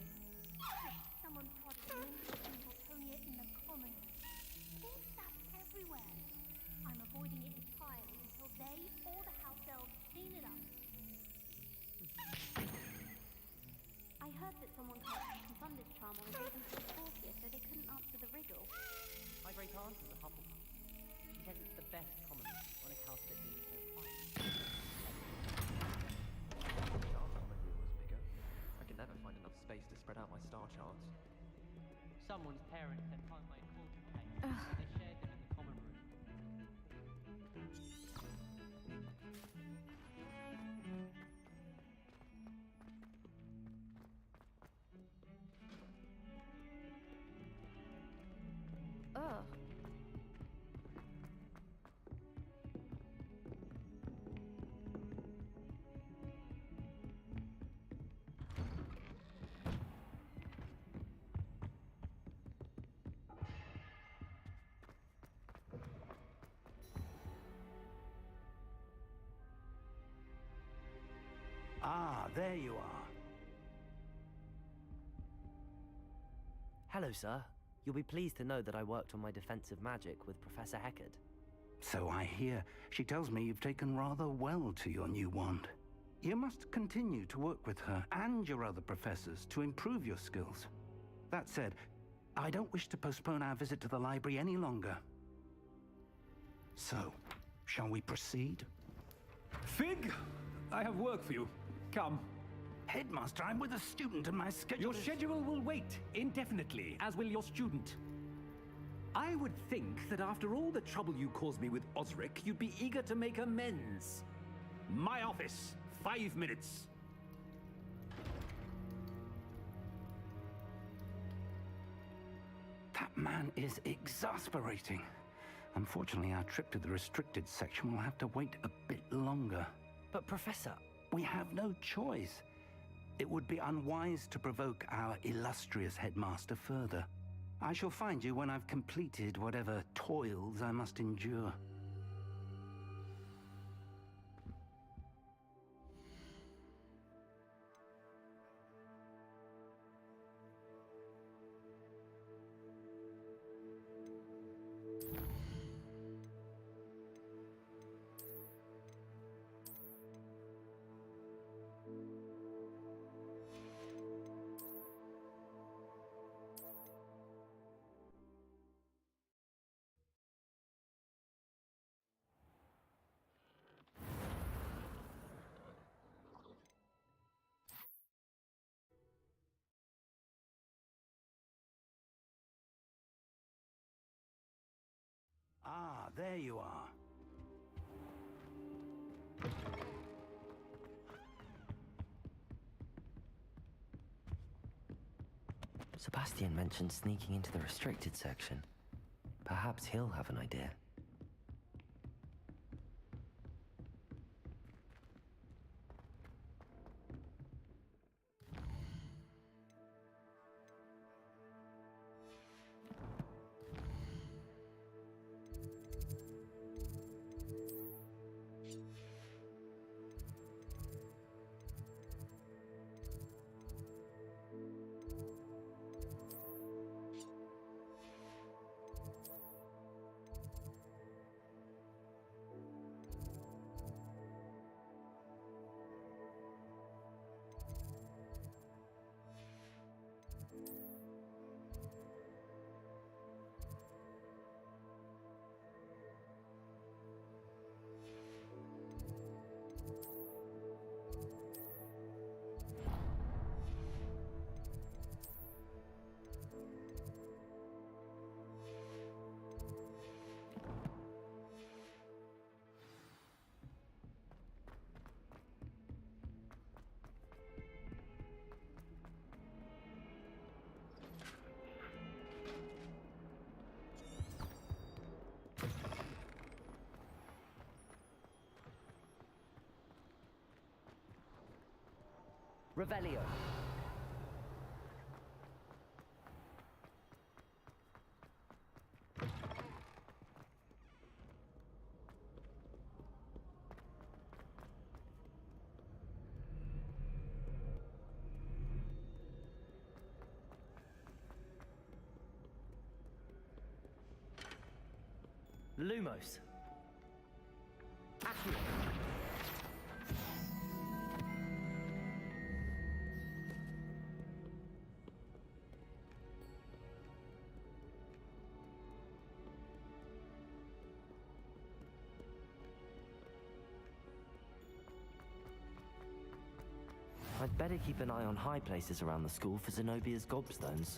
Someone prodded an interesting Waltonia in the common room. All that everywhere. I'm avoiding it entirely until they or the house elves clean it up. I heard that someone cast a confunded charm on a baby's Scorpia so they couldn't answer the riddle. My great aunt is a Hufflepuff. She says it's the best common on account of it being so quiet. Chance common room was bigger. I could never find enough space to spread out my star charts. Someone's parents had homemade quilting paints, and they shared them in the common room. Ugh. Ah, there you are. Hello, sir. You'll be pleased to know that I worked on my defensive magic with Professor Heckard. So I hear. She tells me you've taken rather well to your new wand. You must continue to work with her and your other professors to improve your skills. That said, I don't wish to postpone our visit to the library any longer. So, shall we proceed? Fig, I have work for you. Come. Headmaster, I'm with a student and my schedule Your schedule will wait indefinitely, as will your student. I would think that after all the trouble you caused me with Osric, you'd be eager to make amends. My office, 5 minutes. man is exasperating. Unfortunately, our trip to the restricted section will have to wait a bit longer. But, Professor... We have no choice. It would be unwise to provoke our illustrious headmaster further. I shall find you when I've completed whatever toils I must endure. Ah, there you are. Sebastian mentioned sneaking into the restricted section. Perhaps he'll have an idea. Revelio. Lumos. Accio. I'd better keep an eye on high places around the school for Zenobia's gobstones.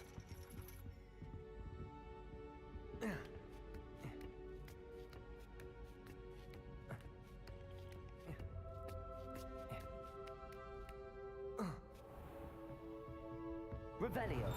Revelio.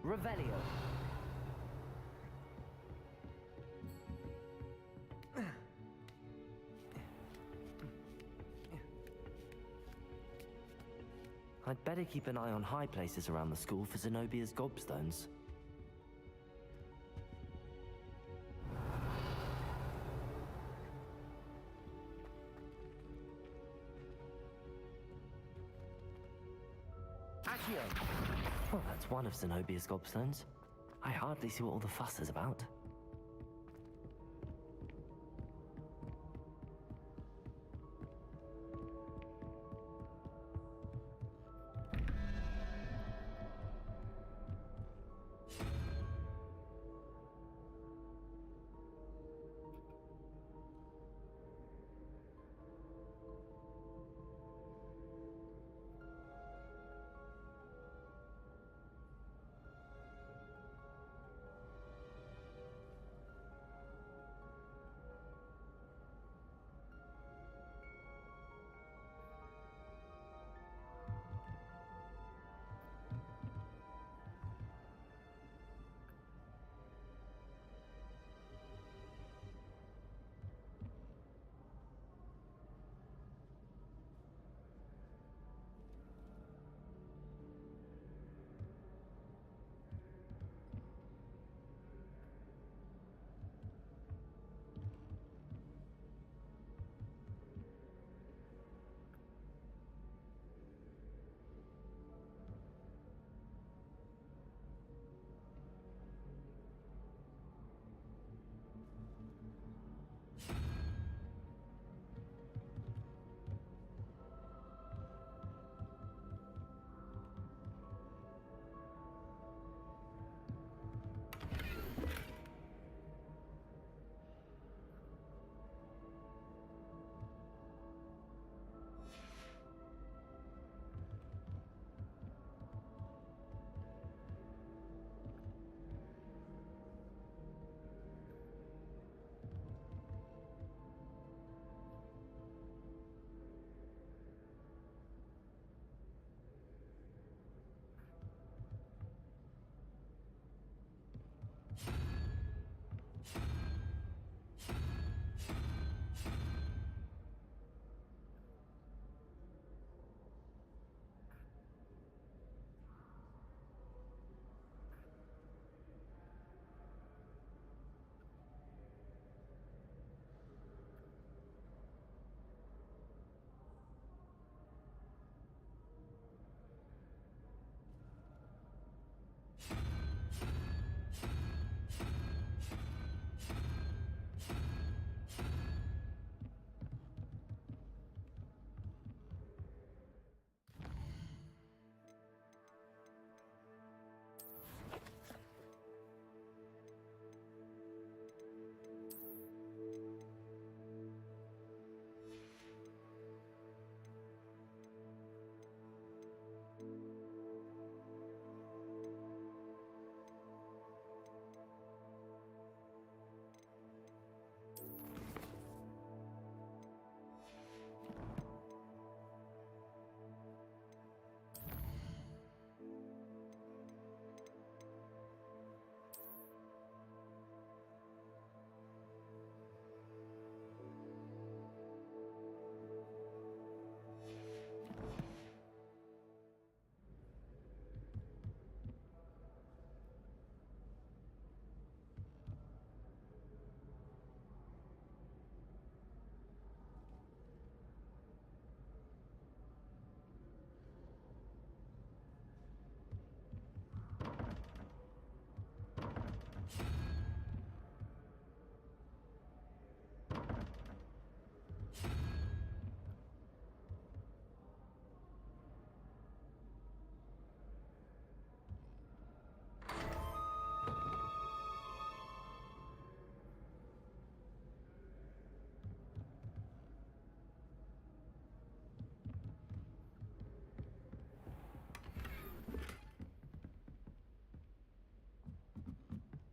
Revelio. I'd better keep an eye on high places around the school for Zenobia's gobstones. Accio! Well, that's one of Zenobia's gobstones. I hardly see what all the fuss is about.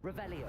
Revelio.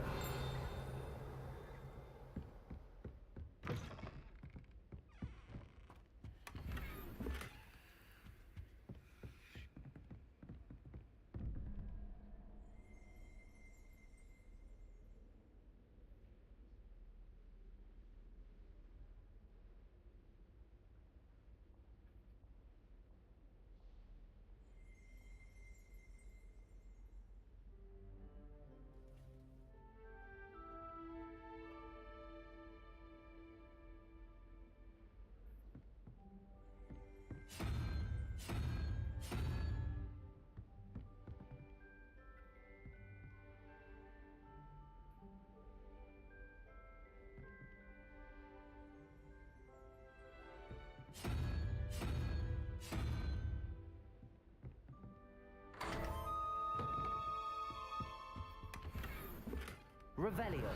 Revelio.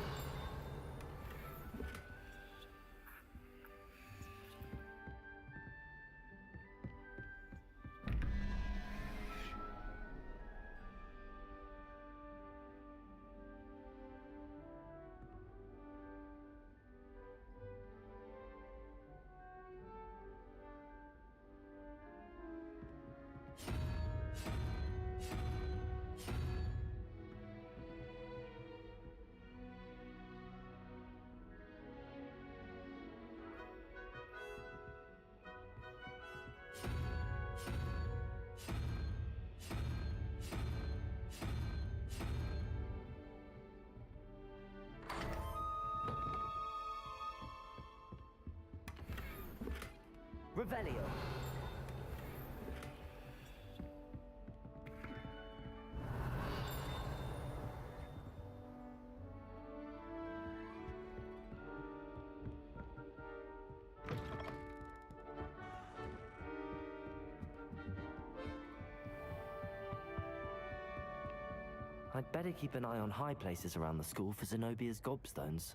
Revelio. I'd better keep an eye on high places around the school for Zenobia's gobstones.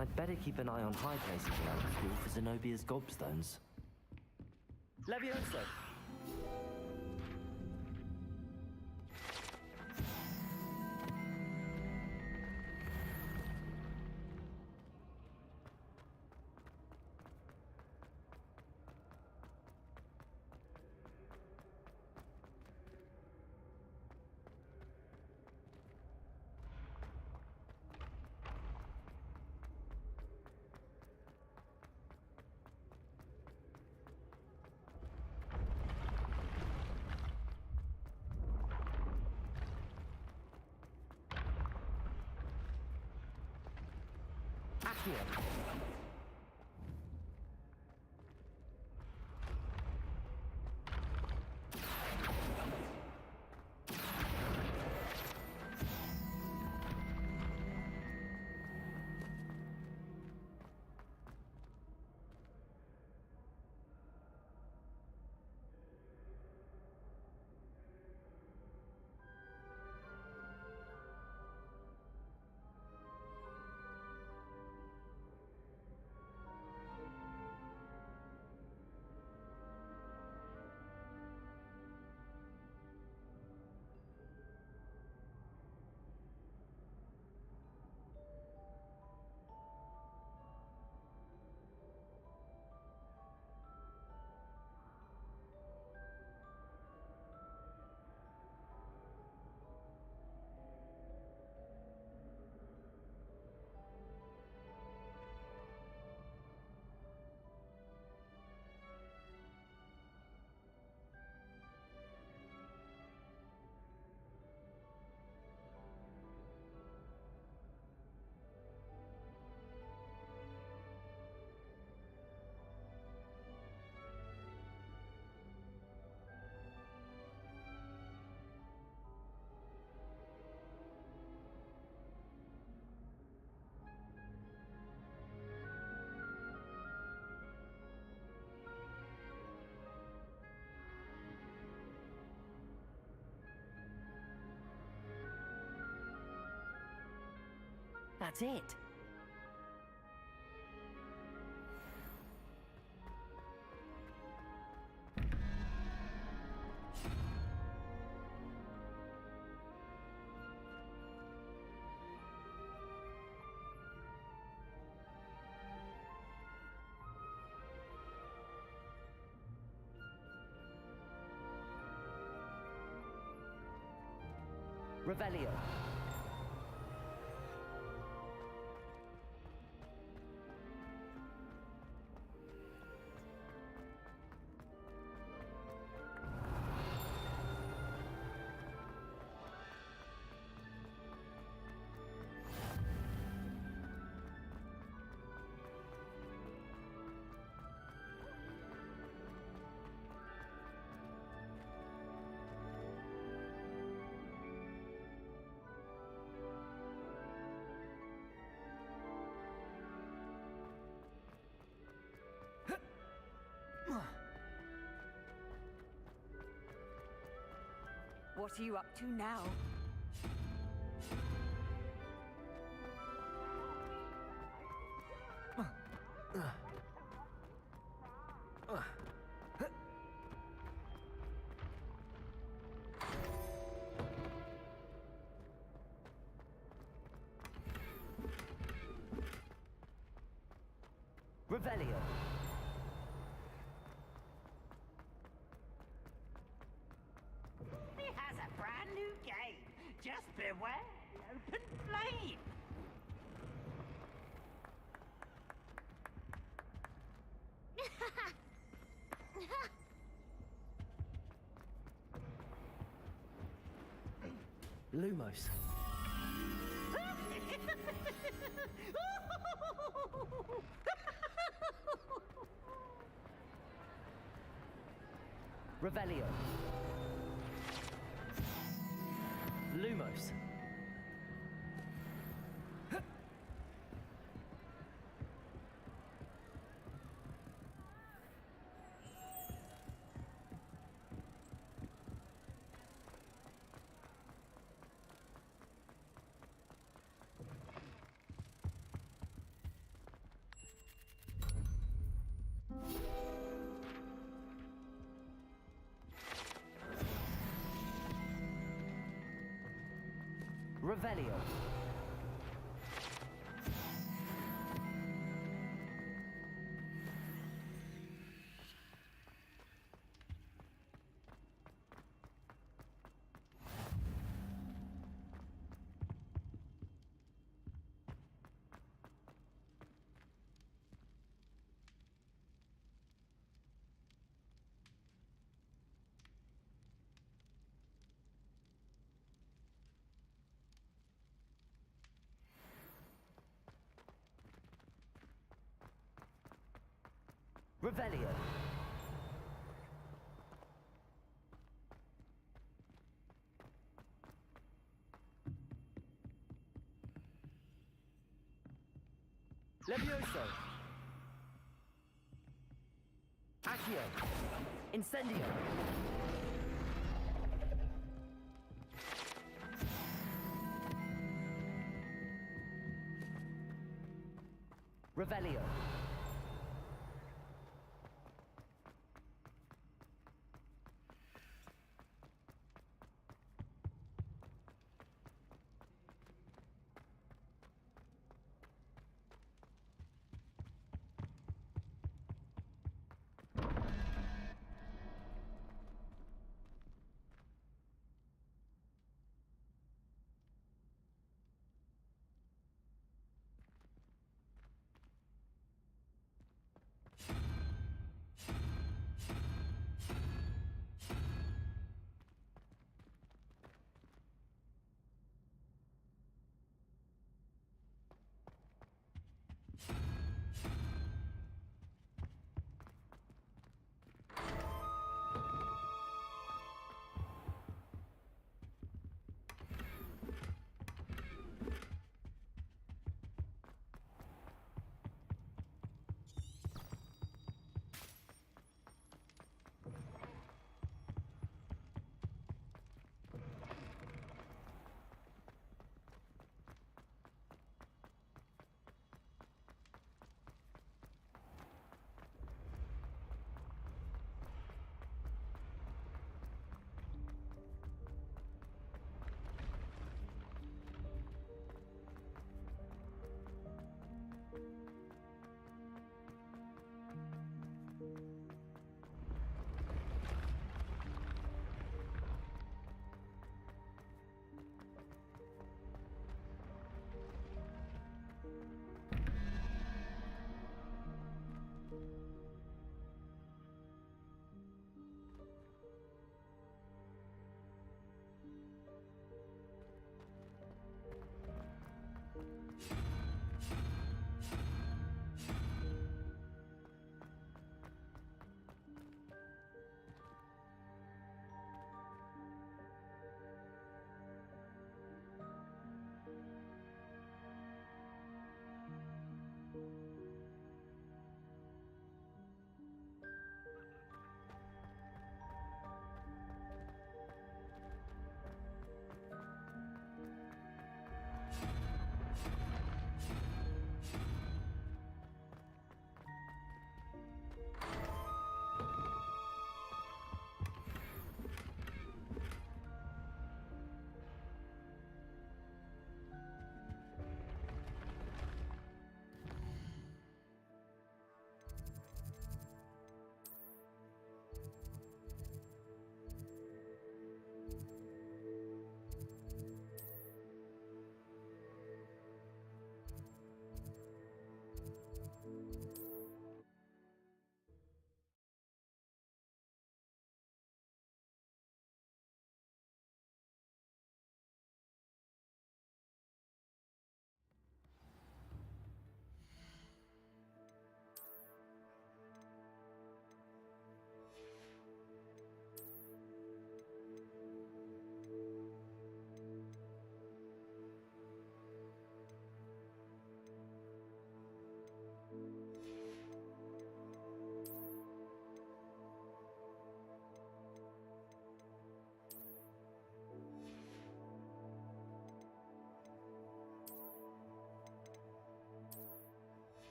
I'd better keep an eye on high places around the school for Zenobia's gobstones. Levioso! Accio. That's it. Revelio. What are you up to now? Revelio. He has a brand new game. Just beware the open flame. Lumos. Revelio. Lumos. Revelio. Revelio. Levioso. Accio. Incendio. Revelio.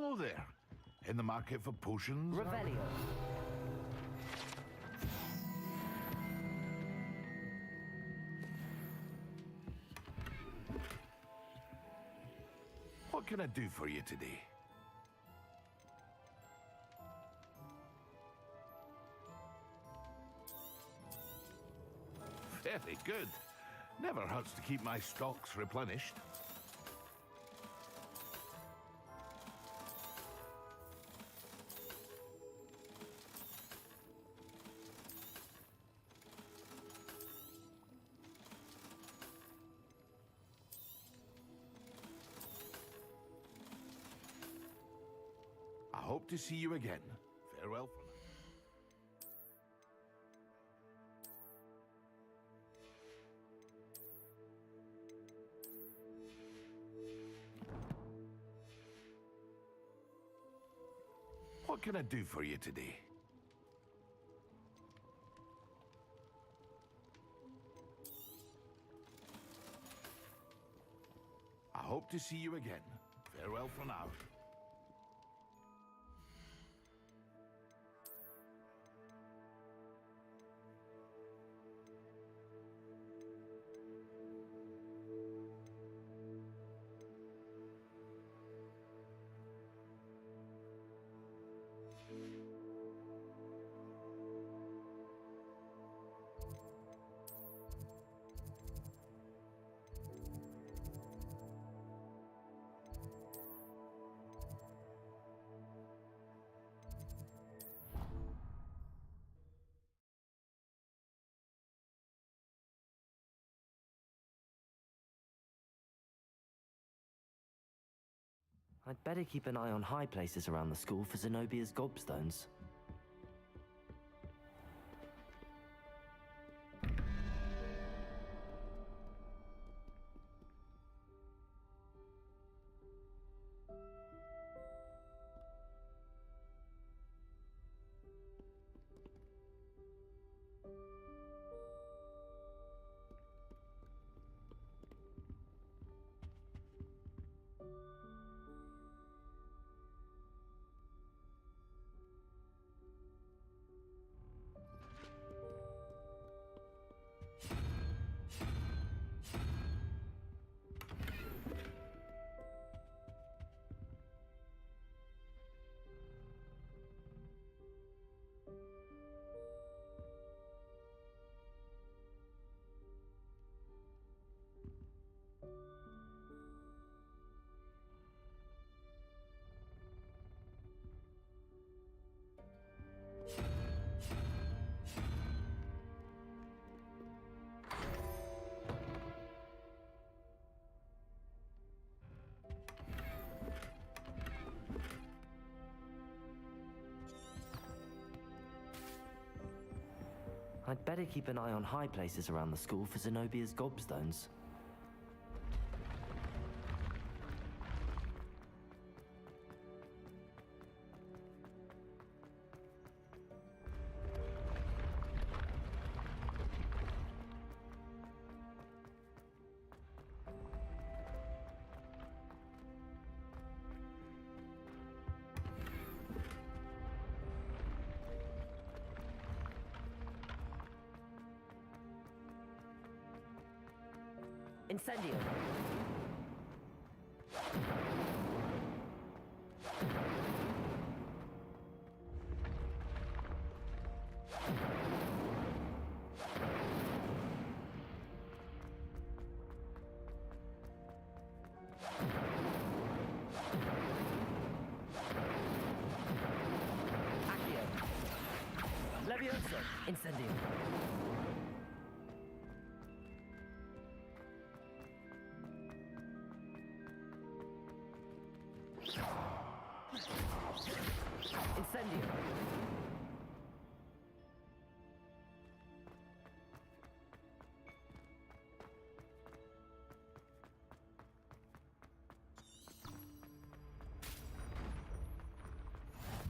Hello there. In the market for potions? Revelio. What can I do for you today? Very good. Never hurts to keep my stocks replenished. I hope to see you again. Farewell for now. What can I do for you today? I hope to see you again. Farewell for now. I'd better keep an eye on high places around the school for Zenobia's gobstones. I'd better keep an eye on high places around the school for Zenobia's gobstones. Incendio. Accio. Levioso. Incendio. Incendio.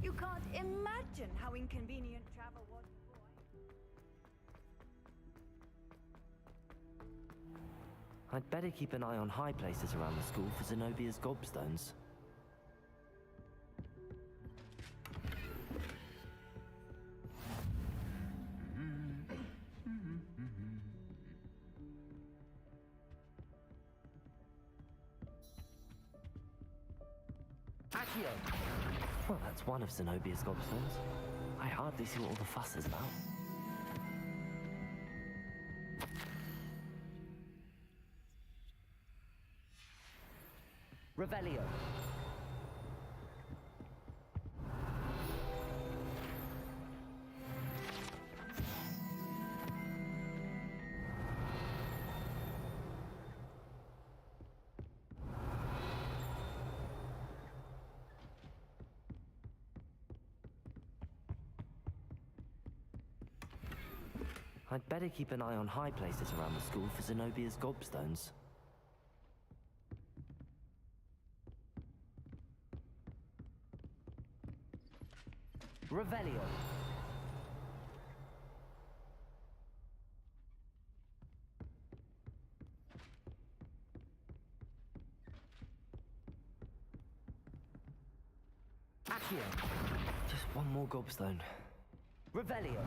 You can't imagine how inconvenient travel was before I'd better keep an eye on high places around the school for Zenobia's gobstones. Accio! Well, that's one of Zenobia's gobstones. I hardly see what all the fuss is about. Revelio. I'd better keep an eye on high places around the school for Zenobia's gobstones. Revelio. Accio. Just one more gobstone. Revelio.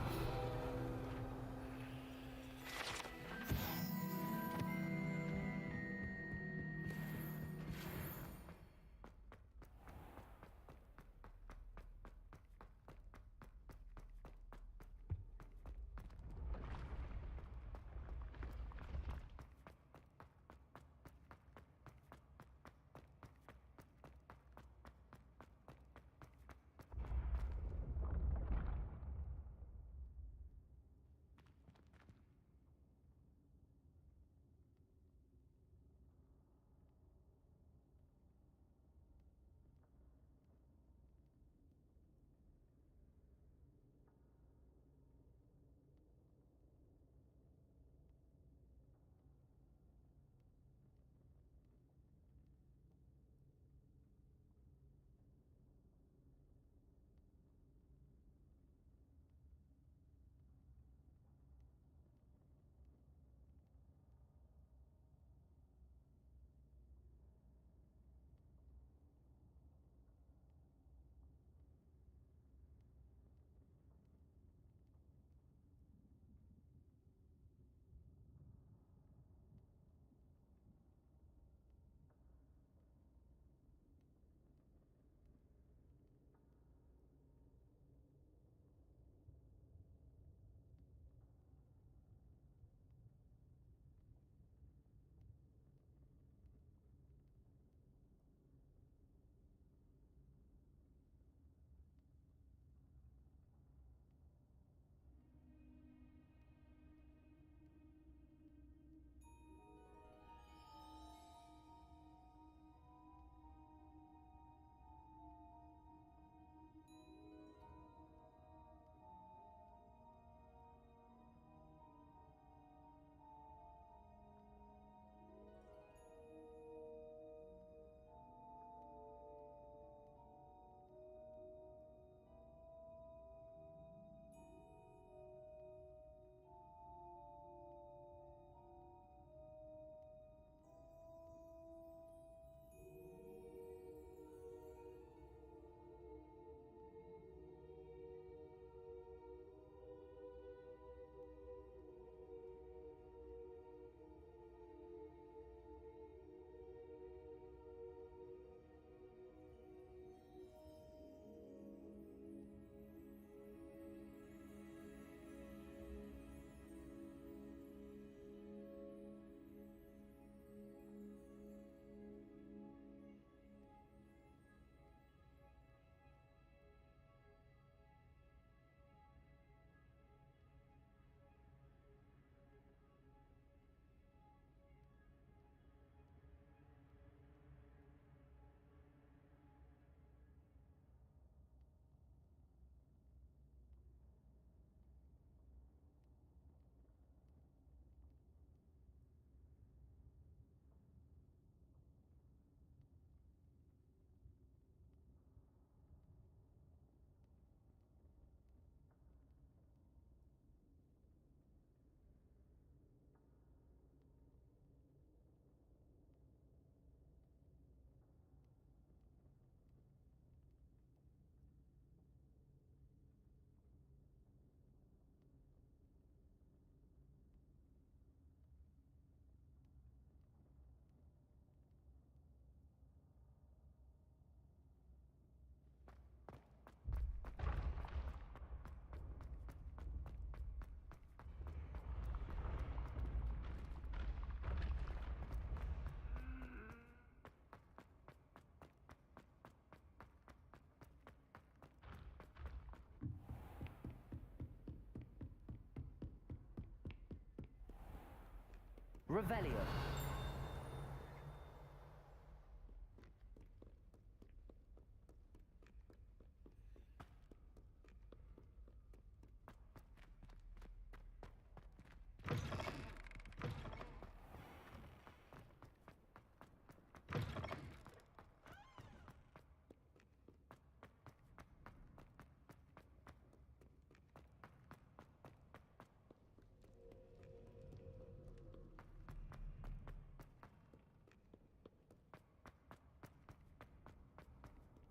Revelio.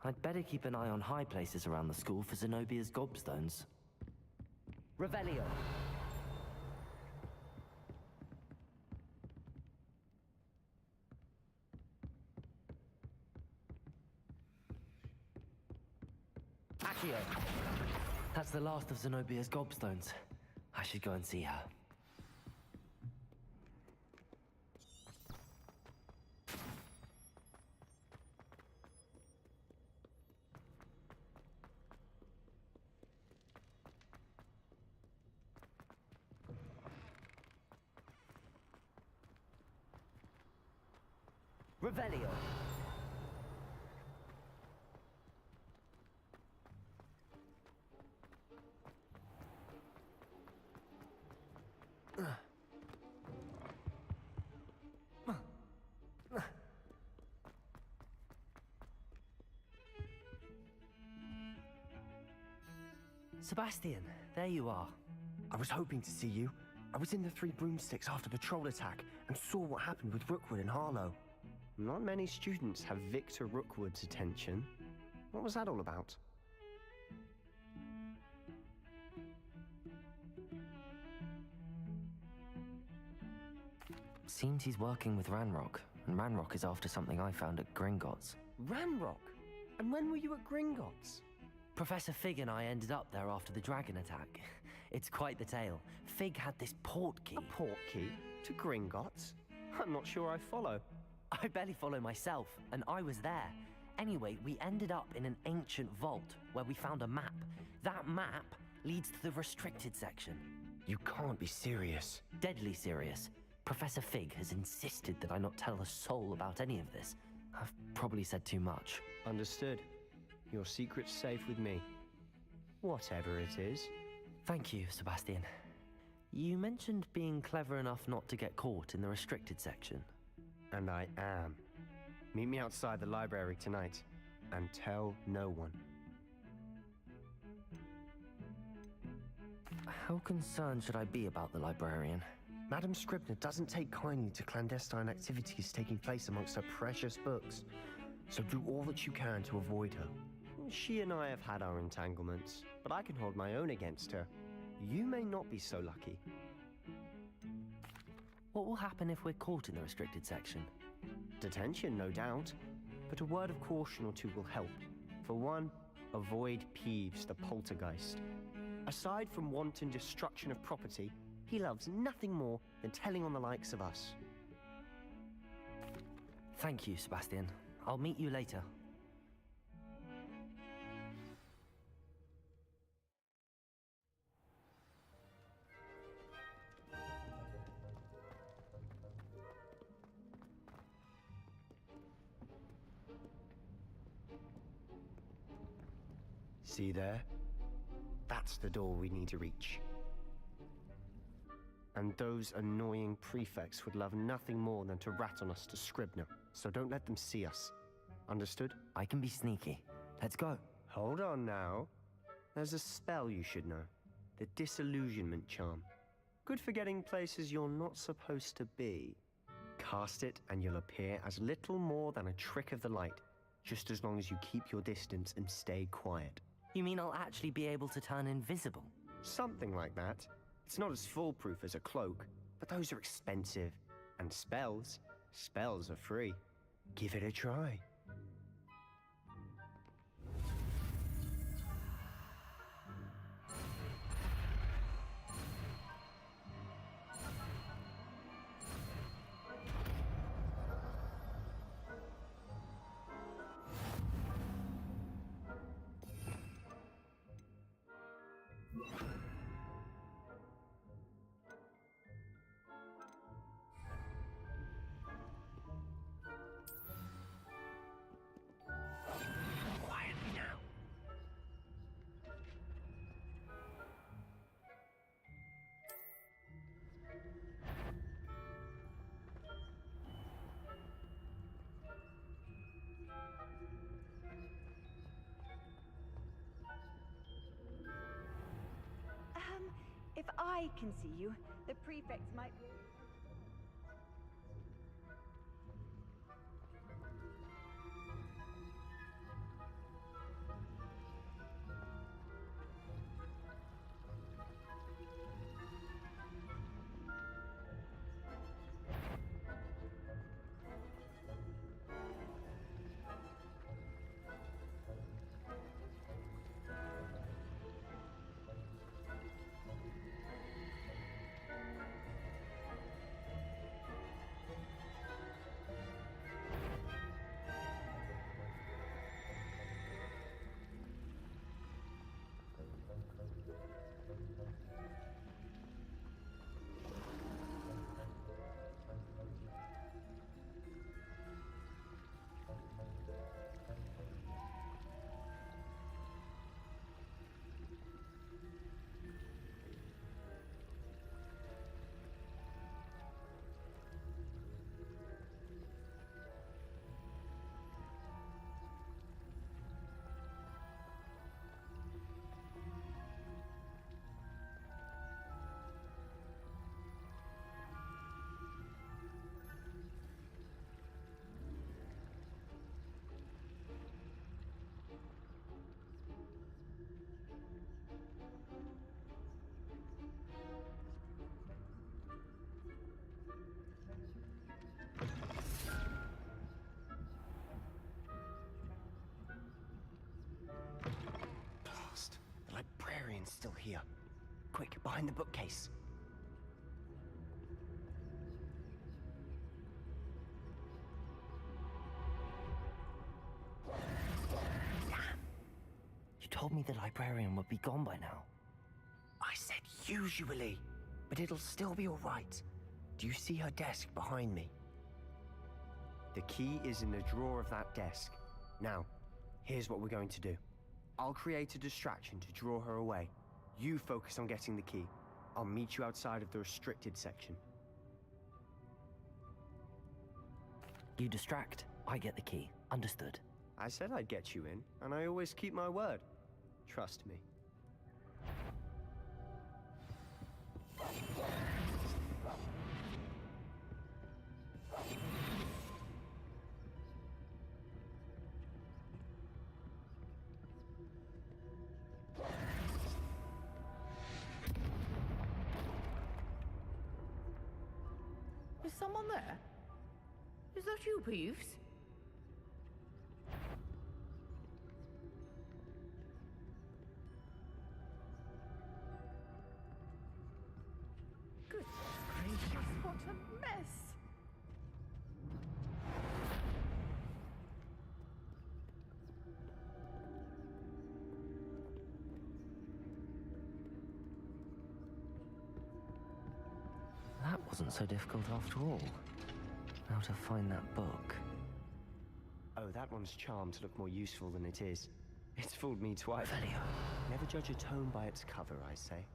I'd better keep an eye on high places around the school for Zenobia's gobstones. Revelio. Accio. That's the last of Zenobia's gobstones. I should go and see her. Revelio. Sebastian, there you are. I was hoping to see you. I was in the Three Broomsticks after the troll attack and saw what happened with Rookwood and Harlow. Not many students have Victor Rookwood's attention. What was that all about? Seems he's working with Ranrock, and Ranrock is after something I found at Gringotts. Ranrock? And when were you at Gringotts? Professor Fig and I ended up there after the dragon attack. It's quite the tale. Fig had this port key. A port key? To Gringotts? I'm not sure I follow. I barely follow myself, and I was there. Anyway, we ended up in an ancient vault where we found a map. That map leads to the restricted section. You can't be serious. Deadly serious. Professor Fig has insisted that I not tell a soul about any of this. I've probably said too much. Understood. Your secret's safe with me. Whatever it is. Thank you, Sebastian. You mentioned being clever enough not to get caught in the restricted section. And I am. Meet me outside the library tonight, and tell no one. How concerned should I be about the librarian? Madam Scribner doesn't take kindly to clandestine activities taking place amongst her precious books, so do all that you can to avoid her. She and I have had our entanglements, but I can hold my own against her. You may not be so lucky. What will happen if we're caught in the restricted section? Detention, no doubt. But a word of caution or two will help. For one, avoid Peeves, the poltergeist. Aside from wanton destruction of property, he loves nothing more than telling on the likes of us. Thank you, Sebastian. I'll meet you later. See there? That's the door we need to reach. And those annoying prefects would love nothing more than to rat on us to Scribner, so don't let them see us. Understood? I can be sneaky. Let's go. Hold on now. There's a spell you should know. The Disillusionment Charm. Good for getting places you're not supposed to be. Cast it and you'll appear as little more than a trick of the light, just as long as you keep your distance and stay quiet. You mean I'll actually be able to turn invisible? Something like that. It's not as foolproof as a cloak, but those are expensive. And spells are free. Give it a try. I can see you. The prefects might be... The librarian's still here. Quick, behind the bookcase. Damn. You told me the librarian would be gone by now. I said usually, but it'll still be all right. Do you see her desk behind me? The key is in the drawer of that desk. Now, here's what we're going to do. I'll create a distraction to draw her away. You focus on getting the key. I'll meet you outside of the restricted section. You distract, I get the key. Understood. I said I'd get you in, and I always keep my word. Trust me. Is someone there? Is that you, Peeves? Goodness gracious, what a mess! That wasn't so difficult after all. How to find that book. Oh, that one's charmed to look more useful than it is. It's fooled me twice. Never judge a tome by its cover, I say.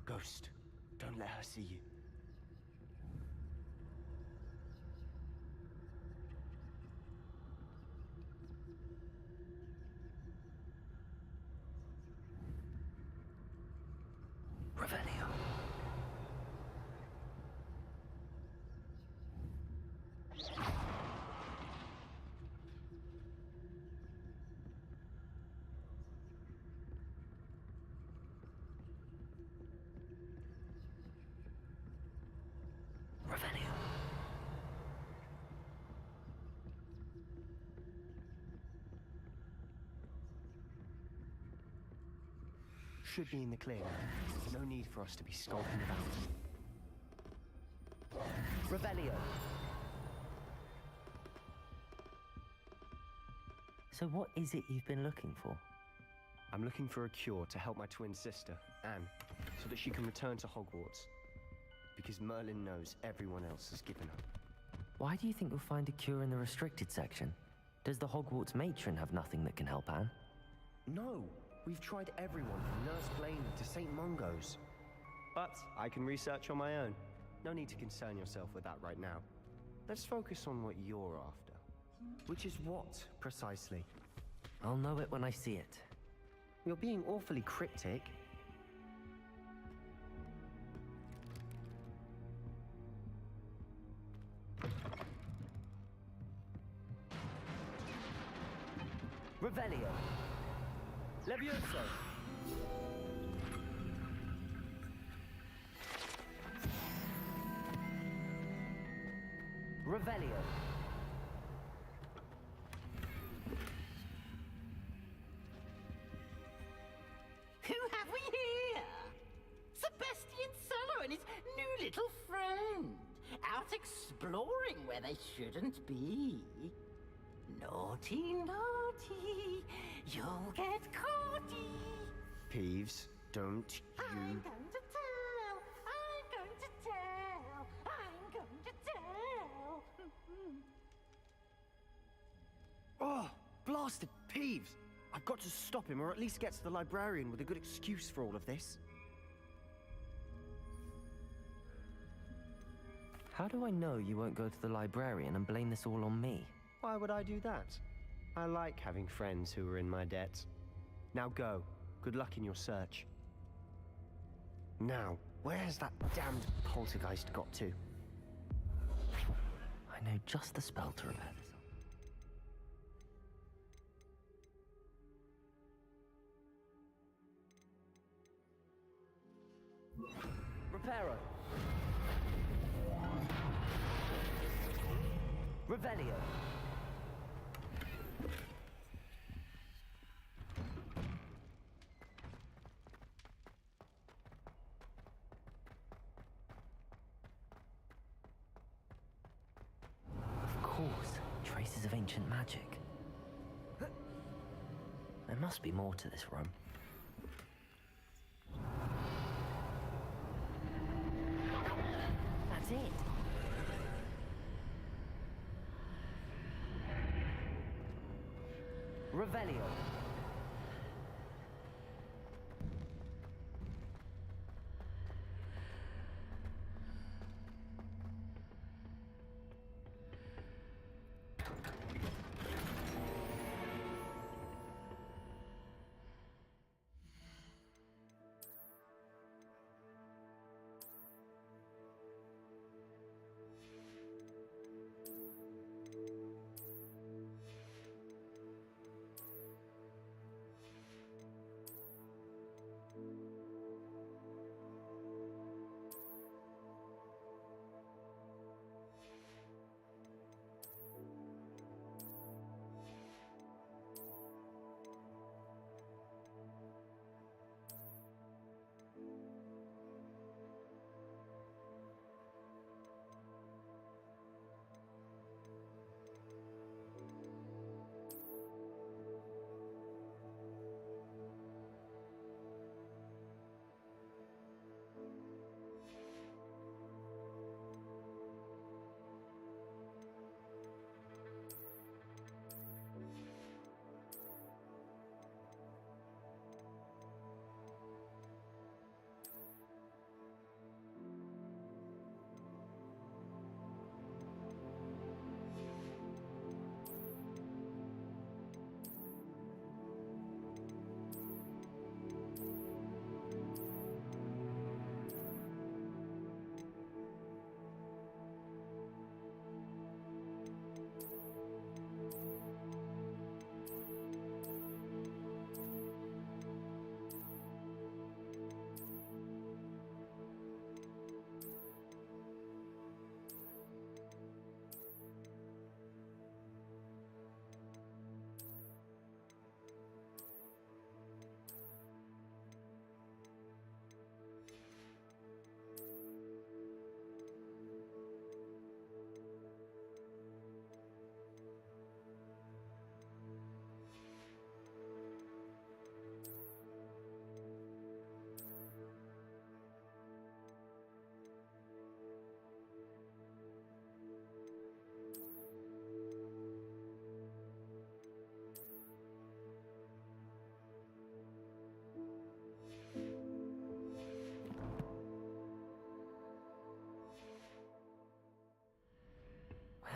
Ghost, don't let her see you. Revelio. Should be in the clear now. No need for us to be skulking about. Revelio. So what is it you've been looking for? I'm looking for a cure to help my twin sister, Anne, so that she can return to Hogwarts. Because Merlin knows everyone else has given up. Why do you think you'll find a cure in the restricted section? Does the Hogwarts matron have nothing that can help Anne? No, we've tried everyone from Nurse Blaine to St. Mungo's. But I can research on my own. No need to concern yourself with that right now. Let's focus on what you're after. Which is what, precisely? I'll know it when I see it. You're being awfully cryptic. Revelio. Levioso. Revelio. Who have we here? Sebastian Sallow and his new little friend. Out exploring where they shouldn't be. Naughty, naughty. You'll get caughty. Peeves, don't I'm you... going to tell. I'm going to tell. I'm going to tell. Oh, blasted Peeves! I've got to stop him, or at least get to the librarian with a good excuse for all of this. How do I know you won't go to the librarian and blame this all on me? Why would I do that? I like having friends who are in my debt. Now go. Good luck in your search. Now, where has that damned poltergeist got to? I know just the spell to repair this. Reparo. Revelio. Of course, traces of ancient magic. There must be more to this room. That's it. Revelio.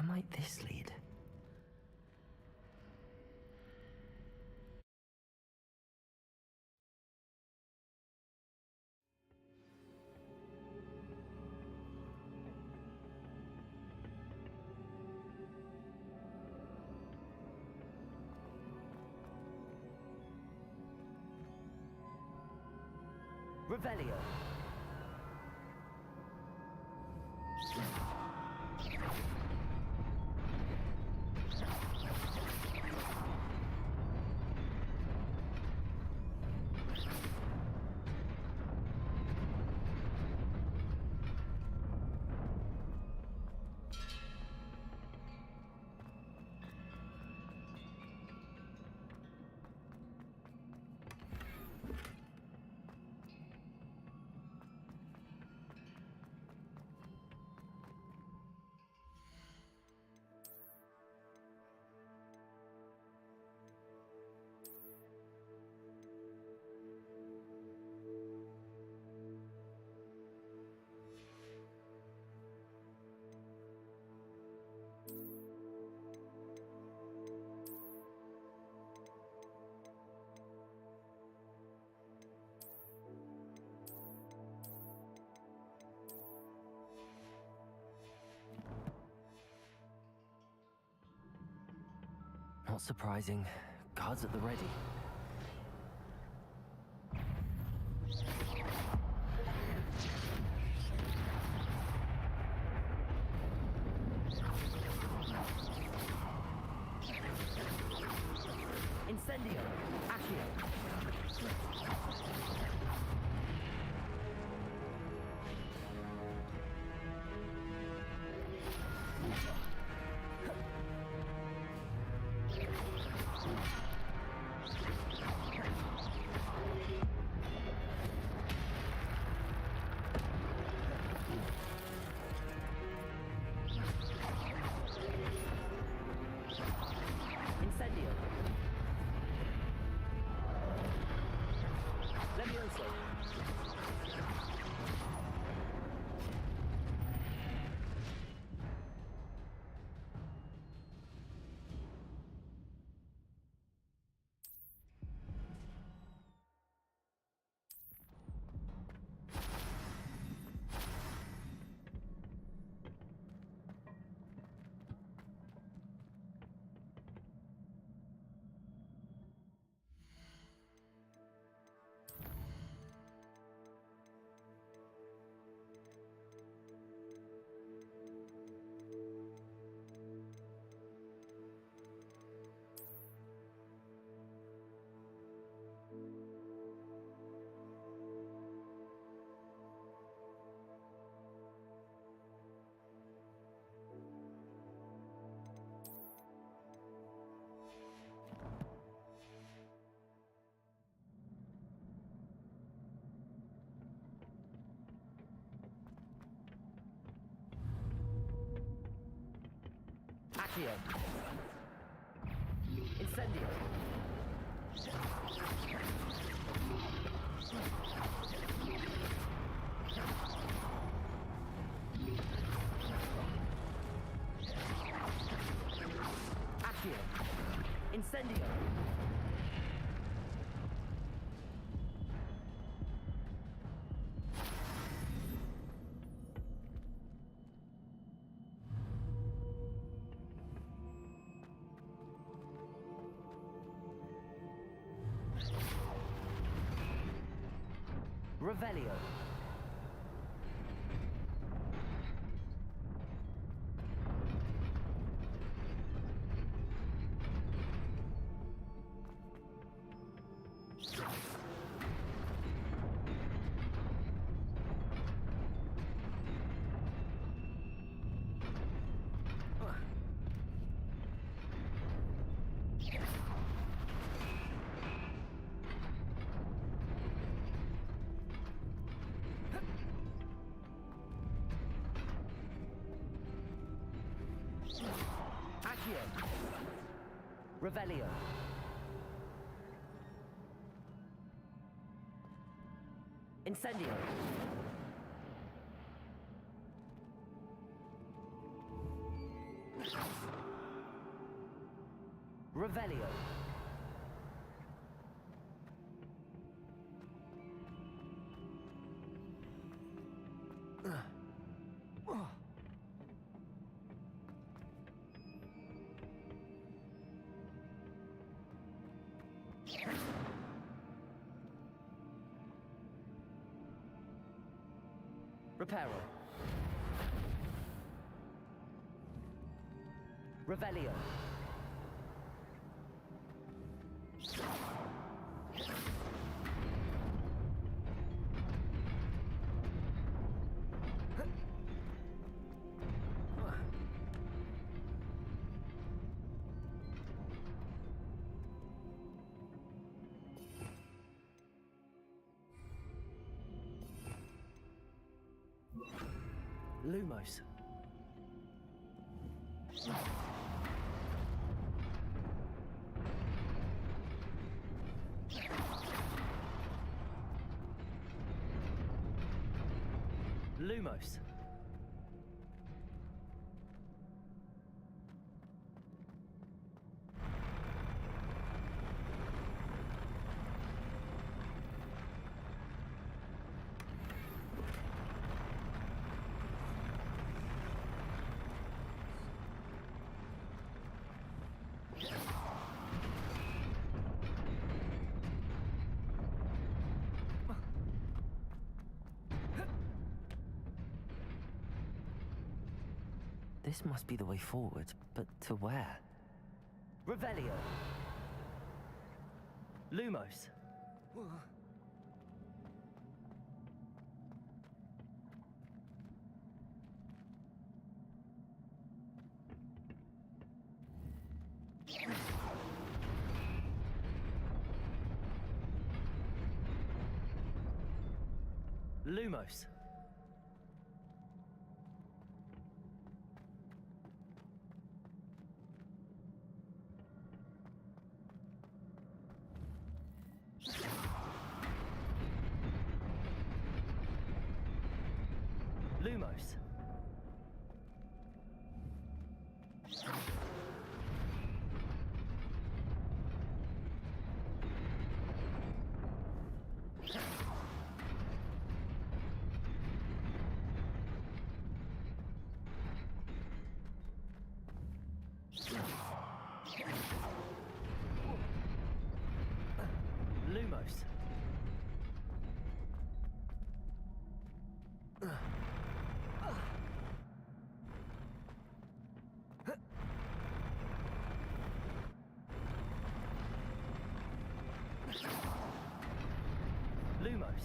Where might this lead? Revelio. Not surprising. Guards at the ready. Incendio. Accio. Incendio. Levioso. Accio. Incendio. Accio. Incendio. Revelio. Accio. Revelio. Incendio. Revelio. Reparo. Revelio. Lumos. Lumos. This must be the way forward, but to where? Revelio. Lumos. Lumos. Lumos. Lumos. Lumos.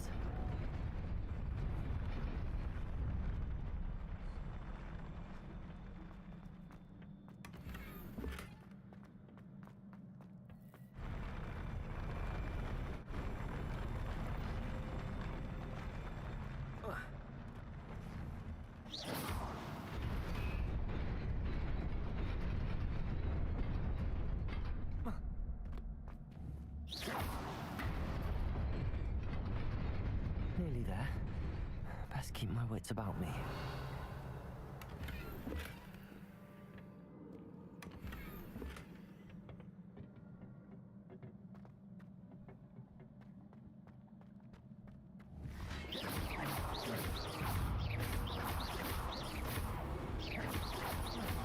Nearly there. Best keep my wits about me.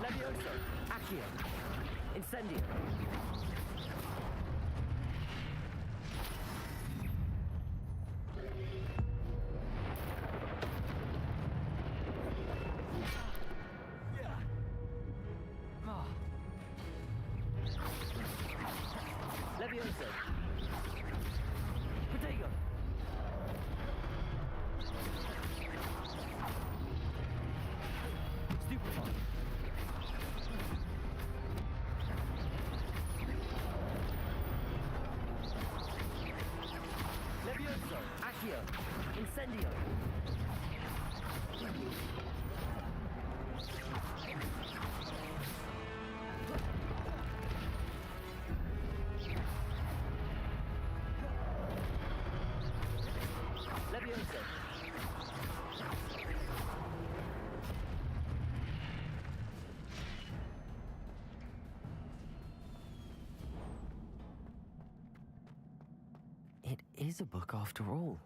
Levioso. Accio. Incendio. Levioso. Protego. Stupefy. is a book after all.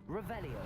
Revelio.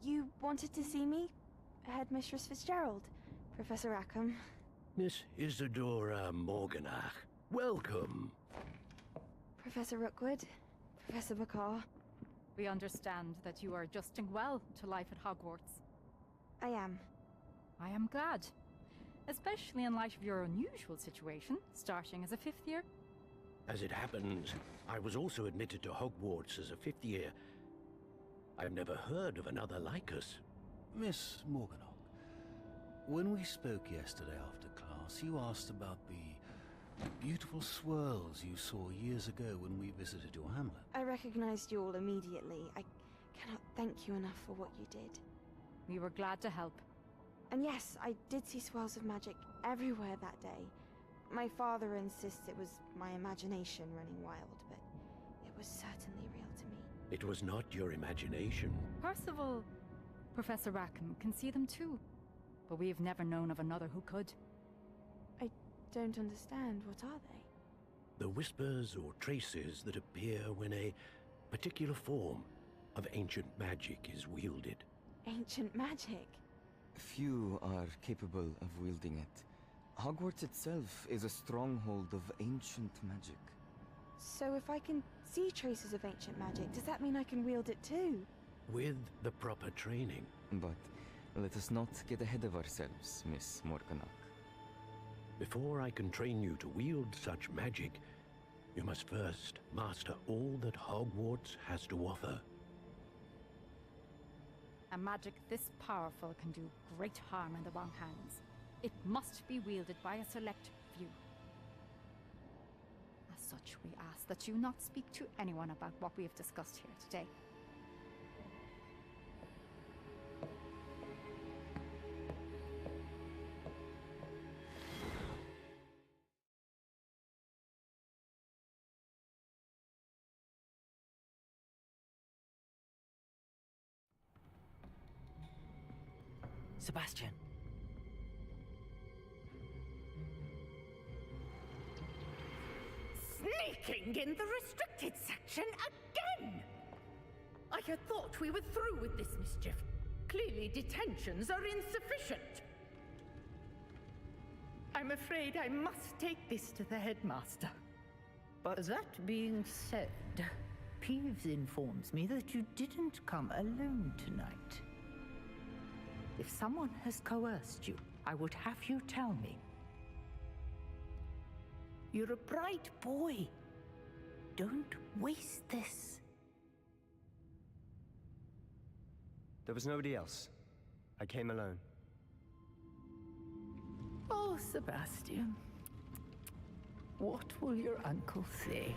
You wanted to see me? Headmistress Fitzgerald, Professor Rackham. Miss Isadora Morganach, welcome. Professor Rookwood, Professor Bakar. We understand that you are adjusting well to life at Hogwarts. I am. I am glad. Especially in light of your unusual situation, starting as a 5th year. As it happens, I was also admitted to Hogwarts as a 5th year. I've never heard of another like us. Miss Morganach, when we spoke yesterday after class, you asked about the beautiful swirls you saw years ago when we visited your hamlet. I recognized you all immediately. I cannot thank you enough for what you did. We were glad to help. And yes, I did see swirls of magic everywhere that day. My father insists it was my imagination running wild, but it was certainly real to me. It was not your imagination. Percival, Professor Rackham can see them too. But we've never known of another who could. I don't understand. What are they? The whispers or traces that appear when a particular form of ancient magic is wielded. Ancient magic? Few are capable of wielding it. Hogwarts itself is a stronghold of ancient magic. So if I can see traces of ancient magic, does that mean I can wield it too? With the proper training. But let us not get ahead of ourselves, Miss Morganach. Before I can train you to wield such magic, you must first master all that Hogwarts has to offer. A magic this powerful can do great harm in the wrong hands. It must be wielded by a select few. As such, we ask that you not speak to anyone about what we have discussed here today. Sebastian. Sneaking in the restricted section again! I had thought we were through with this mischief. Clearly detentions are insufficient. I'm afraid I must take this to the headmaster. But that being said, Peeves informs me that you didn't come alone tonight. If someone has coerced you, I would have you tell me. You're a bright boy. Don't waste this. There was nobody else. I came alone. Oh, Sebastian. What will your uncle say?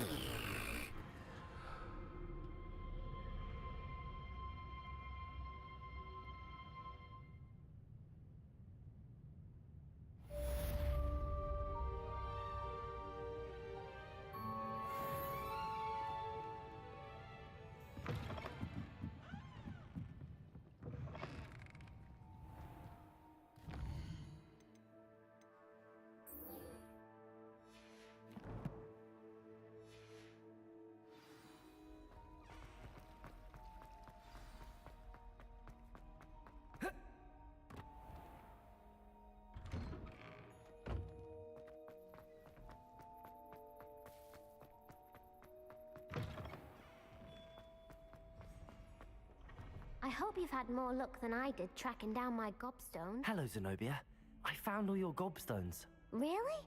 I hope you've had more luck than I did tracking down my gobstone. Hello, Zenobia. I found all your gobstones. Really?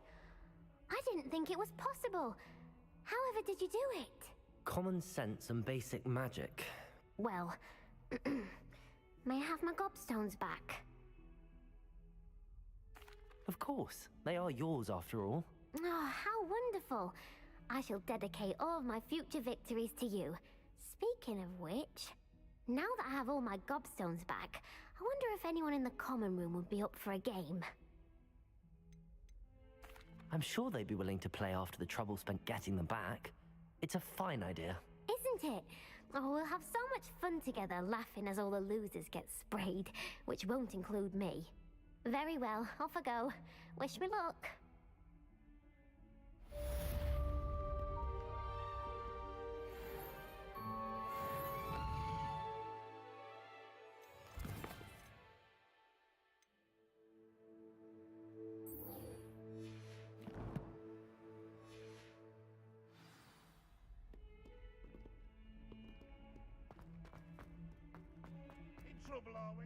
I didn't think it was possible. However did you do it? Common sense and basic magic. Well, may I have my gobstones back? Of course. They are yours after all. Oh, how wonderful. I shall dedicate all of my future victories to you. Speaking of which, now that I have all my gobstones back, I wonder if anyone in the common room would be up for a game. I'm sure they'd be willing to play after the trouble spent getting them back. It's a fine idea. Isn't it? Oh, we'll have so much fun together, laughing as all the losers get sprayed, which won't include me. Very well, off I go. Wish me luck. Trouble, are we?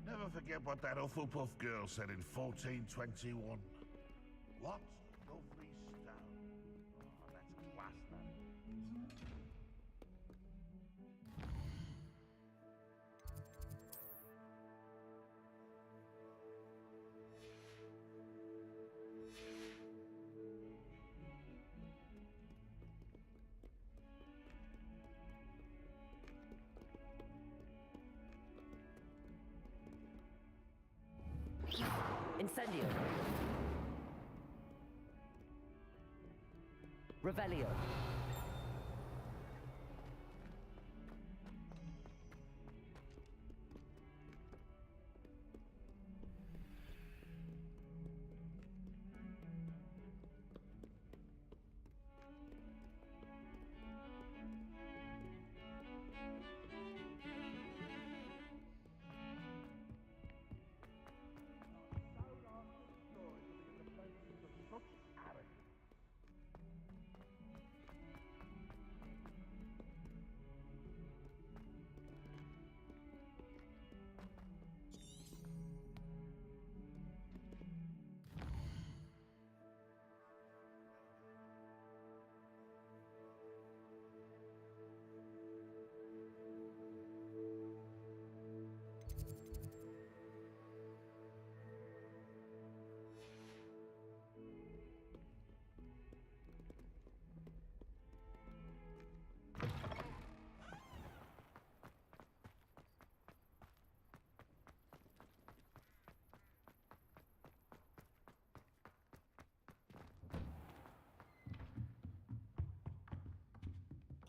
Never forget what that Hufflepuff girl said in 1421. What? Lovely stone. Oh, that's class, man. Incendio. Revelio.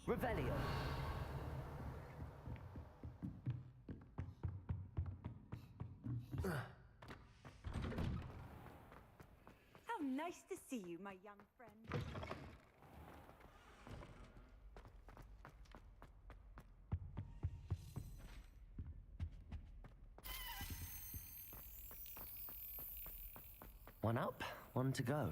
Revelio. How nice to see you, my young friend. One up, one to go.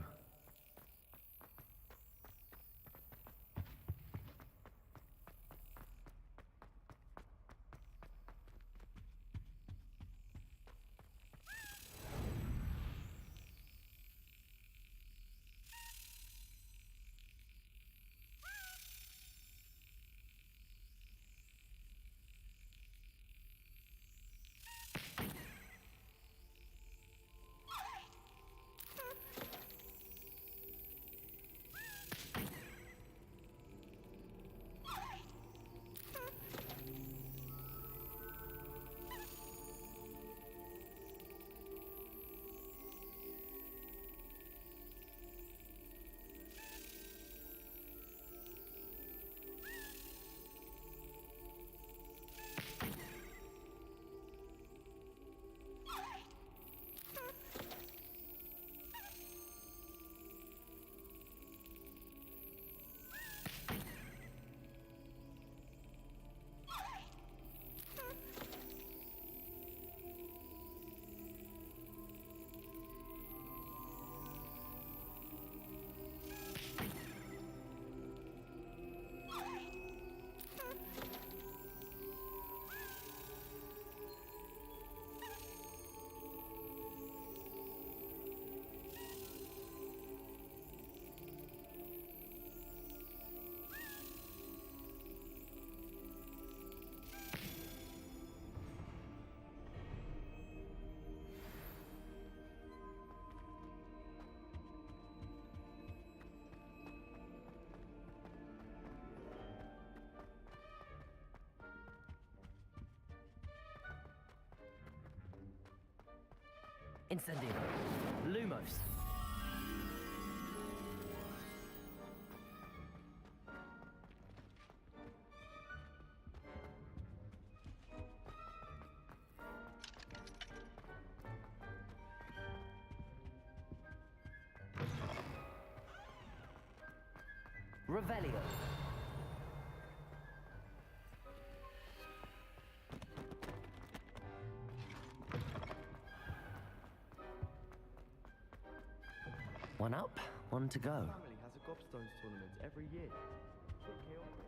Incendio. Lumos. Revelio. One up, one to go. My family has a gobstones tournament every year. Bit chaotic.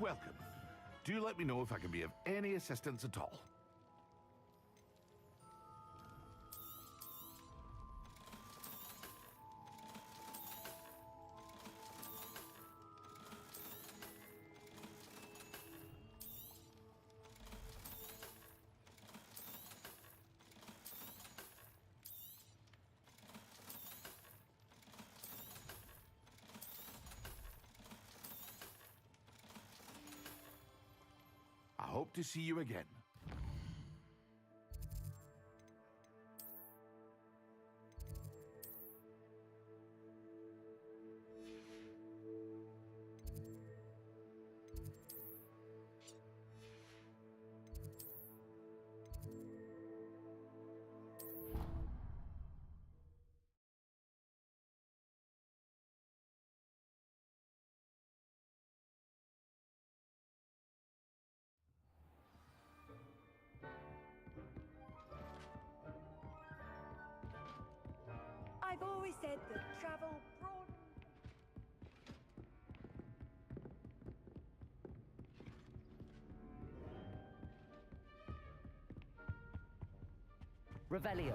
Welcome. Do let me know if I can be of any assistance at all. hope to see you again. I've always said that travel broadens. Revelio.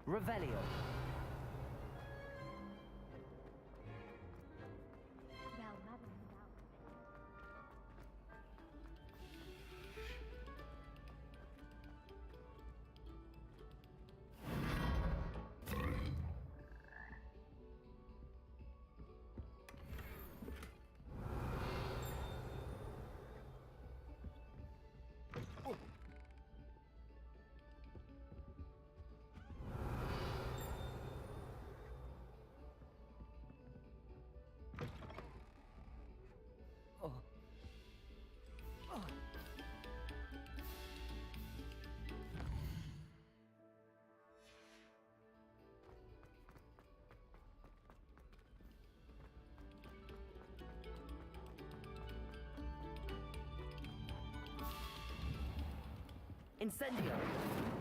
Revelio. Well, Madam Madame. Incendio!